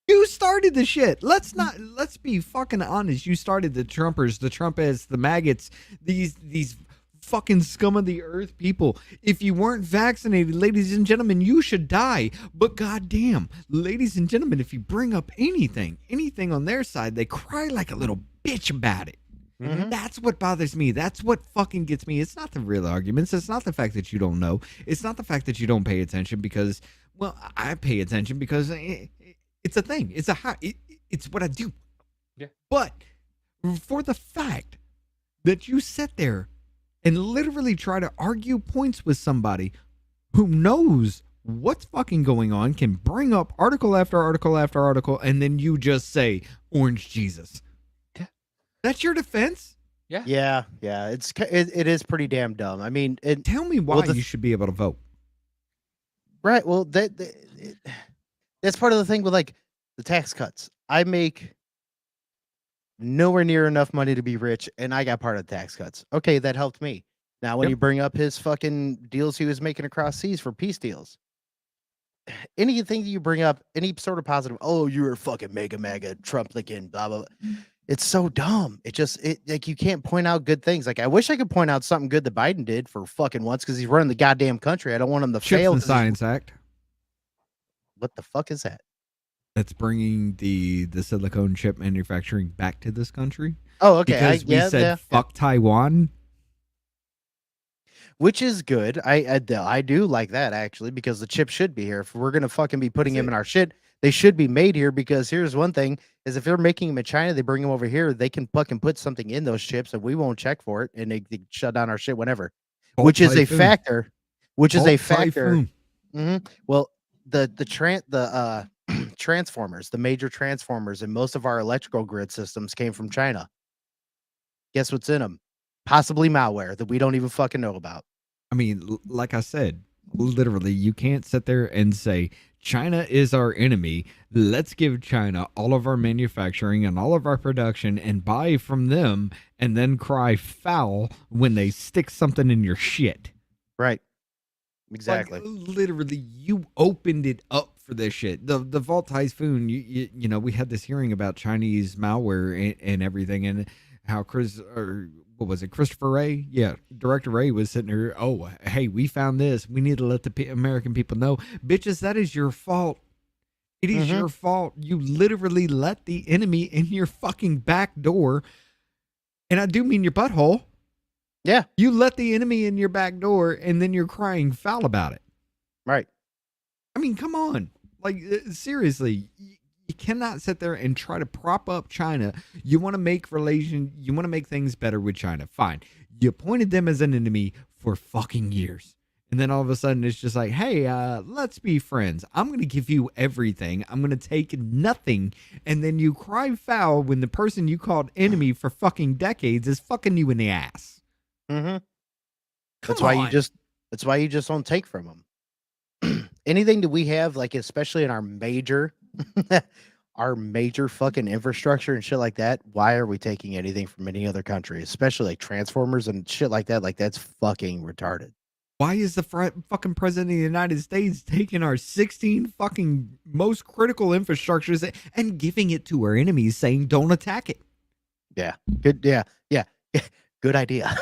B: You started the shit. Let's be fucking honest. You started the Trumpers, the Trumpets, the maggots, these fucking scum of the earth people. If you weren't vaccinated, ladies and gentlemen, you should die. But goddamn, ladies and gentlemen, if you bring up anything on their side, they cry like a little bitch about it.
D: Mm-hmm.
B: That's what bothers me. That's what fucking gets me. It's not the real arguments. It's not the fact that you don't know. It's not the fact that you don't pay attention because, well, I pay attention because it's a thing. It's what I do.
F: Yeah.
B: But for the fact that you sit there and literally try to argue points with somebody who knows what's fucking going on, can bring up article after article after article, and then you just say orange Jesus.
F: Yeah.
B: That's your defense?
F: Yeah.
D: Yeah. It is pretty damn dumb. I mean,
B: Tell me why you should be able to vote.
D: Right. Well, that's part of the thing with like the tax cuts. I make nowhere near enough money to be rich, and I got part of the tax cuts. Okay, that helped me. Now, when you bring up his fucking deals he was making across seas for peace deals, anything that you bring up, any sort of positive, you're a fucking mega Trump licking, blah blah blah. It's so dumb. It like you can't point out good things. Like I wish I could point out something good that Biden did for fucking once because he's running the goddamn country. I don't want him to
B: Chips
D: fail.
B: and Science Act.
D: What the fuck is that?
B: That's bringing the silicone chip manufacturing back to this country.
D: Oh, okay.
B: Because we said fuck Taiwan.
D: Which is good. I do like that actually because the chip should be here. If we're gonna fucking be putting them in our shit, they should be made here. Because here's one thing: is if they're making them in China, they bring them over here. They can fucking put something in those chips, and we won't check for it, and they shut down our shit whenever. Which is a factor. Which is a factor. Mm-hmm. Well, the transformers, the major transformers, and most of our electrical grid systems came from China. Guess what's in them? Possibly malware that we don't even fucking know about.
B: I mean, like I said, literally, you can't sit there and say China is our enemy. Let's give China all of our manufacturing and all of our production and buy from them, and then cry foul when they stick something in your shit.
D: Right. Exactly.
B: Like, literally, you opened it up for this shit. The Vault Typhoon, you know, we had this hearing about Chinese malware and everything, and how Christopher Wray? Yeah, Director Wray was sitting there. Oh, hey, we found this. We need to let the American people know. Bitches, that is your fault. It is your fault. You literally let the enemy in your fucking back door. And I do mean your butthole.
D: Yeah.
B: You let the enemy in your back door, and then you're crying foul about it.
D: Right.
B: I mean, come on. Like, seriously. You cannot sit there and try to prop up China. You want to make things better with China. Fine. You appointed them as an enemy for fucking years. And then all of a sudden it's just like, hey, let's be friends. I'm going to give you everything. I'm going to take nothing. And then you cry foul when the person you called enemy for fucking decades is fucking you in the ass.
D: Mm-hmm. That's why you just don't take from them. Anything that we have, like, especially in our major fucking infrastructure and shit like that, why are we taking anything from any other country, especially like transformers and shit like that? Like, that's fucking retarded.
B: Why is the fucking president of the United States taking our 16 fucking most critical infrastructures and giving it to our enemies, saying don't attack it?
D: Yeah. Good. Yeah. Good idea.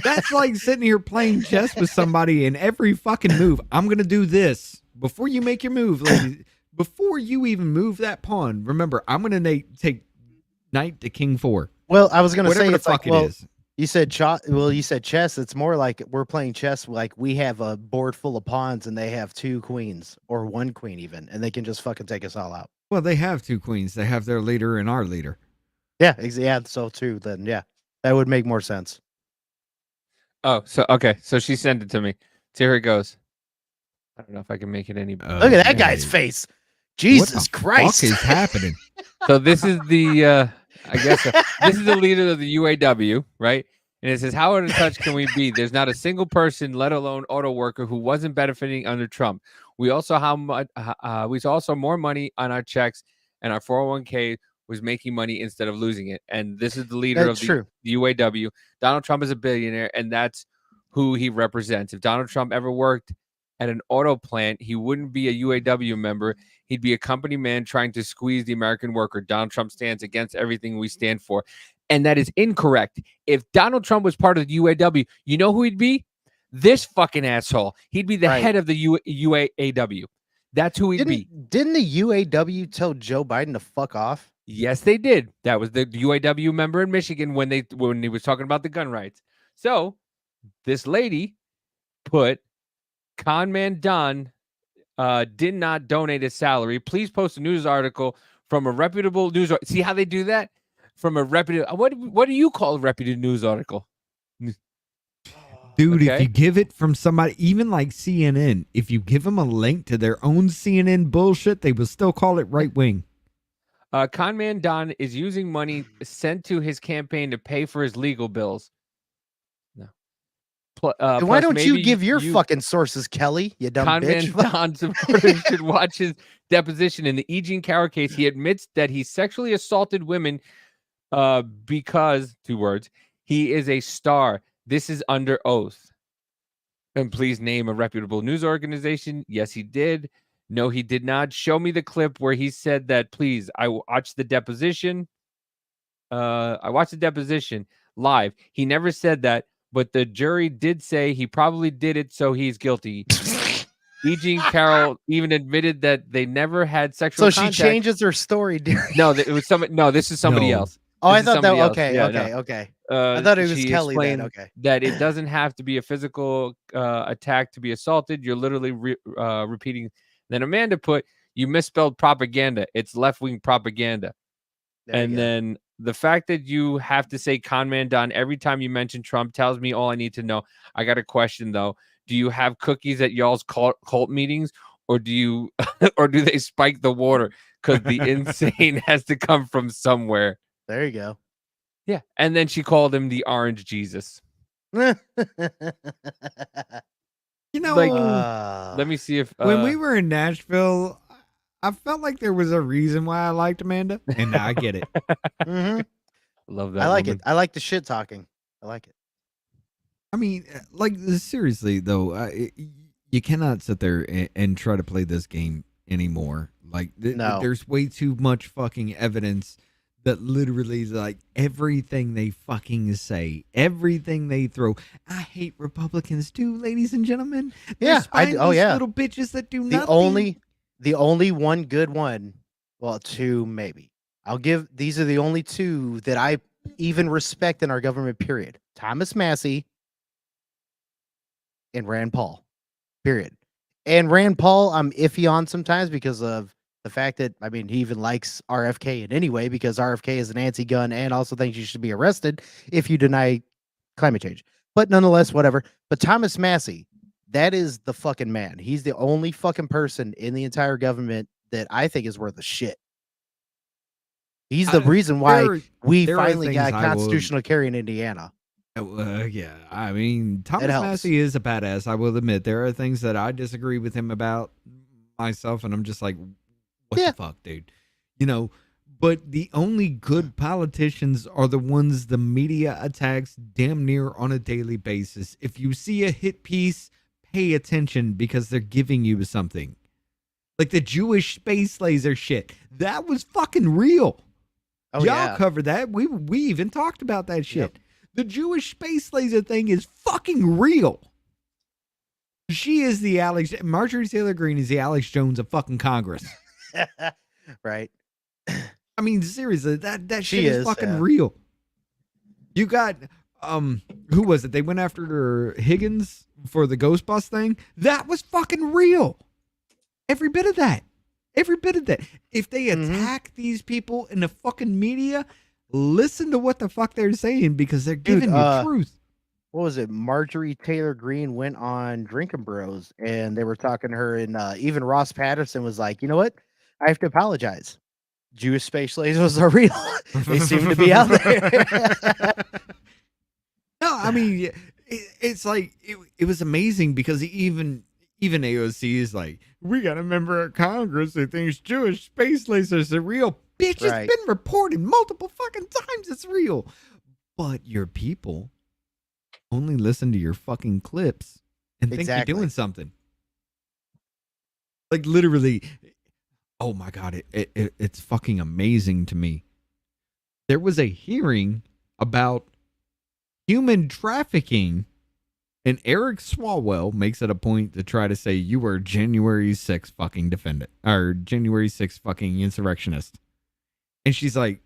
B: That's like sitting here playing chess with somebody, and every fucking move, I'm going to do this. Before you make your move, ladies, before you even move that pawn, remember, I'm going to take knight to king 4.
D: Well, I was going to say,
B: the fuck
D: like, well,
B: it is.
D: You said chess. It's more like we're playing chess. Like, we have a board full of pawns and they have 2 queens or 1 queen even, and they can just fucking take us all out.
B: Well, they have 2 queens. They have their leader and our leader.
D: Yeah, yeah. So too, then yeah, that would make more sense.
F: Oh, so okay. So she sent it to me. So here it goes. I don't know if I can make it any better.
D: Look at that guy's face. Jesus Christ.
B: What is happening?
F: So this is the I guess this is the leader of the UAW, right? And it says, how out of touch can we be? There's not a single person, let alone auto worker, who wasn't benefiting under Trump. We also saw more money on our checks, and our 401k was making money instead of losing it. And this is the leader of the UAW. Donald Trump is a billionaire, and that's who he represents. If Donald Trump ever worked at an auto plant, he wouldn't be a UAW member. He'd be a company man trying to squeeze the American worker. Donald Trump stands against everything we stand for. And that is incorrect. If Donald Trump was part of the UAW, you know who he'd be? This fucking asshole. He'd be the head of the UAW. That's who he'd be.
D: Didn't the UAW tell Joe Biden to fuck off?
F: Yes, they did. That was the UAW member in Michigan when he was talking about the gun rights. So this lady put con man Don did not donate his salary. Please post a news article from a reputable news. See how they do that? From a reputable. What do you call a reputable news article?
B: Dude, if you give it from somebody, even like CNN, if you give them a link to their own CNN bullshit, they will still call it right wing.
F: Con man Don is using money sent to his campaign to pay for his legal bills. No.
D: Why don't you give your fucking sources, Kelly? You dumb bitch.
F: Con man Don supporters should watch his deposition. In the E. Jean Carroll case, he admits that he sexually assaulted women because, 2 words, he is a star. This is under oath. And please name a reputable news organization. Yes, he did. No, he did not. Show me the clip where he said that, please. I watched the deposition. I watched the deposition live. He never said that, but the jury did say he probably did it, so he's guilty. E. Jean Carroll even admitted that they never had sexual contact.
D: So she changes her story, dear.
F: No, it was somebody. No, this is somebody else.
D: Oh, I
F: This is
D: thought that.
F: somebody else.
D: Okay,
F: Yeah,
D: okay,
F: no.
D: okay. I thought it was
F: She
D: Kelly then.
F: explained
D: Okay.
F: that it doesn't have to be a physical attack to be assaulted. You're literally repeating. Then Amanda put, you misspelled propaganda. It's left-wing propaganda. And then the fact that you have to say con man Don every time you mention Trump tells me all I need to know. I got a question, though. Do you have cookies at y'all's cult meetings, or do they spike the water? Because the insane has to come from somewhere.
D: There you go.
F: Yeah. And then she called him the Orange Jesus.
B: You know,
F: Like, let me see if
B: when we were in Nashville, I felt like there was a reason why I liked Amanda, and now I get it.
D: Mhm.
F: Love that.
D: I like
F: woman.
D: it. I like the shit talking. I like it.
B: I mean, like seriously though, you cannot sit there and try to play this game anymore. Like,
D: No.
B: there's way too much fucking evidence that literally is like everything they fucking say, everything they throw. I hate Republicans too, ladies and gentlemen. They're
D: Yeah,
B: spineless
D: yeah.
B: little bitches that do
D: The
B: nothing.
D: only one good one, well, two maybe. These are the only two that I even respect in our government, period. Thomas Massey and Rand Paul, period. And Rand Paul, I'm iffy on sometimes because of the fact that, I mean, he even likes RFK in any way because RFK is an anti-gun and also thinks you should be arrested if you deny climate change. But nonetheless, whatever. But Thomas Massey, that is the fucking man. He's the only fucking person in the entire government that I think is worth a shit. He's the reason why we
B: there are
D: finally got
B: things I will-
D: constitutional carry in Indiana.
B: Yeah, I mean, Thomas
D: helps.
B: Massey is a badass. I will admit there are things that I disagree with him about myself, and I'm just like, what the fuck, dude? You know, but the only good politicians are the ones the media attacks damn near on a daily basis. If you see a hit piece, pay attention because they're giving you something. Like the Jewish space laser shit. That was fucking real.
D: Oh,
B: Y'all
D: yeah.
B: covered that. We even talked about that shit. The Jewish space laser thing is fucking real. She is the Marjorie Taylor Greene is the Alex Jones of fucking Congress.
D: Right.
B: I mean, seriously, that shit
D: She
B: is
D: is,
B: fucking
D: yeah.
B: real. You got who was it? They went after Higgins for the Ghost Bus thing. That was fucking real. Every bit of that. Every bit of that. If they attack these people in the fucking media, listen to what the fuck they're saying because they're giving you truth.
D: What was it? Marjorie Taylor Greene went on Drinking Bros and they were talking to her, and even Ross Patterson was like, you know what? I have to apologize. Jewish space lasers are real. They seem to be out there.
B: No, I mean, it's like it was amazing because even AOC is like, we got a member of Congress who thinks Jewish space lasers are real. Bitch,
D: Right.
B: it's been reported multiple fucking times it's real. But your people only listen to your fucking clips and think
D: Exactly.
B: you're doing something. Like literally, oh my God, it's fucking amazing to me. There was a hearing about human trafficking, and Eric Swalwell makes it a point to try to say you were January 6th fucking defendant or January 6th fucking insurrectionist. And she's like,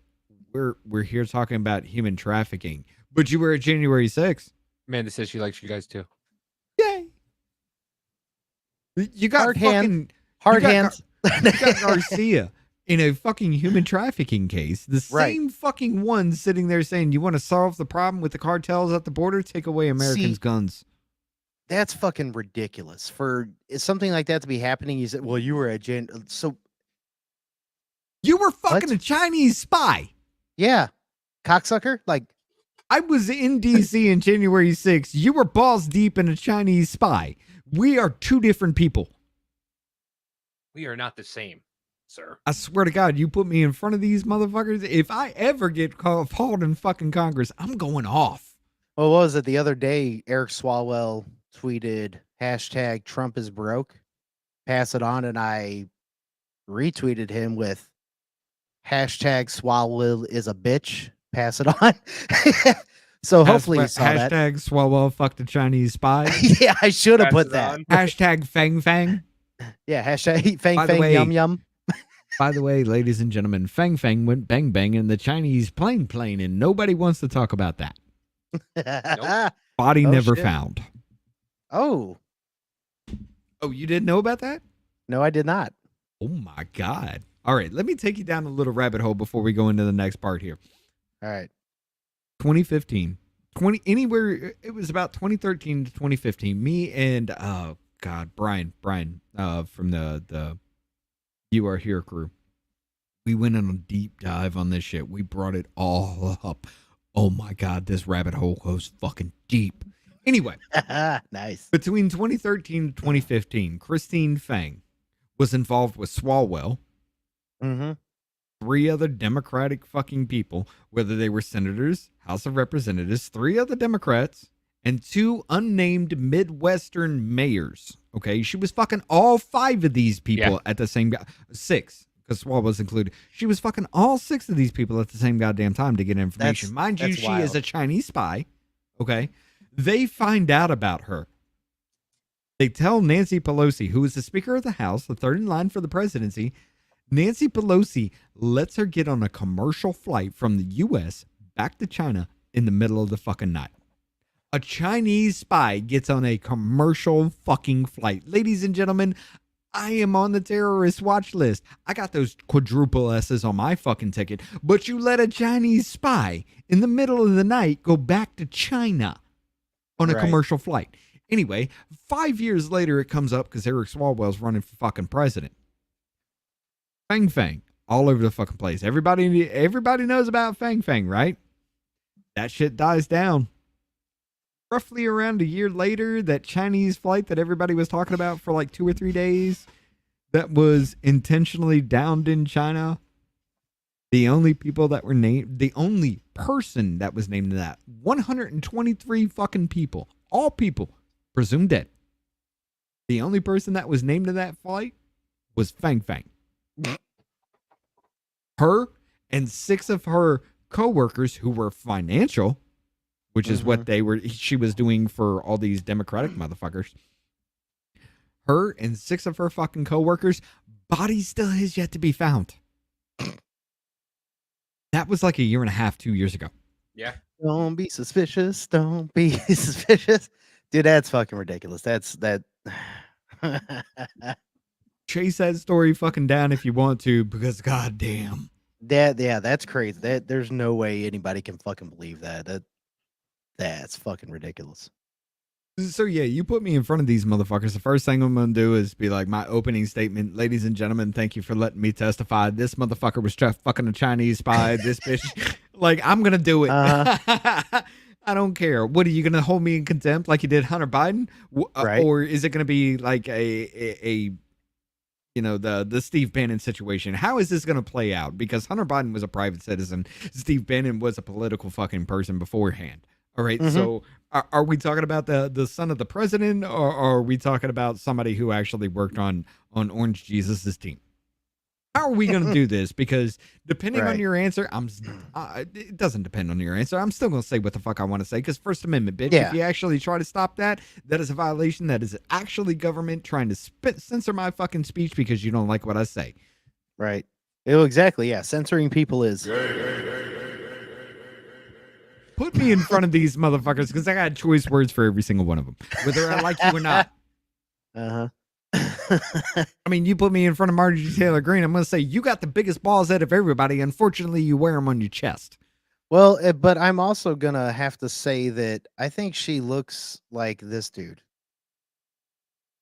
B: we're here talking about human trafficking, but you were a January 6th.
F: Amanda says she likes you guys too.
B: Yay. You got
D: Hard
B: fucking
D: hand. Hard
B: you got
D: hands.
B: You got Garcia in a fucking human trafficking case. The
D: Right.
B: same fucking one sitting there saying, you want to solve the problem with the cartels at the border? Take away Americans'
D: See,
B: guns.
D: That's fucking ridiculous. For something like that to be happening, you said, well, you were a so
B: You were fucking a Chinese spy.
D: yeah. Cocksucker? Like,
B: I was in DC in January 6th. You were balls deep in a Chinese spy. We are two different people.
S: We are not the same, sir.
B: I swear to God, you put me in front of these motherfuckers. If I ever get called in fucking Congress, I'm going off.
D: well, what was it the other day? Eric Swalwell tweeted hashtag Trump is broke. Pass it on, and I retweeted him with hashtag Swalwell is a bitch. Pass it on. So hopefully you saw that.
B: Hashtag Swalwell fuck the Chinese spy.
D: Yeah, I should have
S: Pass
D: put
S: it
D: that.
S: on.
B: Hashtag Fang Fang.
D: Yeah, hashtag Fang
B: By the
D: Fang
B: way-
D: Yum Yum.
B: By the way, ladies and gentlemen, Fang Fang went bang bang in the Chinese plane, and nobody wants to talk about that. Body
D: Oh,
B: never
D: shit.
B: found.
D: Oh,
B: Oh, you didn't know about that?
D: no, I did not.
B: Oh my God. All right, let me take you down a little rabbit hole before we go into the next part here.
D: All right.
B: 2015. It was about 2013 to 2015. Me and God, Brian, from the You Are Here crew. We went on a deep dive on this shit. We brought it all up. Oh my God, this rabbit hole goes fucking deep. Anyway,
D: nice.
B: Between 2013 and 2015, Christine Fang was involved with Swalwell,
D: Mm-hmm.
B: 3 other Democratic fucking people, whether they were senators, House of Representatives, 3 other Democrats, and 2 unnamed Midwestern mayors. Okay, she was fucking all 5 of these people at the same 6, because Swalwell was included. She was fucking all 6 of these people at the same goddamn time to get information. Mind you, she is a Chinese spy. Okay, they find out about her. They tell Nancy Pelosi, who is the Speaker of the House, the third in line for the presidency. Nancy Pelosi lets her get on a commercial flight from the U.S. back to China in the middle of the fucking night. A Chinese spy gets on a commercial fucking flight. Ladies and gentlemen, I am on the terrorist watch list. I got those quadruple S's on my fucking ticket. But you let a Chinese spy in the middle of the night go back to China on a commercial flight. Anyway, 5 years later, it comes up because Eric Swalwell's running for fucking president. Fang, all over the fucking place. Everybody knows about Fang, right? That shit dies down. Roughly around a year later, that Chinese flight that everybody was talking about for like 2 or 3 days that was intentionally downed in China. The only people that were named, the only person that was named that, 123 fucking people, all people presumed dead. The only person that was named to that flight was Fang. Her and 6 of her co-workers who were financial, which is what she was doing for all these Democratic motherfuckers. Her and 6 of her fucking co-workers, body still has yet to be found. That was like a year and a half, 2 years ago.
S: Yeah.
D: Don't be suspicious. Don't be suspicious. Dude, that's fucking ridiculous. That.
B: Chase that story fucking down if you want to, because goddamn.
D: That's crazy. There's no way anybody can fucking believe that. That's fucking ridiculous.
B: So yeah, you put me in front of these motherfuckers. The first thing I'm gonna do is be like my opening statement. Ladies and gentlemen, thank you for letting me testify. This motherfucker was fucking a Chinese spy. This bitch, like, I'm gonna do it. I don't care. What, are you gonna hold me in contempt like you did Hunter Biden,
D: Right.
B: or is it gonna be like a you know, the Steve Bannon situation? How is this gonna play out? Because Hunter Biden was a private citizen. Steve Bannon was a political fucking person beforehand. All right, so are we talking about the son of the president, or are we talking about somebody who actually worked on Orange Jesus's team? How are we going to do this? Because depending on your answer, it doesn't depend on your answer. I'm still going to say what the fuck I want to say, because First Amendment, bitch.
D: Yeah.
B: If you actually try to stop that, that is a violation. That is actually government trying to censor my fucking speech because you don't like what I say.
D: Right. Oh, exactly. Yeah. Censoring people is.
B: Put me in front of these motherfuckers, because I got choice words for every single one of them, whether I like you or not. I mean, you put me in front of Marjorie Taylor Greene, I'm going to say, you got the biggest balls out of everybody. Unfortunately, you wear them on your chest.
D: Well, but I'm also going to have to say that I think she looks like this dude.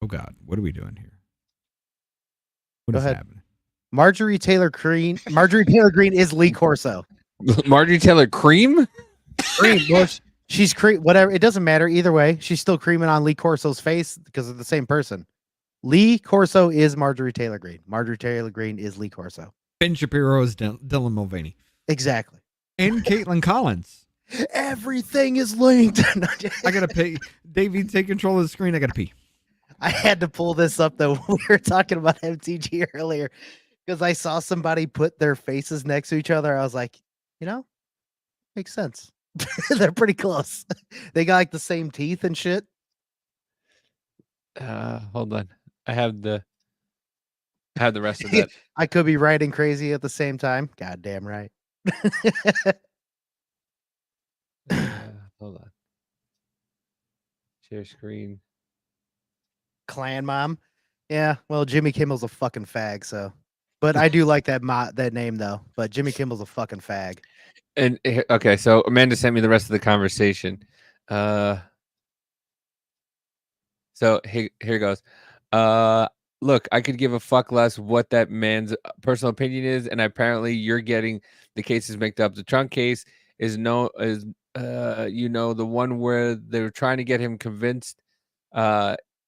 B: Oh, God. What are we doing here? What
D: Go
B: is
D: ahead.
B: happening?
D: Marjorie Taylor Greene is Lee Corso.
F: Marjorie Taylor Cream?
D: Cream. Well, she's whatever. It doesn't matter. Either way, she's still creaming on Lee Corso's face because of the same person. Lee Corso is Marjorie Taylor Greene. Marjorie Taylor Greene is Lee Corso.
B: Ben Shapiro is Dylan Mulvaney.
D: Exactly.
B: And Caitlin Collins.
D: Everything is linked.
B: I got to pay. Davey, take control of the screen. I got to pee.
D: I had to pull this up, though. We were talking about MTG earlier because I saw somebody put their faces next to each other. I was like, makes sense. They're pretty close. They got like the same teeth and shit.
F: Hold on. I have the rest of that.
D: I could be right and crazy at the same time. Goddamn right.
F: Hold on. Share screen.
D: Clan mom. Yeah, well, Jimmy Kimmel's a fucking fag, so. But I do like that name though. But Jimmy Kimmel's a fucking fag.
F: And okay, so Amanda sent me the rest of the conversation. So So here goes. Look, I could give a fuck less what that man's personal opinion is, and apparently you're getting the cases mixed up. The Trump case is the one where they're trying to get him convinced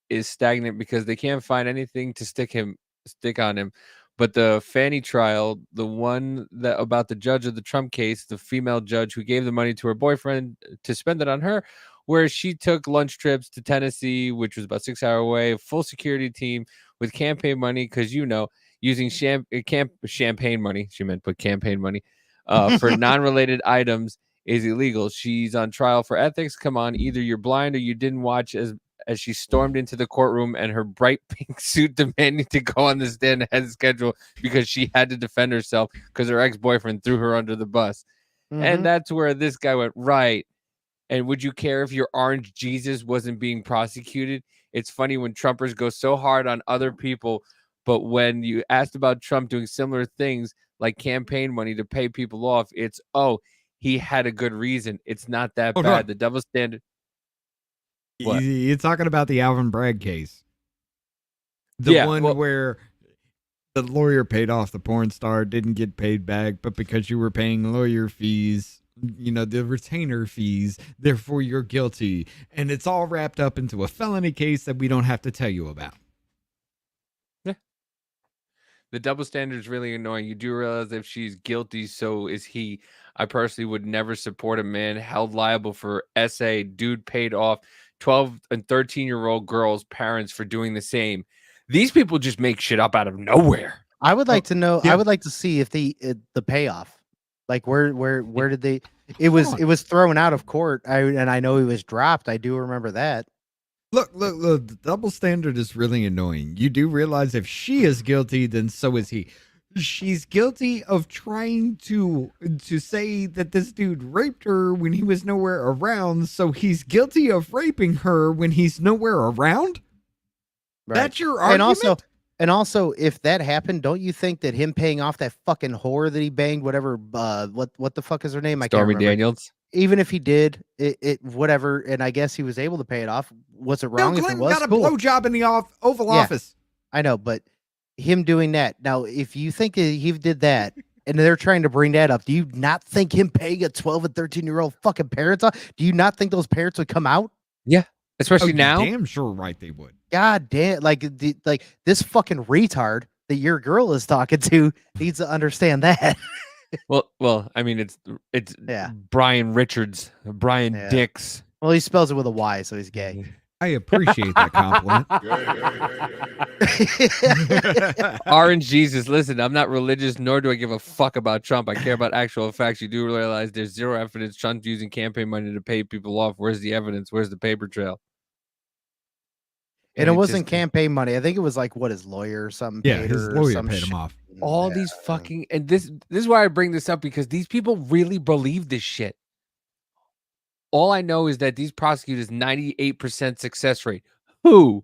F: is stagnant because they can't find anything to stick on him. But the Fanny trial, the one that about the judge of the Trump case, the female judge who gave the money to her boyfriend to spend it on her, where she took lunch trips to Tennessee, which was about 6 hours away, full security team with campaign money, because using champagne money, she meant put campaign money, for non-related items is illegal. She's on trial for ethics. Come on, either you're blind or you didn't watch as she stormed into the courtroom and her bright pink suit demanding to go on the stand ahead of schedule because she had to defend herself because her ex-boyfriend threw her under the bus. And that's where this guy went, right. And would you care if your orange Jesus wasn't being prosecuted? It's funny when Trumpers go so hard on other people, but when you asked about Trump doing similar things like campaign money to pay people off, it's, oh, he had a good reason. It's not that bad. The double standard. What?
B: You're talking about the Alvin Bragg case. The one where the lawyer paid off the porn star, didn't get paid back, but because you were paying lawyer fees, the retainer fees, therefore you're guilty. And it's all wrapped up into a felony case that we don't have to tell you about.
F: Yeah. The double standard is really annoying. You do realize if she's guilty, so is he. I personally would never support a man held liable for SA. Dude paid off 12 and 13-year-old girls' parents for doing the same. These people just make shit up out of nowhere.
D: I would like to know. I would like to see if the payoff, like where did they? It was thrown out of court. I know he was dropped. I do remember that.
B: Look, the double standard is really annoying. You do realize if she is guilty, then so is he. She's guilty of trying to say that this dude raped her when he was nowhere around, so he's guilty of raping her when he's nowhere around?
D: Right.
B: That's your argument?
D: And also, if that happened, don't you think that him paying off that fucking whore that he banged, whatever, what the fuck is her name? I can't remember.
F: Stormy Daniels.
D: Even if he did, it whatever, and I guess he was able to pay it off. Was it wrong if it was?
B: Got a blowjob in the Oval Office.
D: I know, but him doing that. Now, if you think he did that, and they're trying to bring that up, do you not think him paying a 12 and 13-year-old fucking parents off? Do you not think those parents would come out?
F: Yeah, especially now.
B: Damn sure right they would.
D: God damn, like this fucking retard that your girl is talking to needs to understand that.
F: well, I mean, it's Brian Richards, Brian Dix.
D: Well, he spells it with a Y, so he's gay.
B: I appreciate that compliment.
F: Orange Jesus, listen, I'm not religious, nor do I give a fuck about Trump. I care about actual facts. You do realize there's zero evidence Trump's using campaign money to pay people off. Where's the evidence? Where's the paper trail?
D: And it wasn't campaign money. I think it was like what his lawyer or something.
B: Yeah, his lawyer paid him off.
F: All these fucking, and this is why I bring this up, because these people really believe this shit. All I know is that these prosecutors 98% success rate. Who?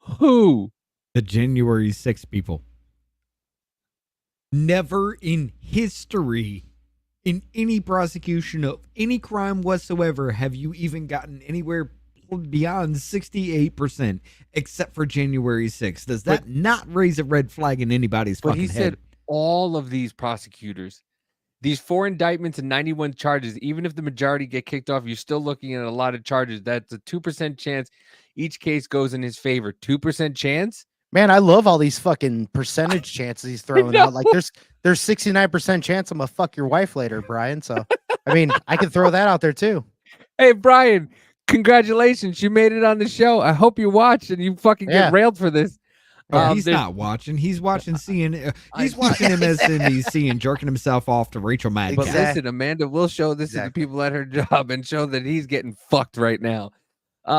B: The January 6th people. Never in history, in any prosecution of any crime whatsoever, have you even gotten anywhere beyond 68%, except for January 6th. Does that not raise a red flag in anybody's fucking head?
F: But he said all of these prosecutors, these 4 indictments and 91 charges, even if the majority get kicked off, you're still looking at a lot of charges. That's a 2% chance each case goes in his favor. 2% chance?
D: Man, I love all these fucking percentage chances he's throwing out. Like there's 69% chance I'm gonna fuck your wife later, Brian. So I mean, I can throw that out there too.
F: Hey, Brian, congratulations. You made it on the show. I hope you watch and you fucking get railed for this.
B: He's not watching. He's watching CNN. He's watching MSNBC and jerking himself off to Rachel Maddow.
F: But listen, Amanda will show this to the people at her job and show that he's getting fucked right now.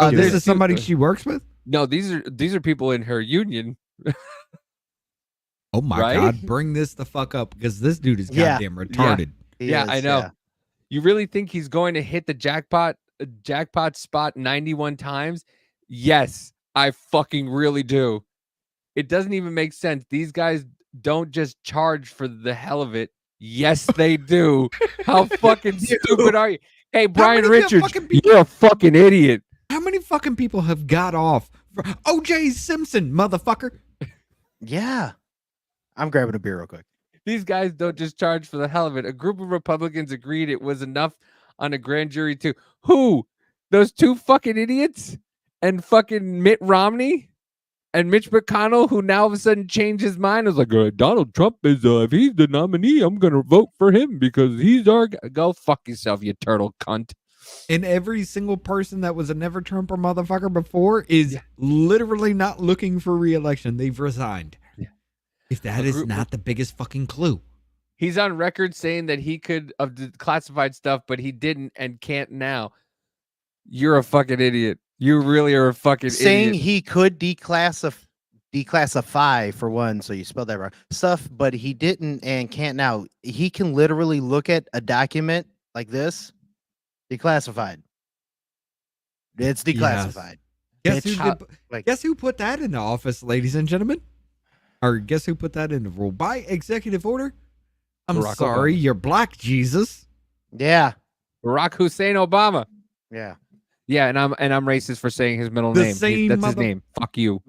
B: This is somebody she works with?
F: No, these are people in her union.
B: Oh my God, bring this the fuck up, because this dude is goddamn retarded.
F: Yeah, I know. Yeah. You really think he's going to hit the jackpot spot 91 times? Yes, I fucking really do. It doesn't even make sense. These guys don't just charge for the hell of it. Yes, they do. How fucking stupid are you? Hey, Brian Richards, you're a fucking idiot.
B: How many fucking people have got off for O.J. Simpson, motherfucker?
D: Yeah. I'm grabbing a beer real quick.
F: These guys don't just charge for the hell of it. A group of Republicans agreed it was enough on a grand jury to who? Those two fucking idiots? And fucking Mitt Romney? And Mitch McConnell, who now all of a sudden changed his mind, was like, Donald Trump is, if he's the nominee, I'm going to vote for him because he's our guy. Go fuck yourself, you turtle cunt.
B: And every single person that was a never Trumper motherfucker before is literally not looking for re-election. They've resigned.
F: Yeah.
B: If that is not the biggest fucking clue.
F: He's on record saying that he could have classified stuff, but he didn't and can't now. You're a fucking idiot. You really are a fucking
D: Saying
F: idiot.
D: he could declassify for one, so you spelled that wrong, stuff, but he didn't and can't now. He can literally look at a document like this, declassified. It's declassified.
B: Guess
D: Bitch.
B: who, guess who put that into office, ladies and gentlemen? Or guess who put that into rule? By executive order? I'm
F: Barack
B: sorry,
F: Obama.
B: you're black, Jesus.
D: Yeah.
F: Barack Hussein Obama.
D: Yeah.
F: Yeah, and I'm racist for saying his middle
B: The
F: name.
B: same
F: That's his name. Fuck you.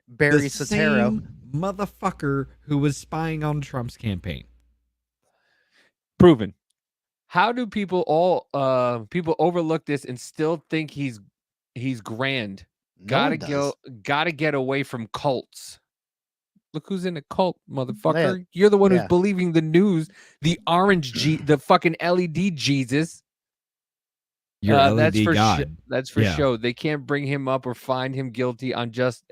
D: Barry
B: The
D: Soetoro.
B: same motherfucker who was spying on Trump's campaign.
F: Proven. How do people people overlook this and still think he's grand?
D: No one does.
F: Gotta get away from cults. Look who's in a cult, motherfucker. You're the one who's believing the news, the the fucking LED Jesus.
B: Your
F: That's
B: LED
F: for
B: God.
F: that's for
B: Yeah.
F: show. They can't bring him up or find him guilty on just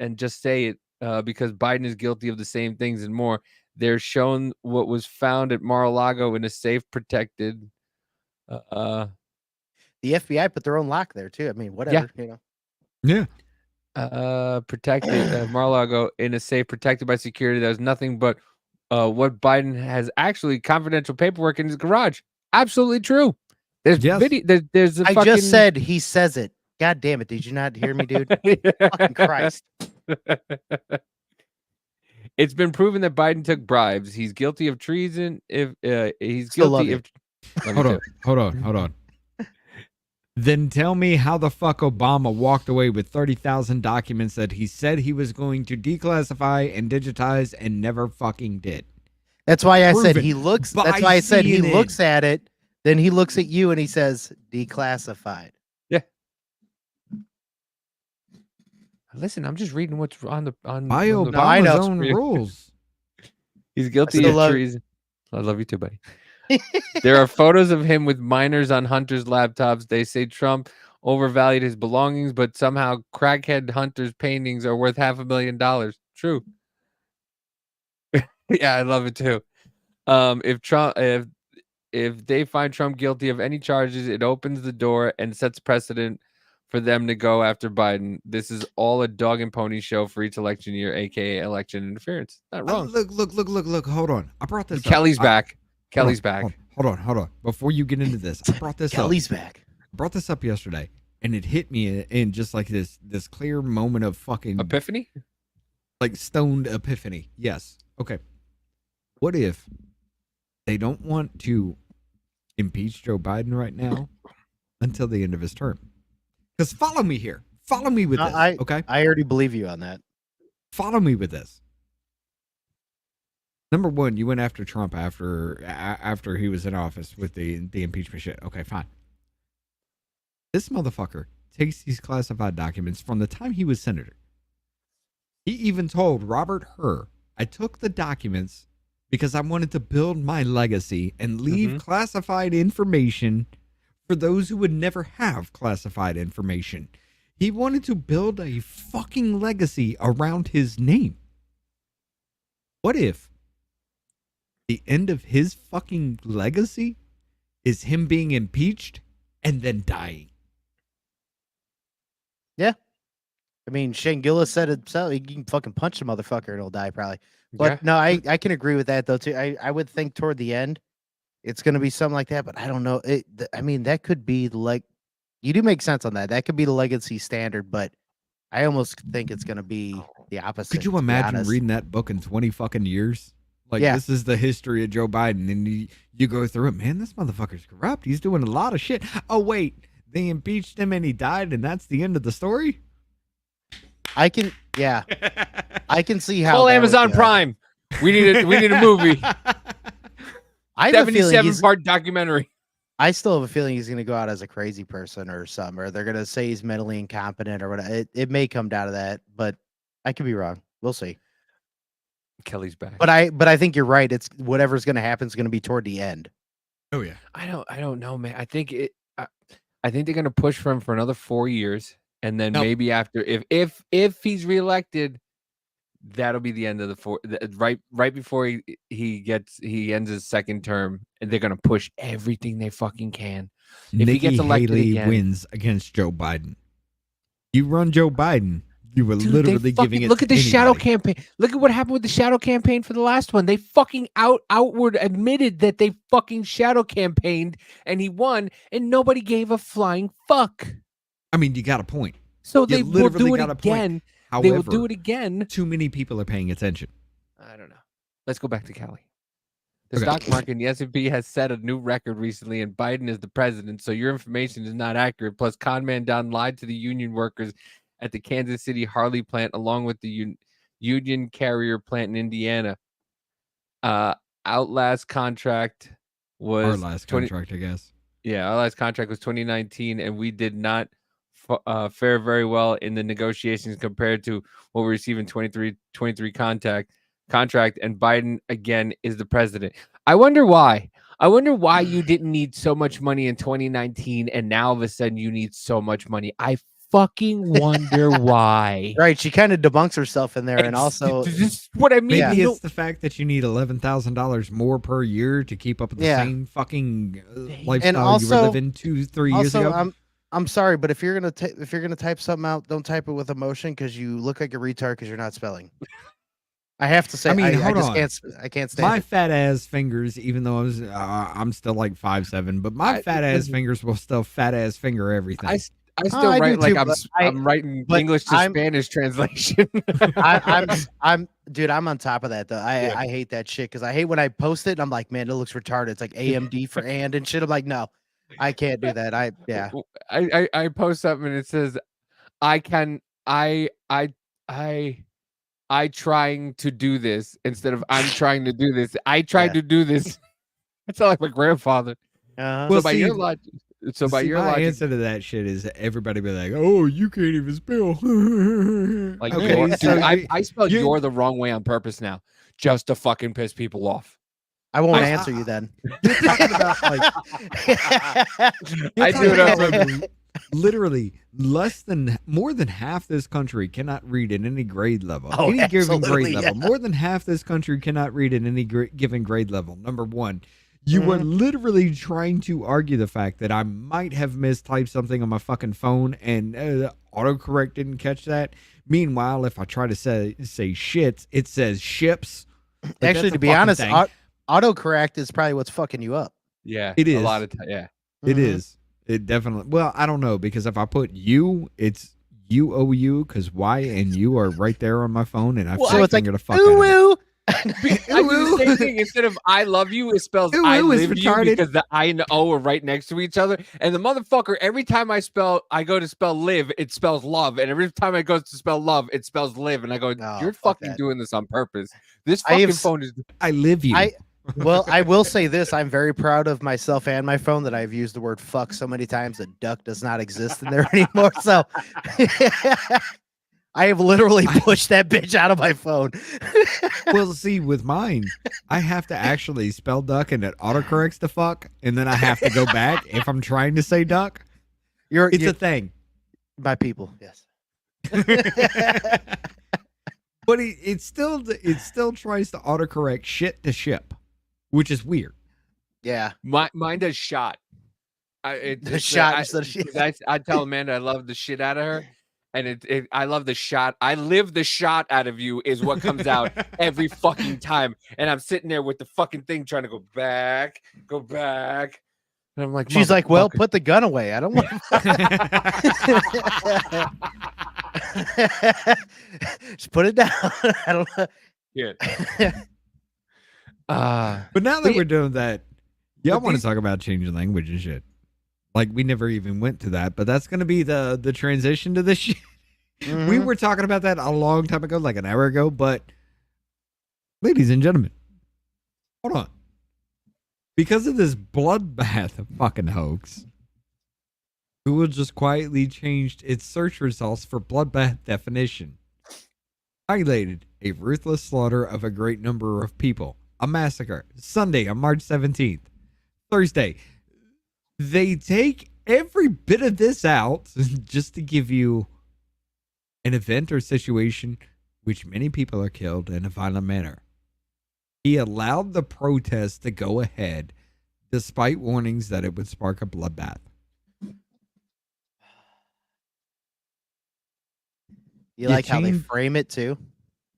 F: say it because Biden is guilty of the same things and more. They're shown what was found at Mar-a-Lago in a safe, protected.
D: The FBI put their own lock there too. I mean, whatever, you know.
B: Yeah.
F: Protected Mar-a-Lago in a safe, protected by security. There's nothing but what Biden has actually confidential paperwork in his garage. Absolutely true. There's video. There's a
D: I
F: fucking...
D: just said he says it. God damn it! Did you not hear me, dude? Fucking Christ!
F: It's been proven that Biden took bribes. He's guilty of treason. If he's
D: Still love
F: guilty of
B: Hold on. Then tell me how the fuck Obama walked away with 30,000 documents that he said he was going to declassify and digitize and never fucking did.
D: That's why I said
B: Proven
D: he looks.
B: by
D: That's why I said he
B: CNN.
D: looks at it. Then he looks at you and he says declassified.
F: Yeah. Listen, I'm just reading what's on the on
B: By
F: on the
B: Obama's own rules.
F: He's guilty
D: still
F: of
D: love-
F: treason. I love you too, buddy. There are photos of him with minors on Hunter's laptops. They say Trump overvalued his belongings, but somehow crackhead Hunter's paintings are worth $500,000. True. Yeah, I love it too. If they find Trump guilty of any charges, it opens the door and sets precedent for them to go after Biden. This is all a dog and pony show for each election year, aka election interference. Not wrong.
B: Look. Hold on. I brought this up.
F: Kelly's back. Kelly's
B: Hold on,
F: back.
B: Hold on. Before you get into this, I brought this up.
D: Kelly's back.
B: I brought this up yesterday, and it hit me in just like this clear moment of fucking
F: Epiphany?
B: like stoned epiphany. Yes. Okay. What if they don't want to impeach Joe Biden right now until the end of his term? Because follow me here. Follow me with this. Okay.
D: I already believe you on that.
B: Follow me with this. Number one, you went after Trump after he was in office with the impeachment shit. Okay, fine. This motherfucker takes these classified documents from the time he was senator. He even told Robert Hur, I took the documents because I wanted to build my legacy and leave classified information for those who would never have classified information. He wanted to build a fucking legacy around his name. What if the end of his fucking legacy is him being impeached and then dying?
D: Yeah. I mean, Shane Gillis said it himself. He can fucking punch the motherfucker and he'll die probably. But
F: Yeah.
D: no, I can agree with that though too. I would think toward the end it's going to be something like that, but I don't know. I mean, that could be like, you do make sense on that. That could be the legacy standard, but I almost think it's going to be the opposite.
B: Could you
D: to be
B: imagine
D: honest.
B: reading that book in 20 fucking years? Like,
D: Yeah.
B: this is the history of Joe Biden, and you go through it. Man, this motherfucker's corrupt. He's doing a lot of shit. Oh, wait. They impeached him and he died, and that's the end of the story.
D: I can see how.
F: Call
D: that would
F: Amazon
D: go.
F: Prime. We need a movie.
D: I have a feeling
F: 77-part documentary.
D: I still have a feeling he's going to go out as a crazy person or something, or they're going to say he's mentally incompetent or whatever. It may come down to that, but I could be wrong. We'll see.
F: Kelly's back.
D: But I think you're right. It's whatever's going to happen is going to be toward the end.
B: Oh yeah.
F: I don't know, man. I think they're gonna push for him for another 4 years, and then maybe after, if he's reelected, that'll be the end of right before he ends his second term, and they're gonna push everything they fucking can. If he gets elected
B: Haley
F: again,
B: wins against Joe Biden. You run Joe Biden, you were literally giving it.
F: Look at the shadow
B: anybody.
F: campaign. Look at what happened with the shadow campaign for the last one. They fucking outward admitted that they fucking shadow campaigned, and he won, and nobody gave a flying fuck.
B: I mean, you got a point.
F: So
B: You
F: they will
B: literally
F: do it
B: got a point.
F: again.
B: However,
F: They will do it again.
B: Too many people are paying attention.
F: I don't know. Let's go back to Kelly. The
B: Okay.
F: stock market and the S&P has set a new record recently, and Biden is the president, so your information is not accurate. Plus, Conman Don lied to the union workers at the Kansas City Harley plant, along with the Union Carrier plant in Indiana. Outlast contract was
B: Our last contract, I guess.
F: Yeah, our last contract was 2019, and we did not fare very well in the negotiations compared to what we received in 23 contract. And Biden again is the president. I wonder why. I wonder why you didn't need so much money in 2019, and now all of a sudden you need so much money. I fucking wonder why.
D: Right? She kind of debunks herself in there, and also
F: this is what I mean.
B: Maybe it's the fact that you need $11,000 more per year to keep up with the same fucking lifestyle you were living 2-3 years ago.
D: I'm sorry, but if you're gonna type something out, don't type it with emotion because you look like a retard because you're not spelling. I have to say,
B: I mean,
D: I
B: hold
D: just
B: on.
D: I can't stand
B: My
D: it.
B: fat ass fingers, even though I'm still like 5'7", but my fat ass fingers will still fat ass finger everything.
F: I still
D: I do
F: write like
D: too, but
F: I'm writing
D: but
F: English to
D: I'm-
F: Spanish translation.
D: Dude, I'm on top of that though. I hate that shit because I hate when I post it and I'm like, man, it looks retarded. It's like AMD for and shit. I'm like, no, I can't do that.
F: I post something and it says, I trying to do this instead of I'm trying to do this. I tried to do this. I sound like my grandfather.
B: Well,
F: by
B: see-
F: your logic,
B: my
F: logic,
B: answer to that shit is everybody be like, "Oh, you can't even spell."
F: like
B: Okay,
F: your,
B: so
F: dude, I spelled
B: you-
F: "your" the wrong way on purpose now, just to fucking piss people off.
D: I won't answer you then.
B: You're talking about like
F: I do it on
B: like, literally more than half this country cannot read at any grade level.
D: Oh,
B: any given
D: absolutely,
B: grade level.
D: yeah.
B: More than half this country cannot read at any given grade level. Number one. You
D: Mm-hmm.
B: were literally trying to argue the fact that I might have mistyped something on my fucking phone and autocorrect didn't catch that. Meanwhile, if I try to say shits, it says ships. Like,
D: Actually,
B: that's
D: to
B: a
D: be
B: fucking
D: honest,
B: thing.
D: autocorrect is probably what's fucking you up.
F: Yeah,
B: It is.
F: a lot of time. Yeah,
B: It
D: Mhm.
B: is. It definitely. Well, I don't know because if I put you, it's UOU because Y and U are right there on my phone, and I
D: So it's like
B: finger the fuck out of it.
D: ooh.
F: I do the same thing. Instead of "I love you," it spells
B: Ooh,
F: "I
B: ooh, it's
F: live you"
B: retarded.
F: because the I and the O are right next to each other. And the motherfucker, every time I go to spell "live," it spells "love," and every time I go to spell "love," it spells "live." And I go, "You're
D: fuck
F: fucking
D: that.
F: doing this on purpose." This
D: I
F: fucking
D: have
F: phone is.
B: I live you.
D: Well, I will say this: I'm very proud of myself and my phone that I've used the word "fuck" so many times that "duck" does not exist in there anymore. So I have literally pushed that bitch out of my phone.
B: Well, see, with mine, I have to actually spell duck and it autocorrects the fuck, and then I have to go back if I'm trying to say duck. It's a thing.
D: My people, yes.
B: But it still tries to autocorrect shit to ship, which is weird.
D: Yeah,
F: Mine does shot.
D: Shot instead of shit.
F: I tell Amanda I love the shit out of her, and I love the shot. I live the shot out of you is what comes out every fucking time, and I'm sitting there with the fucking thing trying to go back, and I'm like,
D: She's like, "Well,
F: "Motherfucker."
D: put the gun away. I don't want." Just put it down. I don't know.
F: Yeah.
B: But now that
F: but-
B: we're doing that, y'all
F: but
B: want to
F: these-
B: talk about changing language and shit. Like we never even went to that, but that's going to be the transition to this shit. We were talking about that a long time ago, like an hour ago, but ladies and gentlemen, hold on. Because of this bloodbath fucking hoax, Google just quietly changed its search results for bloodbath definition. Highlighted a ruthless slaughter of a great number of people. A massacre. Sunday on March 17th. Thursday. They take every bit of this out just to give you an event or situation which many people are killed in a violent manner. He allowed the protest to go ahead despite warnings that it would spark a bloodbath.
D: You like how they frame it too?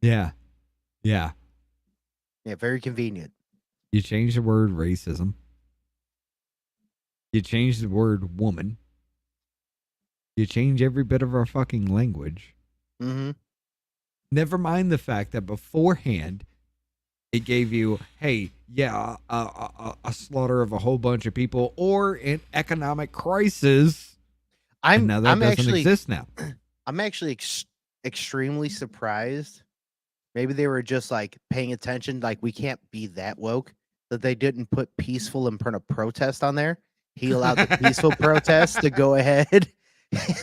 B: Yeah. Yeah.
D: Yeah, very convenient.
B: You change the word racism. You change the word woman. You change every bit of our fucking language.
D: Mm-hmm.
B: Never mind the fact that beforehand, it gave you, hey, yeah, a slaughter of a whole bunch of people or an economic crisis. And now that doesn't exist now.
D: I'm actually extremely surprised. Maybe they were just like paying attention. Like we can't be that woke that they didn't put peaceful in front of protest on there. He allowed the peaceful protest to go ahead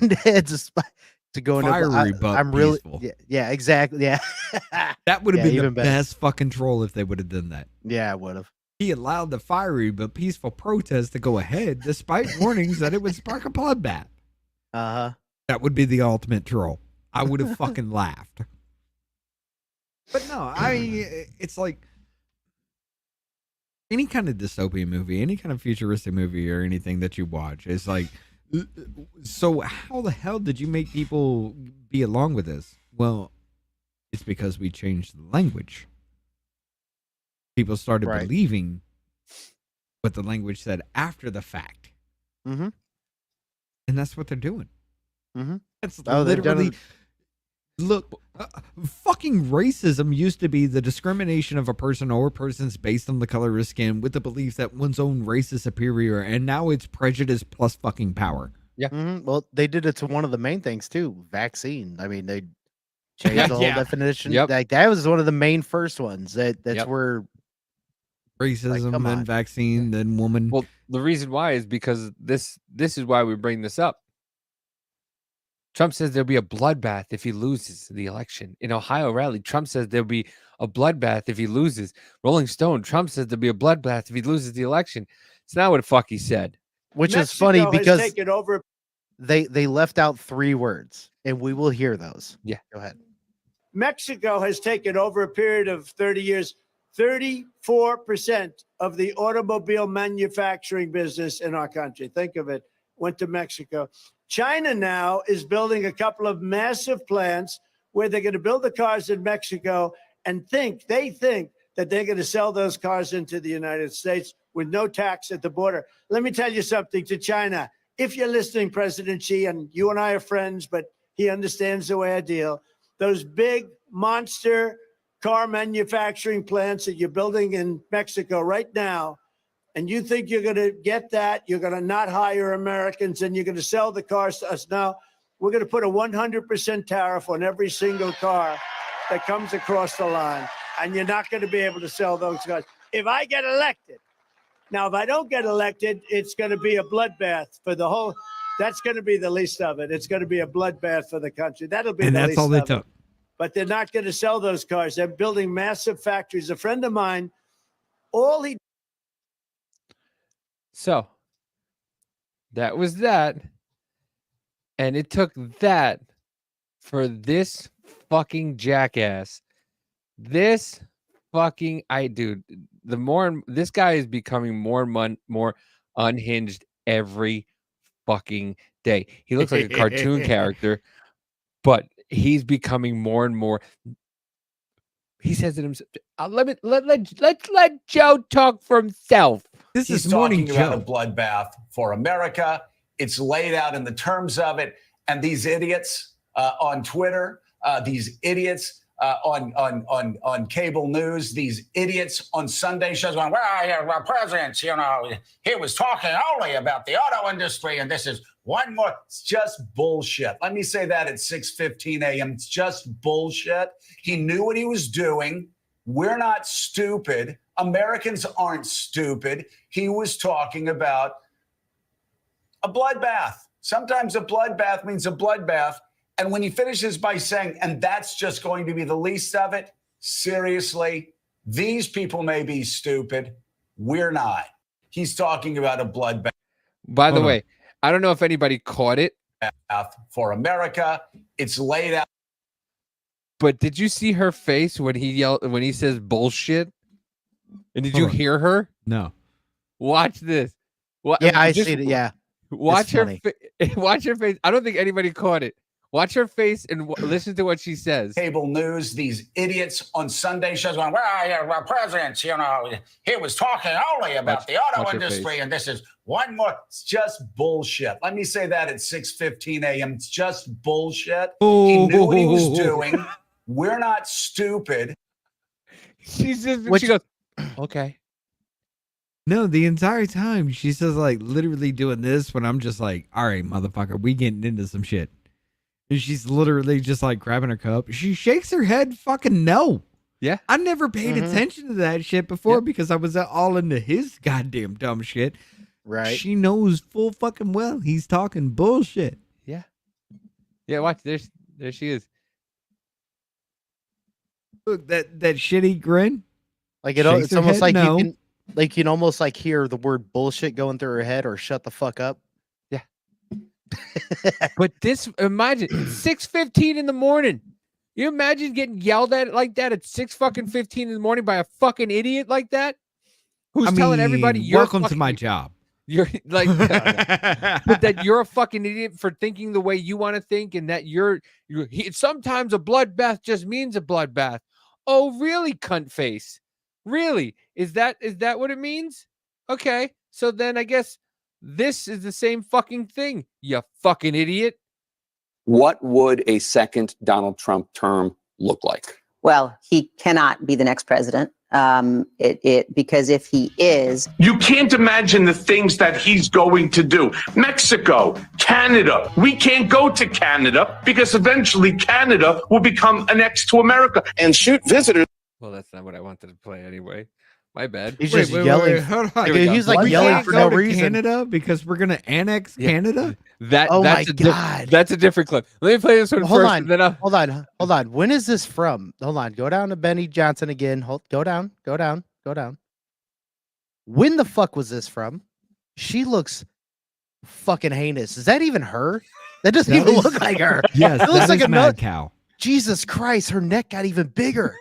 D: and to go into
B: fiery, but
D: I'm really
B: peaceful.
D: yeah, exactly. Yeah.
B: That would have been the
D: even better.
B: best fucking troll if they would have done that.
D: Yeah, it would have.
B: He allowed the fiery but peaceful protest to go ahead despite warnings that it would spark a bloodbath.
D: Uh-huh.
B: That would be the ultimate troll. I would have fucking laughed. But no, it's like any kind of dystopian movie, any kind of futuristic movie or anything that you watch, it's like, so how the hell did you make people be along with this? Well, it's because we changed the language. People started believing what the language said after the fact.
D: Mm-hmm.
B: And that's what they're doing.
D: Mm-hmm.
B: That's literally... Look, fucking racism used to be the discrimination of a person or persons based on the color of skin with the belief that one's own race is superior, and now it's prejudice plus fucking power.
F: Yeah.
D: Mm-hmm. Well, they did it to one of the main things too, vaccine. I mean, they changed the whole definition.
F: Yep.
D: Like that was one of the main first ones. That's where
B: racism, then vaccine, then woman.
F: Well, the reason why is because this is why we bring this up. Trump says there'll be a bloodbath if he loses the election. In Ohio rally, Trump says there'll be a bloodbath if he loses. Rolling Stone, Trump says there'll be a bloodbath if he loses the election. It's not what the fuck he said.
D: Which is funny because they left out 3 words, and we will hear those.
F: Yeah.
D: Go ahead.
T: Mexico has taken over a period of 30 years, 34% of the automobile manufacturing business in our country. Think of it, went to Mexico. China now is building a couple of massive plants where they're going to build the cars in Mexico and they think that they're going to sell those cars into the United States with no tax at the border. Let me tell you something to China. If you're listening, President Xi, and you and I are friends, but he understands the way I deal, those big monster car manufacturing plants that you're building in Mexico right now, and you think you're going to get that, you're going to not hire Americans, and you're going to sell the cars to us. Now, we're going to put a 100% tariff on every single car that comes across the line, and you're not going to be able to sell those cars. If I get elected, now, if I don't get elected, it's going to be a bloodbath for the whole, that's going to be the least of it. It's going to be a bloodbath for the country. That'll be
B: and
T: the
B: that's
T: least
B: all they
T: of
B: took.
T: it. But they're not going to sell those cars. They're building massive factories. A friend of mine, all he
F: So that was that. And it took that for this fucking jackass. This fucking dude, this guy is becoming more unhinged every fucking day. He looks like a cartoon character, but he's becoming more and more. He says it himself. Let's let Joe talk for himself.
B: This
U: He's
B: is Morning
U: talking about
B: Joe.
U: a bloodbath for America. It's laid out in the terms of it. And these idiots on Twitter, these idiots on cable news. These idiots on Sunday shows going, well, presidents, you know, he was talking only about the auto industry, and this is one more. It's just bullshit. Let me say that at 6:15 a.m. It's just bullshit. He knew what he was doing. We're not stupid. Americans aren't stupid. He was talking about a bloodbath. Sometimes a bloodbath means a bloodbath. And when he finishes by saying, and that's just going to be the least of it, seriously, these people may be stupid. We're not. He's talking about a bloodbath.
F: By the way, I don't know if anybody caught it.
U: For America, it's laid out.
F: But did you see her face when he says bullshit? And did you hear her?
B: No.
F: Watch this.
D: Yeah, I see it. Yeah.
F: Watch her. Watch her face. I don't think anybody caught it. Watch her face and listen to what she says.
U: Cable news, these idiots on Sunday shows going, well, presidents, you know, he was talking only about the auto industry, and this is one more. It's just bullshit. Let me say that at 6:15 a.m. It's just bullshit. He knew what he was doing. We're not stupid.
F: She goes, okay.
B: No, the entire time she says like literally doing this when I'm just like, all right, motherfucker, we getting into some shit. And she's literally just like grabbing her cup. She shakes her head fucking no.
F: Yeah.
B: I never paid attention to that shit before because I was all into his goddamn dumb shit.
D: Right.
B: She knows full fucking well he's talking bullshit.
F: Yeah. Yeah, watch. There she is.
B: Look, that shitty grin.
D: Like it's almost like you can almost like hear the word bullshit going through her head or shut the fuck up.
F: Yeah. But this, imagine 6:15 in the morning. You imagine getting yelled at like that at 6:15 in the morning by a fucking idiot like that? Who's telling everybody you're
B: welcome to my job.
F: You're like, but that you're a fucking idiot for thinking the way you want to think, and that sometimes a bloodbath just means a bloodbath. Oh, really, cunt face? Really? Is that what it means? Okay, so then I guess this is the same fucking thing, you fucking idiot.
A: What would a second Donald Trump term look like?
V: Well, he cannot be the next president. Because if he is,
W: you can't imagine the things that he's going to do. Mexico, Canada. We can't go to Canada because eventually Canada will become annexed to America and shoot visitors.
F: Well, that's not what I wanted to play anyway. My bad.
D: He's just yelling.
B: Hold on.
D: He's like yelling for no reason.
B: Canada because we're gonna annex Canada.
D: My God.
F: That's a different clip. Let me play this one
D: Hold
F: first.
D: on.
F: And then
D: Hold on. When is this from? Hold on. Go down to Benny Johnson again. Go down. When the fuck was this from? She looks fucking heinous. Is that even her? That doesn't even look like her.
B: Yes,
D: it looks like a
B: mad cow.
D: Jesus Christ, her neck got even bigger.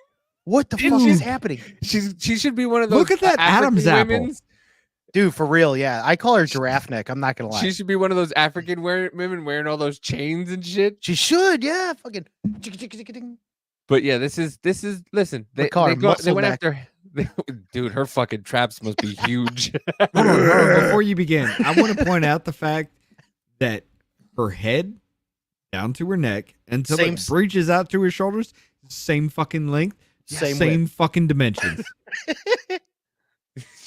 D: What the fuck is happening?
F: She should be one of those.
B: Look at that Adam's apple.
D: Dude, for real, yeah. I call her giraffe neck. I'm not gonna lie.
F: She should be one of those African women wearing all those chains and shit.
D: She should, yeah. Fucking.
F: But yeah, this is. Listen, they went after. Dude, her fucking traps must be huge.
B: Hold on. Before you begin, I want to point out the fact that her head down to her neck until it reaches out to her shoulders, same fucking length. Same fucking dimensions.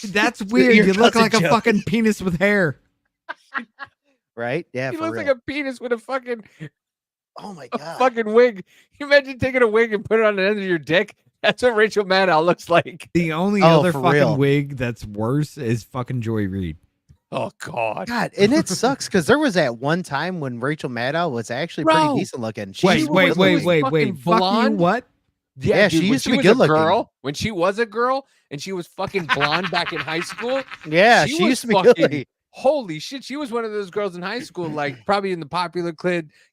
B: That's weird. You look like a fucking penis with hair.
D: Right? Yeah.
F: He looks like a penis with a fucking.
D: Oh my God.
F: A fucking wig. You imagine taking a wig and put it on the end of your dick? That's what Rachel Maddow looks like.
B: The only other fucking wig that's worse is fucking Joy Reid.
F: Oh God.
D: And it sucks because there was that one time when Rachel Maddow was actually pretty decent looking.
B: Wait. Fuck you, what?
D: Yeah,
F: dude,
D: she used to be
F: was
D: good
F: a
D: looking.
F: girl, when she was a girl and she was fucking blonde back in high school.
D: Yeah, she used to be good looking.
F: Holy shit, she was one of those girls in high school, like probably in the popular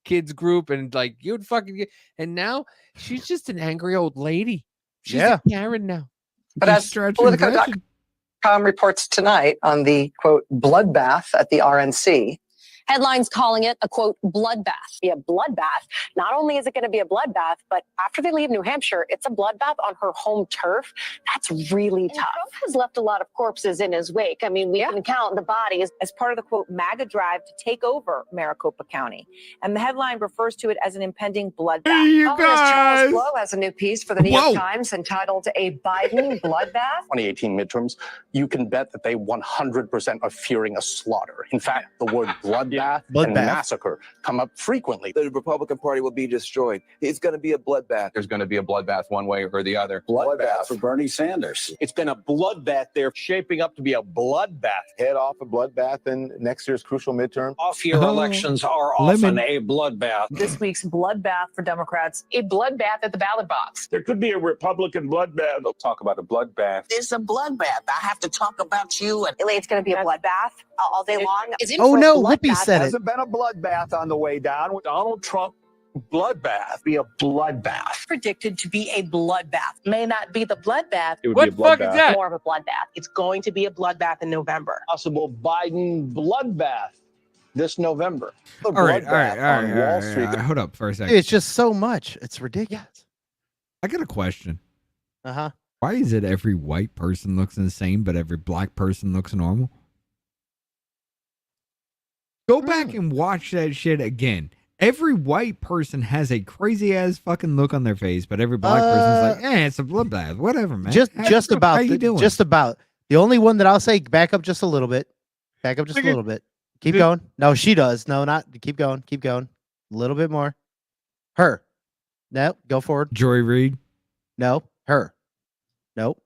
F: kids group, and like you'd fucking get. And now she's just an angry old lady. She's a Karen now.
X: But as Politico.com reports tonight on the quote bloodbath at the RNC,
C: Headlines calling it a, quote, bloodbath. Be a bloodbath. Not only is it going to be a bloodbath, but after they leave New Hampshire, it's a bloodbath on her home turf. That's really tough. Trump has left a lot of corpses in his wake. I mean, we can count the bodies.
R: As part of the, quote, MAGA drive to take over Maricopa County. And the headline refers to it as an impending bloodbath.
B: Hey, you
R: Columnist
B: guys.
R: Charles Blow has a new piece for the New York
B: Whoa.
R: Times entitled A Biden Bloodbath.
H: 2018 midterms, you can bet that they 100% are fearing a slaughter. In fact, the word bloodbath and massacre come up frequently.
A: The Republican Party will be destroyed. It's going to be a bloodbath. There's going to be a bloodbath one way or the other.
U: Bloodbath for Bernie Sanders.
J: It's been a bloodbath. They're shaping up to be a bloodbath.
H: Head off a bloodbath in next year's crucial midterm.
J: Off-year
B: Oh,
J: elections are often
B: lemon.
J: a bloodbath.
R: This week's bloodbath for Democrats, a bloodbath at the ballot box.
W: There could be a Republican bloodbath.
A: They'll talk about a bloodbath.
O: It's a bloodbath. I have to talk about you. And
C: It's going to be a bloodbath all day long.
D: Oh no, Whoopi said it.
J: Hasn't been a bloodbath on the way down with Donald Trump. Bloodbath. Be a bloodbath.
C: Predicted to be a bloodbath. May not be the bloodbath.
W: It would
S: What
W: be a
S: fuck is
W: bloodbath.
S: that?
C: More of a bloodbath. It's going to be a bloodbath in November.
J: Possible Biden bloodbath this November. The
B: All right, all right,
J: bloodbath
B: all
J: on
B: right,
J: Wall
B: all
J: Street.
B: right. Hold up for a second.
D: It's just so much. It's ridiculous.
B: I got a question.
D: Uh-huh.
B: Why is it every white person looks insane, but every black person looks normal? Go back and watch that shit again. Every white person has a crazy ass fucking look on their face, but every black person's like, it's a bloodbath. Whatever, man.
D: Just
B: How
D: about
B: you doing?
D: just about. The only one that I'll say, back up just a little bit. Back up just a little bit. Keep going. No, she does. No, not keep going. Keep going. A little bit more. Her. No, go forward.
B: Joy Reid.
D: No, her. Nope.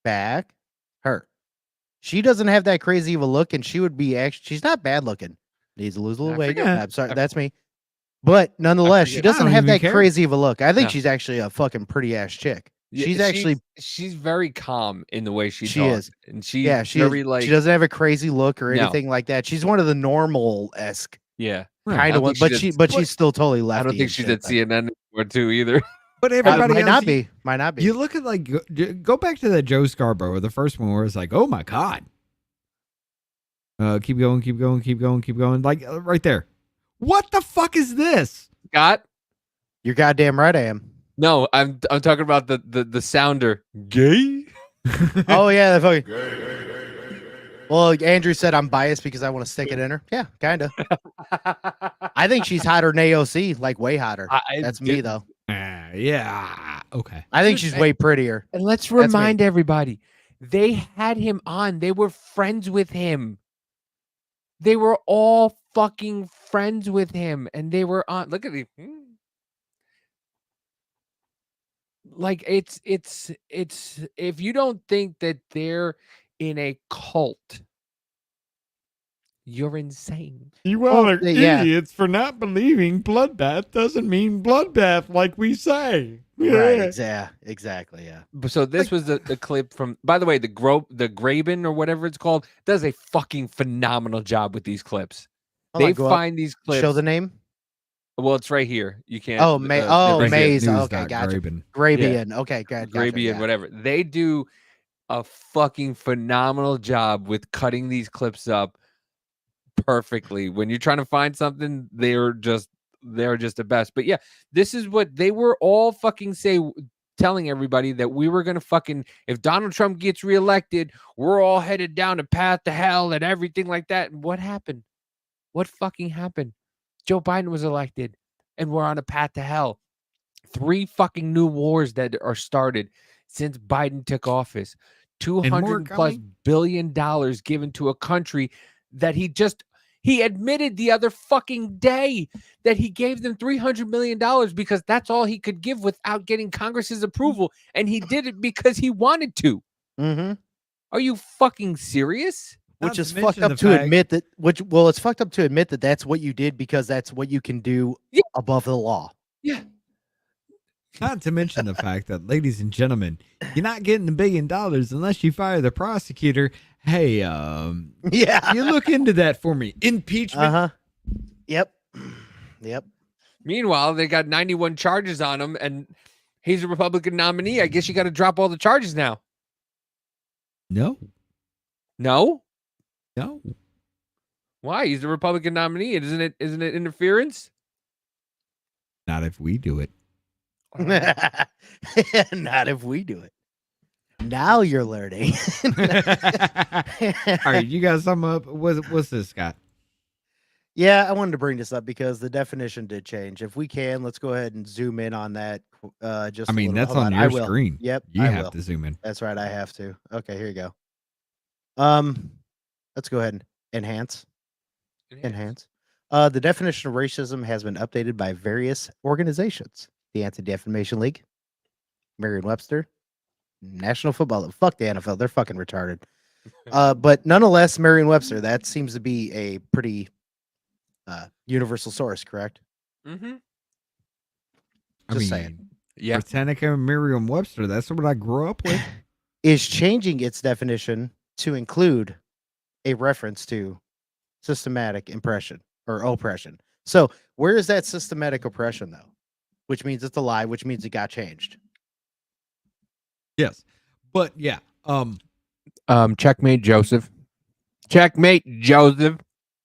D: Back. Her. She doesn't have that crazy of a look, and she would be actually. She's not bad looking. Needs to lose a little weight.
B: forget.
D: I'm sorry, that's me. But nonetheless, she
F: forget. I
D: doesn't
B: don't
D: have
B: even
D: that
B: care.
D: crazy of a look. I think
F: No.
D: she's actually a fucking pretty ass chick.
F: Yeah,
D: She's actually
F: she's very calm in the way she
D: She
F: talks.
D: is.
F: And she's
D: yeah, she
F: very
D: is,
F: like
D: she doesn't have a crazy look or
F: No.
D: anything like that. She's one of the normal esque
F: yeah.
B: Right.
D: kind
F: I
D: of one,
F: think
D: but
F: she
D: she
F: did-
D: but she's still totally
F: I
D: lefty.
F: don't think
D: and
F: she's
D: shit,
F: at
D: but-
F: CNN anymore too either.
B: But everybody
D: might
B: else,
D: not be. Might not be.
B: You look at like go back to that Joe Scarborough, the first one where it's like, oh my god. Keep going, keep going, keep going, keep going. Like right there. What the fuck is this?
F: Scott?
D: You're goddamn right I am.
F: No, I'm talking about the sounder. Gay?
D: Oh yeah, the fucking. Well, Andrew said I'm biased because I want to stick it in her. Yeah, kind of. I think she's hotter than AOC, like way hotter. That's me though.
B: Yeah. Okay.
D: I think she's way prettier.
F: And let's
D: That's me.
F: remind everybody, they had him on. They were friends with him. They were all fucking friends with him, and they were on. Look at it. Like it's if you don't think that they're in a cult, you're insane.
B: You all are
D: yeah.
B: idiots for not believing bloodbath doesn't mean bloodbath like we say.
D: Right. Yeah. Exactly. Yeah.
F: So this was the clip from. By the way, the Graben or whatever it's called does a fucking phenomenal job with these clips.
D: Hold on,
F: They
D: go up.
F: find these clips.
D: Show the name.
F: Well, it's right here. You can't.
D: Oh, Maze.
B: News
D: Okay,
B: dot
D: gotcha.
B: Graben.
D: Grabian. Okay, good. Gotcha,
F: Grabian,
D: yeah.
F: whatever. They do a fucking phenomenal job with cutting these clips up perfectly. When you're trying to find something, they're just the best. But yeah, this is what they were all fucking telling everybody that we were gonna fucking, if Donald Trump gets reelected, we're all headed down a path to hell and everything like that. And what happened? What fucking happened? Joe Biden was elected and we're on a path to hell. 3 fucking new wars that are started since Biden took office. $200+
B: coming?
F: billion given to a country that he admitted the other fucking day that he gave them $300 million because that's all he could give without getting Congress's approval. And he did it because he wanted to.
D: Mm-hmm.
F: Are you fucking serious?
D: Which
B: Not
D: is
B: to
D: fucked
B: mention
D: up
B: the
D: to
B: fact-
D: admit that. It's fucked up to admit that that's what you did because that's what you can do above the law.
F: Yeah.
B: Not to mention the fact that, ladies and gentlemen, you're not getting $1 billion unless you fire the prosecutor. Hey,
D: Yeah.
B: you look into that for me. Impeachment.
D: Uh-huh. Yep. Yep.
F: Meanwhile, they got 91 charges on him, and he's a Republican nominee. I guess you got to drop all the charges now.
B: No.
F: No?
B: No.
F: Why? He's the Republican nominee. Isn't it interference?
B: Not if we do it.
D: Not if we do it. Now you're learning.
B: All right, you got something up? What's this, Scott?
D: Yeah, I wanted to bring this up because the definition did change. If we can, let's go ahead and zoom in on that. Just
B: I
D: a
B: mean,
D: little-
B: that's
D: hold
B: on
D: I
B: your
D: will.
B: screen.
D: Yep,
B: You
D: I
B: have
D: will.
B: to zoom in.
D: That's right, I have to. Okay, here you go. Let's go ahead and enhance. The definition of racism has been updated by various organizations: the Anti-Defamation League, Merriam-Webster, National Football. Fuck the NFL, they're fucking retarded. But nonetheless, Merriam-Webster, that seems to be a pretty universal source, correct?
F: Mm-hmm.
D: Just saying.
F: Yeah.
B: Britannica and Merriam-Webster. That's what I grew up with.
D: Is changing its definition to include a reference to systematic oppression. So where is that systematic oppression though? Which means it's a lie, which means it got changed.
B: Yes, but yeah.
F: Checkmate, Joseph. Checkmate, Joseph.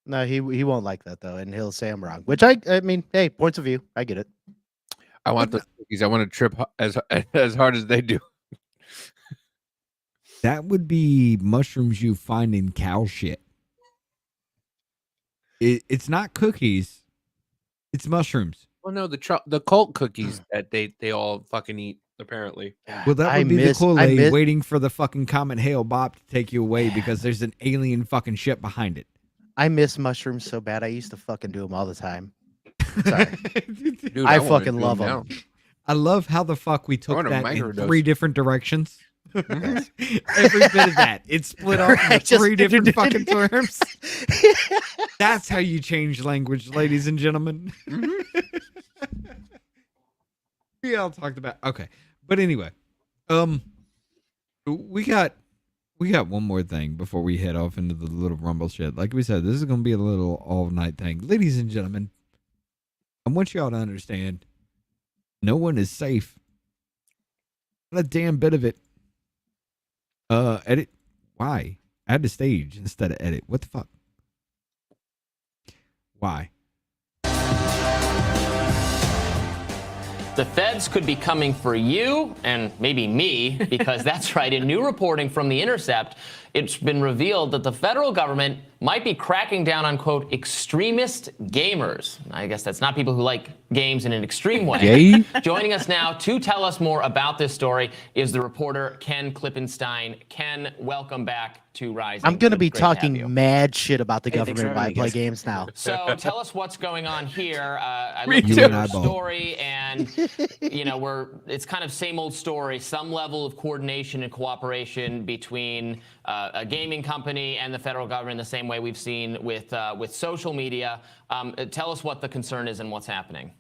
D: No, he won't like that though, and he'll say I'm wrong. Which I mean, hey, points of view, I get it.
F: I want the cookies. I want to trip as hard as they do.
B: That would be mushrooms you find in cow shit. It's not cookies. It's mushrooms.
F: Well, no, the cult cookies that they all fucking eat, apparently.
B: Well, that would be the Kool-Aid waiting for the fucking Comet Hail Bop to take you away because there's an alien fucking shit behind it.
D: I miss mushrooms so bad. I used to fucking do them all the time. Sorry.
F: Dude,
D: I
F: wanna
D: fucking
F: do
D: love
F: now.
D: them.
B: I love how the fuck we took
F: wanna
B: that in
F: microdose.
B: 3 different directions. Every bit of that. It's split off into
D: Right, just-
B: 3 different fucking terms. That's how you change language, ladies and gentlemen. We all talked about okay. But anyway, we got one more thing before we head off into the little rumble shit. Like we said, this is gonna be a little all night thing. Ladies and gentlemen, I want y'all to understand no one is safe. Not a damn bit of it. Edit. Why? Add to stage instead of edit. What the fuck? Why?
G: The feds could be coming for you and maybe me, because that's right. In new reporting from The Intercept, it's been revealed that the federal government might be cracking down on, quote, extremist gamers. I guess that's not people who like games in an extreme way.
F: Gay?
G: Joining us now to tell us more about this story is the reporter Ken Klippenstein. Ken, welcome back to Rising.
D: I'm gonna be
G: Great to have you.
D: talking mad shit about the
G: Hey, thanks
D: government
G: for
D: while I
G: having me,
D: play
G: guys.
D: games now.
G: So tell us what's going on here. I
D: Me
G: looked
D: too.
G: at your story, and it's kind of same old story. Some level of coordination and cooperation between a gaming company and the federal government, the same way we've seen with social media. Tell us what the concern is and what's happening.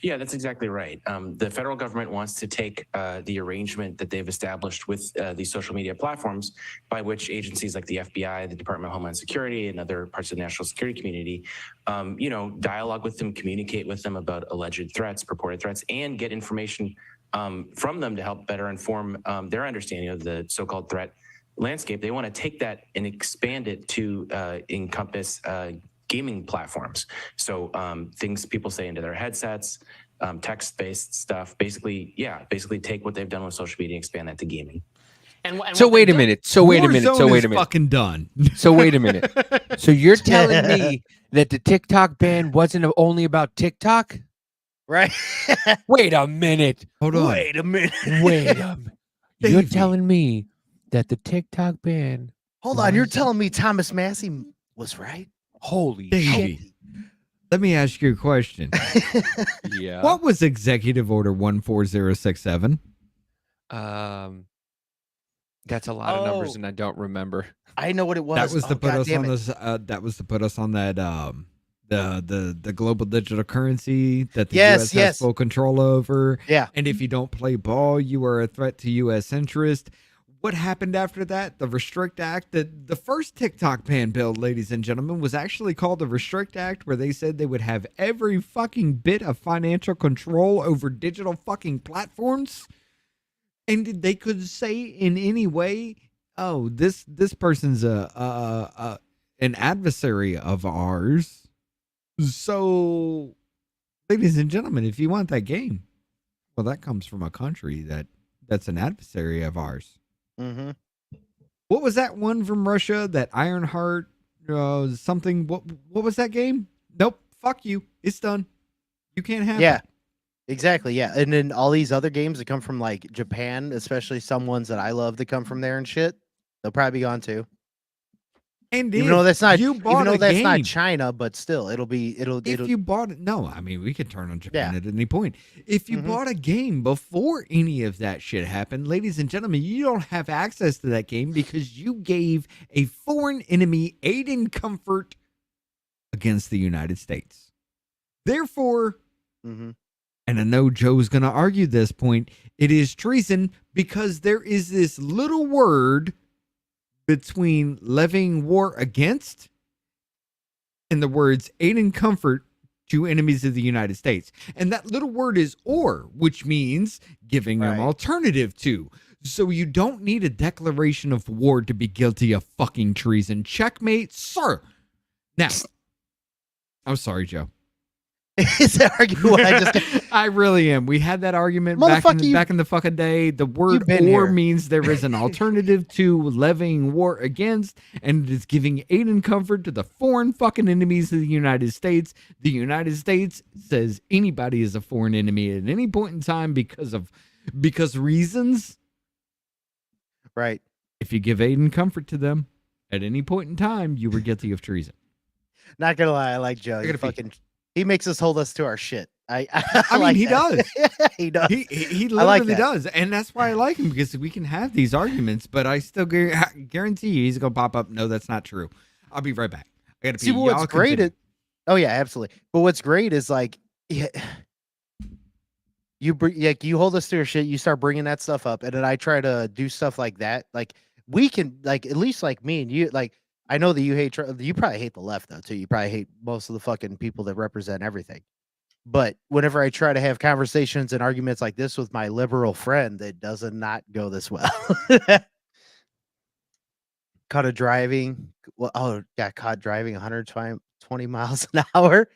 I: Yeah, that's exactly right. The federal government wants to take the arrangement that they've established with these social media platforms, by which agencies like the FBI, the Department of Homeland Security, and other parts of the national security community, dialogue with them, communicate with them about alleged threats, purported threats, and get information from them to help better inform their understanding of the so-called threat landscape. They want to take that and expand it to encompass gaming platforms. So things people say into their headsets, text-based stuff, basically take what they've done with social media and expand that to gaming.
F: So wait a minute. So wait a minute. So
B: Warzone
F: wait
B: is
F: a minute.
B: fucking done.
F: So wait a minute. So you're telling me that the TikTok ban wasn't only about TikTok?
D: Right.
F: Wait a minute.
B: Hold on.
D: Wait a minute.
F: Wait a minute. You're telling me that the TikTok ban.
D: Hold on, you're telling me Thomas Massey was right?
F: Holy
B: Davey, let me ask you a question.
F: Yeah.
B: What was Executive Order 14067?
F: That's a lot of numbers, and I don't remember.
D: I know what it was.
B: That was to put us on
D: this.
B: this. That was to put us on that. The global digital currency that the
D: Yes,
B: U.S.
D: yes.
B: has full control over.
D: Yeah.
B: And if you don't play ball, you are a threat to U.S. interest. What happened after that? The Restrict Act. The first TikTok ban bill, ladies and gentlemen, was actually called the Restrict Act, where they said they would have every fucking bit of financial control over digital fucking platforms. And they could say in any way, oh, this person's an adversary of ours. So, ladies and gentlemen, if you want that game, well, that comes from a country that's an adversary of ours.
D: Mm-hmm.
B: What was that one from Russia? That Ironheart something? What was that game? Nope. Fuck you. It's done. You can't have
D: Yeah.
B: it.
D: Exactly, yeah. And then all these other games that come from like Japan, especially some ones that I love that come from there and shit, they'll probably be gone too.
B: And
D: Even though that's not
B: you
D: even
B: bought
D: though
B: a
D: that's
B: game,
D: not China, but still it'll
B: if you bought it, no, I mean we could turn on Japan at any point. If you bought a game before any of that shit happened, ladies and gentlemen, you don't have access to that game because you gave a foreign enemy aid and comfort against the United States. Therefore, and I know Joe's going to argue this point, it is treason because there is this little word between levying war against and the words aid and comfort to enemies of the United States. And that little word is or, which means giving an alternative to. So you don't need a declaration of war to be guilty of fucking treason. Checkmate, sir. Now, I'm sorry, Joe.
D: Is that argument I just
B: I really am. We had that argument back in the fucking day. The word
D: been
B: or
D: here.
B: means there is an alternative to levying war against, and it is giving aid and comfort to the foreign fucking enemies of the United States. The United States says anybody is a foreign enemy at any point in time because reasons.
D: Right.
B: If you give aid and comfort to them at any point in time, you were guilty of treason.
D: Not gonna lie, I like Joe. He makes us hold us to our shit. I
B: mean,
D: like
B: he
D: that.
B: does.
D: He does.
B: He
D: I like
B: literally
D: that.
B: does, and that's why I like him because we can have these arguments. But I still guarantee you, he's gonna pop up. No, that's not true. I'll be right back. I gotta
D: See,
B: pee.
D: but what's
B: Y'all
D: great
B: continue.
D: is, oh yeah, absolutely. But what's great is like, you hold us to your shit. You start bringing that stuff up, and then I try to do stuff like that. Like we can, like at least like me and you, like I know that you hate, you probably hate the left though too. You probably hate most of the fucking people that represent everything. But whenever I try to have conversations and arguments like this with my liberal friend, it does not go this well. Got caught driving 120 miles an hour.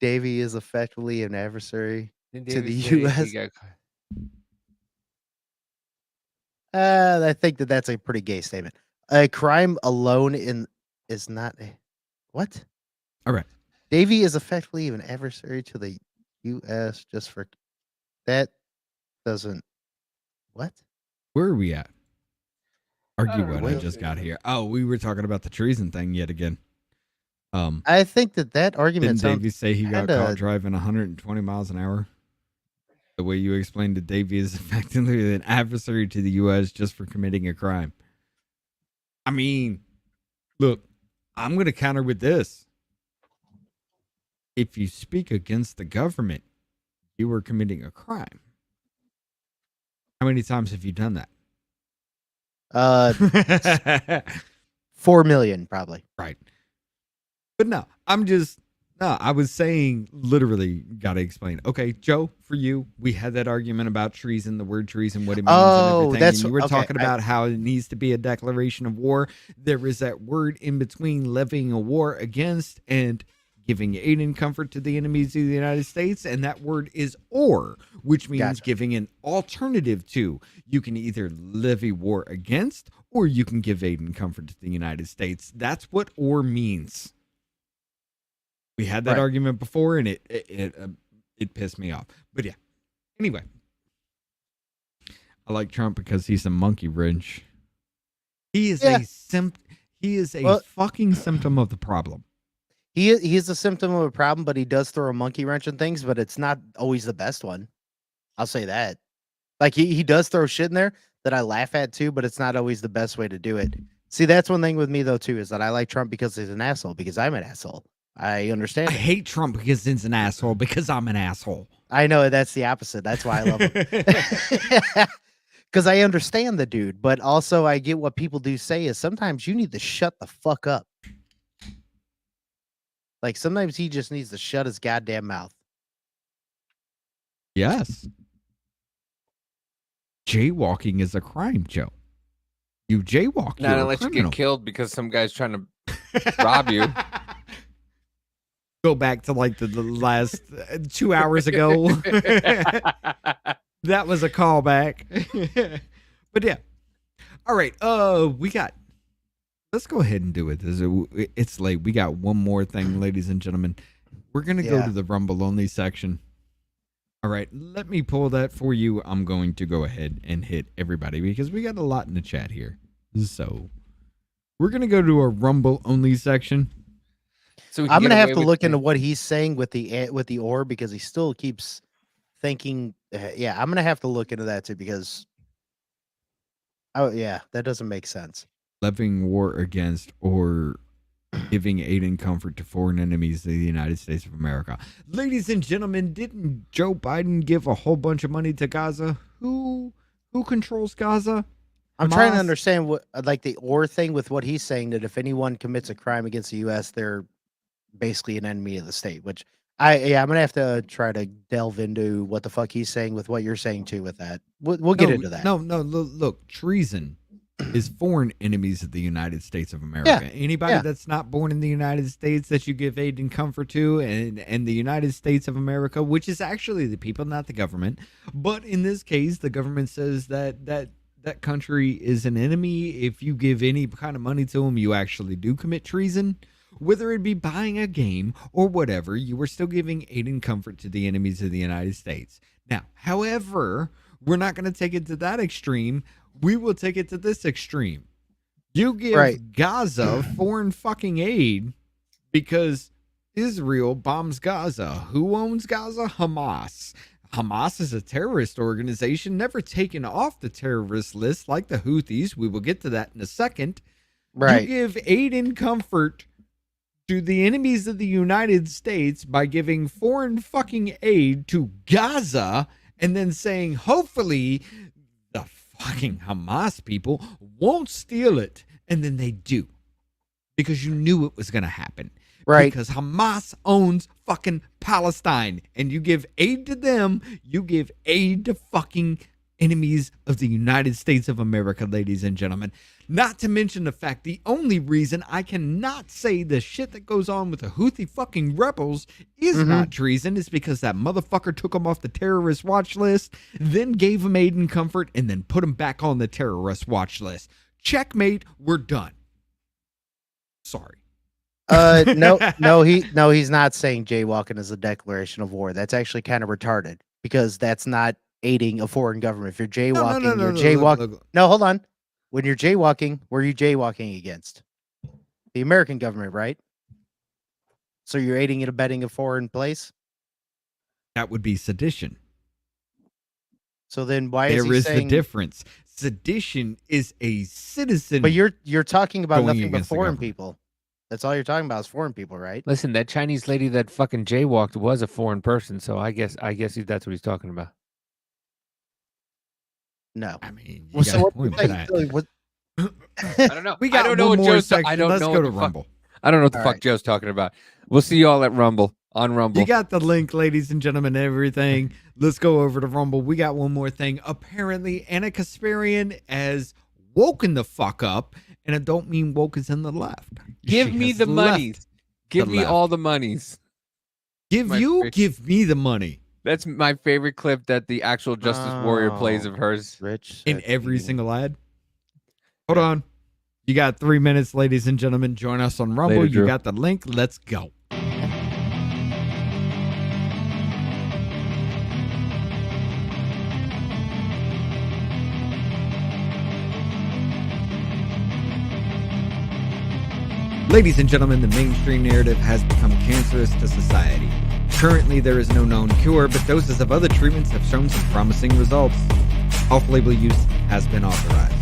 D: Davey is effectively an adversary to the U.S. I think that's a pretty gay statement. A crime alone is not a what?
B: All right.
D: Davey is effectively an adversary to the U.S. just for that doesn't what?
B: Where are we at? Argue
D: don't
B: what
D: know.
B: I just got here. Oh, we were talking about the treason thing yet again.
D: I think that argument.
B: Didn't Davey say he got caught driving 120 miles an hour? The way you explained it, Davey is effectively an adversary to the U.S. just for committing a crime. I mean, look, I'm going to counter with this. If you speak against the government, you are committing a crime. How many times have you done that?
D: 4 million probably.
B: Right. But no, I was saying literally got to explain. Okay, Joe, for you, we had that argument about treason, the word treason, what it means and everything. And you were talking about how it needs to be a declaration of war. There is that word in between levying a war against and giving aid and comfort to the enemies of the United States. And that word is or, which means giving an alternative to. You can either levy war against or you can give aid and comfort to the United States. That's what or means. We had that argument before, and it pissed me off. But yeah. Anyway, I like Trump because he's a monkey wrench. He is a fucking symptom of the problem.
D: He is a symptom of a problem, but he does throw a monkey wrench in things, but it's not always the best one. I'll say that. Like he does throw shit in there that I laugh at too, but it's not always the best way to do it. See, that's one thing with me though too, is that I like Trump because he's an asshole, because I'm an asshole. I understand.
B: I hate Trump because he's an asshole, because I'm an asshole.
D: I know that's the opposite. That's why I love him. Because I understand the dude, but also I get what people do say is sometimes you need to shut the fuck up. Like sometimes he just needs to shut his goddamn mouth.
B: Yes. Jaywalking is a crime, Joe. You jaywalk.
F: Not unless you get killed because some guy's trying to rob you.
B: Go back to like the last 2 hours ago. That was a callback. But yeah. All right. Let's go ahead and do it. It's late. We got one more thing, ladies and gentlemen. We're going to go to the Rumble only section. All right. Let me pull that for you. I'm going to go ahead and hit everybody because we got a lot in the chat here. So we're going to go to a Rumble only section.
D: So I'm going to have to look into what he's saying with the or because he still keeps thinking. Yeah, I'm going to have to look into that too because. Oh, yeah, that doesn't make sense.
B: Levying war against or giving aid and comfort to foreign enemies of the United States of America. Ladies and gentlemen, didn't Joe Biden give a whole bunch of money to Gaza? Who controls Gaza?
D: I'm trying to understand what like the or thing with what he's saying that if anyone commits a crime against the U.S., they're basically an enemy of the state, which I'm going to have to try to delve into what the fuck he's saying with what you're saying too with that. We'll get into that.
B: No, look, treason is foreign enemies of the United States of America. Anybody that's not born in the United States that you give aid and comfort to and the United States of America, which is actually the people, not the government. But in this case, the government says that country is an enemy. If you give any kind of money to them, you actually do commit treason. Whether it be buying a game or whatever, you are still giving aid and comfort to the enemies of the United States. Now, however, we're not going to take it to that extreme. We will take it to this extreme. You give Gaza foreign fucking aid because Israel bombs Gaza. Who owns Gaza? Hamas. Hamas is a terrorist organization, never taken off the terrorist list like the Houthis. We will get to that in a second.
D: Right.
B: You give aid and comfort to the enemies of the United States by giving foreign fucking aid to Gaza and then saying, hopefully, the fucking Hamas people won't steal it. And then they do. Because you knew it was going to happen.
D: Right.
B: Because Hamas owns fucking Palestine. And you give aid to them. You give aid to fucking enemies of the United States of America, ladies and gentlemen. Not to mention the fact, the only reason I cannot say the shit that goes on with the Houthi fucking rebels is not treason is because that motherfucker took them off the terrorist watch list, then gave them aid and comfort, and then put them back on the terrorist watch list. Checkmate, we're done. Sorry.
D: No, he's not saying jaywalking is a declaration of war. That's actually kind of retarded because that's not aiding a foreign government. If you're jaywalking, you're jaywalking. No, hold on. When you're jaywalking, where are you jaywalking against? The American government, right? So you're aiding and abetting a foreign place?
B: That would be sedition.
D: So then why is he saying...
B: the difference. Sedition is a citizen.
D: But you're talking about nothing but foreign people. That's all you're talking about is foreign people, right?
F: Listen, that Chinese lady that fucking jaywalked was a foreign person, so I guess that's what he's talking about.
D: No,
B: I mean,
D: well, so what,
F: I don't know.
B: We got
F: I don't know what Joe's. I don't
B: Let's
F: know
B: go
F: what
B: to
F: the
B: Rumble.
F: Fuck, I don't know what the fuck Joe's talking about. We'll see y'all at Rumble on Rumble.
B: You got the link, ladies and gentlemen. Everything. Let's go over to Rumble. We got one more thing. Apparently, Anna Kasparian has woken the fuck up, and I don't mean woke as in the left.
F: Give me the monies. Give me all the monies.
B: Give me the money.
F: That's my favorite clip that the actual Justice Warrior plays of hers.
D: Rich
B: in every single ad. Hold on. You got 3 minutes, ladies and gentlemen. Join us on Rumble.
F: Later,
B: you
F: Drew.
B: got the link. Let's go. Ladies and gentlemen, the mainstream narrative has become cancerous to society. Currently, there is no known cure, but doses of other treatments have shown some promising results. Off-label use has been authorized.